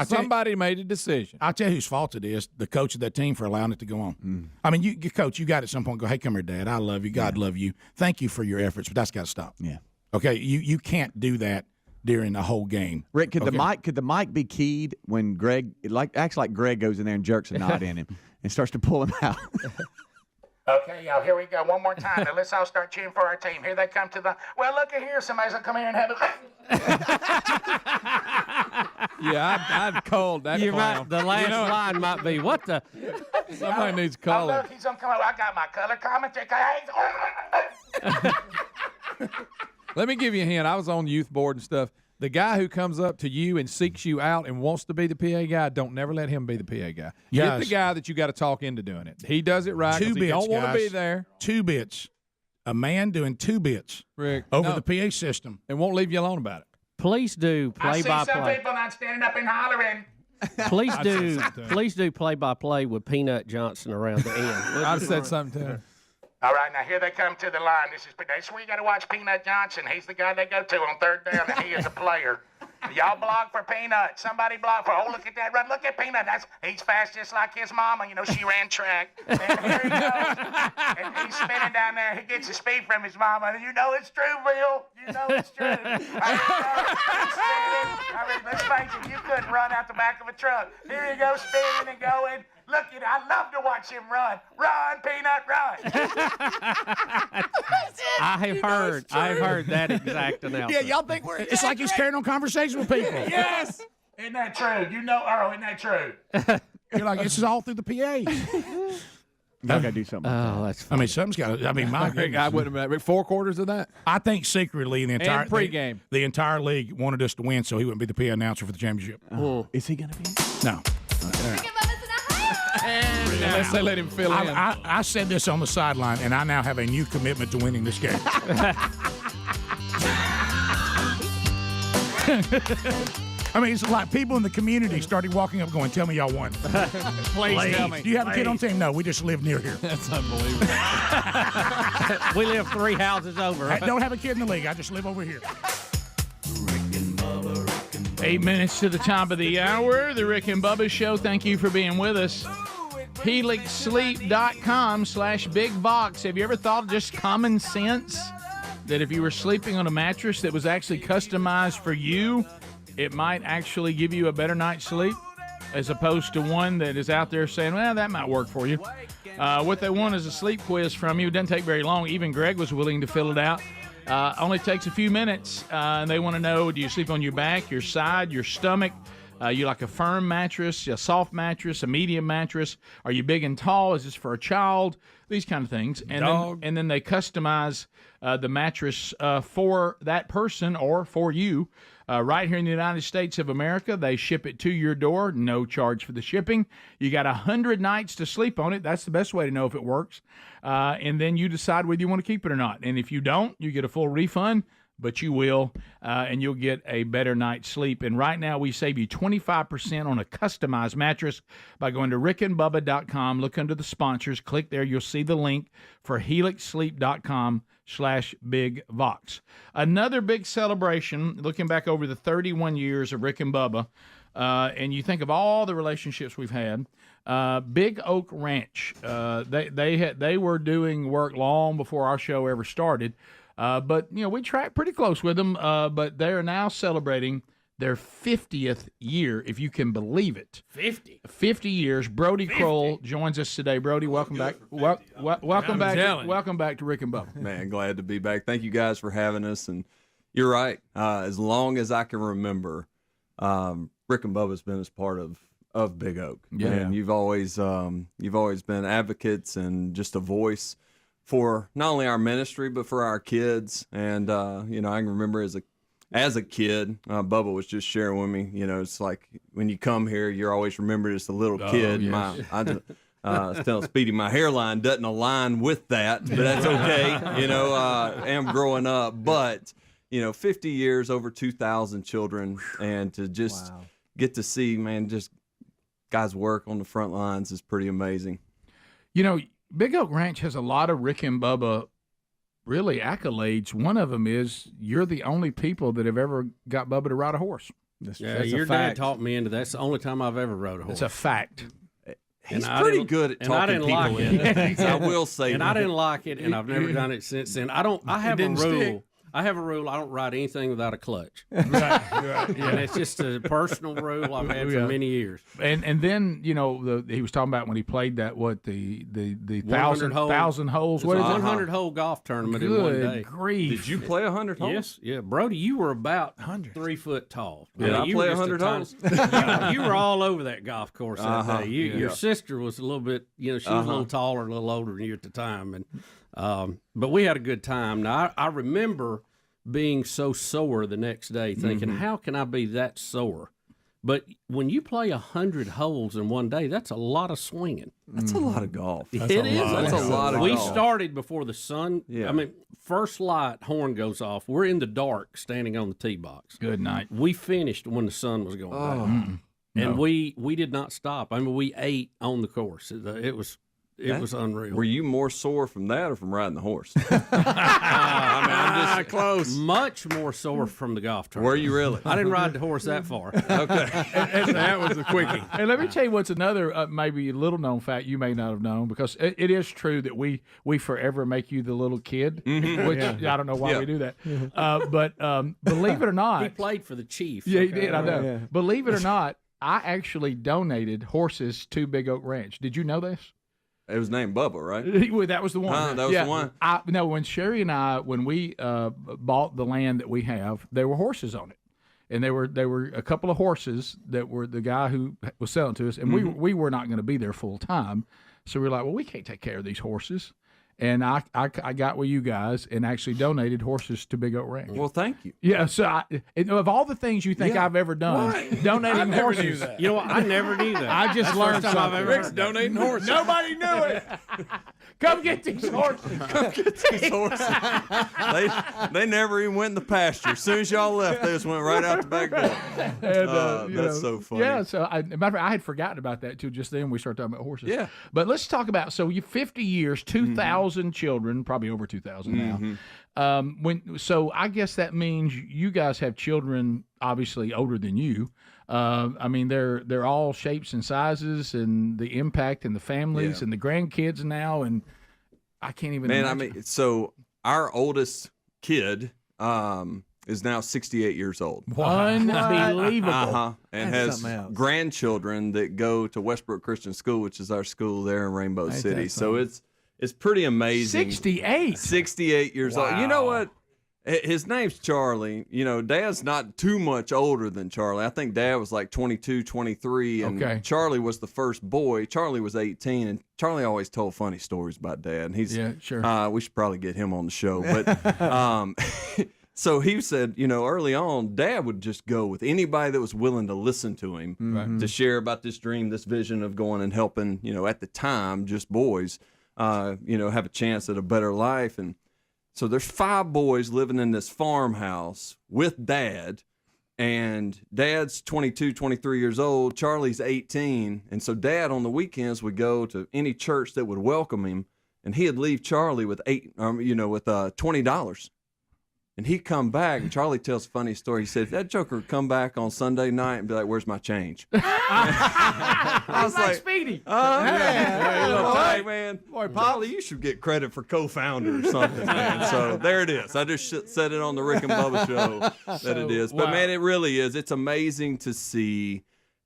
Somebody made a decision. I'll tell you whose fault it is. The coach of that team for allowing it to go on. I mean, you coach, you got at some point go, hey, come here, Dad. I love you. God love you. Thank you for your efforts, but that's got to stop. Yeah. Okay, you can't do that during the whole game. Rick, could the mic be keyed when Greg acts like Greg goes in there and jerks a knot in him and starts to pull him out? Okay, y'all, here we go. One more time. Now let's all start cheering for our team. Here they come to the. Well, look at here. Somebody's going to come here and have a. Yeah, I'd called that clown. The last line might be, what the? Somebody needs Oh, color. look, he's going to come out. I got my color commentary. Let me give you a hint. I was on the youth board and stuff. The guy who comes up to you and seeks you out and wants to be the PA guy, don't never let him be the PA guy. Get the guy that you got to talk into doing it. He does it right. 2 'cause bits, he don't want to guys. be there. 2 bits. A man doing 2 bits Rick, over no. the PA system. And won't leave you alone about it. Please do I see some play-by-play. people not standing up and hollering. Please I'd say do. something. Please do play-by-play with Peanut Johnson around the end. I'd said something to her. All right, now here they come to the line. This is where you got to watch Peanut Johnson. He's the guy they go to on third down, and he is a player. Y'all block for Peanut. Somebody block for. Oh, look at that run. Look at Peanut. He's fast just like his mama. You know, she ran track. And here he goes. And he's spinning down there. He gets his speed from his mama. And you know it's true, Bill. You know it's true. He's spinning. I mean, let's face it, you couldn't run out the back of a truck. Here he goes, spinning and going. Look at it. I love to watch him run. Run, Peanut, run. I have heard that exact announcement. Yeah, y'all think it's like he's carrying on conversations with people. Yes. Isn't that true? You know, Earl, isn't that true? You're like, this is all through the PA. I got to do something. Oh, that's funny. I mean, something's got to. I mean, my Rick, I goodness. wouldn't have 4 quarters of that. I think secretly the entire And pregame. the entire league wanted us to win, so he wouldn't be the PA announcer for the championship. Is he going to be? No. Unless they let him fill in. I said this on the sideline, and I now have a new commitment to winning this game. I mean, it's like people in the community started walking up going, tell me y'all won. Please tell me. Do you have a kid on team? No, we just live near here. That's unbelievable. We live 3 houses over. I don't have a kid in the league. I just live over here. 8 minutes to the top of the hour. The Rick and Bubba Show. Thank you for being with us. HelixSleep.com/BigBox. Have you ever thought of just common sense that if you were sleeping on a mattress that was actually customized for you, it might actually give you a better night's sleep as opposed to one that is out there saying, well, that might work for you. What they want is a sleep quiz from you. It doesn't take very long. Even Greg was willing to fill it out. Only takes a few minutes, and they want to know, do you sleep on your back, your side, your stomach? You like a firm mattress, a soft mattress, a medium mattress? Are you big and tall? Is this for a child? These kind of things. And then they customize the mattress for that person or for you. Right here in the United States of America, they ship it to your door, no charge for the shipping. You got 100 nights to sleep on it. That's the best way to know if it works. And then you decide whether you want to keep it or not. And if you don't, you get a full refund, but you will, and you'll get a better night's sleep. And right now, we save you 25% on a customized mattress by going to rickandbubba.com. Look under the sponsors. Click there. You'll see the link for helixsleep.com/BigVox. Another big celebration, looking back over the 31 years of Rick and Bubba, and you think of all the relationships we've had. Big Oak Ranch, they were doing work long before our show ever started. But, you know, we tracked pretty close with them, but they are now celebrating their 50th year, if you can believe it. 50 years. Brody Kroll joins us today. Brody, welcome back. Welcome back to Rick and Bubba. Man, glad to be back. Thank you guys for having us. And you're right. As long as I can remember, Rick and Bubba's been as part of of Big Oak. Yeah. And you've always been advocates and just a voice for not only our ministry but for our kids. And you know, I can remember as a kid, Bubba was just sharing with me, you know, it's like when you come here, you're always remembered as a little kid. Yes. I was telling Speedy my hairline doesn't align with that, but that's okay. You know, I am growing up, but you know, 50 years, over 2,000 children, and to just get to see, man, just guys work on the front lines is pretty amazing. You know, Big Oak Ranch has a lot of Rick and Bubba really accolades. One of them is you're the only people that have ever got Bubba to ride a horse. That's your dad taught me into that. That's the only time I've ever rode a horse. It's a fact. He's pretty good at talking people into things. I will say and that. I didn't like it, and I've never done it since then. I have a rule. Stick. I have a rule. I don't ride anything without a clutch. Right. Yeah. And it's just a personal rule I've had for many years. And then, you know, he was talking about when he played that, the 100 thousand holes. What is it? 100 hole golf tournament in one day. Good grief. Did you play 100 holes? Yes. Yeah. Brody, you were about 3 foot tall. Did I you play were just 100 holes? You were all over that golf course that day. Your sister was a little bit, you know, she was a little taller, a little older than you at the time. And but we had a good time. Now, I remember being so sore the next day thinking, how can I be that sore? But when you play 100 holes in one day, that's a lot of swinging. That's a lot of golf. That's a lot of golf. We started before the sun. Yeah. I mean, first light horn goes off. We're in the dark standing on the tee box. Good night. We finished when the sun was going down. And we did not stop. I mean, we ate on the course. It was unreal. Were you more sore from that or from riding the horse? I mean, I'm just close. Much more sore from the golf tournament. Were you really? I didn't ride the horse that far. Okay. and that was a quickie. And let me tell you what's another maybe little known fact you may not have known, because it is true that we forever make you the little kid, which I don't know why we do that. But believe it or not, he played for the Chiefs. Yeah, he did. I know. Yeah. Believe it or not, I actually donated horses to Big Oak Ranch. Did you know this? It was named Bubba, right? Well, that was the one. That was the one. When Sherry and I, when we bought the land that we have, there were horses on it, and there were a couple of horses that were the guy who was selling to us, and we were not going to be there full time, so we were like, well, we can't take care of these horses. And I got with you guys and actually donated horses to Big Oak Ranch. Well, thank you. Yeah, so of all the things you think I've ever done, donating horses. You know what? I never knew that. I just learned something. Rick's donating horses. Nobody knew it. Come get these horses. Come get these horses. They never even went in the pasture. As soon as y'all left, they just went right out the back door. And, that's so funny. Yeah, so matter of fact, I had forgotten about that too. Just then we started talking about horses. Yeah. But let's talk about, so you 50 years, 2,000 children, probably over 2,000 now. So I guess that means you guys have children obviously older than you. I mean, they're all shapes and sizes, and the impact and the families and the grandkids now, and I can't even imagine. I mean, so our oldest kid is now 68 years old. Unbelievable. And has grandchildren that go to Westbrook Christian School, which is our school there in Rainbow City. So it's pretty amazing. 68 years old. You know what? His name's Charlie. You know, Dad's not too much older than Charlie. I think Dad was like 22, 23, and Charlie was the first boy. Charlie was 18, and Charlie always told funny stories about Dad. And he's sure. We should probably get him on the show. But so he said, you know, early on, Dad would just go with anybody that was willing to listen to him to share about this dream, this vision of going and helping, you know, at the time, just boys, you know, have a chance at a better life. And so there's 5 boys living in this farmhouse with Dad, and Dad's 22, 23 years old. Charlie's 18. And so Dad on the weekends would go to any church that would welcome him, and he'd leave Charlie with $20. And he'd come back, and Charlie tells a funny story. He said, if that joker would come back on Sunday night and be like, where's my change? I was like, Speedy. Hey, man. Boy, Polly, you should get credit for co-founder or something, man. So there it is. I just said it on the Rick and Bubba show that it is. But, man, it really is. It's amazing to see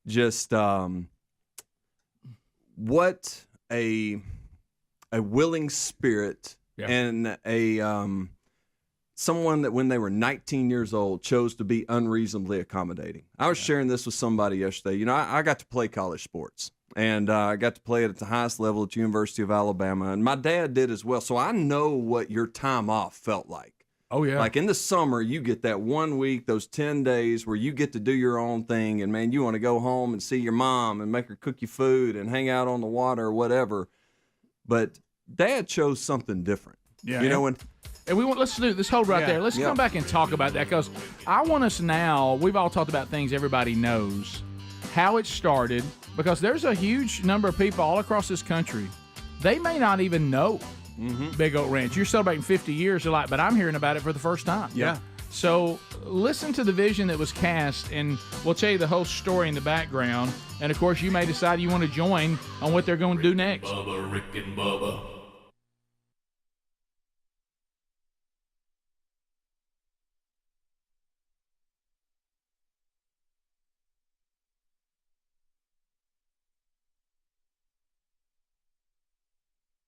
just what a willing spirit and a someone that when they were 19 years old chose to be unreasonably accommodating. I was sharing this with somebody yesterday. You know, I got to play college sports, and I got to play it at the highest level at the University of Alabama, and my dad did as well. So I know what your time off felt like. Oh, yeah. Like in the summer, you get that 1 week, those 10 days where you get to do your own thing, and man, you want to go home and see your mom and make her cook you food and hang out on the water or whatever. But Dad chose something different. Yeah. You know, and let's do this. Hold right Yeah, there. Let's yeah. come back and talk about that, because I want us now. We've all talked about things everybody knows, how it started, because there's a huge number of people all across this country. They may not even know Big Oak Ranch. You're celebrating 50 years, you're like, but I'm hearing about it for the first time. Yeah. So listen to the vision that was cast, and we'll tell you the whole story in the background. And of course, you may decide you want to join on what they're going to do next. Bubba, Rick and Bubba.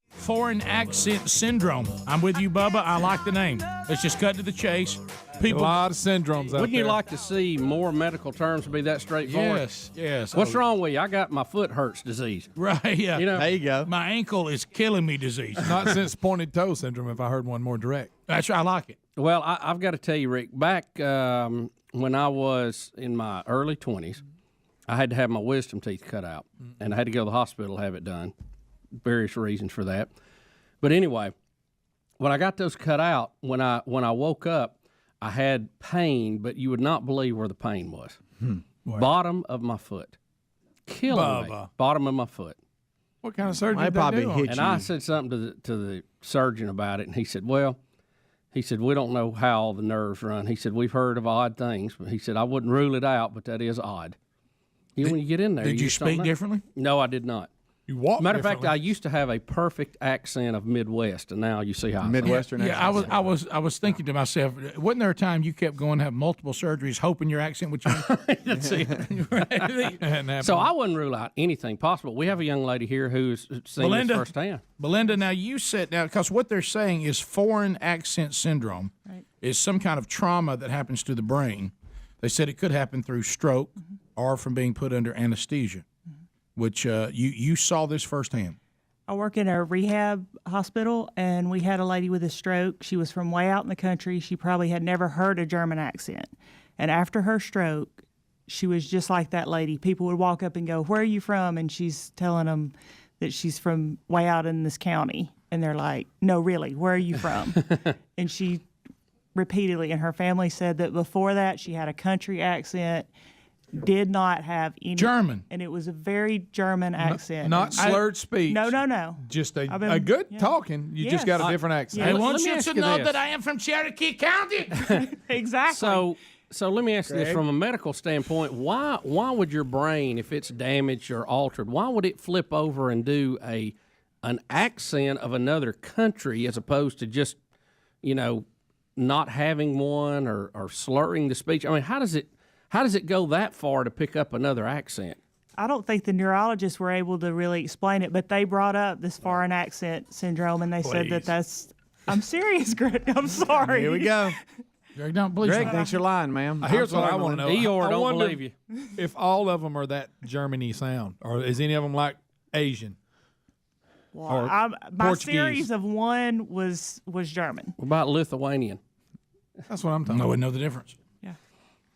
Foreign accent syndrome. I'm with you, Bubba. I like the name. Let's just cut to the chase. People, a lot of syndromes out Wouldn't there. you like to see more medical terms be that straightforward? Yes. What's wrong with you? I got my foot hurts disease. Right, yeah. You know, There you go. My ankle is killing me disease. Not since pointed toe syndrome, if I heard one more direct. That's right. I like it. Well, I've got to tell you, Rick, back when I was in my early 20s, I had to have my wisdom teeth cut out, and I had to go to the hospital to have it done. Various reasons for that. But anyway, when I got those cut out, when I woke up, I had pain, but you would not believe where the pain was. Bottom of my foot. Killing me. Bubba. Bottom of my foot. What kind of surgery Might did they probably do on hit it? And I said something to the surgeon about it, and he said, well, we don't know how all the nerves run. He said, we've heard of odd things, but he said, I wouldn't rule it out, but that is odd. When you get in there, Did you just don't speak know. differently? No, I did not. You walk Matter of fact, differently. I used to have a perfect accent of Midwest, and now you see how I sound. Midwestern Yeah, I was thinking to myself, wasn't there a time you kept going to have multiple surgeries hoping your accent would change? That's it. So I wouldn't rule out anything possible. We have a young lady here who's seen this firsthand. Belinda, now you said, because what they're saying is foreign accent syndrome is some kind of trauma that happens to the brain. They said it could happen through stroke or from being put under anesthesia, which you saw this firsthand. I work in a rehab hospital, and we had a lady with a stroke. She was from way out in the country. She probably had never heard a German accent. And after her stroke, she was just like that lady. People would walk up and go, where are you from? And she's telling them that she's from way out in this county. And they're like, no, really, where are you from? And she repeatedly, and her family said that before that, she had a country accent, did not have any German, and it was a very German accent, not slurred speech. No. Just a good talking. You just got a different accent. I want you to know that I am from Cherokee County. Exactly. So let me ask you this from a medical standpoint: why would your brain, if it's damaged or altered, why would it flip over and do an accent of another country as opposed to just, not having one or slurring the speech? I mean, how does it go that far to pick up another accent? I don't think the neurologists were able to really explain it, but they brought up this foreign accent syndrome, and they said that's. I'm serious, Greg. I'm sorry. Here we go. Greg, don't believe Greg, me. thanks you're lying, ma'am. Here's what I want to know. Eeyore, I don't wonder believe you. If all of them are that Germany sound, or is any of them like Asian? Well, my Portuguese. series of one was German. What about Lithuanian? That's what I'm talking I about. wouldn't know the difference.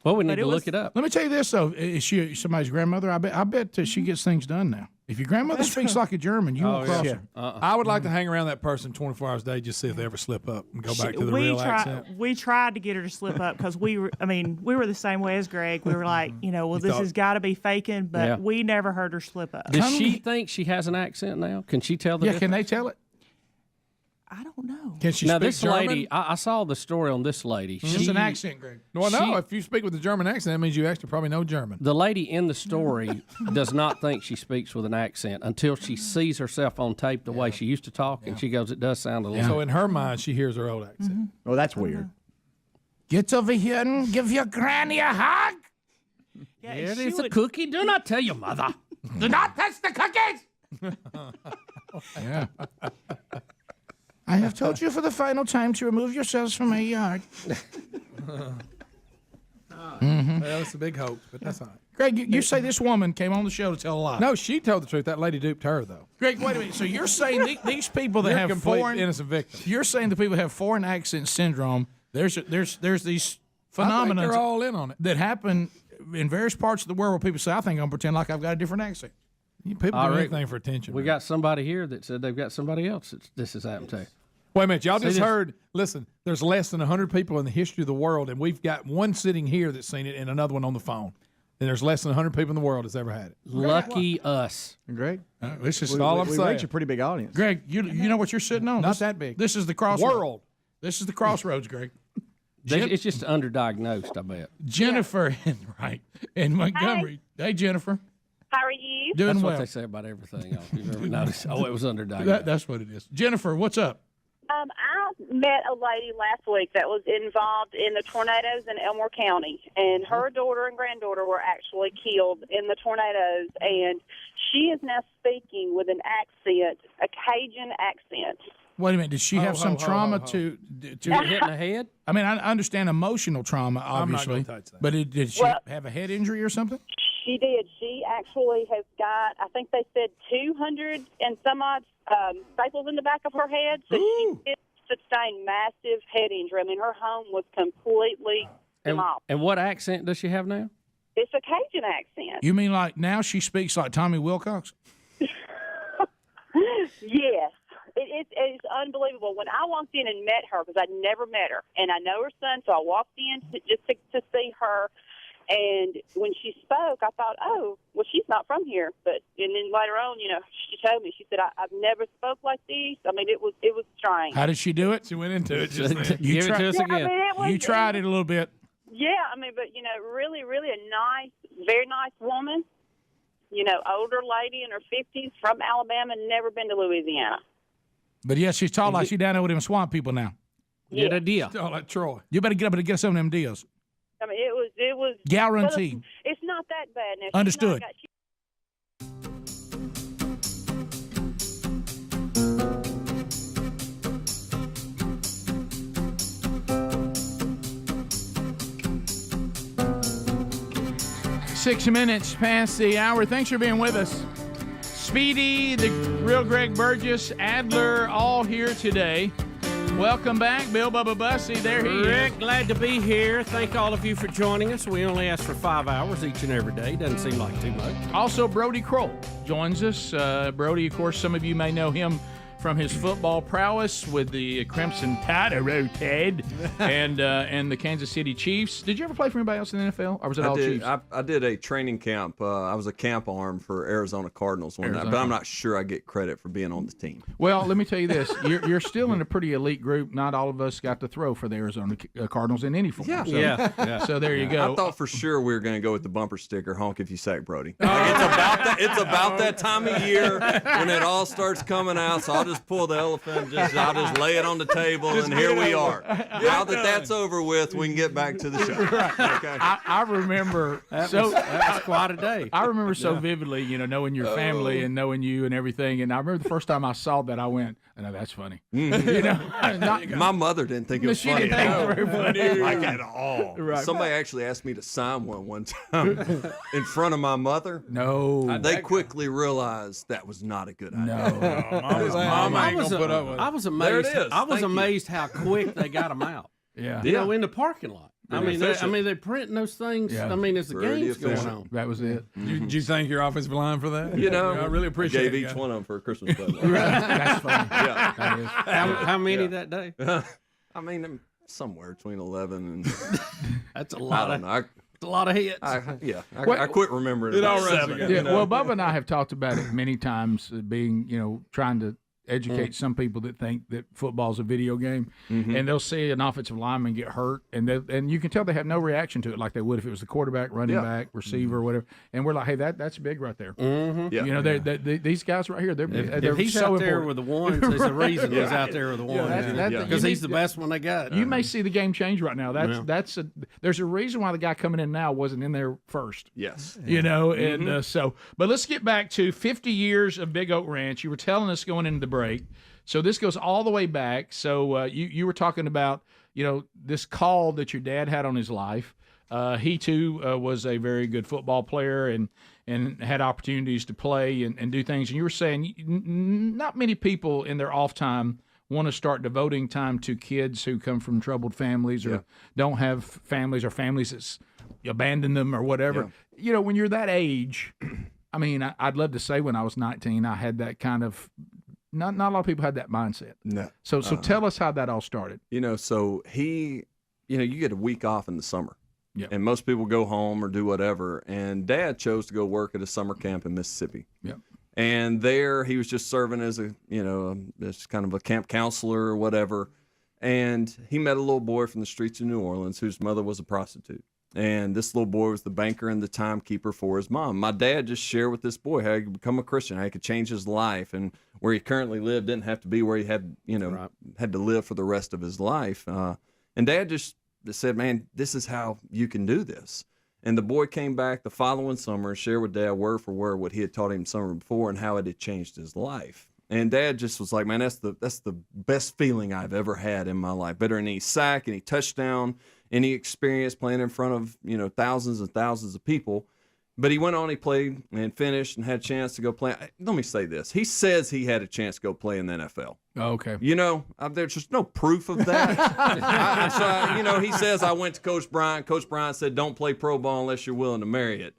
Well, we need to look it up. Let me tell you this, though. Is she somebody's grandmother? I bet she gets things done now. If your grandmother speaks like a German, you won't cross her. I would like to hang around that person 24 hours a day, just see if they ever slip up and go back to the real accent. We tried to get her to slip up because we were the same way as Greg. We were like, this has got to be faking, but we never heard her slip up. Does she think she has an accent now? Can she tell the difference? Can they tell it? I don't know. Can she now, speak this German? lady, I saw the story on this lady. It's an accent, Greg. Well, no, if you speak with a German accent, that means you actually probably know German. The lady in the story does not think she speaks with an accent until she sees herself on tape the way she used to talk, and she goes, it does sound a little... So in her mind, she hears her old accent. Oh, that's weird. Get over here and give your granny a hug. Yeah, Here she is a would- cookie. Do not tell your mother. Do not touch the cookies. Yeah. I have told you for the final time to remove yourselves from my yard. That was a big hoax, but that's all right. Greg, you say this woman came on the show to tell a lie. No, she told the truth. That lady duped her, though. Greg, wait a minute. So you're saying these people that You're have complete foreign innocent victims. You're saying the people that have foreign accent syndrome. There's these phenomena they're all in on it. that happen in various parts of the world where people say, "I think I'm gonna pretend like I've got a different accent." People do anything for attention. We got somebody here that said they've got somebody else that this has happened to. Wait a minute, y'all just this. heard. Listen, there's less than 100 people in the history of the world, and we've got one sitting here that's seen it and another one on the phone. And there's less than 100 people in the world that's ever had it. Lucky us. Greg, this is all I'm we saying. reach a pretty big audience. Greg, you know what you're sitting on? Not that big. This is the crossroads. World. This is the crossroads, Greg. It's just underdiagnosed, I bet. Jennifer, right, in Montgomery. Hey, Jennifer. How are you? Doing That's well. what they say about everything else. You've ever noticed? Oh, it was underdiagnosed. That's what it is. Jennifer, what's up? I met a lady last week that was involved in the tornadoes in Elmore County, and her daughter and granddaughter were actually killed in the tornadoes, and she is now speaking with an accent, a Cajun accent. Wait a minute. Did she have some trauma to hit in the head? I mean, I understand emotional trauma, obviously, I'm not gonna touch that. but did she have a head injury or something? She did. She actually has got, I think they said 200 and some odd staples in the back of her head. So she did sustain massive head injury. I mean, her home was completely demolished. And what accent does she have now? It's a Cajun accent. You mean like now she speaks like Tommy Wilcox? Yes. It's unbelievable. When I walked in and met her, because I'd never met her, and I know her son, so I walked in to see her. And when she spoke, I thought, oh, well, she's not from here. And then later on, she told me, she said, I've never spoke like this. I mean, it was strange. How did she do it? She went into it just then. You Give it to us again. I mean, you tried it a little bit. Yeah, I mean, but, really, really a nice, very nice woman, older lady in her 50s from Alabama, never been to Louisiana. But yes, she's tall like she down there with them swamp people now. Get a deal. Oh, like Troy. You better get up and get some of them deals. I mean, it was Guaranteed. It's not that bad now. Understood. Six minutes past the hour. Thanks for being with us. Speedy, the real Greg Burgess, Adler, all here today. Welcome back, Bill Bubba Bussy. There he Rick, is. glad to be here. Thank all of you for joining us. We only ask for 5 hours each and every day. Doesn't seem like too much. Also, Brody Kroll joins us. Brody, of course, some of you may know him from his football prowess with the Crimson Tide rotated and the Kansas City Chiefs. Did you ever play for anybody else in the NFL, or was it all Chiefs? I did a training camp. I was a camp arm for Arizona Cardinals one night, but I'm not sure I get credit for being on the team. Well, let me tell you this. You're still in a pretty elite group. Not all of us got to throw for the Arizona Cardinals in any form. Yeah. So there you go. I thought for sure we were going to go with the bumper sticker, honk if you sack, Brody. Like it's about that time of year when it all starts coming out, so I'll just pull the elephant, I'll just lay it on the table, and here we are. Now that's over with, we can get back to the show. Okay. I remember that was quite a day. I remember so vividly, knowing your family and knowing you and everything. And I remember the first time I saw that, I went, "No, that's funny." My mother didn't think it was she funny. didn't think it was very funny. Like at all. Right. Somebody actually asked me to sign one time in front of my mother. No. They quickly realized that was not a good idea. I was amazed. I was amazed how quick they got them out. Yeah. In the parking lot. I mean, they're printing those things. Yeah. I mean, as the game's going on. That was it. Did you thank your offensive line for that? I really appreciate it. Gave each one of them for a Christmas present. That's funny. Yeah. That is. How many that day? I mean, somewhere between 11 and that's a lot. I don't know. It's a lot of hits. I quit remembering it about all 7. Yeah, well, Bubba and I have talked about it many times, being, trying to educate some people that think that football's a video game, and they'll see an offensive lineman get hurt, and you can tell they have no reaction to it like they would if it was the quarterback, running back, receiver, whatever. And we're like, hey, that's big right there. These guys right here, they're if he's so out there important. with the ones, there's a reason he's out there with the ones. Because he's the best one they got. You may see the game change right now. There's a reason why the guy coming in now wasn't in there first. Yes. But let's get back to 50 years of Big Oak Ranch. You were telling us going into the break. So this goes all the way back. So you were talking about, this call that your dad had on his life. He too was a very good football player and had opportunities to play and do things. And you were saying not many people in their off time want to start devoting time to kids who come from troubled families or don't have families or families that's abandoned them or whatever. Yeah. When you're that age, I mean, I'd love to say when I was 19, I had that kind of. Not a lot of people had that mindset. No. So tell us how that all started. So he, you get a week off in the summer. Yeah. And most people go home or do whatever. And Dad chose to go work at a summer camp in Mississippi. Yeah. And there he was just serving as as kind of a camp counselor or whatever. And he met a little boy from the streets of New Orleans whose mother was a prostitute. And this little boy was the banker and the timekeeper for his mom. My dad just shared with this boy how he could become a Christian, how he could change his life, and where he currently lived didn't have to be where he had, had to live for the rest of his life. And Dad just said, man, this is how you can do this. And the boy came back the following summer and shared with Dad word for word what he had taught him the summer before and how it had changed his life. And Dad just was like, man, that's the best feeling I've ever had in my life. Better than any sack, any touchdown, any experience playing in front of, thousands and thousands of people. But he went on, he played and finished and had a chance to go play. Let me say this. He says he had a chance to go play in the NFL. Oh, okay. There's just no proof of that. He says, I went to Coach Bryant. Coach Bryant said, don't play pro ball unless you're willing to marry it.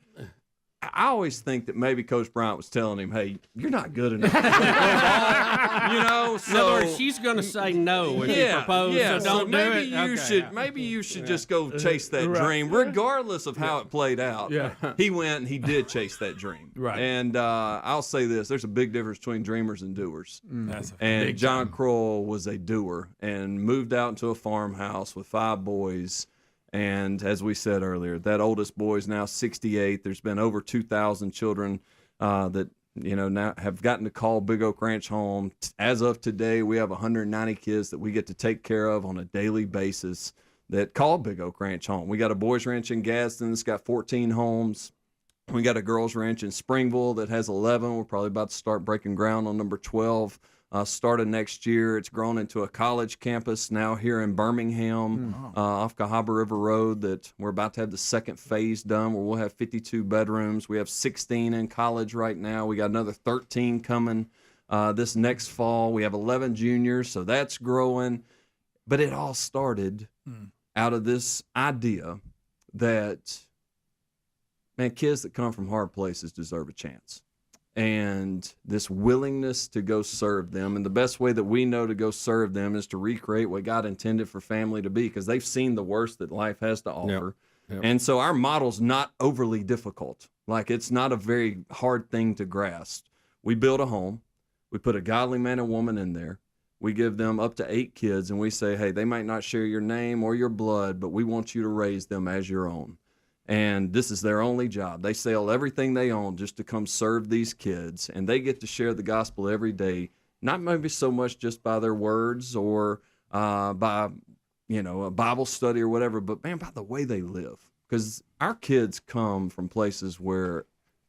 I always think that maybe Coach Bryant was telling him, hey, you're not good enough to play pro ball. In other words, she's going to say no if you propose, so don't do it. Maybe you should just go chase that dream, regardless of how it played out. Yeah. He went and he did chase that dream. Right. And I'll say this, there's a big difference between dreamers and doers. That's And John Kroll was a doer and moved out into a farmhouse with 5 boys. And as we said earlier, that oldest boy is now 68. There's been over 2,000 children that, now have gotten to call Big Oak Ranch home. As of today, we have 190 kids that we get to take care of on a daily basis that call Big Oak Ranch home. We got a boys ranch in Gadsden that's got 14 homes. We got a girls ranch in Springville that has 11. We're probably about to start breaking ground on number 12. Started next year. It's grown into a college campus now here in Birmingham off Cahaba River Road that we're about to have the second phase done where we'll have 52 bedrooms. We have 16 in college right now. We got another 13 coming this next fall. We have 11 juniors, so that's growing. But it all started out of this idea that, man, kids that come from hard places deserve a chance. And this willingness to go serve them. And the best way that we know to go serve them is to recreate what God intended for family to be, because they've seen the worst that life has to offer. Yep. And so our model's not overly difficult. Like, it's not a very hard thing to grasp. We build a home. We put a godly man and woman in there. We give them up to 8 kids, and we say, hey, they might not share your name or your blood, but we want you to raise them as your own. And this is their only job. They sell everything they own just to come serve these kids, and they get to share the gospel every day, not maybe so much just by their words or by, a Bible study or whatever, but, man, by the way they live. Because our kids come from places where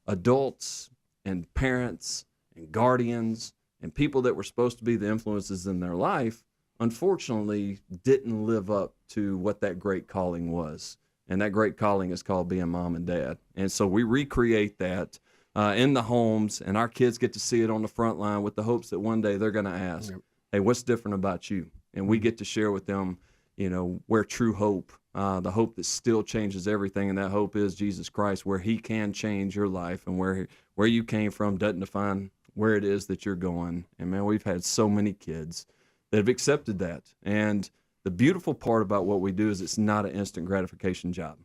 adults and parents and guardians and people that were supposed to be the influences in their life, unfortunately, didn't live up to what that great calling was. And that great calling is called being mom and dad. And so we recreate that in the homes, and our kids get to see it on the front line with the hopes that one day they're going to ask, hey, what's different about you? And we get to share with them, where true hope, the hope that still changes everything, and that hope is Jesus Christ, where he can change your life, and where you came from doesn't define where it is that you're going. And, man, we've had so many kids that have accepted that. And the beautiful part about what we do is it's not an instant gratification job.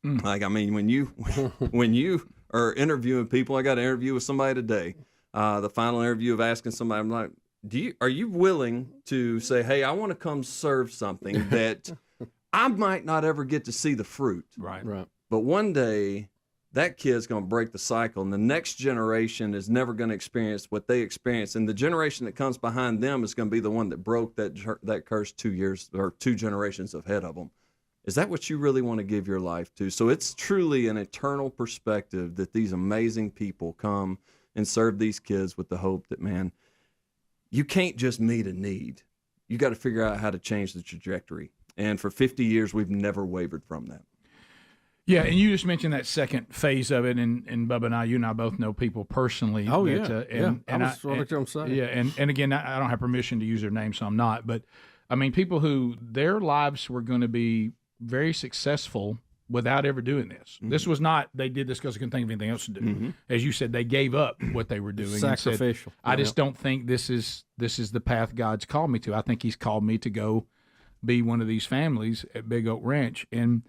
Like, I mean, when you are interviewing people, I got an interview with somebody today, the final interview of asking somebody, I'm like, are you willing to say, hey, I want to come serve something that I might not ever get to see the fruit. Right. But one day that kid's going to break the cycle, and the next generation is never going to experience what they experienced. And the generation that comes behind them is going to be the one that broke that curse 2 generations ahead of them. Is that what you really want to give your life to? So it's truly an eternal perspective that these amazing people come and serve these kids with the hope that, man, you can't just meet a need. You got to figure out how to change the trajectory. And for 50 years, we've never wavered from that. Yeah, and you just mentioned that second phase of it, and Bubba and I, you and I both know people personally. Oh, that, yeah. And I was what I'm saying. Yeah, and again, I don't have permission to use their name, so I'm not. But, I mean, people who their lives were going to be very successful without ever doing this. Mm-hmm. This was not, they did this because they couldn't think of anything else to do. Mm-hmm. As you said, they gave up what they were doing. Sacrificial. And said, I just don't think this is the path God's called me to. I think he's called me to go be one of these families at Big Oak Ranch. And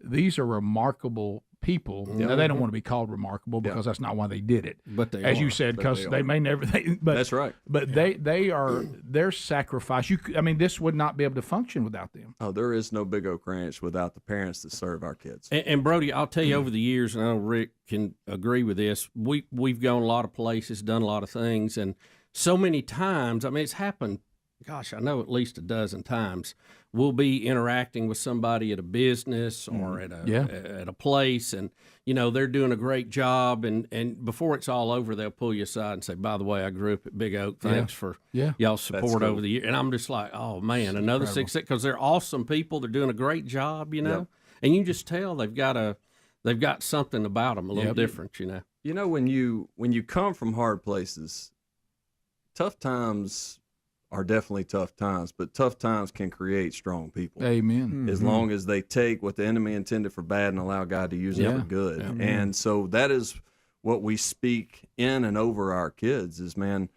these are remarkable people. Yeah. Now, they don't want to be called remarkable because that's not why they did it. But they as are. you said, because they may never. But that's right. But they are their sacrifice. I mean, this would not be able to function without them. Oh, there is no Big Oak Ranch without the parents that serve our kids. And Brody, I'll tell you, over the years, and I know Rick can agree with this. We've gone a lot of places, done a lot of things, and so many times. I mean, it's happened. Gosh, I know at least a dozen times. We'll be interacting with somebody at a business or at a place, and they're doing a great job. And before it's all over, they'll pull you aside and say, "By the way, I grew up at Big Oak. Thanks for y'all's support over the year." And I'm just like, "Oh man, another success," because they're awesome people. They're doing a great job, and you just tell they've got something about them a little different, when you come from hard places, tough times are definitely tough times, but tough times can create strong people. Amen. As long as they take what the enemy intended for bad and allow God to use it for good. Yeah. And so that is what we speak in and over our kids is, man,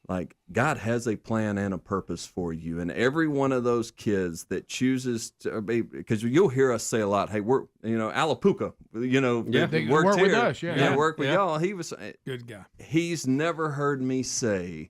like God has a plan and a purpose for you. And every one of those kids that chooses to be, because you'll hear us say a lot, hey, we're, Alapuca, they worked with here. us. Work with y'all. He was good guy. He's never heard me say,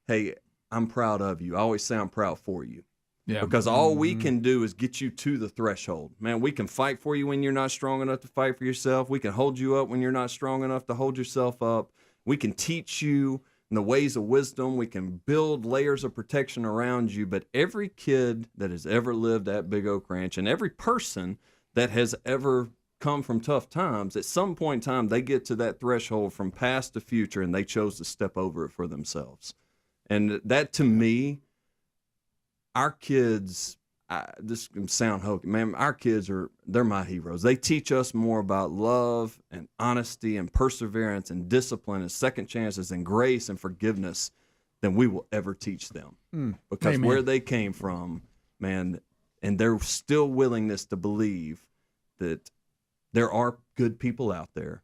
hey, I'm proud of you. I always say I'm proud for you. Yeah. Because all we can do is get you to the threshold. Man, we can fight for you when you're not strong enough to fight for yourself. We can hold you up when you're not strong enough to hold yourself up. We can teach you in the ways of wisdom. We can build layers of protection around you. But every kid that has ever lived at Big Oak Ranch and every person that has ever come from tough times, at some point in time, they get to that threshold from past to future, and they chose to step over it for themselves. And that, to me, our kids, this can sound hokey, man, our kids they're my heroes. They teach us more about love and honesty and perseverance and discipline and second chances and grace and forgiveness than we will ever teach them. Because where they came from, man, and their still willingness to believe that there are good people out there.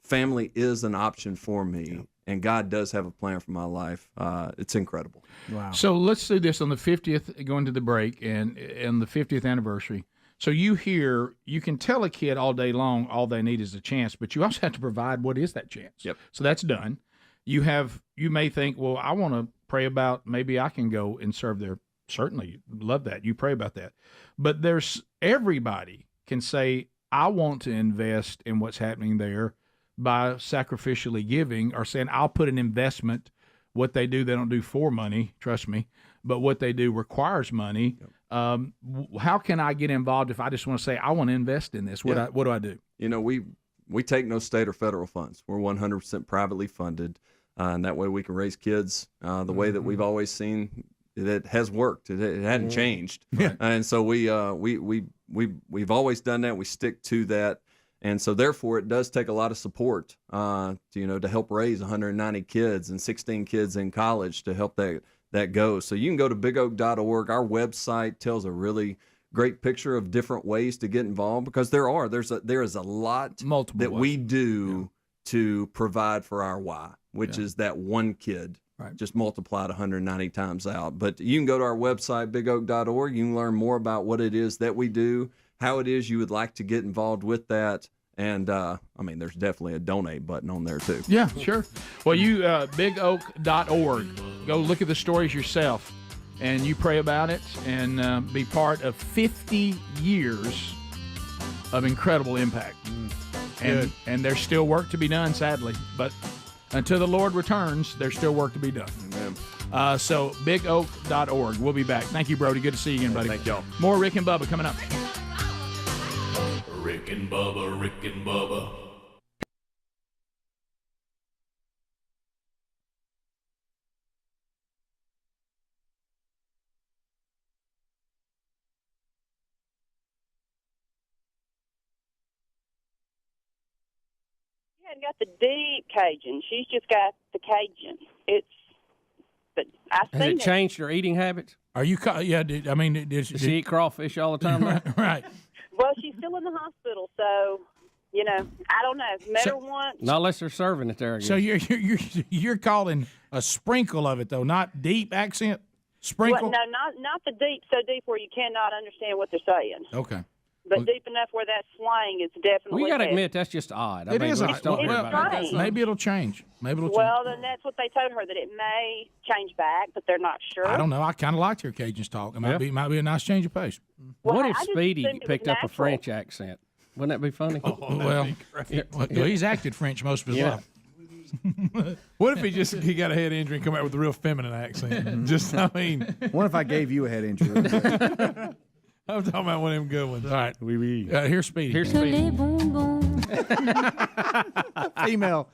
Family is an option for me. Yeah. And God does have a plan for my life. It's incredible. Wow. So let's do this on the 50th, going to the break, and the 50th anniversary. So you can tell a kid all day long all they need is a chance, but you also have to provide what is that chance. Yep. So that's done. You may think, well, I want to pray about maybe I can go and serve there. Certainly, love that. You pray about that. But everybody can say, I want to invest in what's happening there by sacrificially giving or saying, I'll put an investment. What they do, they don't do for money, trust me, but what they do requires money. Yep. How can I get involved if I just want to say, I want to invest in this? What do I do? We take no state or federal funds. We're 100% privately funded, and that way we can raise kids the way that we've always seen it has worked. It hadn't changed. Yeah. And so we've always done that. We stick to that. And so, therefore, it does take a lot of support, to help raise 190 kids and 16 kids in college to help that go. So you can go to bigoak.org. Our website tells a really great picture of different ways to get involved because there is a lot Multiple ways. We do to provide for our why, which is that one kid. Right. Just multiplied 190 times out. But you can go to our website, bigoak.org. You can learn more about what it is that we do, how it is you would like to get involved with that. And, there's definitely a donate button on there, too. Yeah, sure. Well, you, bigoak.org, go look at the stories yourself, and you pray about it and be part of 50 years of incredible impact. And there's still work to be done, sadly. But until the Lord returns, there's still work to be done. Amen. So bigoak.org. We'll be back. Thank you, Brody. Good to see you again, buddy. Thank y'all. More Rick and Bubba coming up. Rick and Bubba, Rick and Bubba. hadn't got the deep Cajun. She's just got the Cajun. But I've Has seen it changed her eating habits? Are you? Yeah. Does she eat crawfish all the time? Right. Well, she's still in the hospital, so I don't know. Met her once. Not unless they're serving it there again. So you're calling a sprinkle of it though, not deep accent. Sprinkle. Well, no, not the deep. So deep where you cannot understand what they're saying. Okay. But deep enough where that slang is definitely. We got to there. admit that's just odd. It is odd. Well, maybe it'll change. Well, then that's what they told her, that it may change back, but they're not sure. I don't know. I kind of like your Cajuns talk. It might be a nice change of pace. Well, what if I just Speedy assumed it was picked up a natural. French accent? Wouldn't that be funny? Well, he's acted French most of his life. What if he got a head injury and come out with a real feminine accent? Just, I mean. What if I gave you a head injury? I'm talking about one of them good ones. All right. Here's Speedy. Here's Speedy. Female.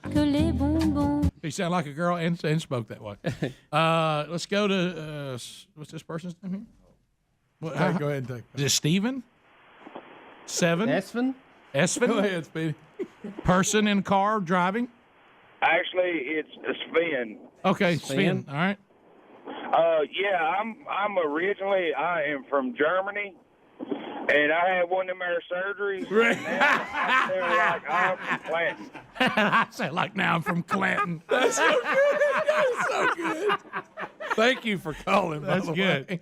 He sounded like a girl and spoke that way. Let's go to what's this person's name here? Go ahead and take it. Is it Steven? 7? Espen? Go ahead, Speedy. Person in car driving? Actually, it's Sven. Okay, Sven. All right. Yeah, I am from Germany, and I had one of them there surgeries. Right. I feel like I'm from Clanton. I sound like now I'm from Clanton. That's so good. That's so good. Thank you for calling. That's good.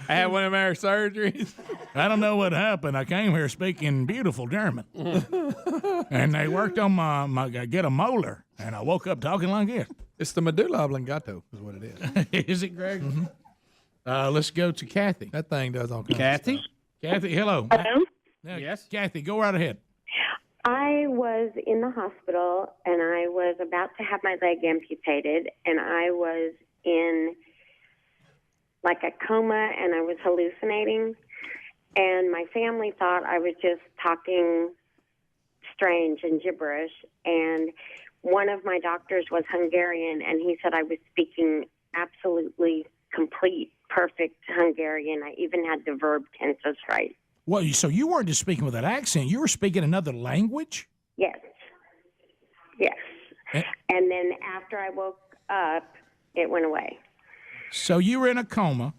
I had one of our surgeries. I don't know what happened. I came here speaking beautiful German, and they worked on my get a molar, and I woke up talking like this. It's the medulla oblongata, is what it is. Is it, Greg? Mm-hmm. Let's go to Kathy. That thing does all kinds Kathy? of stuff. Kathy, hello. Hello? Yes. Kathy, go right ahead. I was in the hospital, and I was about to have my leg amputated, and I was in like a coma, and I was hallucinating. And my family thought I was just talking strange and gibberish. And one of my doctors was Hungarian, and he said I was speaking absolutely complete, perfect Hungarian. I even had the verb tenses right. Well, so you weren't just speaking with that accent. You were speaking another language? Yes. Yes. And then after I woke up, it went away. So you were in a coma,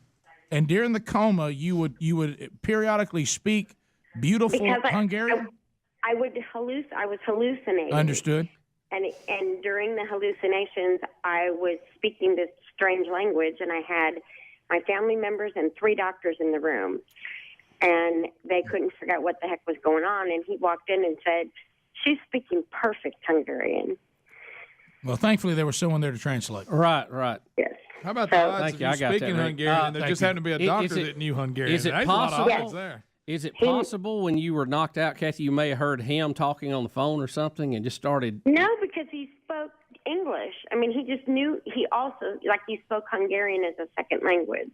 and during the coma, you would periodically speak beautiful Hungarian? I was hallucinating. Understood. And during the hallucinations, I was speaking this strange language, and I had my family members and 3 doctors in the room, and they couldn't figure out what the heck was going on. And he walked in and said, "She's speaking perfect Hungarian." Well, thankfully, there was someone there to translate. Right. Yes. How about the odds Thank of you. you I got speaking that, Rick. Hungarian and there Thank just you. happened to be a doctor that knew Hungarian? Is it There's a lot of possible? odds there. Is it possible when you were knocked out, Kathy, you may have heard him talking on the phone or something and just started? No, because he spoke English. I mean, he just knew. He also, he spoke Hungarian as a second language.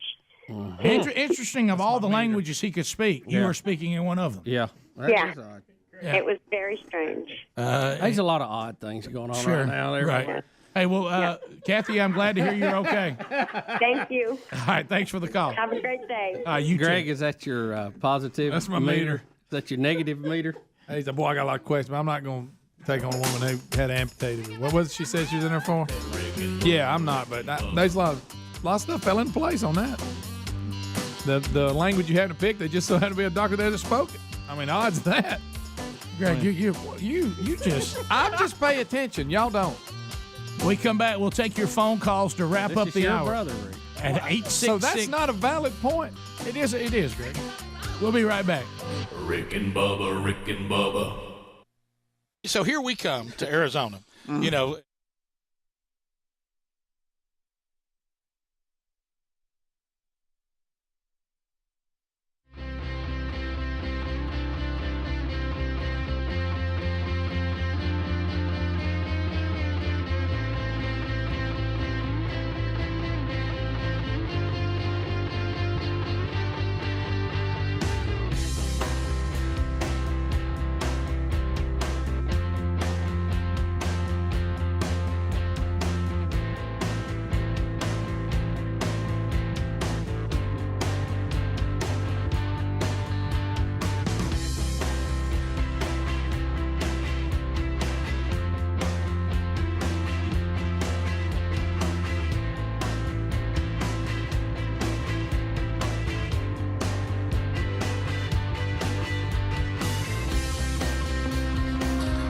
Interesting. Of all the languages he could speak, you were speaking in one of them. Yeah. Yeah. Odd. It was very strange. There's a lot of odd things going on Sure. right now. Right. Hey, well, Kathy, I'm glad to hear you're okay. Thank you. All right, thanks for the call. Have a great day. You Greg, too. is that your positive? That's my meter? meter. Is that your negative meter? Hey, he's a boy. I got a lot of questions, but I'm not going to take on a woman who had amputated. What was it she said she was in there for? Yeah, I'm not, but there's a lot of stuff fell into place on that. The language you had to pick, they just so had to be a doctor there that spoke it. I mean, odds of that. Greg, you just. I just pay attention. Y'all don't. We come back. We'll take your phone calls to wrap up the hour. Brother, Rick. At 866. So that's not a valid point. It is, Greg. We'll be right back. Rick and Bubba. So here we come to Arizona. You know,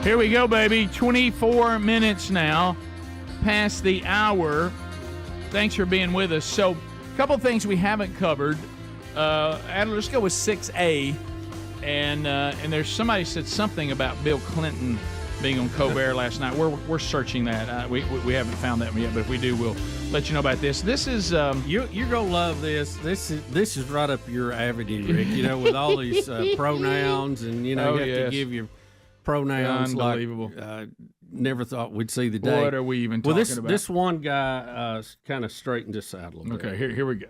Here we go, baby. 24 minutes now past the hour. Thanks for being with us. So, a couple things we haven't covered. Adler, let's go with 6A. And there's somebody said something about Bill Clinton being on Colbert last night. We're searching that. We haven't found that yet, but if we do, we'll let you know about this. This is you're gonna love this. This is right up your avenue, Rick. You know, with all these pronouns, and you have to give your pronouns. Unbelievable. Like, never thought we'd see the day. What are we even talking about? This one guy kind of straightened this out a little bit. Okay, here we go.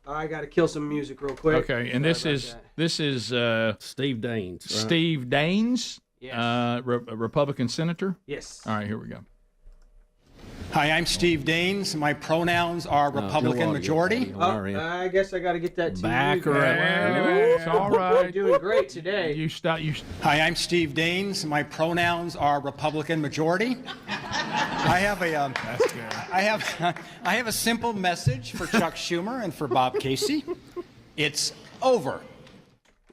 I got to kill some music real quick. Okay, and this is Steve Daines. Right? Steve Daines, yes. Republican senator. Yes. All right, here we go. Hi, I'm Steve Daines. My pronouns are Republican majority. I guess I got to get that to Back you. It's all right. You're doing great today. You stop. Hi, I'm Steve Daines. My pronouns are Republican majority. I have a simple message for Chuck Schumer and for Bob Casey. It's over.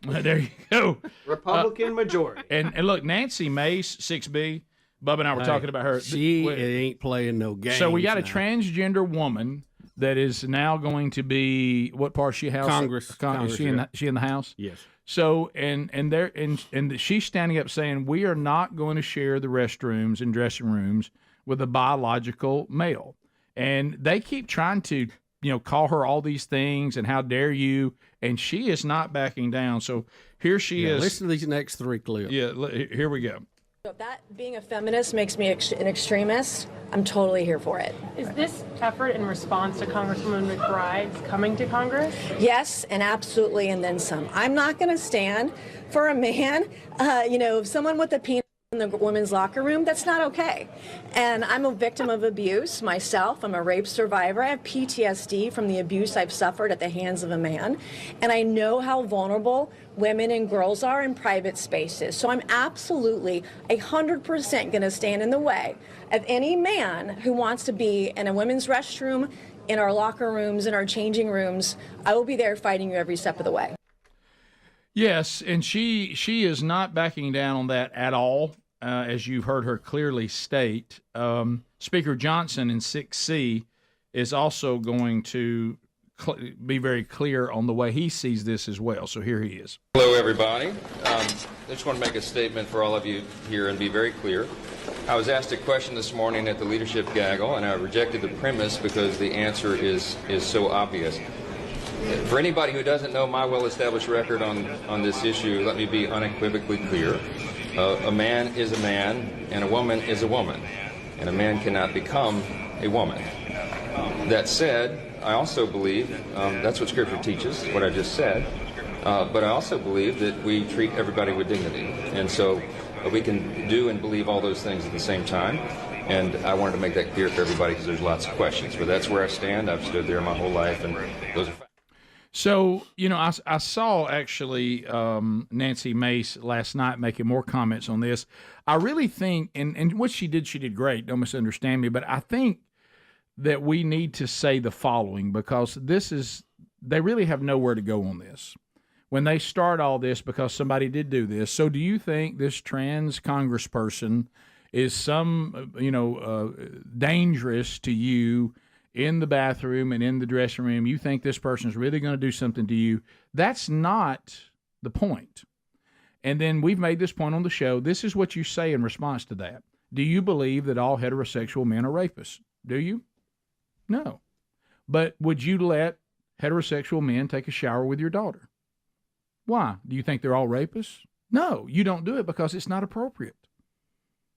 There you go. Republican majority. And look, Nancy Mace, 6B. Bubba and I were talking about her. She ain't playing no games. So we got a now. transgender woman that is now going to be what part? She House Congress. Is she in the House? Yes. So and she's standing up saying we are not going to share the restrooms and dressing rooms with a biological male, and they keep trying to call her all these things and how dare you, and she is not backing down. So here she is. Listen to these next three clips. Yeah, here we go. If that being a feminist makes me an extremist, I'm totally here for it. Is this effort in response to Congresswoman McBride's coming to Congress? Yes, and absolutely, and then some. I'm not going to stand for a man, someone with a penis in the women's locker room. That's not okay. And I'm a victim of abuse myself. I'm a rape survivor. I have PTSD from the abuse I've suffered at the hands of a man. And I know how vulnerable women and girls are in private spaces. So I'm absolutely 100% going to stand in the way of any man who wants to be in a women's restroom, in our locker rooms, in our changing rooms. I will be there fighting you every step of the way. Yes, and she is not backing down on that at all, as you've heard her clearly state. Speaker Johnson in 6C is also going to be very clear on the way he sees this as well. So here he is. Hello, everybody. I just want to make a statement for all of you here and be very clear. I was asked a question this morning at the leadership gaggle, and I rejected the premise because the answer is so obvious. For anybody who doesn't know my well-established record on this issue, let me be unequivocally clear. A man is a man, and a woman is a woman, and a man cannot become a woman. That said, I also believe, that's what Scripture teaches, what I just said, but I also believe that we treat everybody with dignity. And so we can do and believe all those things at the same time. And I wanted to make that clear for everybody because there's lots of questions. But that's where I stand. I've stood there my whole life, and those are facts. So, I saw actually Nancy Mace last night making more comments on this. I really think, and what she did great, don't misunderstand me, but I think that we need to say the following, because they really have nowhere to go on this when they start all this, because somebody did do this. So do you think this trans congressperson is dangerous to you in the bathroom and in the dressing room? You think this person's really going to do something to you? That's not the point. And then we've made this point on the show. This is what you say in response to that. Do you believe that all heterosexual men are rapists? Do you? No. But would you let heterosexual men take a shower with your daughter? Why? Do you think they're all rapists? No, you don't do it because it's not appropriate.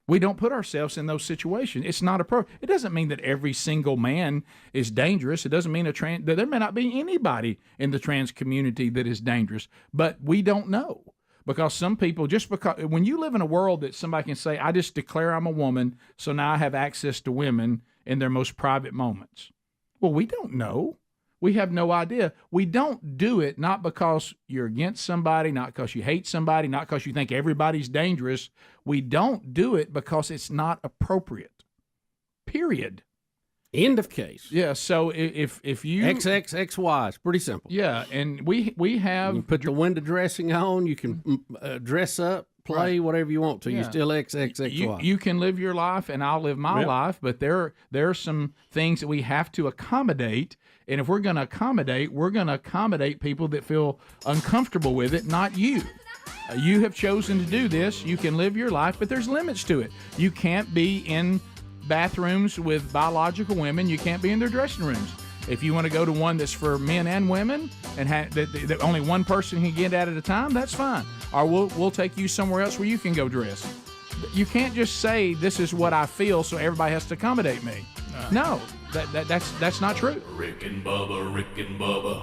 We don't put ourselves in those situations. It's not appropriate. It doesn't mean that every single man is dangerous. It doesn't mean that there may not be anybody in the trans community that is dangerous, but we don't know. Because some people, when you live in a world that somebody can say, I just declare I'm a woman, so now I have access to women in their most private moments. Well, we don't know. We have no idea. We don't do it not because you're against somebody, not because you hate somebody, not because you think everybody's dangerous. We don't do it because it's not appropriate. Period. End of case. Yeah, so if you... XXXY, it's pretty simple. Yeah, and we have... You put the window dressing on, you can dress up, play whatever you want to. You're still XXXY. You can live your life, and I'll live my life, but there are some things that we have to accommodate. And if we're going to accommodate people that feel uncomfortable with it, not you. You have chosen to do this. You can live your life, but there's limits to it. You can't be in bathrooms with biological women. You can't be in their dressing rooms. If you want to go to one that's for men and women and that only one person can get at a time, that's fine. Or we'll take you somewhere else where you can go dress. You can't just say this is what I feel, so everybody has to accommodate me. No, that's not true. Rick and Bubba, Rick and Bubba.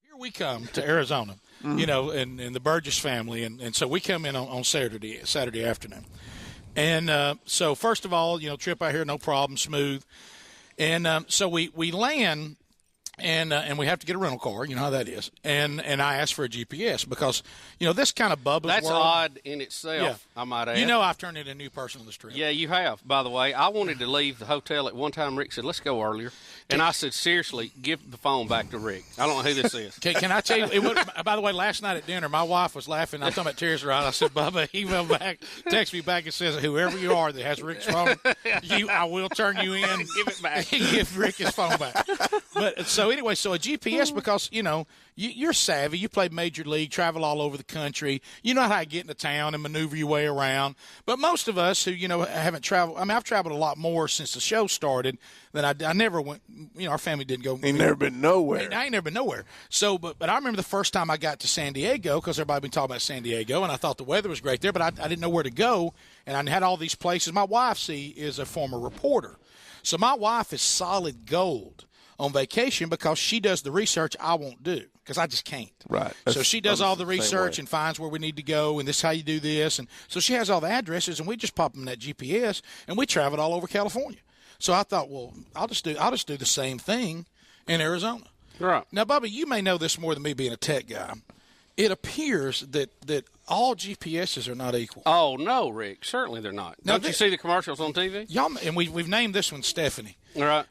Here we come to Arizona, you know, and the Burgess family, and so we come in on Saturday afternoon. And so first of all, you know, trip out here, no problem, smooth. And so we land, and we have to get a rental car. You know how that is. And I asked for a GPS because, you know, this kind of Bubba's That's world. odd in itself, I might add. You know, I've turned into a new person on this trip. Yeah, you have, by the way. I wanted to leave the hotel at one time. Rick said, let's go earlier. And I said, seriously, give the phone back to Rick. I don't know who this is. Can I tell you, by the way, last night at dinner, my wife was laughing. I'm talking about tears in her eyes. I said, Bubba, email back, text me back and says, whoever you are that has Rick's phone, I will turn you in. Give it back. Give Rick his phone back. But so anyway, so a GPS, because, you know, you're savvy. You play Major League, travel all over the country. You know how to get into town and maneuver your way around. But most of us who, you know, haven't traveled, I mean, I've traveled a lot more since the show started than I never went, you know, our family didn't go. Ain't never been nowhere. I ain't never been nowhere. So, but I remember the first time I got to San Diego, because everybody been talking about San Diego, and I thought the weather was great there, but I didn't know where to go, and I had all these places. My wife, see, is a former reporter. So my wife is solid gold on vacation because she does the research I won't do, because I just can't. Right. So she does all the research and finds where we need to go, and this is how you do this. And so she has all the addresses, and we just pop them in that GPS, and we traveled all over California. So I thought, well, I'll just do the same thing in Arizona. Right. Now, Bubba, you may know this more than me being a tech guy. It appears that all GPSs are not equal. Oh, no, Rick. Certainly they're not. Don't you see the commercials on TV? Y'all, and we've named this one Stephanie. All right.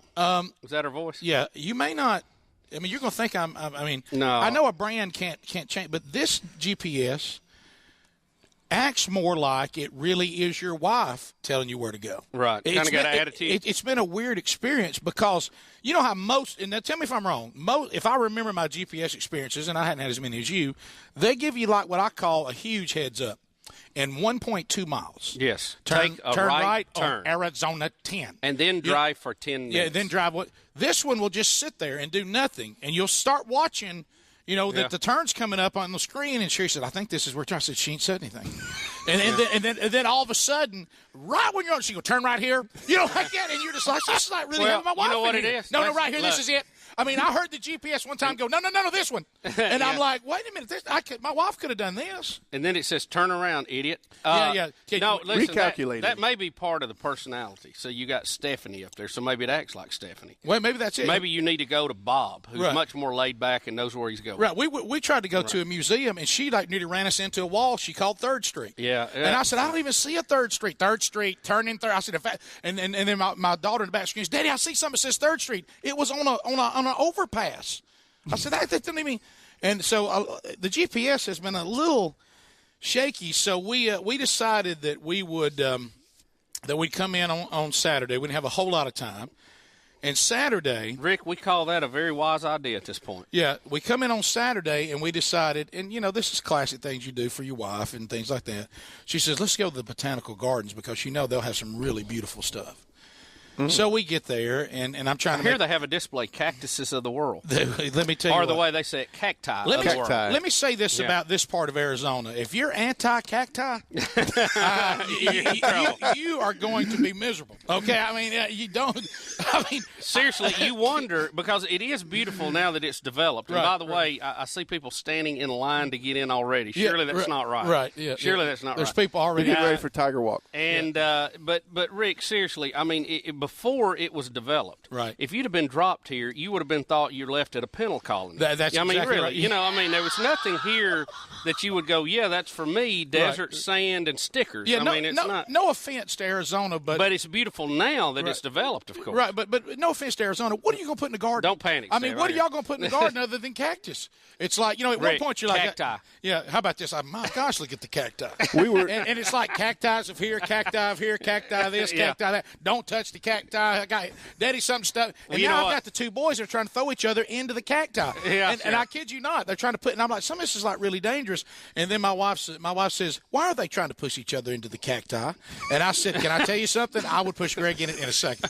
Is that her voice? Yeah. You may not. I mean, you're going to think I mean, no. I know a brand can't change, but this GPS acts more like it really is your wife telling you where to go. Right. Kind of got an attitude. It's been a weird experience because you know how most, and now tell me if I'm wrong, if I remember my GPS experiences, and I hadn't had as many as you, they give you like what I call a huge heads up. In 1.2 miles. Yes. Turn right turn. on Arizona 10. And then drive for 10 minutes. Yeah, then drive. This one will just sit there and do nothing. And you'll start watching, you know, that the turn's coming up on the screen. And she said, I think this is where I said, she ain't said anything. and then all of a sudden, right when you're on, she go, turn right here. You know, like that. And you're just like, this is not really having my wife. You know what in it here. is? No, right here. This is it. I mean, I heard the GPS one time go, no, this one. And I'm like, wait a minute. My wife could have done this. And then it says, turn around, idiot. Yeah. No, listen, recalculating. that may be part of the personality. So you got Stephanie up there, so maybe it acts like Stephanie. Well, maybe that's it. Maybe you need to go to Bob, who's much more laid back and knows where he's going. Right. We tried to go to a museum, and she like nearly ran us into a wall. She called 3rd Street. Yeah. And I said, I don't even see a 3rd Street. 3rd Street, turn in 3rd. I said, and then my daughter in the back screams, Daddy, I see something that says 3rd Street. It was on an overpass. I said, that didn't even. And so the GPS has been a little shaky. So we decided that we would we'd come in on Saturday. We didn't have a whole lot of time. And Saturday, Rick, we call that a very wise idea at this point. Yeah, we come in on Saturday, and we decided, and, you know, this is classic things you do for your wife and things like that. She says, let's go to the Botanical Gardens because, you know, they'll have some really beautiful stuff. Mm-hmm. So we get there, and I'm trying to Here they have a display, cactuses of the world. Let me tell you Or the way they say it, cacti of the world. Let me say this about this part of Arizona. If you're anti-cacti, you are going to be miserable. Okay? I mean, you don't. I mean, seriously, you wonder, because it is beautiful now that it's developed. And by the way, I see people standing in line to get in already. Surely that's not right. Right, yeah. Surely that's not There's right. people already getting ready for Tiger Walk. And but Rick, seriously, I mean, before it was developed. Right. If you'd have been dropped here, you would have been thought you left at a penal colony. That's I mean, exactly really, right. you know, I mean, there was nothing here that you would go, yeah, that's for me. Desert, sand, and stickers. Yeah, I mean, it's not. No offense to Arizona, but it's beautiful now that it's developed, of course. Right, but no offense to Arizona. What are you going to put in the garden? Don't panic. I mean, Sam, what right are y'all going to put in the garden other than cactus? It's like, you know, at Rick, one point you're like, cacti. Yeah, how about this? My gosh, look at the cacti. And it's like cacti of here, cacti of here, cacti this, cacti that. Don't touch the cacti. I got Daddy something stuff. And Well, now I've got the two boys that are trying to throw each other into the cacti. Yeah, and I kid you not, they're trying to put. And I'm like, some of this is like really dangerous. And then my wife says, why are they trying to push each other into the cacti? And I said, can I tell you something? I would push Greg in it in a second.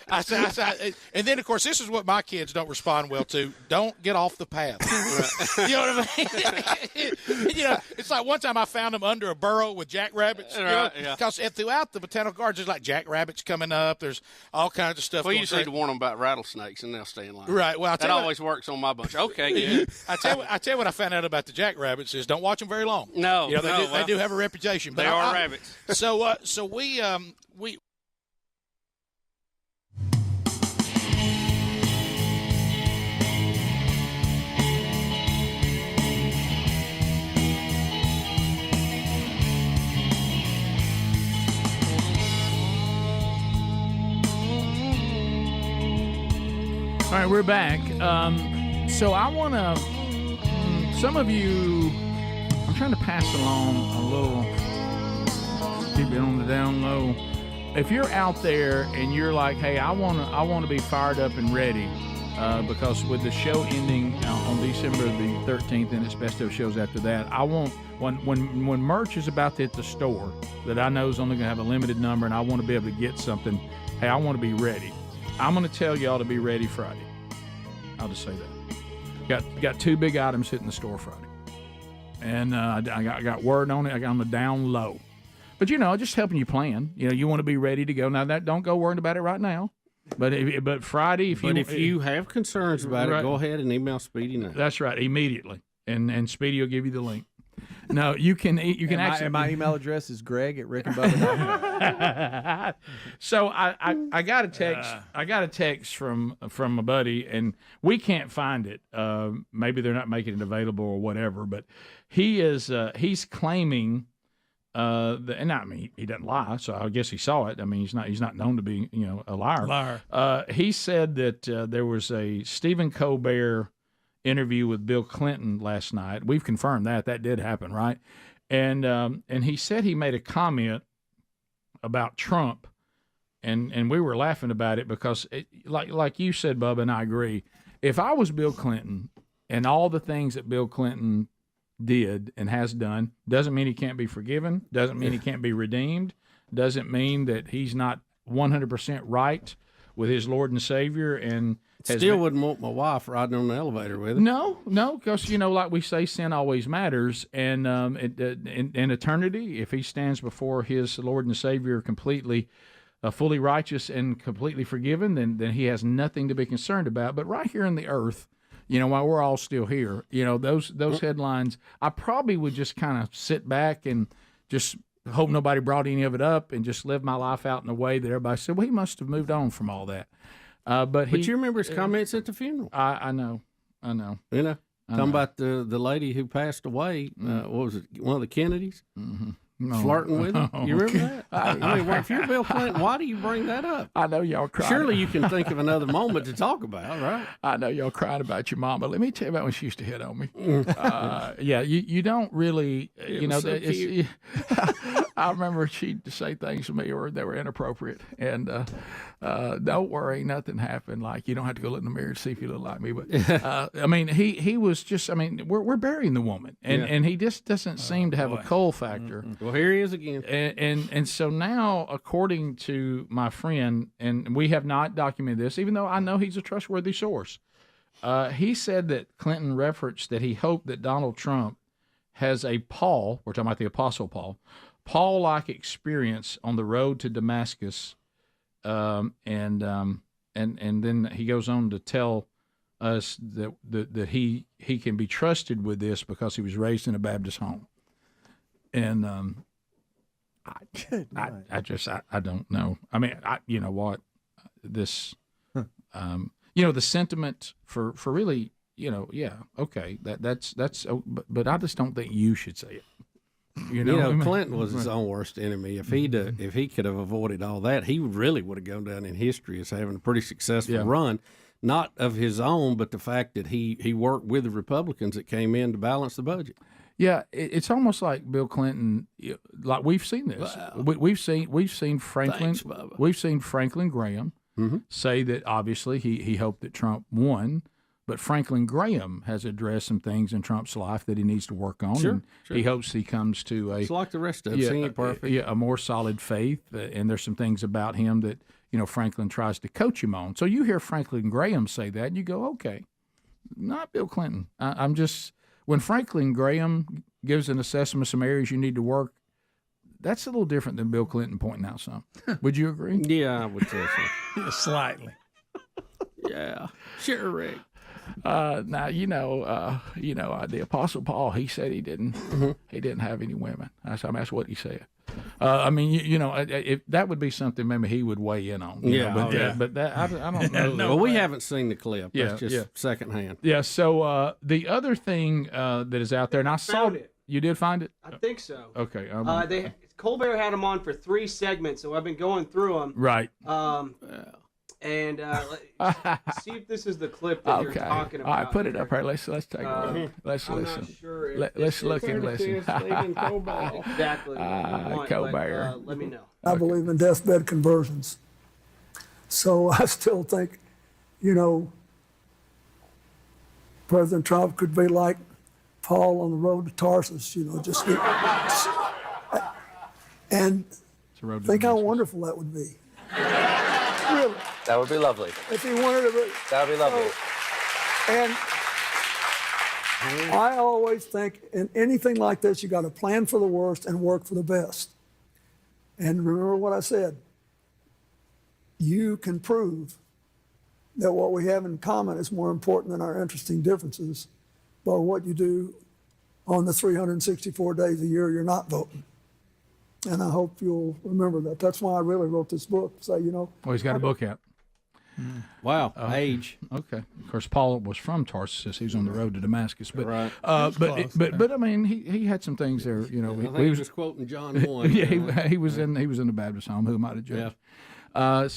I said, and then of course this is what my kids don't respond well to. Don't get off the path. You know what I mean? You know, it's like one time I found them under a burrow with jackrabbits. Because throughout the botanical gardens, there's like jackrabbits coming up. There's all kinds of stuff. Well, you just need to warn them about rattlesnakes, and they'll stay in line. Right. Well, that always works on my bunch. Okay, good. I tell you what I found out about the jackrabbits is don't watch them very long. No, you know, they do have a reputation. They are rabbits. So we. All right, we're back. So I want to, some of you, I'm trying to pass along a little, keep it on the down low. If you're out there and you're like, hey, I want to be fired up and ready, because with the show ending on December the 13th and it's best of shows after that, I want, when merch is about to hit the store that I know is only going to have a limited number and I want to be able to get something, hey, I want to be ready. I'm going to tell y'all to be ready Friday. I'll just say that. Got two big items hitting the store Friday. And I got word on it. I got on the down low. But, you know, just helping you plan. You know, you want to be ready to go. Now, don't go worrying about it right now. But Friday, if you have concerns about it, go ahead and email Speedy now. That's right, immediately. And Speedy will give you the link. No, you can actually. My email address is greg@rickandbubba.com. So I got a text. I got a text from a buddy, and we can't find it. Maybe they're not making it available or whatever. But he's claiming and I mean he doesn't lie, so I guess he saw it. I mean he's not known to be a liar. He said that there was a Stephen Colbert interview with Bill Clinton last night. We've confirmed that did happen, right? And he said he made a comment about Trump, and we were laughing about it because, like you said, Bubba, and I agree. If I was Bill Clinton and all the things that Bill Clinton did and has done, doesn't mean he can't be forgiven, doesn't mean he can't be redeemed, doesn't mean that he's not 100% right with his Lord and Savior, and still wouldn't want my wife riding on the elevator with him. No, because like we say, sin always matters, and in eternity, if he stands before his Lord and Savior completely, fully righteous and completely forgiven, then he has nothing to be concerned about. But right here on the earth, while we're all still here, those headlines, I probably would just kind of sit back and just hope nobody brought any of it up and just live my life out in a way that everybody said, well, he must have moved on from all that. But you remember his comments at the funeral. I know. Talking about the lady who passed away. What was it? One of the Kennedys? Mm-hmm. No. Flirting with him. You remember that? I mean, if you're Bill Clinton, why do you bring that up? I know y'all crying. Surely you can think of another moment to talk about, right? I know y'all crying about your mama. Let me tell you about when she used to hit on me. You don't really, I remember she'd say things to me or they were inappropriate. And don't worry, nothing happened. Like, you don't have to go look in the mirror to see if you look like me. But, I mean, he was just, we're burying the woman. And he just doesn't seem to have a coal factor. Well, here he is again. And so now, according to my friend, and we have not documented this, even though I know he's a trustworthy source, he said that Clinton referenced that he hoped that Donald Trump has a Paul, we're talking about the Apostle Paul-like experience on the road to Damascus, and then he goes on to tell us that he can be trusted with this because he was raised in a Baptist home. And I don't know. I mean, you know what? this, the sentiment for really, okay, that's, but I just don't think you should say it. Clinton was his own worst enemy. If he could have avoided all that, he really would have gone down in history as having a pretty successful run, not of his own, but the fact that he worked with the Republicans that came in to balance the budget. Yeah, it's almost like Bill Clinton. Like we've seen this. Wow. We've seen Franklin. Thanks, we've seen Franklin Graham say that obviously he hoped that Trump won. But Franklin Graham has addressed some things in Trump's life that he needs to work on. Sure, and he hopes he comes to it's like the rest of us. He ain't perfect. A more solid faith. And there's some things about him that, Franklin tries to coach him on. So you hear Franklin Graham say that, and you go, okay, not Bill Clinton. I'm just, when Franklin Graham gives an assessment of some areas you need to work, that's a little different than Bill Clinton pointing out some. Would you agree? Yeah, I would say so. Slightly. Yeah, sure, Rick. Now the Apostle Paul, he said he didn't have any women. That's what he said. If that would be something maybe he would weigh in on. But that I don't know. Well, we haven't seen the clip. That's just secondhand. Yeah. So the other thing that is out there, and I saw it. You did find it? I think so. Okay. Colbert had him on for 3 segments, so I've been going through them. Right. And see if this is the clip that you're talking about. All right, put it up here. Let's take a look. Let's listen. Not sure Let's look and listen. Exactly. Colbert. Let me know. I believe in deathbed conversions. So I still think, President Trump could be like Paul on the road to Tarsus, and think how wonderful that would be. Really. That would be lovely. If he wanted to. That would be lovely. And I always think in anything like this, you got to plan for the worst and work for the best. And remember what I said. You can prove that what we have in common is more important than our interesting differences by what you do on the 364 days a year you're not voting. And I hope you'll remember that. That's why I really wrote this book. So, Well, he's got a book out. Wow, age. Okay. Of course, Paul was from Tarsus. He was on the road to Damascus. But right. But I mean, he had some things there. He was just quoting John 1. Yeah, he was in the Baptist home. Who might have judged? Yeah.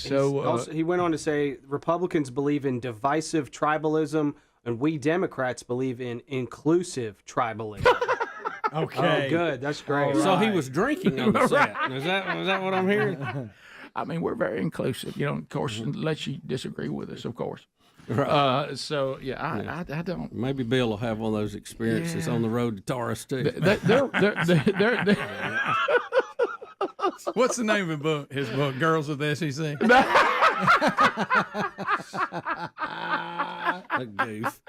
He went on to say Republicans believe in divisive tribalism, and we Democrats believe in inclusive tribalism. Okay. Oh, good. That's great. So he was drinking on the set. Is that what I'm hearing? I mean, we're very inclusive. Of course, unless you disagree with us, of course. Right. I don't. Maybe Bill will have one of those experiences on the road to Taurus too. What's the name of his book? Girls with the SEC. A goof.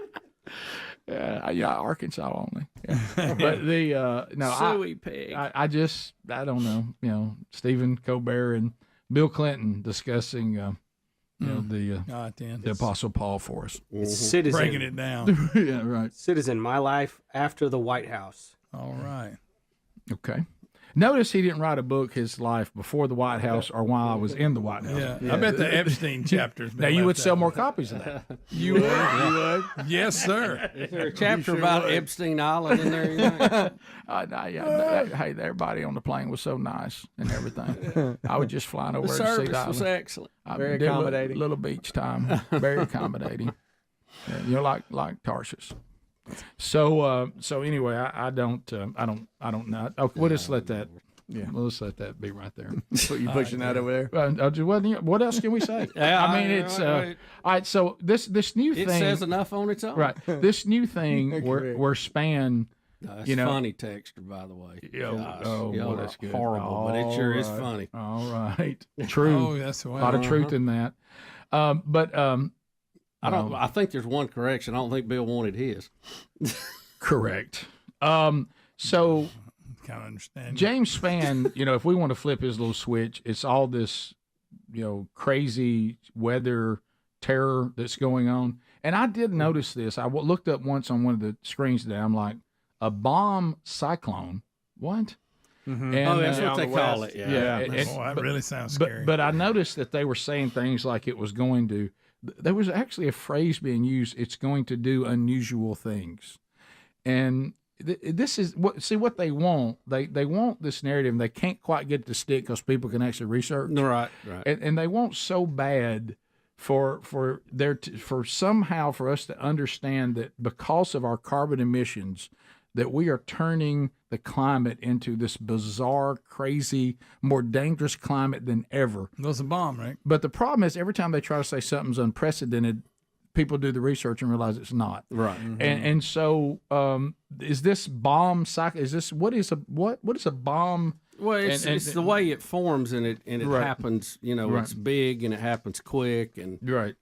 Yeah, Arkansas only. Yeah. But Suey pig. I don't know. Stephen Colbert and Bill Clinton discussing the Apostle Paul for us. Citizen. Breaking it down. Yeah, right. Citizen, my life after the White House. All right. Okay. Notice he didn't write a book, his life before the White House or while I was in the White House. Yeah. I bet the Epstein chapters. Now you would sell more copies of that. You would. You would. Yes, sir. Is there a chapter about Epstein Island in there? Hey, everybody on the plane was so nice and everything. I was just flying over the to see the service island. was excellent. Very accommodating. Little beach time. Very accommodating. Like Tarsus. So anyway, I don't know. Okay, we'll just let that. Yeah, we'll just let that be right there. Put you pushing that over there. What else can we say? Yeah, I mean, it's all right. So this new thing. It says enough on its own. Right. This new thing we're span. That's funny texture, by the way. Well, that's good. Horrible, but it sure is funny. All right. True. That's a lot of truth in that. I think there's one correction. I don't think Bill wanted his. Correct. So kind of understand. James Spann, if we want to flip his little switch, it's all this, crazy weather terror that's going on. And I did notice this. I looked up once on one of the screens today. I'm like, a bomb cyclone. What? And, that's what they call it. Yeah. That really sounds scary. But I noticed that they were saying things like it was going to. There was actually a phrase being used. It's going to do unusual things, and this is what they want. They want this narrative, and they can't quite get it to stick because people can actually research. Right. And they want so bad for somehow for us to understand that because of our carbon emissions, that we are turning the climate into this bizarre, crazy, more dangerous climate than ever. It was a bomb, right? But the problem is every time they try to say something's unprecedented, people do the research and realize it's not. Right. And so is this bomb cycle? Is this what is a bomb? Well, it's the way it forms and it Right. happens. Right. It's big and it happens quick, and they've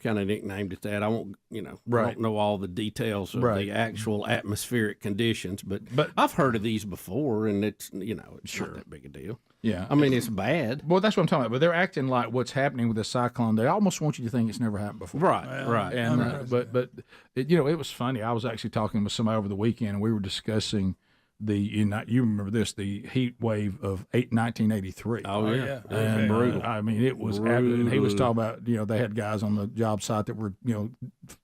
kind of nicknamed it that. I won't, I don't know all the details of the actual atmospheric conditions, but I've heard of these before, and it's it's not that big a deal. Yeah, I mean it's bad. Well, that's what I'm talking about. But they're acting like what's happening with the cyclone. They almost want you to think it's never happened before. Right. And but it was funny. I was actually talking with somebody over the weekend, and we were discussing you remember this, the heat wave of 1983. Oh yeah, and brutal. I mean, it was. And he was talking about they had guys on the job site that were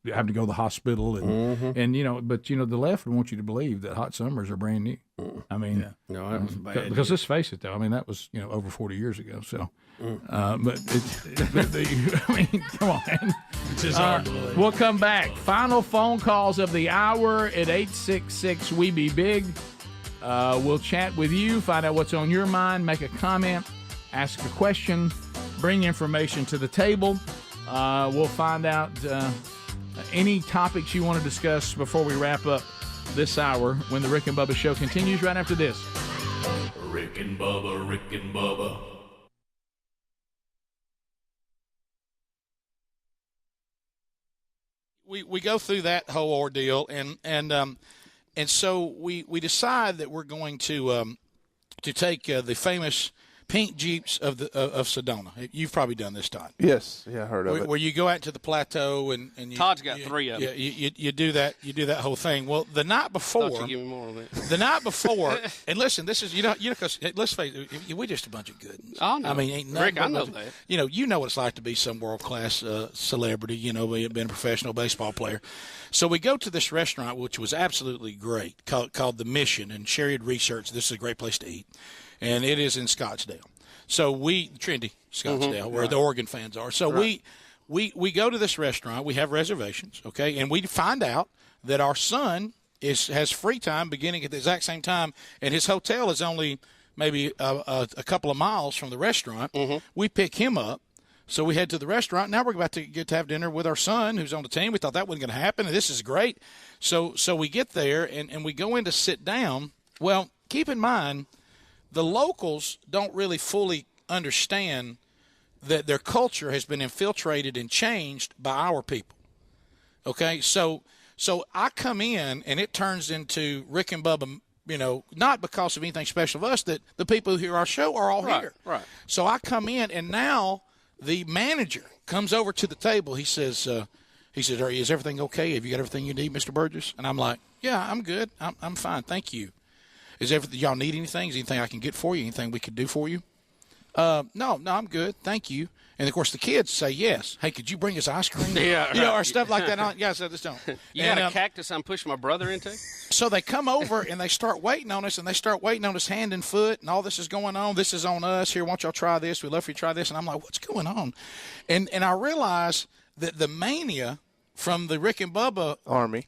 having to go to the hospital and but the left would want you to believe that hot summers are brand new. I mean, no, that was bad. Because let's face it, though. I mean, that was over 40 years ago. So, I mean, come on, man. It's just hard to believe. We'll come back. Final phone calls of the hour at 866-WE-BE-BIG. We'll chat with you, find out what's on your mind, make a comment, ask a question, bring information to the table. We'll find out any topics you want to discuss before we wrap up this hour when the Rick and Bubba Show continues right after this. Rick and Bubba, Rick and Bubba. We go through that whole ordeal, and so we decide that we're going to take the famous pink Jeeps of Sedona. You've probably done this, Todd. Yes, yeah, I heard of it. Where you go out to the plateau and you, Todd's got three of them. Yeah, you do that whole thing. Well, the night before, Thought you'd give me more on that. The night before, and listen, this is because let's face it, we're just a bunch of good ones. I know. I mean, ain't Rick, I know but, that. You know what it's like to be some world class celebrity. Being a professional baseball player. So we go to this restaurant, which was absolutely great, called The Mission, and Sherry had researched this is a great place to eat, and it is in Scottsdale. So Trinity, Scottsdale, where the Oregon fans are. So we go to this restaurant. We have reservations, okay, and we find out that our son has free time beginning at the exact same time, and his hotel is only maybe a couple of miles from the restaurant. We pick him up. So we head to the restaurant. Now we're about to get to have dinner with our son who's on the team. We thought that wasn't going to happen, and this is great. So we get there, and we go in to sit down. Well, keep in mind, the locals don't really fully understand that their culture has been infiltrated and changed by our people. Okay? So I come in, and it turns into Rick and Bubba, not because of anything special of us, that the people who hear our show are all here. Right. So I come in, and now the manager comes over to the table. He says, is everything okay? Have you got everything you need, Mr. Burgess? And I'm like, yeah, I'm good. I'm fine. Thank you. Y'all need anything? Is anything I can get for you? Anything we could do for you? No, I'm good. Thank you. And, of course, the kids say yes. Hey, could you bring us ice cream? Yeah. Or stuff like that. Yeah, so this don't. You got a cactus I'm pushing my brother into? So they come over, and they start waiting on us, hand and foot, and all this is going on. This is on us. Here, why don't y'all try this? We'd love for you to try this. And I'm like, what's going on? And I realize that the mania from the Rick and Bubba Army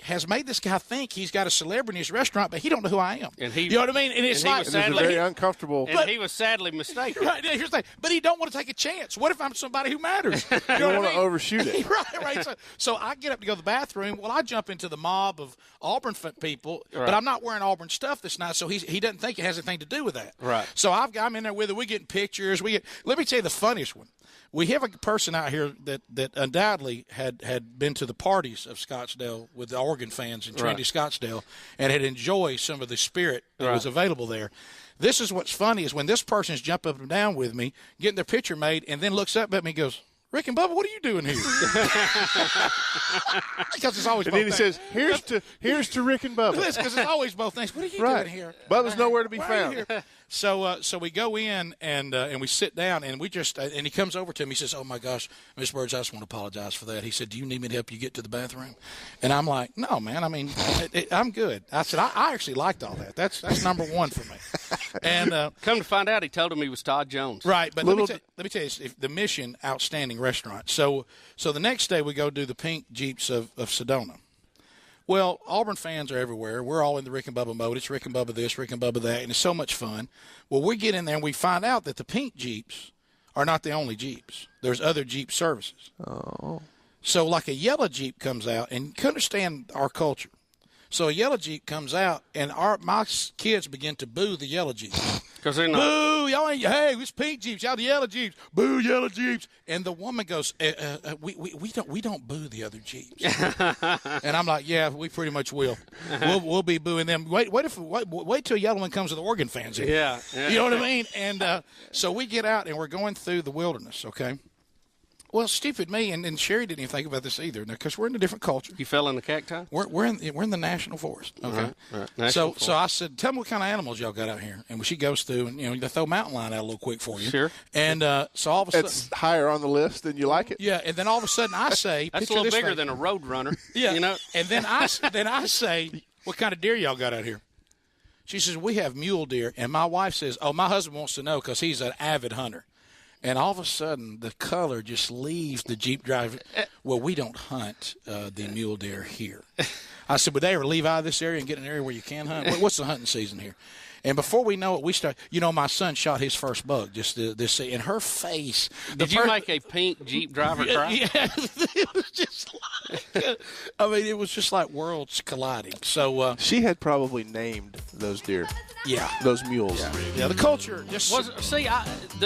has made this guy think he's got a celebrity in his restaurant, but he don't know who I am. And he, you know what I mean? And it's like very uncomfortable. And he was sadly mistaken. Right. Here's the thing. But he don't want to take a chance. What if I'm somebody who matters? You don't want to overshoot it. right. So I get up to go to the bathroom. Well, I jump into the mob of Auburn people, but I'm not wearing Auburn stuff this night, so he doesn't think it has anything to do with that. Right. So I'm in there with it. We're getting pictures. Let me tell you the funniest one. We have a person out here that undoubtedly had been to the parties of Scottsdale with the Oregon fans in Trinity, Scottsdale, and had enjoyed some of the spirit that was available there. This is what's funny is when this person's jumping up and down with me, getting their picture made, and then looks up at me and goes, Rick and Bubba, what are you doing here? Because it's always. And then he says, "Here's to Rick and Bubba." Because it's always both things. What are you doing here? Bubba's nowhere to be Why are you found. here? So we go in and we sit down and we just and he comes over to me. He says, "Oh my gosh, Miss Burgess, I just want to apologize for that." He said, "Do you need me to help you get to the bathroom?" And I'm like, "No, man. I mean, I'm good." I said, "I actually liked all that. That's number one for me." And come to find out, he told him he was Todd Jones. Right, but let me tell you, the Mission, outstanding restaurant. So the next day we go do the Pink Jeeps of Sedona. Well, Auburn fans are everywhere. We're all in the Rick and Bubba mode. It's Rick and Bubba this, Rick and Bubba that, and it's so much fun. Well, we get in there and we find out that the Pink Jeeps are not the only Jeeps. There's other Jeep services. Oh. So like a yellow Jeep comes out, and you can understand our culture. So a yellow Jeep comes out, and my kids begin to boo the yellow Jeeps. Because they're not. Boo! Y'all ain't. Hey, it's Pink Jeeps. Y'all the yellow Jeeps. Boo, yellow Jeeps. And the woman goes, we don't boo the other Jeeps. And I'm like, yeah, we pretty much will. We'll be booing them. Wait till yellow one comes with the Organ fans in. Yeah. You know what I mean? And so we get out and we're going through the wilderness. Okay. Well, stupid me, and Sherry didn't even think about this either, because we're in a different culture. You fell in the cacti? We're in the national forest. Okay, right. So I said, tell me what kind of animals y'all got out here, and when she goes through, and they throw mountain lion out a little quick for you. Sure. And so all of a sudden, it's higher on the list than you like it. Yeah, and then all of a sudden I say, that's a little bigger than a road runner. Yeah, you know. And then I say, what kind of deer y'all got out here? She says, we have mule deer, and my wife says, oh, my husband wants to know because he's an avid hunter. And all of a sudden, the color just leaves the Jeep driver. Well, we don't hunt the mule deer here. I said, would they ever leave out of this area and get an area where you can hunt? What's the hunting season here? And before we know it, we start. My son shot his first buck just this, and her face. Did you make a pink Jeep driver cry? Yeah, it was just like. It was just like worlds colliding. So she had probably named those deer. Yeah, those mules. Yeah, the culture just a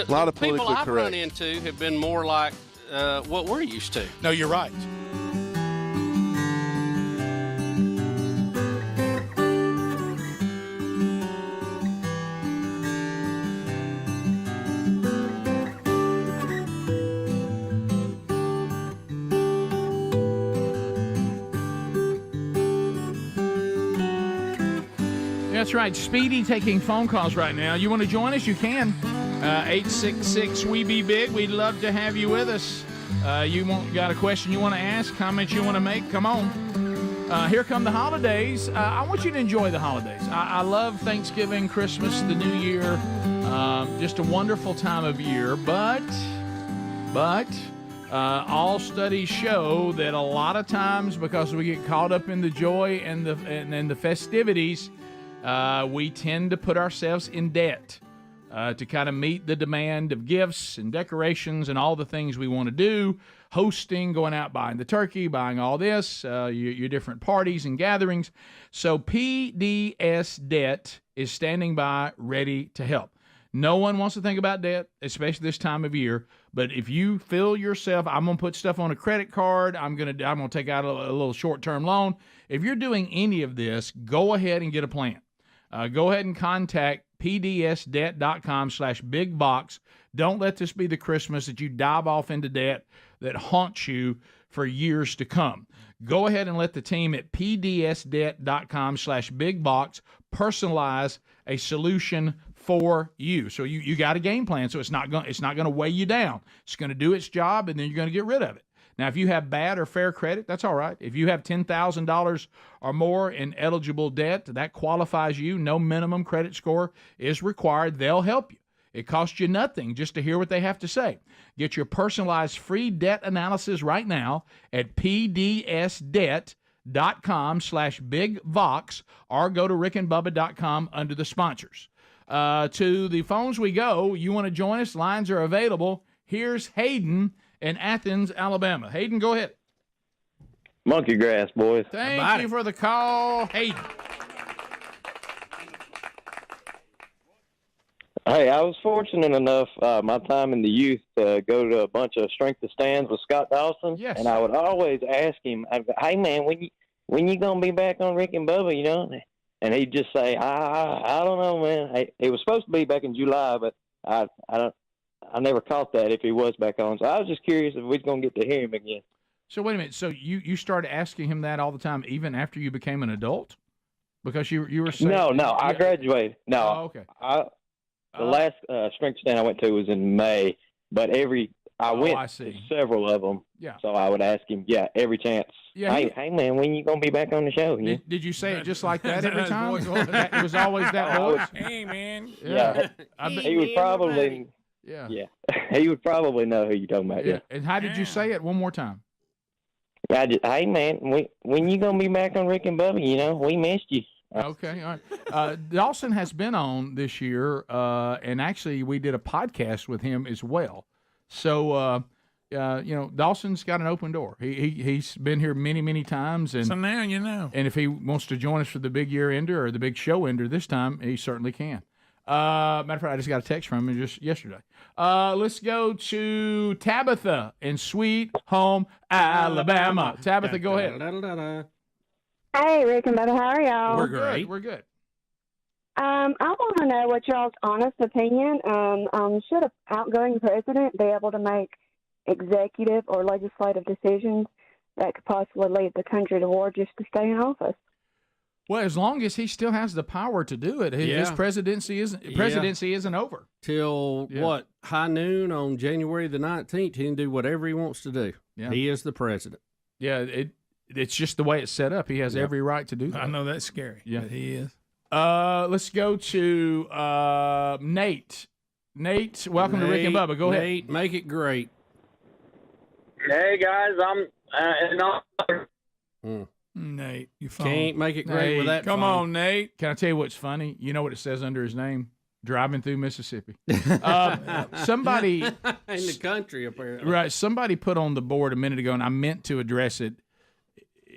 lot of people I've run into have been more like what we're used to. No, you're right. That's right. Speedy taking phone calls right now. You want to join us? You can. 866-WE-BE-BIG. We'd love to have you with us. Got a question you want to ask, comments you want to make? Come on. Here come the holidays. I want you to enjoy the holidays. I love Thanksgiving, Christmas, the New Year. Just a wonderful time of year. But all studies show that a lot of times, because we get caught up in the joy and the festivities, we tend to put ourselves in debt to kind of meet the demand of gifts and decorations and all the things we want to do, hosting, going out buying the turkey, buying all this, your different parties and gatherings. So PDS Debt is standing by ready to help. No one wants to think about debt, especially this time of year. But if you feel yourself, I'm going to put stuff on a credit card, I'm going to take out a little short-term loan. If you're doing any of this, go ahead and get a plan. Go ahead and contact pdsdebt.com/bigbox. Don't let this be the Christmas that you dive off into debt that haunts you for years to come. Go ahead and let the team at pdsdebt.com/bigbox personalize a solution for you. So you got a game plan, so it's not going to weigh you down. It's going to do its job, and then you're going to get rid of it. Now, if you have bad or fair credit, that's all right. If you have $10,000 or more in eligible debt, that qualifies you. No minimum credit score is required. They'll help you. It costs you nothing just to hear what they have to say. Get your personalized free debt analysis right now at pdsdebt.com/bigvox or go to rickandbubba.com under the sponsors. To the phones we go. You want to join us? Lines are available. Here's Hayden in Athens, Alabama. Hayden, go ahead. Monkey grass, boys. Thank you for the call, Hayden. Hey, I was fortunate enough my time in the youth to go to a bunch of strength of stands with Scott Dawson. Yes. And I would always ask him, hey, man, when you going to be back on Rick and Bubba, you know? And he'd just say, I don't know, man. It was supposed to be back in July, but I don't. I never caught that if he was back on. So I was just curious if we're going to get to hear him again. So wait a minute. So you started asking him that all the time, even after you became an adult, because you were saying No, I graduated. No, Oh, okay. The last strength stand I went to was in May, but I went to several of them. Yeah. So I would ask him, every chance. Yeah, Hey man, when you gonna be back on the show? Did you say it just like that every time? It was always that voice. Hey man. Yeah. He would probably. Yeah. Yeah. He would probably know who you're talking about. Yeah. And how did you say it? One more time. Hey man, when you gonna be back on Rick and Bubba? We missed you. Okay, all right. Dawson has been on this year, and actually we did a podcast with him as well. So, Dawson's got an open door. He's been here many times, and so now you know. And if he wants to join us for the big year ender or the big show ender this time, he certainly can. Matter of fact, I just got a text from him just yesterday. Let's go to Tabitha in Sweet Home, Alabama. Tabitha, go ahead. Hey, Rick and Bubba, how are y'all? We're great. We're good. I want to know what y'all's honest opinion should an outgoing president be able to make executive or legislative decisions that could possibly lead the country to war just to stay in office? Well, as long as he still has the power to do it, his presidency isn't over till what, high noon on January the 19th. He can do whatever he wants to do. Yeah. He is the president. Yeah, it's just the way it's set up. He has every right to do that. I know that's scary. Yeah, but he is. Let's go to Nate. Nate, welcome to Rick and Bubba. Go ahead. Nate, make it great. Hey guys, I'm Nate, you can't make it great with that. Come on, Nate. Can I tell you what's funny? You know what it says under his name? Driving through Mississippi. Somebody in the country, apparently. Right. Somebody put on the board a minute ago, and I meant to address it.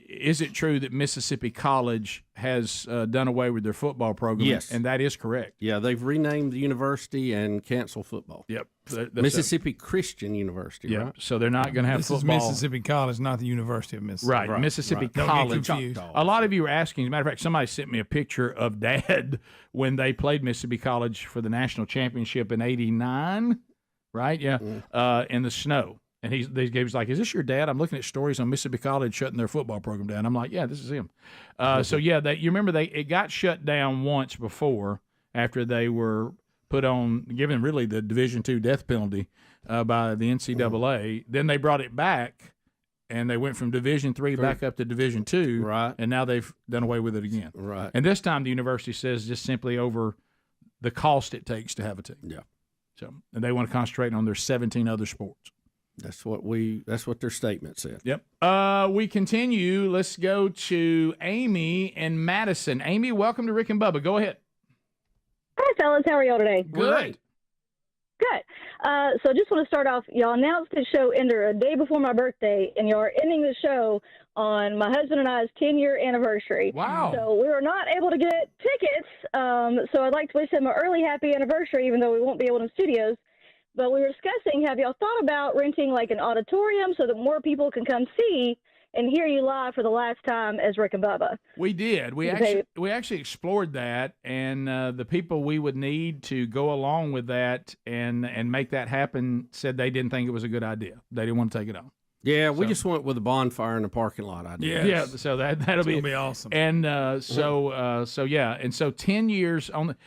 Is it true that Mississippi College has done away with their football program? Yes. And that is correct. Yeah, they've renamed the university and canceled football. Yep. Mississippi Christian University, Yep. right? So they're not going to have This football. is Mississippi College, not the University of Mississippi. Right. Mississippi Don't College. get confused. A lot of you were asking. As a matter of fact, somebody sent me a picture of Dad when they played Mississippi College for the national championship in '89. Right? Yeah. In the snow. And he was like, "Is this your dad?" I'm looking at stories on Mississippi College shutting their football program down. I'm like, "Yeah, this is him." So yeah, you remember it got shut down once before after they were put on, given really the Division II death penalty by the NCAA. Then they brought it back, and they went from Division III back up to Division II. Right. And now they've done away with it again. Right. And this time the university says just simply over the cost it takes to have a team. Yeah. So and they want to concentrate on their 17 other sports. That's what their statement said. Yep. We continue. Let's go to Amy and Madison. Amy, welcome to Rick and Bubba. Go ahead. Hi, fellas. How are y'all today? Good. Good. So I just want to start off. Y'all announced the show ender a day before my birthday, and y'all are ending the show on my husband and I's 10-year anniversary. Wow. So we were not able to get tickets. So I'd like to wish him an early happy anniversary, even though we won't be able to studios. But we were discussing, have y'all thought about renting like an auditorium so that more people can come see and hear you live for the last time as Rick and Bubba? We did. We actually explored that, and the people we would need to go along with that and make that happen said they didn't think it was a good idea. They didn't want to take it on. Yeah, we just went with a bonfire in the parking lot idea. Yeah, so that'll be awesome. And so 10 years on the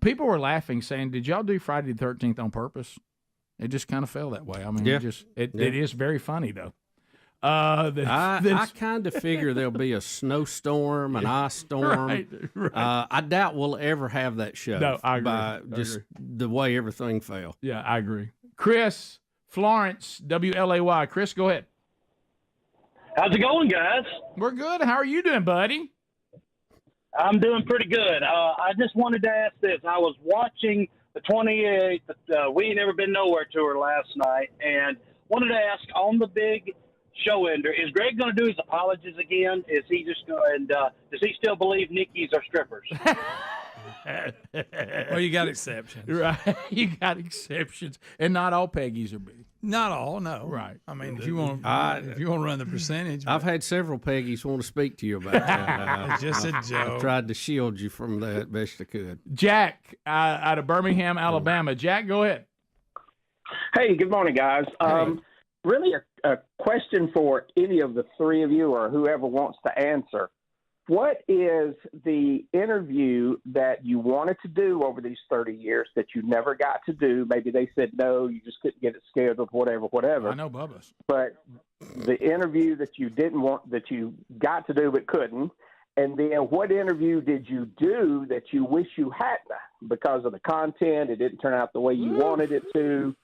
people were laughing, saying, "Did y'all do Friday the 13th on purpose?" It just kind of fell that way. I mean, it is very funny though. I kind of figure there'll be a snowstorm, an ice storm. Right. I doubt we'll ever have that show. No, I agree. By just the way everything fell. Yeah, I agree. Chris Florence, WLAY. Chris, go ahead. How's it going, guys? We're good. How are you doing, buddy? I'm doing pretty good. I just wanted to ask this. I was watching the 28th We Ain't Never Been Nowhere tour last night, and wanted to ask on the big show ender, is Greg going to do his apologies again? Is he just going? Does he still believe Nikki's are strippers? Well, you got exceptions, right? You got exceptions, and not all Peggy's are big. Not all, no. Right. I mean, if you want to run the percentage, I've had several Peggy's want to speak to you about that. It's just a joke. I tried to shield you from that best I could. Jack out of Birmingham, Alabama. Jack, go ahead. Hey, good morning, guys. Really a question for any of the three of you or whoever wants to answer. What is the interview that you wanted to do over these 30 years that you never got to do? Maybe they said no, you just couldn't get it scheduled, whatever. I know Bubba's. But the interview that you didn't want, that you got to do but couldn't, and then what interview did you do that you wish you hadn't because of the content? It didn't turn out the way you wanted it to,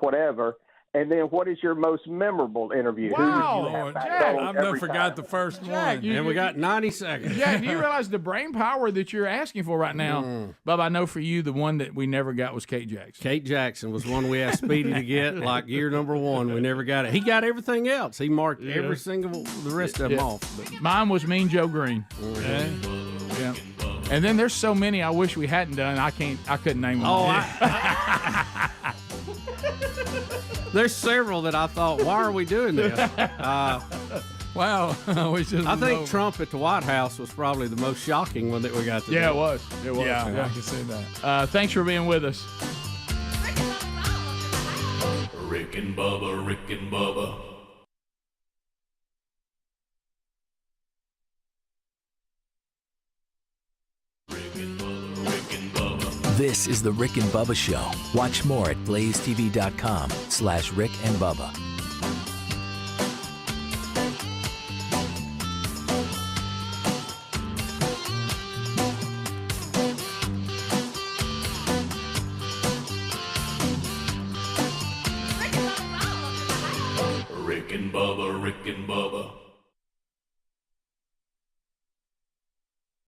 whatever. And then what is your most memorable interview? Wow, Jack, I've never forgot the first one. And we got 90 seconds. Jack, do you realize the brain power that you're asking for right now? Bubba, I know for you, the one that we never got was Kate Jackson. Kate Jackson was one we asked Speedy to get, like year number one. We never got it. He got everything else. He marked every single, the rest of them off. But. Mine was Mean Joe Green. Yeah. And then there's so many I wish we hadn't done. I couldn't name them. There's several that I thought, why are we doing this? Wow. I think Trump at the White House was probably the most shocking one that we got to do. Yeah, it was. Yeah, I can see that. Thanks for being with us. Rick and Bubba, Rick and Bubba. This is the Rick and Bubba Show. Watch more at blazetv.com/Rick and Bubba.